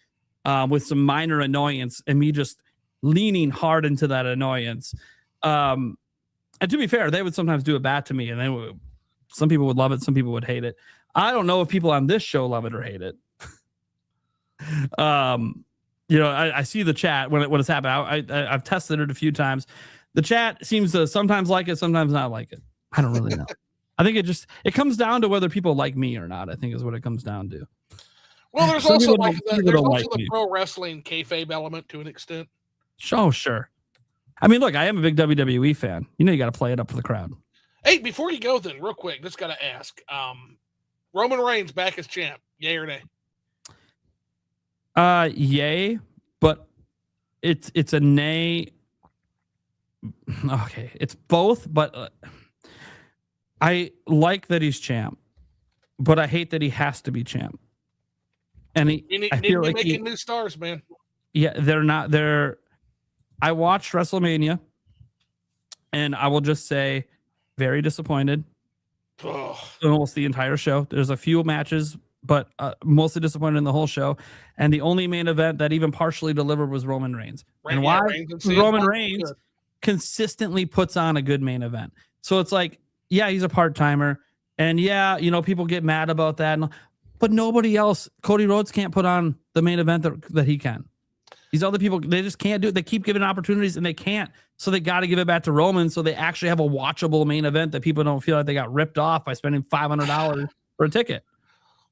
with some minor annoyance and me just leaning hard into that annoyance. And to be fair, they would sometimes do it bad to me, and some people would love it, some people would hate it. I don't know if people on this show love it or hate it. You know, I see the chat when it's happened. I've tested it a few times. The chat seems to sometimes like it, sometimes not like it. I don't really know. I think it comes down to whether people like me or not. I think is what it comes down to. Well, there's also the pro wrestling kayfabe element to an extent. Oh, sure. I mean, look, I am a big WWE fan. You know, you got to play it up for the crowd. Hey, before you go, then, real quick, just got to ask: Roman Reigns back as champ? Yay or nay? Yay, but it's a nay. Okay, it's both, but I like that he's champ, but I hate that he has to be champ. And I feel like making new stars, man. Yeah, they're not. I watched WrestleMania, and I will just say, very disappointed. Almost the entire show. There's a few matches, but mostly disappointed in the whole show. And the only main event that even partially delivered was Roman Reigns. And why? Roman Reigns consistently puts on a good main event. So it's like, yeah, he's a part-timer. And yeah, you know, people get mad about that. But nobody else, Cody Rhodes can't put on the main event that he can. These other people, they just can't do it. They keep giving opportunities and they can't. So they got to give it back to Roman so they actually have a watchable main event that people don't feel like they got ripped off by spending $500 for a ticket.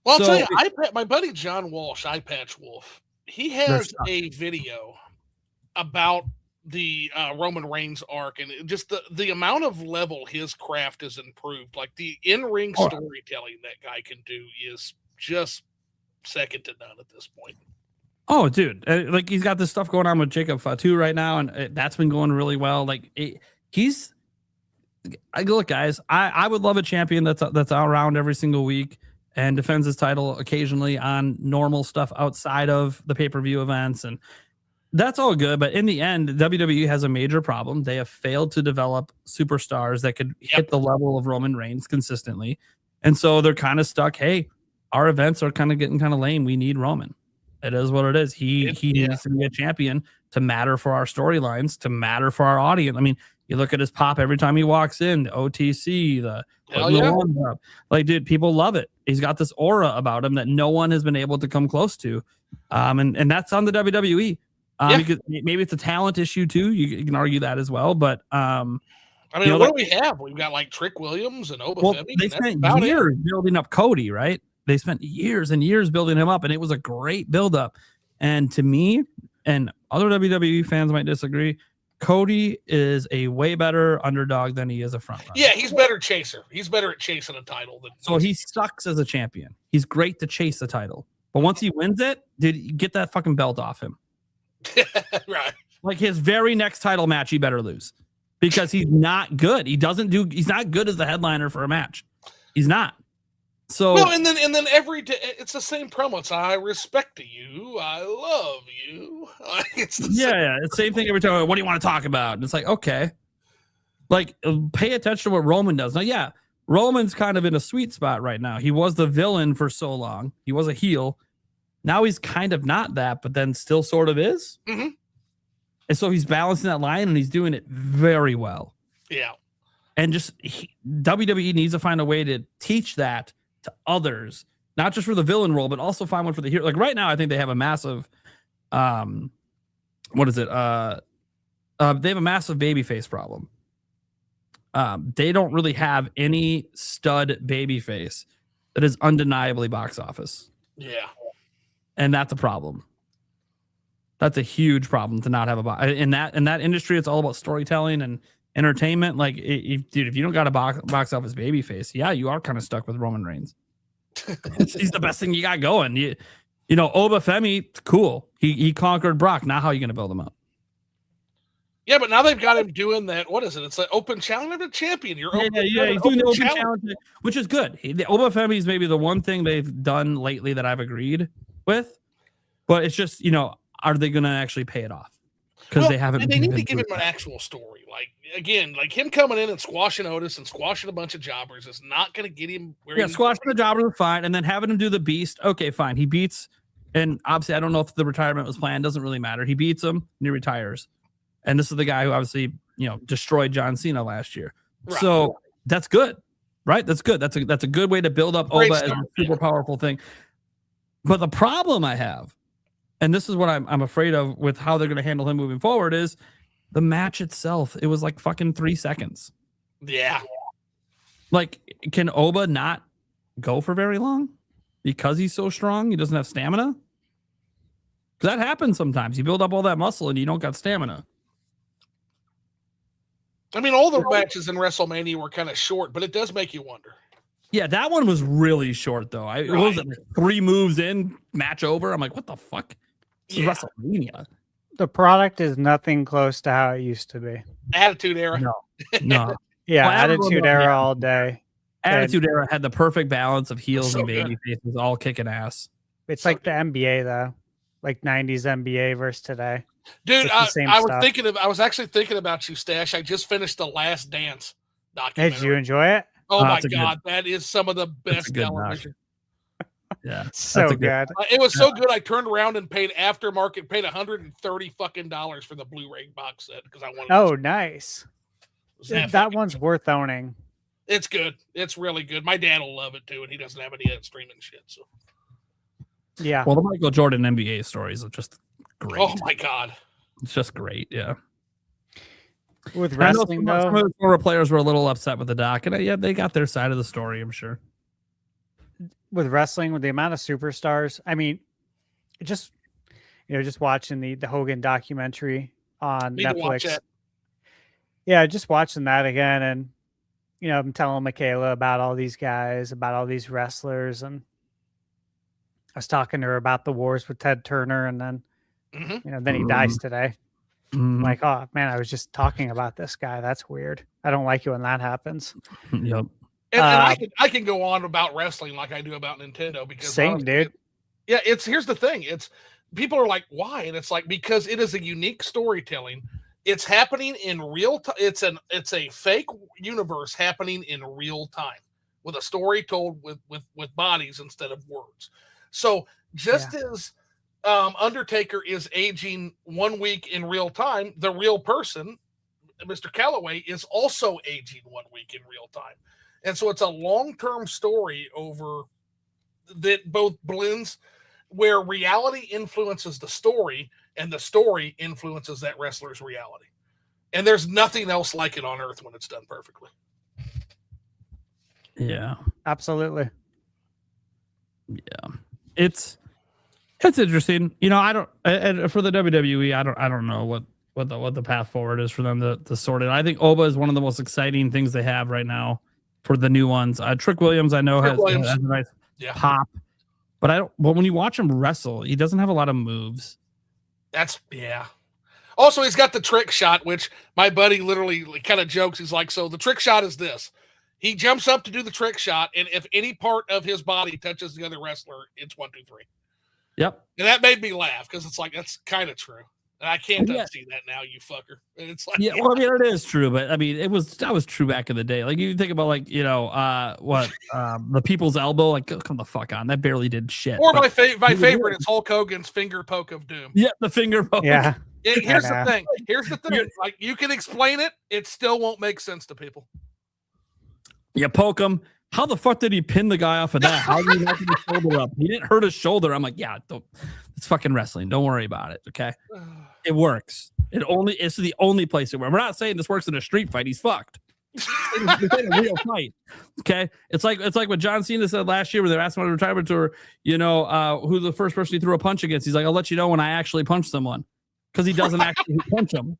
Well, I'll tell you, my buddy John Walsh, Eye Patch Wolf, he has a video about the Roman Reigns arc, and just the amount of level his craft has improved. Like the in-ring storytelling that guy can do is just second to none at this point. Oh, dude, like he's got this stuff going on with Jacob Fatu right now, and that's been going really well. Like look, guys, I would love a champion that's out around every single week and defends his title occasionally on normal stuff outside of the pay-per-view events, and that's all good. But in the end, WWE has a major problem. They have failed to develop superstars that could hit the level of Roman Reigns consistently, and so they're kind of stuck. Hey, our events are kind of getting kind of lame. We need Roman. It is what it is. He needs to be a champion to matter for our storylines, to matter for our audience. I mean, you look at his pop every time he walks in, the OTC, the ones up. Like, dude, people love it. He's got this aura about him that no one has been able to come close to. And that's on the WWE. Because maybe it's a talent issue too. You can argue that as well. But I mean, what do we have? We've got like Trick Williams and Oba Femi. They spent years building up Cody, right? They spent years and years building him up, and it was a great buildup. And to me, and other WWE fans might disagree, Cody is a way better underdog than he is a front runner. Yeah, he's better chaser. He's better at chasing a title. So he sucks as a champion. He's great to chase the title. But once he wins it, dude, you get that fucking belt off him. Right. Like his very next title match, he better lose. Because he's not good. He's not good as the headliner for a match. He's not. So well, and then every day it's the same promo. It's I respect you, I love you. It's the same thing every time. What do you want to talk about? And it's like, okay, like pay attention to what Roman does. Now, Roman's kind of in a sweet spot right now. He was the villain for so long. He was a heel. Now he's kind of not that, but then still sort of is. Mm-hmm. And so he's balancing that line, and he's doing it very well. Yeah. And WWE needs to find a way to teach that to others, not just for the villain role, but also find one for the hero. Like right now, I think they have a massive, what is it? They have a massive babyface problem. They don't really have any stud babyface that is undeniably box office. Yeah. And that's a problem. That's a huge problem to not have in that industry. It's all about storytelling and entertainment. Like, if you don't got a box office babyface, you are kind of stuck with Roman Reigns. He's the best thing you got going. You know, Oba Femi, cool. He conquered Brock. Now how are you going to build him up? Yeah, but now they've got him doing that. What is it? It's like open challenge to champion. He's doing the open challenge, which is good. The Oba Femi is maybe the one thing they've done lately that I've agreed with. But it's just, are they going to actually pay it off? Because they haven't. They need to give him an actual story. Like, again, like him coming in and squashing Otis and squashing a bunch of jobbers is not going to get him where he squashing the jobbers is fine. And then having him do the Beast. Okay, fine. He beats, and obviously I don't know if the retirement was planned. Doesn't really matter. He beats him and he retires. And this is the guy who obviously, destroyed John Cena last year. Right. So that's good, right? That's good. That's a good way to build up Oba as a super powerful thing. But the problem I have, and this is what I'm afraid of with how they're going to handle him moving forward, is the match itself. It was like fucking 3 seconds. Yeah. Like, can Oba not go for very long because he's so strong? He doesn't have stamina. That happens sometimes. You build up all that muscle and you don't got stamina. I mean, all the matches in WrestleMania were kind of short, but it does make you wonder. Yeah, that one was really short, though. It was like 3 moves in, match over. I'm like, what the fuck? It's WrestleMania. The product is nothing close to how it used to be. Attitude Era. No. Yeah, Attitude Era all day. Attitude Era had the perfect balance of heels and baby faces all kicking ass. It's like the NBA, though. Like 90s NBA versus today. Dude, I was actually thinking about you, Stash. I just finished The Last Dance documentary. Did you enjoy it? Oh my God, that is some of the best television. Yeah, so good. It was so good. I turned around and paid aftermarket, paid $130 fucking for the Blu-ray box set because I wanted. Oh, nice. That one's worth owning. It's good. It's really good. My dad will love it too, and he doesn't have any streaming shit. So. Yeah. Well, the Michael Jordan NBA stories are just great. Oh my God. It's just great. Yeah. With wrestling, though, some of the former players were a little upset with the doc, and they got their side of the story, I'm sure. With wrestling, with the amount of superstars, I mean, just watching the Hogan documentary on Netflix. Yeah, just watching that again, and I'm telling Michaela about all these guys, about all these wrestlers, and I was talking to her about the wars with Ted Turner, and then then he dies today. I'm like, oh man, I was just talking about this guy. That's weird. I don't like it when that happens. Yep. And I can go on about wrestling like I do about Nintendo because same, dude. Yeah, here's the thing. It's people are like, why? And it's like because it is a unique storytelling. It's happening in real time. It's a fake universe happening in real time with a story told with bodies instead of words. So just as Undertaker is aging 1 week in real time. The real person, Mr. Calloway, is also aging 1 week in real time. And so it's a long-term story over that both blends where reality influences the story and the story influences that wrestler's reality. And there's nothing else like it on earth when it's done perfectly. Yeah, absolutely. Yeah, it's interesting. You know, I don't for the WWE, I don't know what the path forward is for them to sort it. I think Oba is one of the most exciting things they have right now for the new ones. Trick Williams, I know has a nice pop, but when you watch him wrestle, he doesn't have a lot of moves. Also, he's got the trick shot, which my buddy literally kind of jokes. He's like, so the trick shot is this. He jumps up to do the trick shot, and if any part of his body touches the other wrestler, it's 1, 2, 3. Yep. And that made me laugh because it's like, that's kind of true. And I can't unsee that now, you fucker. And it's like, well, I mean, it is true, but I mean, that was true back in the day. Like you think about the people's elbow, like come the fuck on, that barely did shit. Or my favorite is Hulk Hogan's finger poke of doom. Yeah, the finger poke. Yeah. Here's the thing. Like you can explain it, it still won't make sense to people. You poke him. How the fuck did he pin the guy off of that? How did he knock his shoulder up? He didn't hurt his shoulder. I'm like, yeah, it's fucking wrestling. Don't worry about it. Okay. It works. It's the only place it works. We're not saying this works in a street fight. He's fucked. It's in a real fight. Okay. It's like what John Cena said last year when they were asking on the retirement tour, who the first person he threw a punch against. He's like, I'll let you know when I actually punch someone. Because he doesn't actually punch him.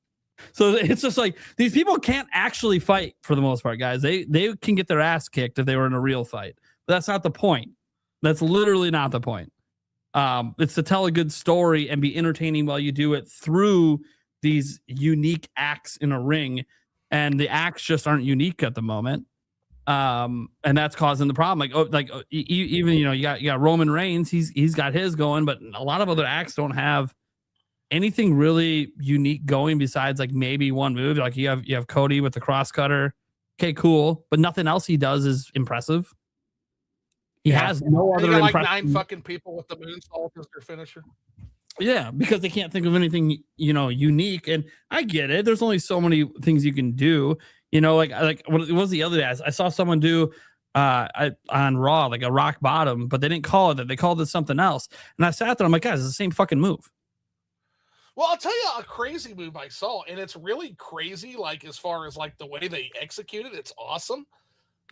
So it's just like these people can't actually fight for the most part, guys. They can get their ass kicked if they were in a real fight. But that's not the point. That's literally not the point. It's to tell a good story and be entertaining while you do it through these unique acts in a ring. And the acts just aren't unique at the moment. And that's causing the problem. Even you got Roman Reigns. He's got his going, but a lot of other acts don't have anything really unique going besides like maybe one move. Like you have Cody with the cross cutter. Okay, cool. But nothing else he does is impressive. He has no other like 9 fucking people with the moonsault as their finisher. Yeah, because they can't think of anything, unique. And I get it. There's only so many things you can do. Like what was the other day? I saw someone do on Raw, like a rock bottom, but they didn't call it that. They called it something else. And I sat there, I'm like, guys, it's the same fucking move. Well, I'll tell you a crazy move I saw, and it's really crazy, like as far as like the way they execute it, it's awesome.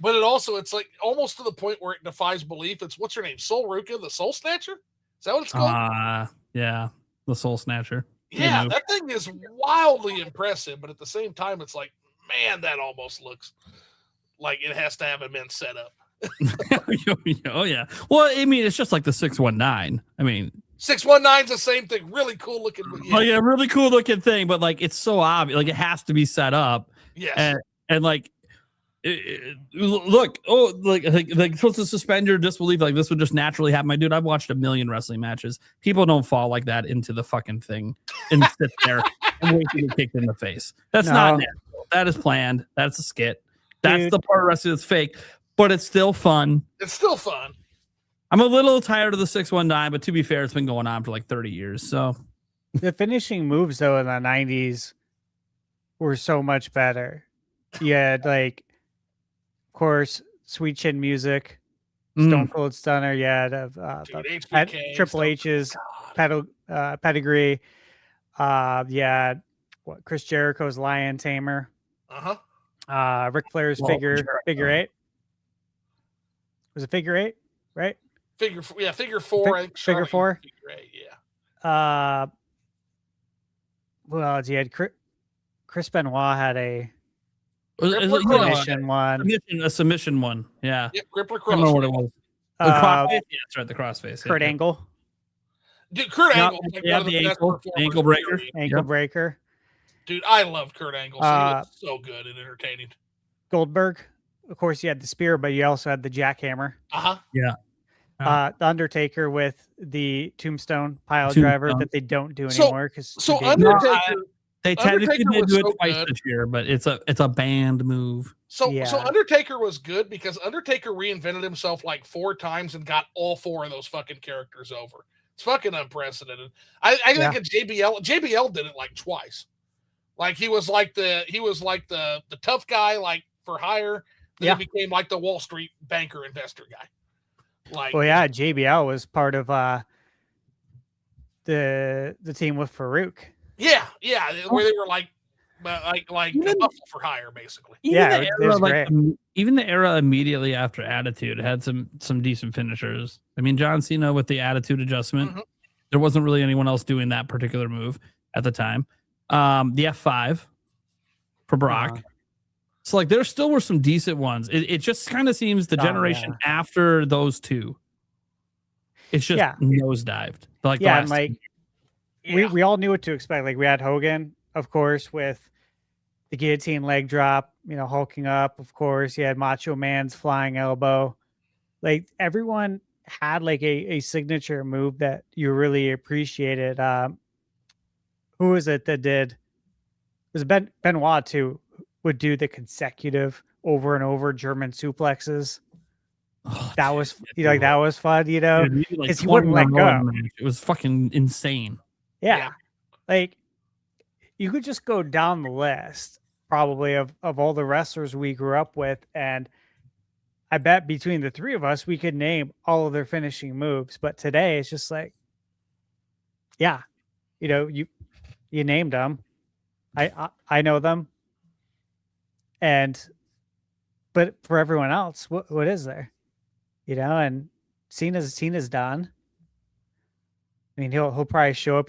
But it's like almost to the point where it defies belief. It's what's her name? Sol Ruka, the Soul Snatcher? Is that what it's called? Yeah, the Soul Snatcher. Yeah, that thing is wildly impressive, but at the same time, it's like, man, that almost looks like it has to have immense setup. Oh yeah. Well, I mean, it's just like the 619. I mean, 619's the same thing. Really cool looking. Yeah. Oh yeah, really cool looking thing, but like it's so obvious. Like it has to be set up. Yes. And like, like supposed to suspend your disbelief. Like this would just naturally happen. My dude, I've watched a million wrestling matches. People don't fall like that into the fucking thing and sit there and wait to get kicked in the face. That's not natural. That is planned. That's a skit. That's the part of wrestling that's fake, but it's still fun. It's still fun. I'm a little tired of the 619, but to be fair, it's been going on for like 30 years. So the finishing moves though in the 90s were so much better. You had like, of course, Sweet Chin Music, Stone Cold Stunner. Yeah, Triple H's pedigree. Chris Jericho's Lion Tamer. Ric Flair's figure 8. Was it figure 8? Right? Figure 4. I think figure 4. Figure 8, yeah. Well, you had Chris Benoit had a submission one. Yeah. Yep, Crippler Crossface. I don't know what it was. The crossface? Yeah, that's right. The crossface. Kurt Angle. Dude, Kurt Angle. Yeah, the ankle breaker. Ankle breaker. Dude, I loved Kurt Angle. He was so good and entertaining. Goldberg. Of course, you had the spear, but you also had the jackhammer. Yeah. The Undertaker with the tombstone pile driver that they don't do anymore. They technically did do it twice this year, but it's a banned move. So Undertaker was good because Undertaker reinvented himself like 4 times and got all 4 of those fucking characters over. It's fucking unprecedented. I think at JBL did it like twice. Like he was like the tough guy, like for hire. Then he became like the Wall Street banker investor guy. Like, well, yeah, JBL was part of the team with Farouk. Yeah, where they were like muscle for hire, basically. Even the era immediately after Attitude had some decent finishers. I mean, John Cena with the Attitude adjustment. Mm-hmm. There wasn't really anyone else doing that particular move at the time. The F5 for Brock. So like there still were some decent ones. It just kind of seems the generation after those two, it's just nosedived. Like we all knew what to expect. Like we had Hogan, of course, with the guillotine leg drop, hulking up. Of course, you had Macho Man's flying elbow. Like everyone had like a signature move that you really appreciated. Who was it that did? It was Benoit too. Would do the consecutive over and over German suplexes. That was that was fun, because he wouldn't let go. It was fucking insane. Yeah. Like you could just go down the list probably of all the wrestlers we grew up with, and I bet between the three of us we could name all of their finishing moves. But today it's just like, you named them. I know them. But for everyone else, what is there? And Cena's done. I mean, he'll probably show up.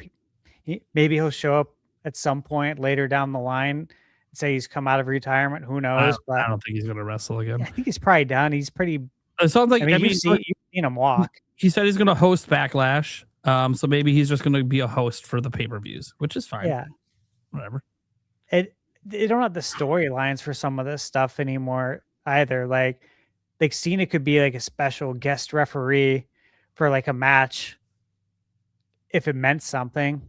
Maybe he'll show up at some point later down the line and say he's come out of retirement. Who knows? I don't think he's going to wrestle again. I think he's probably done. He's pretty. It sounds like you've seen him walk. He said he's going to host Backlash. So maybe he's just going to be a host for the pay-per-views, which is fine. Yeah, whatever. They don't have the storylines for some of this stuff anymore either. Like Cena could be like a special guest referee for like a match if it meant something,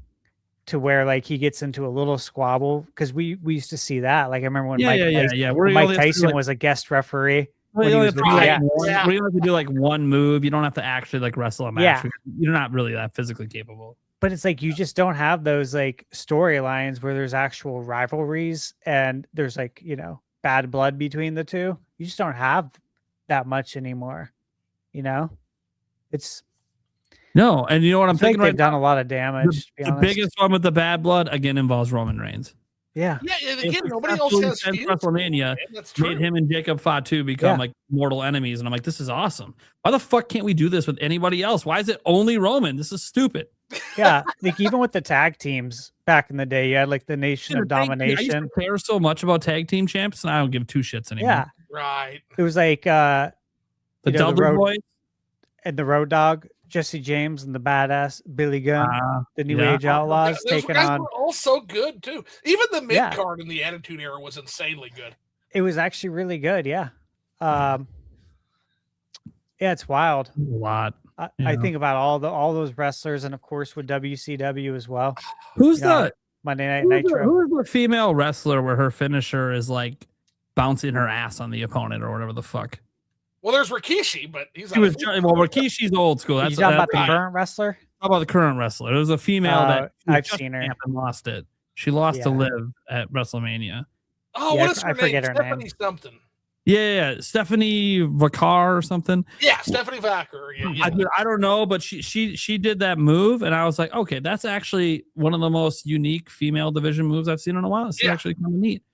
to where like he gets into a little squabble, because we used to see that. Like I remember when Mike Tyson was a guest referee. Well, you have to do like one move. You don't have to actually like wrestle a match. You're not really that physically capable. But it's like you just don't have those like storylines where there's actual rivalries and there's like, bad blood between the two. You just don't have that much anymore. It's no, and you know what I'm thinking? They've done a lot of damage. The biggest one with the bad blood again involves Roman Reigns. Yeah. Yeah, again, nobody else has feuds. WrestleMania made him and Jacob Fatu become like mortal enemies, and I'm like, this is awesome. Why the fuck can't we do this with anybody else? Why is it only Roman? This is stupid. Yeah, like even with the tag teams back in the day, you had like the Nation of Domination. I used to care so much about tag team champs, and I don't give two shits anymore. Yeah, right. It was like the Dudley Boys and the Road Dogg, Jesse James, and the badass Billy Gunn, the New Age Outlaws taking on. Were all so good too. Even the mid card in the Attitude Era was insanely good. It was actually really good. Yeah. It's wild. A lot. I think about all those wrestlers, and of course with WCW as well. Who's the Monday Night Nitro? Who is the female wrestler where her finisher is like bouncing her ass on the opponent or whatever the fuck? Well, there's Rikishi, but Rikishi's old school. That's talking about the current wrestler. How about the current wrestler? There was a female that I've seen her and lost it. She lost to Liv at WrestleMania. Oh, what is her name? Stephanie something. Yeah, Stephanie Vacar or something. Yeah, Stephanie Vacar. Yeah. I don't know, but she did that move, and I was like, okay, that's actually one of the most unique female division moves I've seen in a while. It's actually kind of neat.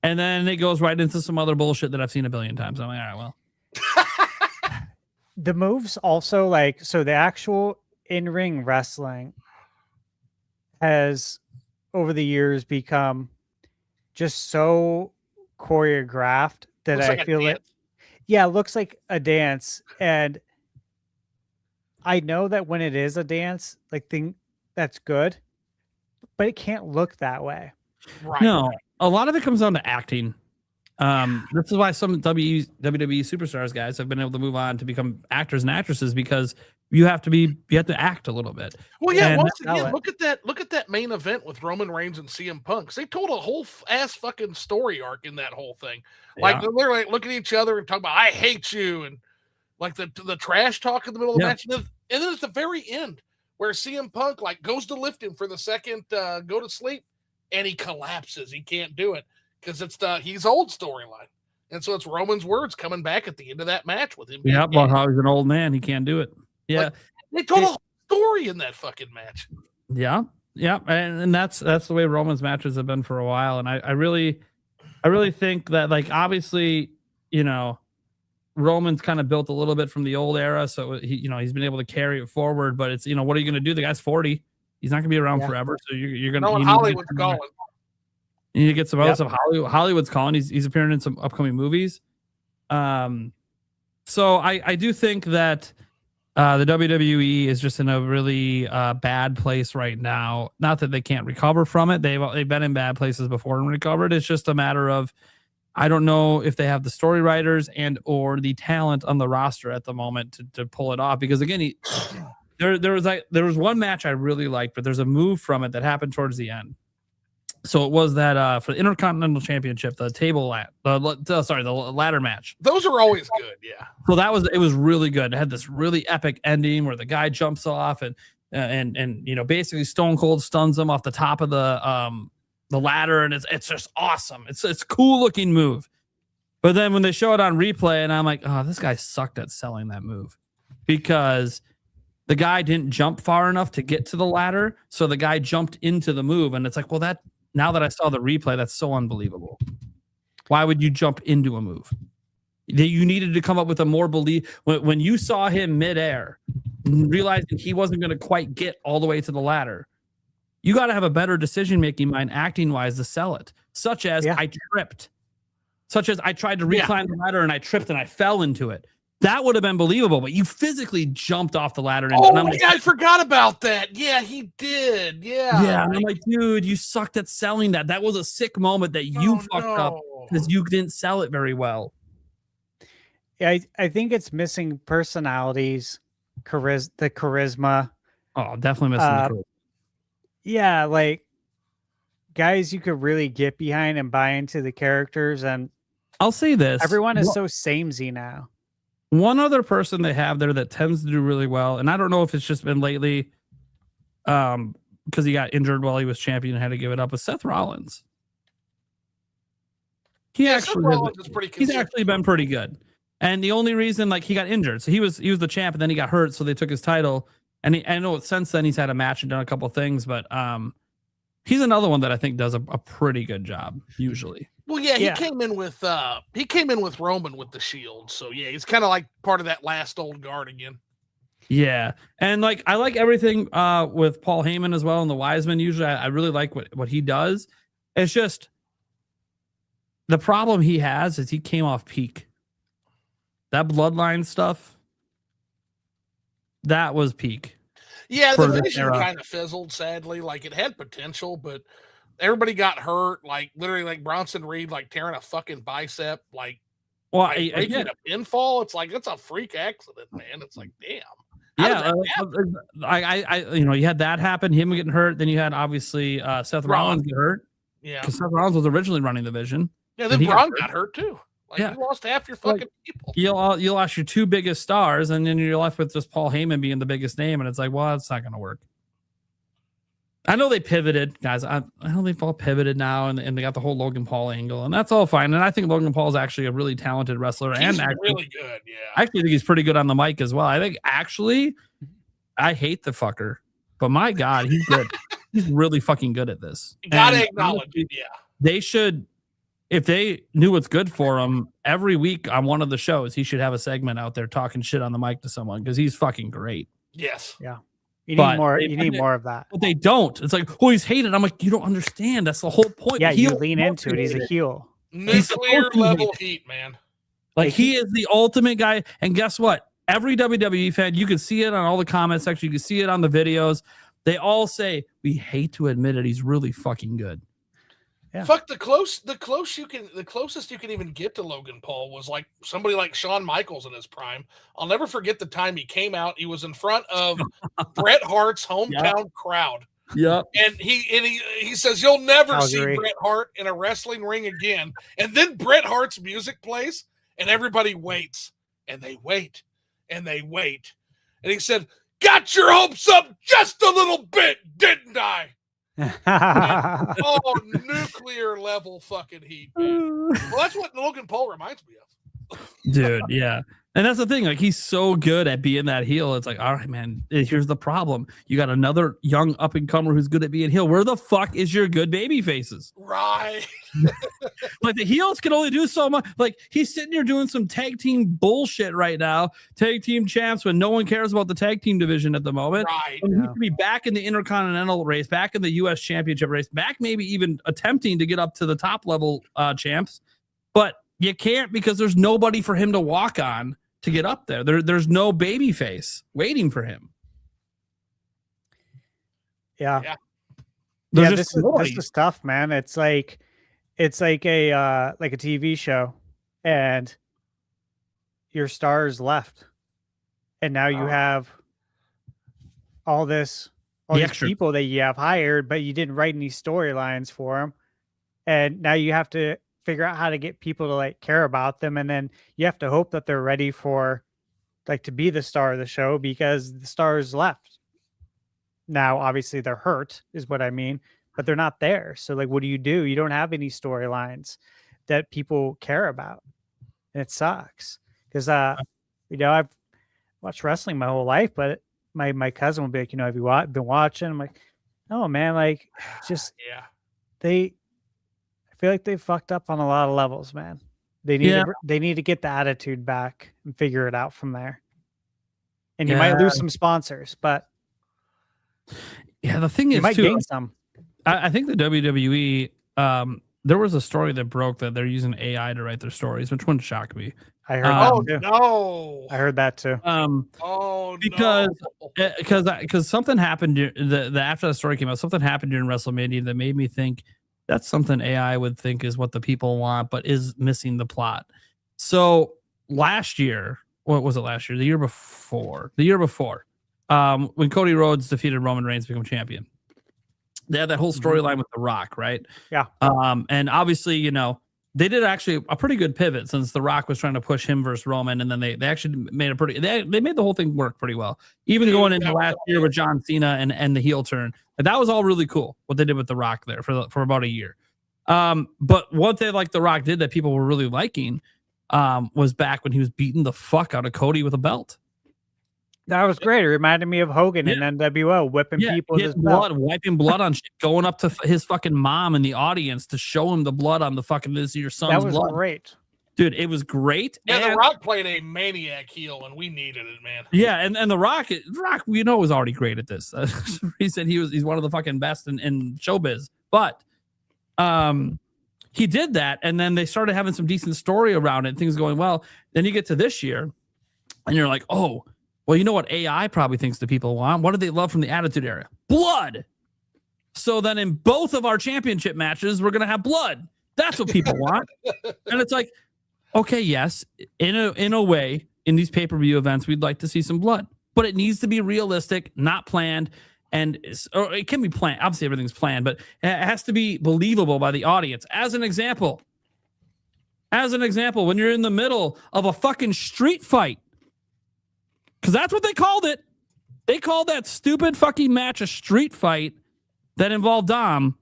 And then it goes right into some other bullshit that I've seen a billion times. I'm like, all right, well. The moves also the actual in-ring wrestling has over the years become just so choreographed that I feel it looks like a dance. And I know that when it is a dance, that's good, but it can't look that way. Right. No, a lot of it comes down to acting. This is why some WWE superstars guys have been able to move on to become actors and actresses, because you have to act a little bit. Well, yeah. Once again, look at that main event with Roman Reigns and CM Punk. They told a whole ass fucking story arc in that whole thing. Like they're like looking at each other and talking about "I hate you" and like the trash talk in the middle of the match. And then at the very end, where CM Punk like goes to lift him for the second go to sleep, and he collapses. He can't do it because it's he's old storyline. And so it's Roman's words coming back at the end of that match with him. Yeah, well, how he's an old man, he can't do it. Yeah, like, they told a whole story in that fucking match. Yeah, and that's the way Roman's matches have been for a while. And I really think that, like, obviously, you know, Roman's kind of built a little bit from the old era, so he's been able to carry it forward. But it's, what are you going to do? The guy's 40. He's not going to be around forever. So you're going to. Hollywood's calling. You need to get some other stuff. Hollywood's calling. He's appearing in some upcoming movies. So I do think that the WWE is just in a really bad place right now. Not that they can't recover from it. They've been in bad places before and recovered. It's just a matter of, I don't know if they have the story writers and or the talent on the roster at the moment to pull it off. Because again, there was one match I really liked, but there's a move from it that happened towards the end. So it was that for the Intercontinental Championship, the ladder match. Those are always good, yeah. So it was really good. It had this really epic ending where the guy jumps off and basically Stone Cold stuns him off the top of the ladder, and it's just awesome. It's a cool looking move. But then when they show it on replay, and I'm like, oh, this guy sucked at selling that move because the guy didn't jump far enough to get to the ladder, so the guy jumped into the move, and it's like, well, now that I saw the replay, that's so unbelievable. Why would you jump into a move? You needed to come up with a more when you saw him midair, realizing he wasn't going to quite get all the way to the ladder. You got to have a better decision-making mind, acting-wise, to sell it. Such as I tripped. Such as I tried to reclimb the ladder and I tripped and I fell into it. That would have been believable, but you physically jumped off the ladder. And I'm like, I forgot about that. Yeah, he did. Yeah. Yeah, and I'm like, dude, you sucked at selling that. That was a sick moment that you fucked up because you didn't sell it very well. Yeah, I think it's missing personalities, the charisma. Oh, definitely missing the charisma. Yeah, like guys you could really get behind and buy into the characters. And I'll say this. Everyone is so samey now. One other person they have there that tends to do really well, and I don't know if it's just been lately because he got injured while he was champion and had to give it up, is Seth Rollins. He's actually been pretty good. And the only reason, like, he got injured. So he was the champ, and then he got hurt, so they took his title. And I know since then he's had a match and done a couple of things, but he's another one that I think does a pretty good job usually. Well, yeah, he came in with Roman with the Shield, so yeah, he's kind of like part of that last old guard again. Yeah, and like I like everything with Paul Heyman as well and the Wiseman. Usually, I really like what he does. It's just the problem he has is he came off peak. That bloodline stuff, that was peak. Yeah, the vision kind of fizzled, sadly. Like, it had potential, but everybody got hurt. Like, literally, like Bronson Reed, like tearing a fucking bicep. Like, making a pinfall. It's like, it's a freak accident, man. It's like, damn. Yeah, you had that happen. Him getting hurt. Then you had obviously Seth Rollins get hurt. Yeah, because Seth Rollins was originally running the division. Yeah, then Braun got hurt too. Like, you lost half your fucking people. You lost your two biggest stars, and then you're left with just Paul Heyman being the biggest name, and it's like, well, it's not going to work. I know they pivoted, guys. I know they've all pivoted now, and they got the whole Logan Paul angle, and that's all fine. And I think Logan Paul is actually a really talented wrestler. He's and really good, yeah. I actually think he's pretty good on the mic as well. I think, actually, I hate the fucker, but my God, he's good. He's really fucking good at this. You gotta acknowledge it, yeah. They should... If they knew what's good for him, every week on one of the shows, he should have a segment out there talking shit on the mic to someone because he's fucking great. Yes. Yeah. You need more. You need more of that. But they don't. It's like, oh, he's hated. I'm like, you don't understand. That's the whole point. Yeah, you lean into it. He's a heel. Nuclear level heat, man. Like, he is the ultimate guy. And guess what? Every WWE fan, you can see it on all the comment section. You can see it on the videos. They all say, we hate to admit it. He's really fucking good. Yeah. Fuck, the closest you can even get to Logan Paul was like somebody like Shawn Michaels in his prime. I'll never forget the time he came out. He was in front of Bret Hart's hometown crowd. Yeah. And he says, you'll never see Bret Hart in a wrestling ring again. And then Bret Hart's music plays and everybody waits and they wait and they wait. And he said, got your hopes up just a little bit, didn't I? Oh, nuclear level fucking heat, man. Well, that's what Logan Paul reminds me of. Dude, yeah. And that's the thing. Like, he's so good at being that heel. It's like, all right, man, here's the problem. You got another young up-and-comer who's good at being heel. Where the fuck is your good baby faces? Right. Like, the heels can only do so much. Like, he's sitting here doing some tag team bullshit right now. Tag team champs when no one cares about the tag team division at the moment. Right. And he could be back in the Intercontinental race, back in the U.S. Championship race, back maybe even attempting to get up to the top level champs. But you can't because there's nobody for him to walk on to get up there. There's no baby face waiting for him. Yeah. There's This is tough, man. It's like a TV show, and your stars left, and now you have all these people that you have hired, but you didn't write any storylines for them, and now you have to figure out how to get people to like care about them, and then you have to hope that they're ready for like to be the star of the show because the stars left. Now, obviously, they're hurt, is what I mean, but they're not there. So, like, what do? You don't have any storylines that people care about, and it sucks because, I've watched wrestling my whole life, but my cousin will be like, have you been watching? I'm like, no, man, like, just I feel like they fucked up on a lot of levels, man. They need to get the attitude back and figure it out from there. And you might lose some sponsors, but the thing is, you might gain some. I think the WWE, there was a story that broke that they're using AI to write their stories, which wouldn't shock me. I heard that too. No. I heard that too. Because something happened after the story came out, something happened during WrestleMania that made me think that's something AI would think is what the people want, but is missing the plot. So last year, what was it last year? The year before, when Cody Rhodes defeated Roman Reigns to become champion, they had that whole storyline with The Rock, right? Yeah. And obviously, they did actually a pretty good pivot since The Rock was trying to push him versus Roman, and then they actually made they made the whole thing work pretty well. Even going into last year with John Cena and the heel turn, that was all really cool what they did with The Rock there for about a year. But what they like The Rock did that people were really liking was back when he was beating the fuck out of Cody with a belt. That was great. It reminded me of Hogan in NWO, whipping people with his blood, belt. wiping blood on shit, going up to his fucking mom in the audience to show him the blood on the fucking this is your son's blood. That was great. Dude, it was great. Yeah, The Rock played a maniac heel, and we needed it, man. Yeah, and The Rock, was already great at this. He said he's one of the fucking best in showbiz. But he did that, and then they started having some decent story around it, things going well. Then you get to this year, and you're like, oh, well, you know what AI probably thinks the people want? What do they love from the Attitude Era? Blood. So then in both of our championship matches, we're going to have blood. That's what people want. And it's like, okay, yes, in a way, in these pay-per-view events, we'd like to see some blood. But it needs to be realistic, not planned. Or it can be planned. Obviously, everything's planned, but it has to be believable by the audience. As an example, when you're in the middle of a fucking street fight, because that's what they called it. They called that stupid fucking match a street fight that involved Dom.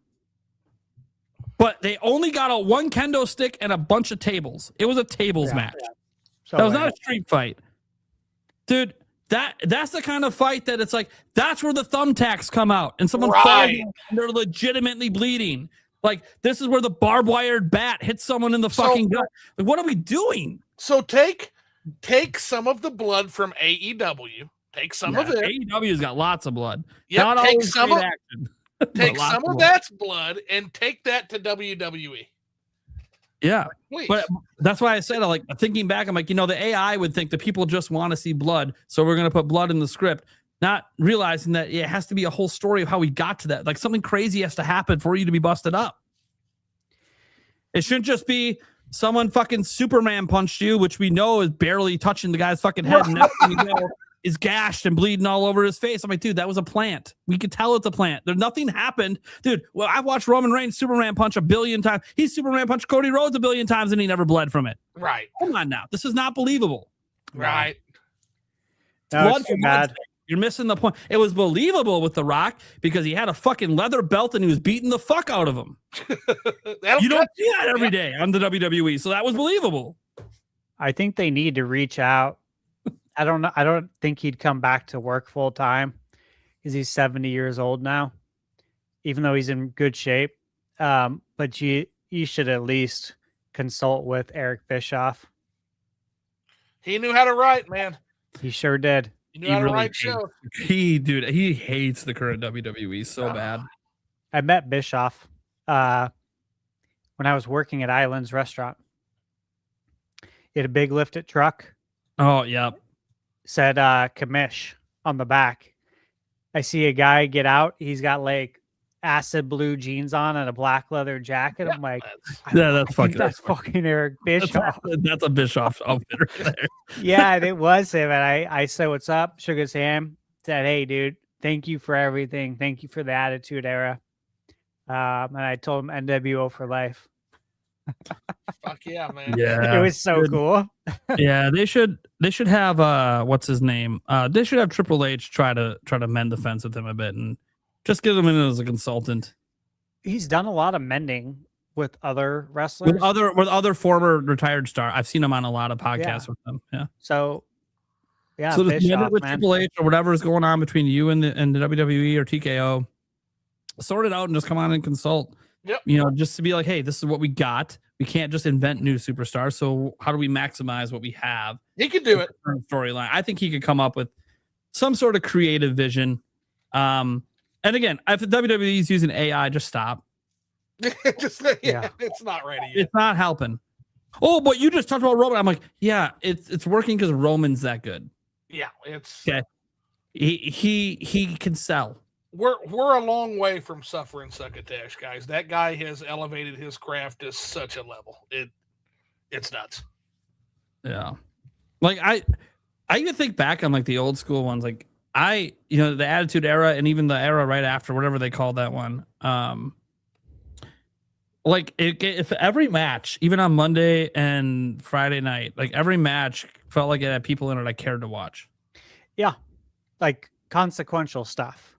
But they only got a one kendo stick and a bunch of tables. It was a tables match. So that was not a street fight. Dude, that's the kind of fight that it's like, that's where the thumbtacks come out. And someone falls and they're legitimately bleeding. Like, this is where the barbed wired bat hits someone in the fucking gut. Like, what are we doing? So take some of the blood from AEW. Take some of it. AEW's got lots of blood. Yeah, take some of that's blood and take that to WWE. Yeah, please. But that's why I said, like, thinking back, I'm like, the AI would think that people just want to see blood, so we're going to put blood in the script, not realizing that it has to be a whole story of how we got to that. Like, something crazy has to happen for you to be busted up. It shouldn't just be someone fucking Superman punched you, which we know is barely touching the guy's fucking head, and next thing you know, is gashed and bleeding all over his face. I'm like, dude, that was a plant. We could tell it's a plant. Nothing happened. Dude, well, I've watched Roman Reigns Superman punch 1 billion times. He's Superman punched Cody Rhodes 1 billion times and he never bled from it. Right. Come on now. This is not believable. Right. No, blood from blood. You're missing the point. It was believable with The Rock because he had a fucking leather belt and he was beating the fuck out of him. You don't see that every day on the WWE, so that was believable. I think they need to reach out. I don't know. I don't think he'd come back to work full time because he's 70 years old now, even though he's in good shape. But you should at least consult with Eric Bischoff. He knew how to write, man. He sure did. He knew how to write shows. He hates the current WWE so bad. I met Bischoff when I was working at Island's restaurant. He had a big lifted truck. Oh, yeah. Said commish on the back. I see a guy get out. He's got like acid blue jeans on and a black leather jacket. I'm like, that's fucking Eric Bischoff. That's a Bischoff outfit right there. Yeah, and it was him. And I said, "What's up?" Shook his hand. Said, "Hey, dude, thank you for everything. Thank you for the Attitude Era." And I told him NWO for life. Fuck yeah, man. Yeah, it was so cool. Yeah, they should have what's his name? They should have Triple H try to mend the fence with him a bit and just get him in as a consultant. He's done a lot of mending with other wrestlers, with other former retired star. I've seen him on a lot of podcasts with them. Yeah. So yeah, so just Bischoff, with man. Triple H or whatever is going on between you and the WWE or TKO. Sort it out and just come on and consult. Yep. You know, just to be like, hey, this is what we got. We can't just invent new superstars. So how do we maximize what we have? He could do it. Storyline. I think he could come up with some sort of creative vision. And again, if the WWE is using AI, just stop. It's not ready yet. It's not helping. Oh, but you just talked about Roman. I'm like, yeah, it's working because Roman's that good. Yeah, it's okay. He can sell. We're a long way from suffering succotash, guys. That guy has elevated his craft to such a level. It's nuts. Yeah. Like I even think back on like the old school ones, like the Attitude Era and even the era right after, whatever they called that one. Like if every match, even on Monday and Friday night, like every match felt like it had people in it I cared to watch. Yeah. Like consequential stuff.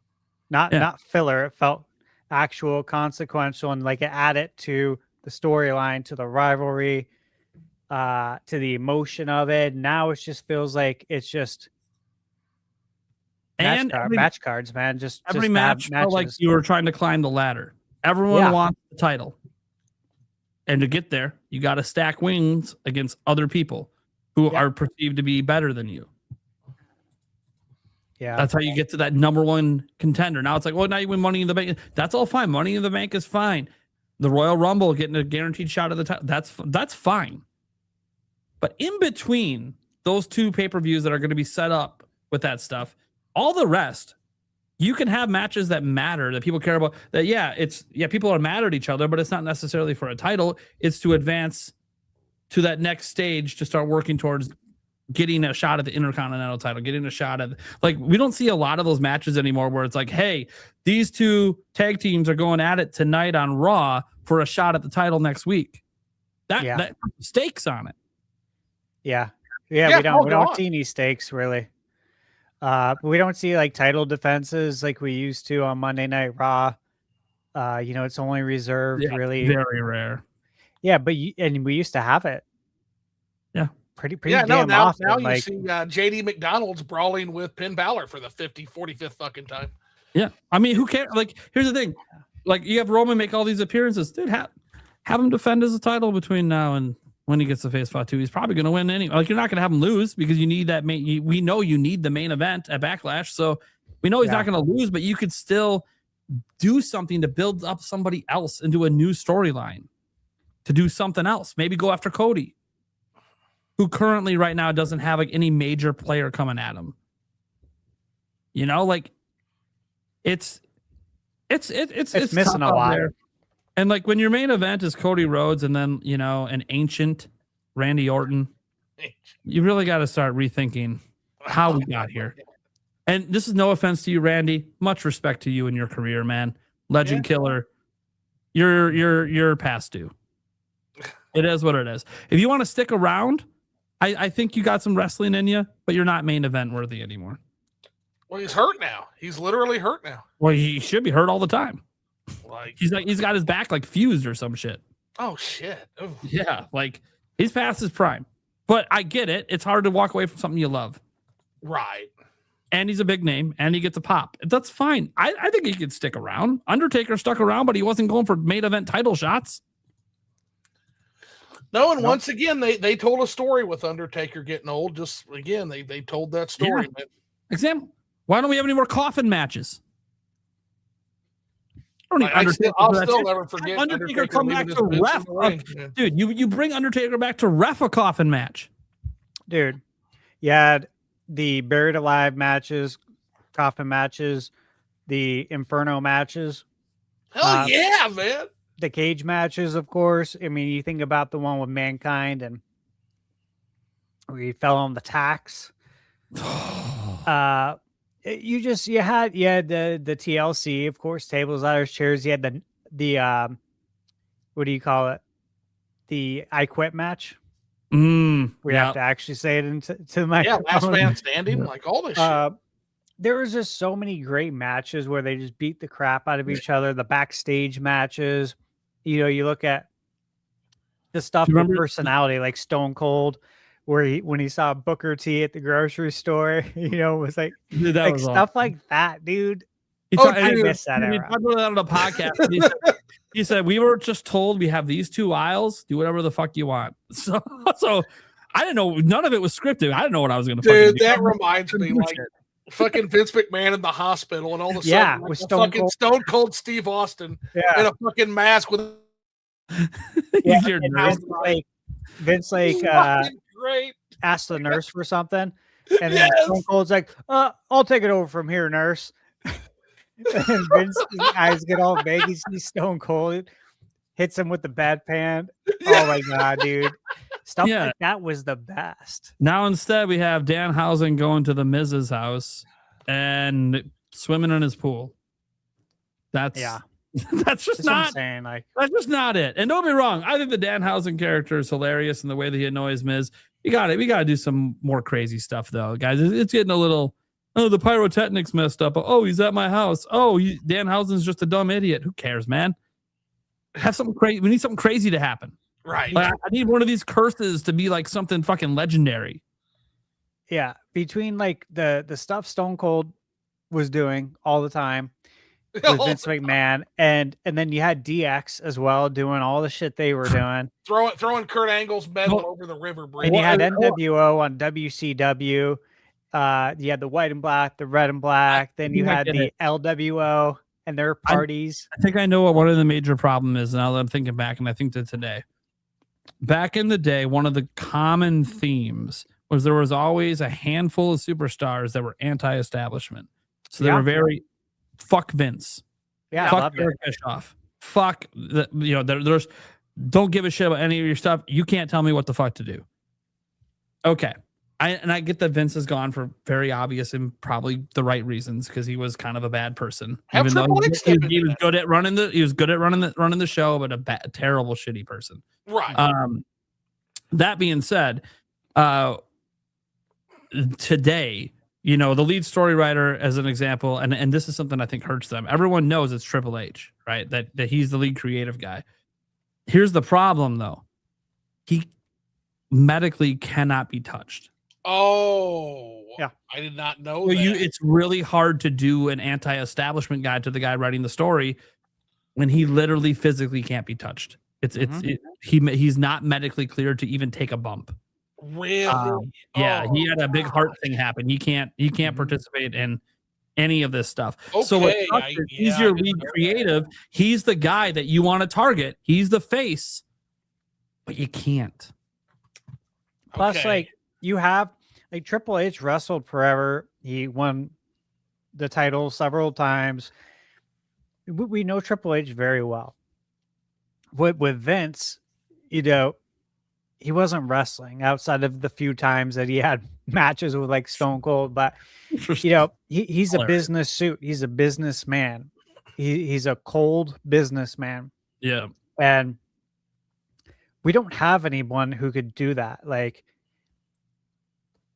Not filler. It felt actual consequential and like it added to the storyline, to the rivalry, to the emotion of it. Now it just feels like it's just match cards, man. Just every match felt like you were trying to climb the ladder. Everyone wants the title. And to get there, you got to stack wins against other people who are perceived to be better than you. Yeah, that's how you get to that number one contender. Now it's like, well, now you win Money in the Bank. That's all fine. Money in the Bank is fine. The Royal Rumble, getting a guaranteed shot at the title, that's fine. But in between those two pay-per-views that are going to be set up with that stuff, all the rest, you can have matches that matter, that people care about. That people are mad at each other, but it's not necessarily for a title. It's to advance to that next stage to start working towards getting a shot at the Intercontinental title, getting a shot at, like, we don't see a lot of those matches anymore where it's like, hey, these two tag teams are going at it tonight on Raw for a shot at the title next week. That stakes on it. Yeah, we don't see any stakes really. We don't see like title defenses like we used to on Monday Night Raw. It's only reserved really very rare. Yeah, but we used to have it. Yeah. Pretty damn often. Now you see JD McDonald's brawling with Finn Balor for the 45th fucking time. Yeah. I mean, who cares? Like, here's the thing. Like, you have Roman make all these appearances. Dude, have him defend his title between now and when he gets to face Fatu. He's probably going to win anyway. Like, you're not going to have him lose because you need that we know you need the main event at Backlash. So we know he's not going to lose, but you could still do something to build up somebody else into a new storyline, to do something else. Maybe go after Cody, who currently right now doesn't have like any major player coming at him. Like it's missing a lot there. And like when your main event is Cody Rhodes and then, an ancient Randy Orton, you really got to start rethinking how we got here. And this is no offense to you, Randy. Much respect to you and your career, man. Legend killer. You're past due. It is what it is. If you want to stick around, I think you got some wrestling in you, but you're not main event worthy anymore. Well, he's hurt now. He's literally hurt now. Well, he should be hurt all the time. Like He's got his back like fused or some shit. oh shit. Ooh. Yeah, like he's past his prime. But I get it. It's hard to walk away from something you love. Right. And he's a big name, and he gets a pop. That's fine. I think he could stick around. Undertaker stuck around, but he wasn't going for main event title shots. No, and once again, they told a story with Undertaker getting old. Just again, they told that story. Yeah. Example. Why don't we have any more coffin matches? I'll still never forget Undertaker come back to ref. Dude, you bring Undertaker back to ref a coffin match. Dude, you had the buried alive matches, coffin matches, the inferno matches. Hell yeah, man. The cage matches, of course. I mean, you think about the one with Mankind and we fell on the tax. You had the TLC, of course, tables, ladders, chairs. You had the what do you call it? The I Quit match. We have to actually say it into the microphone. Last man standing, like all this shit. There was just so many great matches where they just beat the crap out of each other. The backstage matches, you look at the stuff with personality, like Stone Cold, where when he saw Booker T at the grocery store, was like, dude, like was stuff awesome. like that, dude. I missed that We era. talked about that on the podcast. He said, we were just told we have these 2 aisles. Do whatever the fuck you want. So I didn't know. None of it was scripted. I didn't know what I was going to do. Dude, that reminds me, like, fucking Vince McMahon in the hospital, and all of a sudden, with Stone Cold Steve Austin in a fucking mask with. Vince great. asked the nurse for something, and then Stone Cold's like, "I'll take it over from here, nurse." And Vince's eyes get all big. He sees Stone Cold, hits him with the bedpan. Oh my god, dude! Stuff like that was the best. Now instead we have Danhausen going to the Miz's house and swimming in his pool. That's that's just not. Saying, like, that's just not it. And don't be wrong, I think the Danhausen character is hilarious and the way that he annoys Miz. We got to do some more crazy stuff though, guys. It's getting a little. Oh, the pyrotechnics messed up. Oh, he's at my house. Oh, Danhausen's just a dumb idiot. Who cares, man? Have something crazy. We need something crazy to happen. Right. Like, I need one of these curses to be like something fucking legendary. Yeah. Between like the stuff Stone Cold was doing all the time with Vince McMahon, and then you had DX as well doing all the shit they were doing. throwing Kurt Angle's medal over the river bridge. And you had NWO on WCW. You had the white and black, the red and black. Then you had the LWO and their parties. I think I know what one of the major problem is now that I'm thinking back, and I think that today. Back in the day, one of the common themes was there was always a handful of superstars that were anti-establishment. So they were very fuck Vince. Yeah, fuck Eric Bischoff. Fuck there's don't give a shit about any of your stuff. You can't tell me what the fuck to do. Okay. I get that Vince is gone for very obvious and probably the right reasons because he was kind of a bad person. Even though he was good at running the show, but a terrible shitty person. Right. That being said, today, the lead story writer, as an example, and this is something I think hurts them. Everyone knows it's Triple H, right? That he's the lead creative guy. Here's the problem, though. He medically cannot be touched. Oh, yeah. I did not know that. It's really hard to do an anti-establishment guide to the guy writing the story when he literally physically can't be touched. He's not medically cleared to even take a bump. Really? He had a big heart thing happen. He can't participate in any of this stuff. Okay, so he's your lead creative. He's the guy that you want to target. He's the face, but you can't. Plus, you have Triple H wrestled forever. He won the title several times. We know Triple H very well. With Vince, he wasn't wrestling outside of the few times that he had matches with like Stone Cold, but he's a business suit. He's a businessman. He's a cold businessman. Yeah. And we don't have anyone who could do that. Like,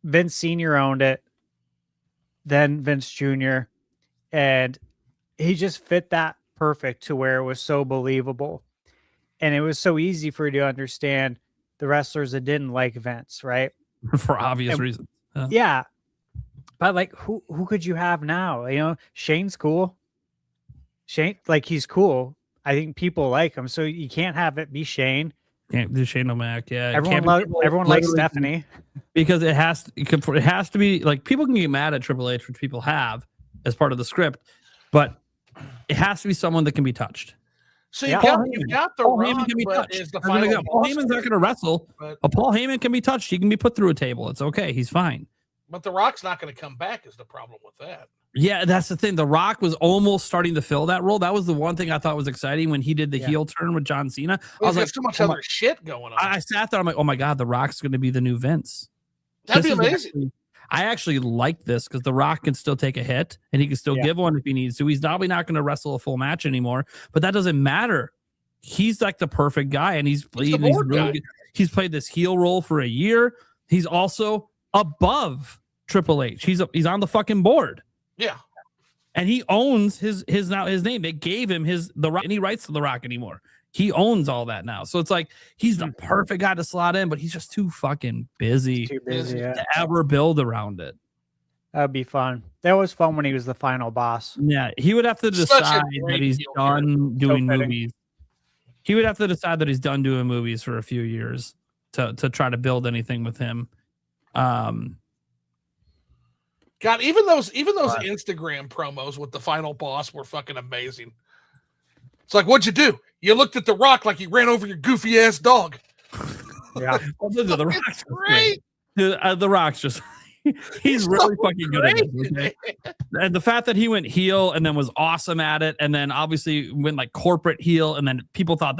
Vince Sr. owned it. then Vince Jr., and he just fit that perfect to where it was so believable. And it was so easy for you to understand the wrestlers that didn't like Vince, right? For obvious reasons. Yeah. But like who could you have now? You know, Shane's cool. Shane, like he's cool. I think people like him. So you can't have it be Shane. Can't do Shane O'Mac. Yeah. Everyone likes Stephanie. Because it has to be like people can get mad at Triple H, which people have as part of the script, but it has to be someone that can be touched. So you've got the Paul Rock, Heyman can be but touched. is the Paul final Heyman's not going to wrestle. but Paul Heyman can be touched. He can be put through a table. It's okay. He's fine. the Rock's not going to come back is the problem with that. Yeah, that's the thing. The Rock was almost starting to fill that role. That was the one thing I thought was exciting when he did the heel turn with John Cena. I was like, too much other shit going on. I sat there. I'm like, oh my God, The Rock's going to be the new Vince. That'd be amazing. I actually like this because The Rock can still take a hit and he can still give one if he needs to. He's probably not going to wrestle a full match anymore, but that doesn't matter. He's like the perfect guy, and he's played this heel role for a year. He's also above Triple H. He's on the fucking board. Yeah. And he owns his name. They gave him The Rock, and he writes to The Rock anymore. He owns all that now. So it's like he's the perfect guy to slot in, but he's just too fucking busy, to ever build around it. That'd be fun. That was fun when he was the final boss. Yeah, he would have to decide that he's done doing movies. He would have to decide that he's done doing movies for a few years to try to build anything with him. God, even those Instagram promos with the final boss were fucking amazing. It's like, what'd you do? You looked at The Rock like he ran over your goofy ass dog. Yeah, The Rock's great. Dude, The Rock's just he's really so fucking good at it. Okay? And the fact that he went heel and then was awesome at it, and then obviously went like corporate heel, and then people thought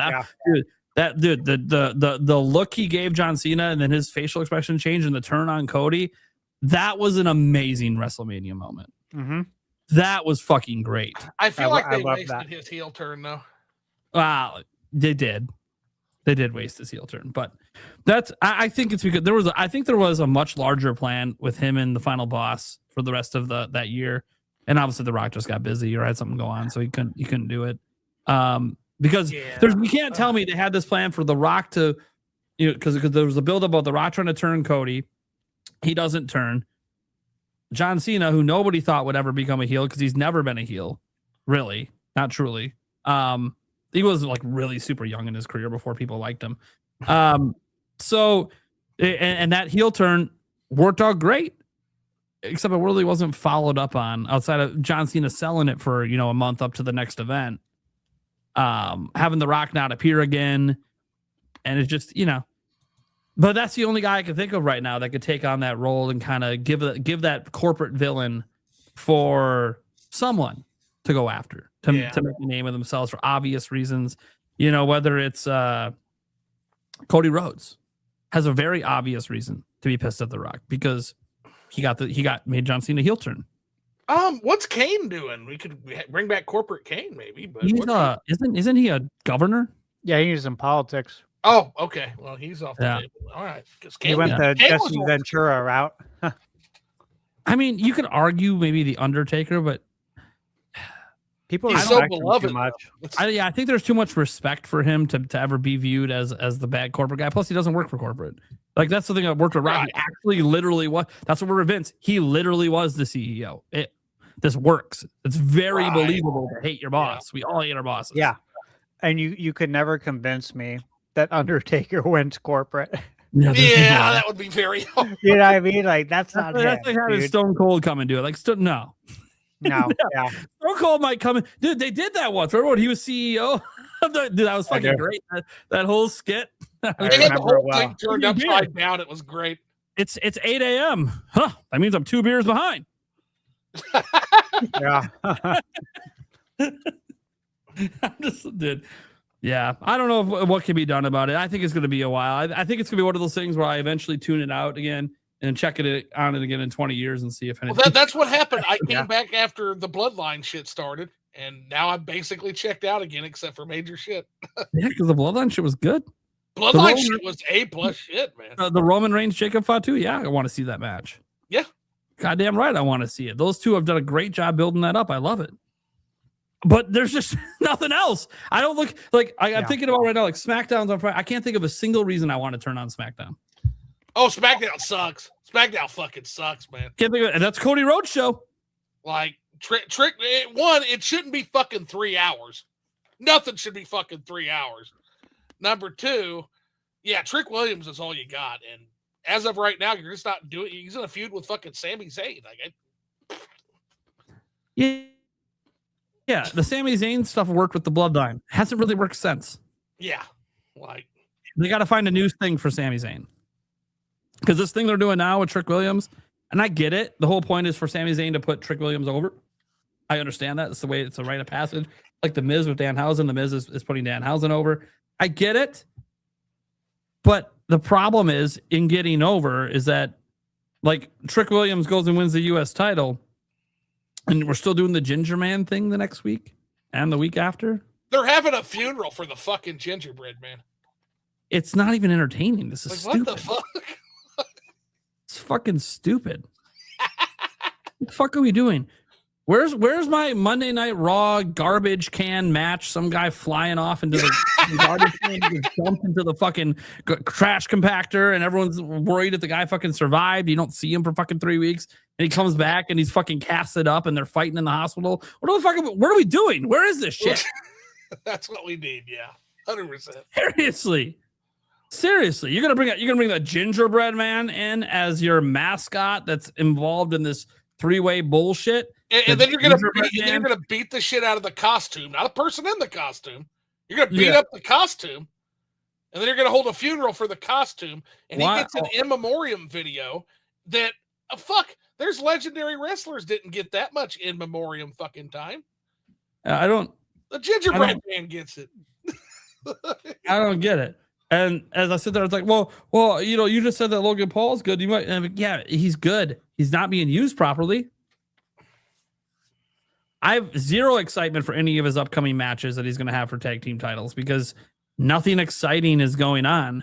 the look he gave John Cena and then his facial expression change and the turn on Cody, that was an amazing WrestleMania moment. Mm-hmm. That was fucking great. I feel like they wasted his heel turn though. Wow, they did. They did waste his heel turn, but I think it's because there was a much larger plan with him and the final boss for the rest of that year, and obviously The Rock just got busy or had something go on, so he couldn't do it. Because you can't tell me they had this plan for The Rock to, because there was a buildup of The Rock trying to turn Cody, he doesn't turn. John Cena, who nobody thought would ever become a heel because he's never been a heel, really, not truly. He was like really super young in his career before people liked him. So that heel turn worked out great, except it really wasn't followed up on outside of John Cena selling it for, a month up to the next event. Having The Rock not appear again. And it's just, but that's the only guy I can think of right now that could take on that role and kind of give that corporate villain for someone to go after, to make a name of themselves for obvious reasons. Whether it's Cody Rhodes has a very obvious reason to be pissed at The Rock because he made John Cena heel turn. What's Kane doing? We could bring back corporate Kane maybe, but isn't he a governor? Yeah, he's in politics. Oh, okay. Well, he's off the table. All right. He went the Jesse Ventura route. I mean, you could argue maybe the Undertaker, but people are so beloved. Too much. I think there's too much respect for him to ever be viewed as the bad corporate guy. Plus, he doesn't work for corporate. Like that's the thing that worked with Rock. He actually literally was. That's what we're Vince. He literally was the CEO. This works. It's very believable to hate your boss. We all hate our bosses. Yeah, and you could never convince me that Undertaker went corporate. Yeah, that would be very hard. You know what I mean? Like that's not. That's like having Stone Cold come and do it. Like no. No, yeah. Stone Cold might come in. Dude, they did that once. Remember when he was CEO? Dude, that was fucking great. That whole skit. They had the whole thing turned upside down. It was great. It's 8 a.m. Huh. That means I'm 2 beers behind. Yeah. Dude. Yeah. I don't know what can be done about it. I think it's going to be a while. I think it's going to be one of those things where I eventually tune it out again and check it on it again in 20 years and see if anything. Well, that's what happened. I came back after the Bloodline shit started, and now I'm basically checked out again, except for major shit. Yeah, because the Bloodline shit was good. Bloodline shit was A+ shit, man. The Roman Reigns Jacob fought too. Yeah, I want to see that match. Yeah. Goddamn right, I want to see it. Those two have done a great job building that up. I love it. But there's just nothing else. I don't look like I'm thinking about right now, like SmackDown's on Friday. I can't think of a single reason I want to turn on SmackDown. Oh, SmackDown sucks. SmackDown fucking sucks, man. Can't think of it. And that's Cody Rhodes' show. Like, it shouldn't be fucking 3 hours. Nothing should be fucking 3 hours. Number two, yeah, Trick Williams is all you got. And as of right now, you're just not doing. He's in a feud with fucking Sami Zayn. Yeah, the Sami Zayn stuff worked with the Bloodline. Hasn't really worked since. Yeah, like they got to find a new thing for Sami Zayn. Because this thing they're doing now with Trick Williams, and I get it. The whole point is for Sami Zayn to put Trick Williams over. I understand that. It's the way it's a rite of passage. Like the Miz with Danhausen. The Miz is putting Danhausen over. I get it. But the problem is in getting over is that like Trick Williams goes and wins the U.S. title, and we're still doing the Ginger Man thing the next week and the week after. They're having a funeral for the fucking gingerbread man. It's not even entertaining. This is like, stupid. What the fuck? It's fucking stupid. What the fuck are we doing? Where's my Monday Night Raw garbage can match? Some guy flying off into the garbage can, gets dumped into the fucking trash compactor, and everyone's worried that the guy fucking survived. You don't see him for fucking 3 weeks, and he comes back and he's fucking casted up, and they're fighting in the hospital. What the fuck? What are we doing? Where is this shit? That's what we need. Yeah, 100%. Seriously, you're gonna bring the gingerbread man in as your mascot that's involved in this three-way bullshit. And then you're gonna beat the shit out of the costume, not a person in the costume. You're gonna beat up the costume, and then you're gonna hold a funeral for the costume. And he gets an in memoriam video that there's legendary wrestlers didn't get that much in memoriam fucking time. The gingerbread man gets it. I don't get it. And as I sit there, it's like, well, you just said that Logan Paul's good. You might, yeah, he's good. He's not being used properly. I have zero excitement for any of his upcoming matches that he's going to have for tag team titles because nothing exciting is going on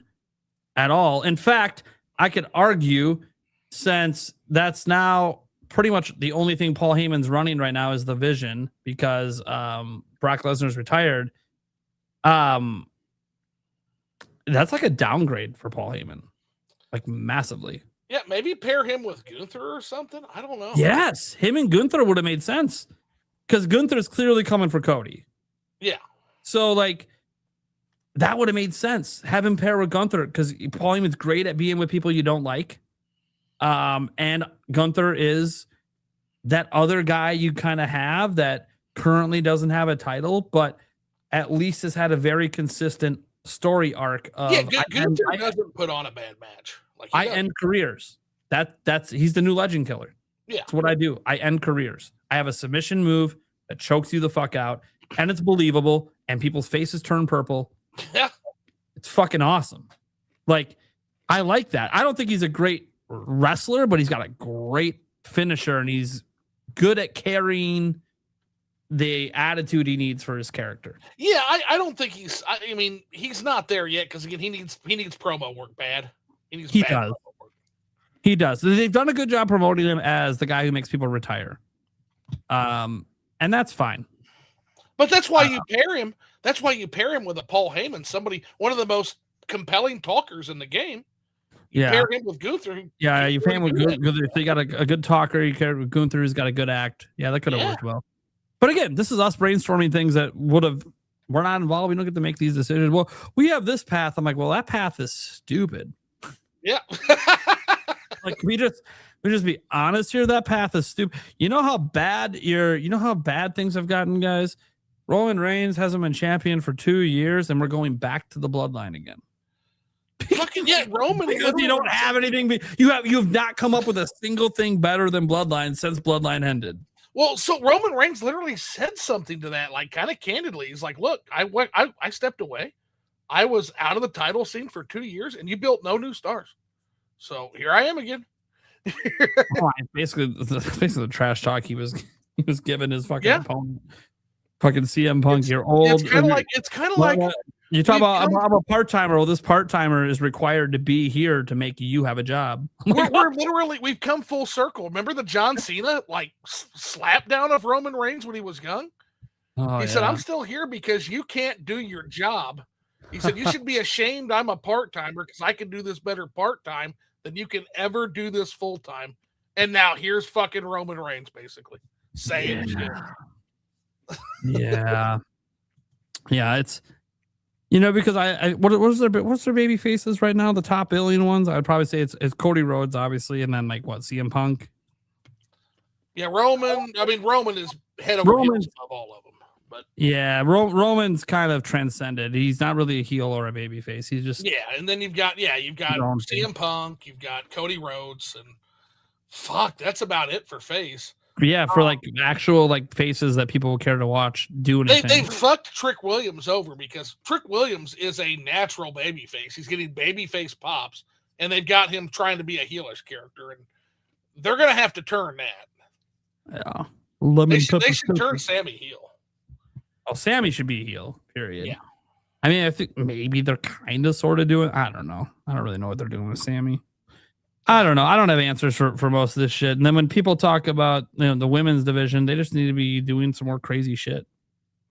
at all. In fact, I could argue, since that's now pretty much the only thing Paul Heyman's running right now is the Vision because Brock Lesnar's retired. That's like a downgrade for Paul Heyman, like massively. Yeah, maybe pair him with Gunther or something. I don't know. Yes, him and Gunther would have made sense because Gunther is clearly coming for Cody. Yeah. So like that would have made sense. Have him pair with Gunther because Paul Heyman's great at being with people you don't like. And Gunther is that other guy you kind of have that currently doesn't have a title, but at least has had a very consistent story arc of Gunther doesn't put on a bad match. Like I end careers. That's he's the new legend killer. Yeah. That's what I do. I end careers. I have a submission move that chokes you the fuck out, and it's believable, and people's faces turn purple. Yeah. It's fucking awesome. Like, I like that. I don't think he's a great wrestler, but he's got a great finisher, and he's good at carrying the attitude he needs for his character. Yeah, I don't think he's. I mean, he's not there yet because again, he needs promo work bad. He does. He does. They've done a good job promoting him as the guy who makes people retire, and that's fine. But that's why you pair him. That's why you pair him with a Paul Heyman, one of the most compelling talkers in the game. You pair him with Gunther. Yeah, you pair him with Gunther. They got a good talker. You pair with Gunther, who's got a good act. Yeah, that could have worked well. But again, this is us brainstorming things that we're not involved. We don't get to make these decisions. Well, we have this path. I'm like, well, that path is stupid. Yeah. Like we just be honest here. That path is stupid. You know how bad things have gotten, guys? Roman Reigns hasn't been champion for 2 years, and we're going back to the bloodline again. Fucking yeah, Roman. Because you don't have anything. You have not come up with a single thing better than Bloodline since Bloodline ended. Well, so Roman Reigns literally said something to that, like kind of candidly. He's like, "Look, I stepped away. I was out of the title scene for 2 years, and you built no new stars. So here I am again." Basically the trash talk he was giving his fucking opponent, fucking CM Punk. You're old. It's kind of like You talk about I'm a part timer. Well, this part timer is required to be here to make you have a job. We're literally we've come full circle. Remember the John Cena slap down of Roman Reigns when he was young? He said, "I'm still here because you can't do your job." He said, "You should be ashamed. I'm a part timer because I can do this better part time than you can ever do this full time." And now here's fucking Roman Reigns, basically saying shit. Yeah, it's because what's their baby faces right now? The top billion ones, I'd probably say it's Cody Rhodes, obviously, and then CM Punk. Yeah, Roman. I mean, Roman is head over heels above all of them. But yeah, Roman's kind of transcended. He's not really a heel or a baby face. He's just and then you've got CM Punk, you've got Cody Rhodes, and fuck, that's about it for face. Yeah, for actual faces that people care to watch do anything. They fucked Trick Williams over because Trick Williams is a natural baby face. He's getting baby face pops, and they've got him trying to be a heelish character, and they're gonna have to turn that. Yeah, they should turn Sammy heel. Oh, Sammy should be a heel, period. Yeah. I mean, I think maybe they're kind of sort of doing. I don't know. I don't really know what they're doing with Sammy. I don't know. I don't have answers for most of this shit. And then when people talk about the women's division, they just need to be doing some more crazy shit.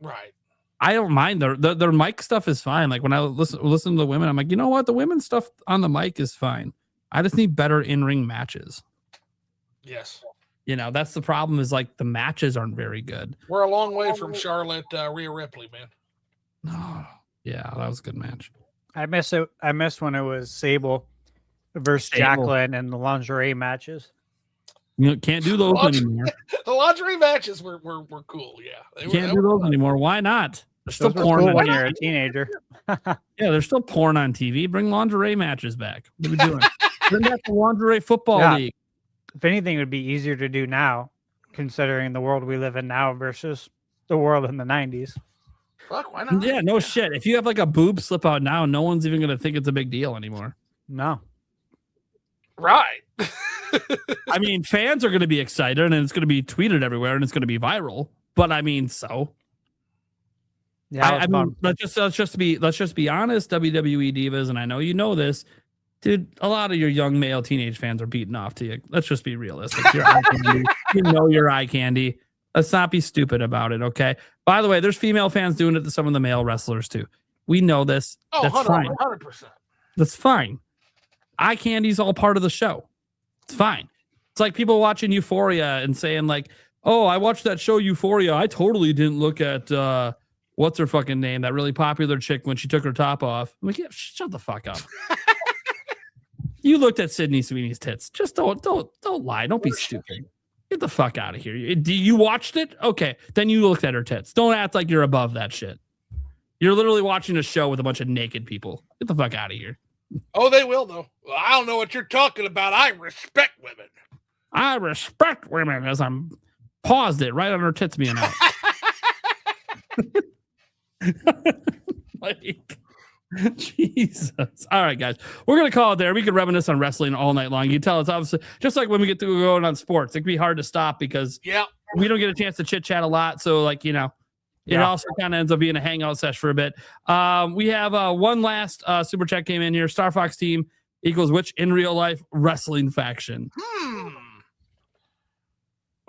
Right. I don't mind their mic stuff is fine. Like when I listen to the women, I'm like, you know what? The women's stuff on the mic is fine. I just need better in-ring matches. Yes. That's the problem is the matches aren't very good. We're a long way from Charlotte, Rhea Ripley, man. No. Yeah, that was a good match. I miss it. I missed when it was Sable versus Jacqueline and the lingerie matches. Can't do those anymore. The lingerie matches were cool. Yeah. Can't do those anymore. Why not? There's still porn cool when you're a teenager. Yeah, there's still porn on TV. Bring lingerie matches back. What are we doing? Bring back the lingerie football league. If anything, it would be easier to do now, considering the world we live in now versus the world in the 90s. Fuck, why not? Yeah, no shit. If you have a boob slip out now, no one's even going to think it's a big deal anymore. No. Right. I mean, fans are going to be excited and it's going to be tweeted everywhere and it's going to be viral. But I mean, so. Yeah, I mean, let's just be honest, WWE divas, and I know you know this. Dude, a lot of your young male teenage fans are beating off to you. Let's just be realistic. You're eye candy. You're eye candy. Let's not be stupid about it, okay? By the way, there's female fans doing it to some of the male wrestlers too. We know this. Oh, that's fine. 100%. That's fine. Eye candy's all part of the show. It's fine. It's like people watching Euphoria and saying oh, I watched that show Euphoria. I totally didn't look at what's her fucking name? That really popular chick when she took her top off. I'm like, yeah, shut the fuck up. You looked at Sydney Sweeney's tits. Just don't lie. Don't be stupid. Get the fuck out of here. You watched it? Okay. Then you looked at her tits. Don't act like you're above that shit. You're literally watching a show with a bunch of naked people. Get the fuck out of here. Oh, they will, though. Well, I don't know what you're talking about. I respect women. I respect women as I'm paused it right on her tits being out. Jesus. All right, guys. We're going to call it there. We could reminisce on wrestling all night long. You tell us, obviously, just like when we get to going on sports, it can be hard to stop because we don't get a chance to chit chat a lot. So, it also kind of ends up being a hangout sesh for a bit. We have one last super chat came in here. StarFox team equals which in real life wrestling faction?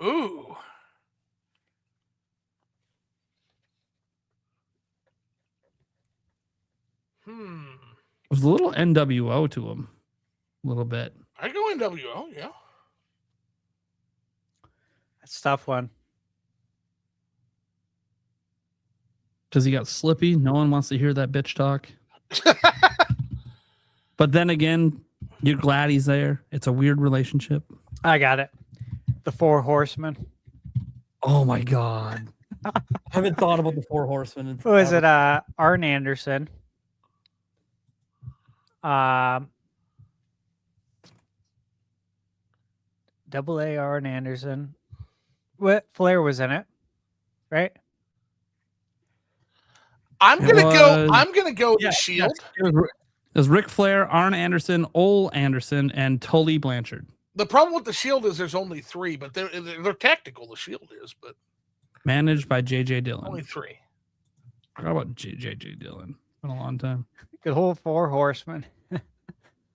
Ooh. There's a little NWO to him. A little bit. I go NWO, yeah. That's a tough one. Because he got slippy. No one wants to hear that bitch talk. But then again, you're glad he's there. It's a weird relationship. I got it. The Four Horsemen. Oh my God. I haven't thought about the Four Horsemen. Who is it? Arn Anderson. Double A Arn Anderson. What Flair was in it, right? I'm gonna go with the Shield. It was Ric Flair, Arn Anderson, Ole Anderson, and Tully Blanchard. The problem with the Shield is there's only three, but they're tactical. The Shield is, but managed by J.J. Dillon. Only three. How about J.J. Dillon? been a long time. The whole Four Horsemen.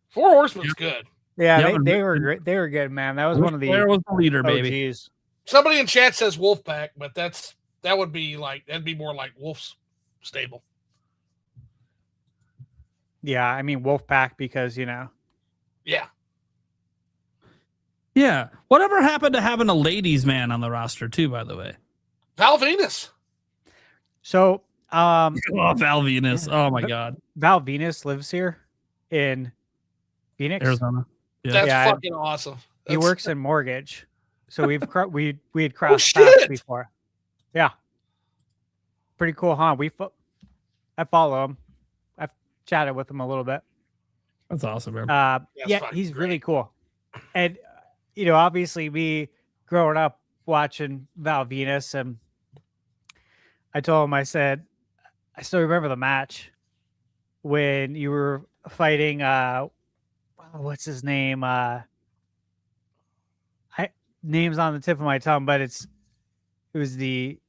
Four Horsemen's good. Yeah, Yep. they were great. They were good, man. That was Ric one of the Flair was the leader, baby. OGs. Somebody in chat says Wolfpack, but that'd be more like Wolf's stable. Yeah, I mean Wolfpack because Yeah. Yeah. Whatever happened to having a ladies' man on the roster too? By the way, Val Venus. So oh, Val Venus. Oh my God. Val Venus lives here in Phoenix, Arizona. Yeah. That's Yeah, fucking awesome. He That's- works in mortgage, so we had crossed shit. paths before. Yeah, pretty cool, huh? I follow him. I've chatted with him a little bit. That's awesome, man. That's Yeah, fucking he's great. really cool. And obviously, me growing up watching Val Venus, and I told him, I said, I still remember the match when you were fighting. What's his name? Name's on the tip of my tongue, but it was the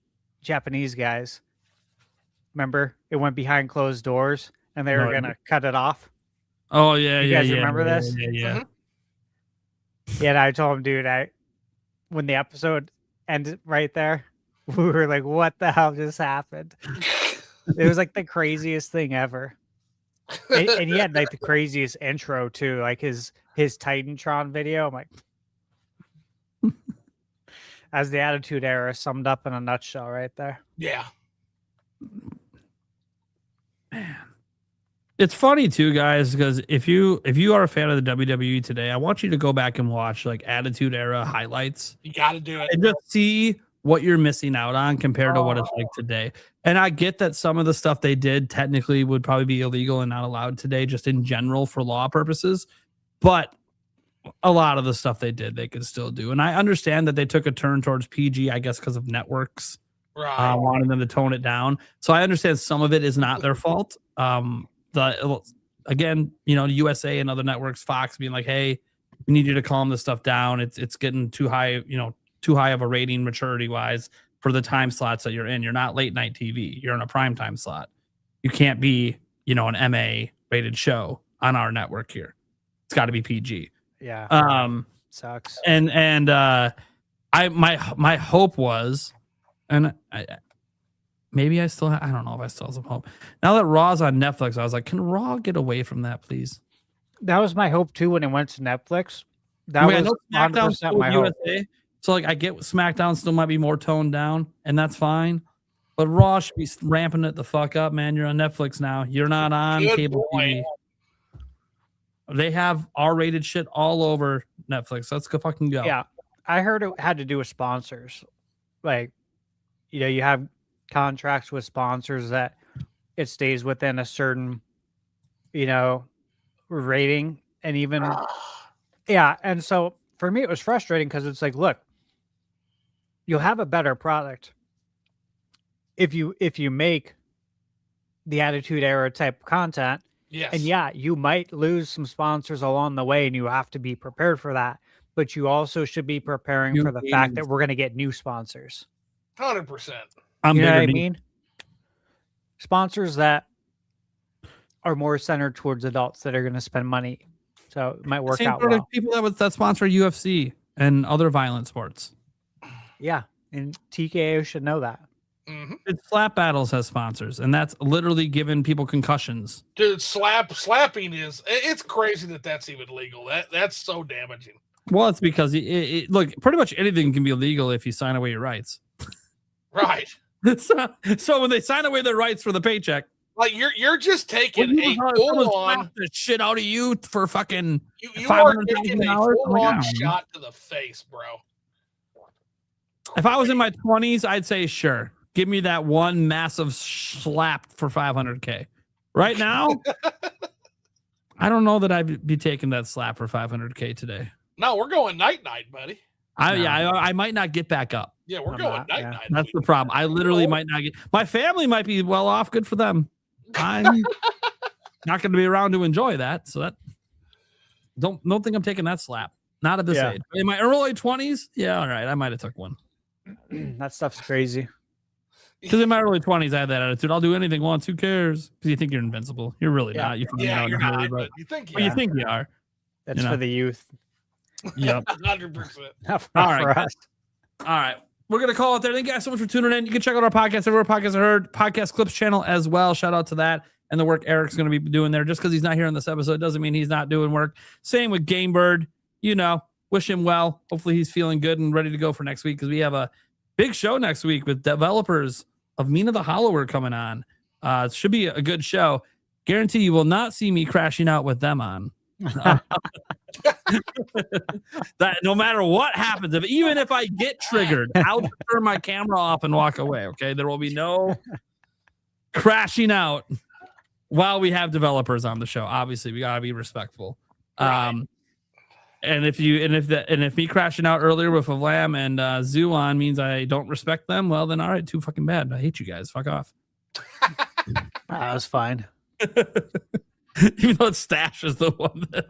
Japanese guys. Remember, it went behind closed doors, and they were No, gonna cut it off. Oh yeah, You yeah, guys yeah. remember yeah, this? Yeah, yeah. Mhm. Yeah, and I told him, dude, when the episode ended right there, we were like, "What the hell just happened?" It was like the craziest thing ever, and he had like the craziest intro too, like his Titantron video. I'm like, as the Attitude Era summed up in a nutshell, right there. Yeah. It's funny too, guys, because if you are a fan of the WWE today, I want you to go back and watch like Attitude Era highlights You got to do it. and just see what you're missing out on compared to what it's like today. And I get that some of the stuff they did technically would probably be illegal and not allowed today, just in general for law purposes. But a lot of the stuff they did, they could still do. And I understand that they took a turn towards PG, I guess, because of networks Right. wanting them to tone it down. So I understand some of it is not their fault. Again, USA and other networks, Fox being like, hey, we need you to calm this stuff down. It's getting too high, too high of a rating maturity wise for the time slots that you're in. You're not late night TV. You're in a prime time slot. You can't be, an MA rated show on our network here. It's got to be PG. Yeah. Sucks. And my hope was, and maybe I don't know if I still have some hope. Now that Raw's on Netflix, I was like, can Raw get away from that, please? That was my hope too when it went to Netflix. That I was know SmackDown's 100% still my hope. USA, so like I get SmackDown still might be more toned down, and that's fine. But Raw should be ramping it the fuck up, man. You're on Netflix now. You're not on Good cable boy. TV. They have R-rated shit all over Netflix. Let's go fucking go. Yeah, I heard it had to do with sponsors. Like, you have contracts with sponsors that it stays within a certain, rating, and even yeah. And so for me, it was frustrating because it's like, look, you'll have a better product if you make the Attitude Era type content. Yes. And yeah, you might lose some sponsors along the way, and you have to be prepared for that. But you also should be preparing New for the fact games. that we're going to get new sponsors. 100%. I'm You know bigger what I than- mean? Sponsors that are more centered towards adults that are going to spend money. So it might work Same out sort of well. people that sponsor UFC and other violent sports. Yeah. And TKO should know that. Mm-hmm. It's Slap Battles has sponsors, and that's literally giving people concussions. Dude, slapping it's crazy that's even legal. That's so damaging. Well, it's because look, pretty much anything can be illegal if you sign away your rights. Right. So when they sign away their rights for the paycheck, Like you're just taking a full on the shit out of you for fucking you are taking a $500,000. full on Yeah. shot to the face, bro. If I was in my 20s, I'd say sure. Give me that one massive slap for $500K. Right now, I don't know that I'd be taking that slap for $500K today. No, we're going night, buddy. I might not get back up. Yeah, we're I'm going not, night. yeah. That's the problem. I literally might not get. My family might be well off. Good for them. I'm not going to be around to enjoy that. So that don't think I'm taking that slap. Not at this Yeah. age. In my early 20s, yeah, all right. I might have took one. That stuff's crazy. Because in my early 20s, I had that attitude. I'll do anything once. Who cares? Because you think you're invincible. You're really not. You Yeah, you're not. but You think you think you are. That's for the youth. Yep. 100%. Not for, All right, for guys. us. All right. We're going to call it there. Thank you guys so much for tuning in. You can check out our podcast everywhere podcasts are heard. Podcast Clips channel as well. Shout out to that and the work Eric's going to be doing there. Just because he's not here on this episode doesn't mean he's not doing work. Same with Gamebird. Wish him well. Hopefully he's feeling good and ready to go for next week because we have a big show next week with developers of Mina the Hollower coming on. It should be a good show. Guarantee you will not see me crashing out with them on. That no matter what happens, even if I get triggered, I'll just turn my camera off and walk away. Okay, there will be no crashing out while we have developers on the show. Obviously, we gotta be respectful. Right. And if me crashing out earlier with a Vlam and Zoo on means I don't respect them, well then all right, too fucking bad. I hate you guys. Fuck off. That was fine. Even though Stash is the one that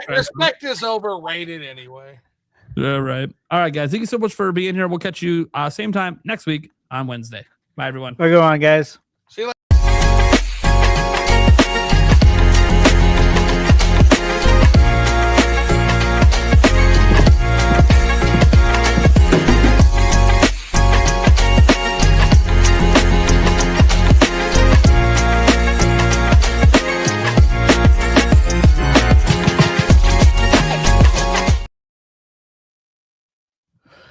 Respect is overrated anyway. Yeah, right. All right, guys. Thank you so much for being here. We'll catch you same time next week on Wednesday. Bye, everyone. We're going, guys.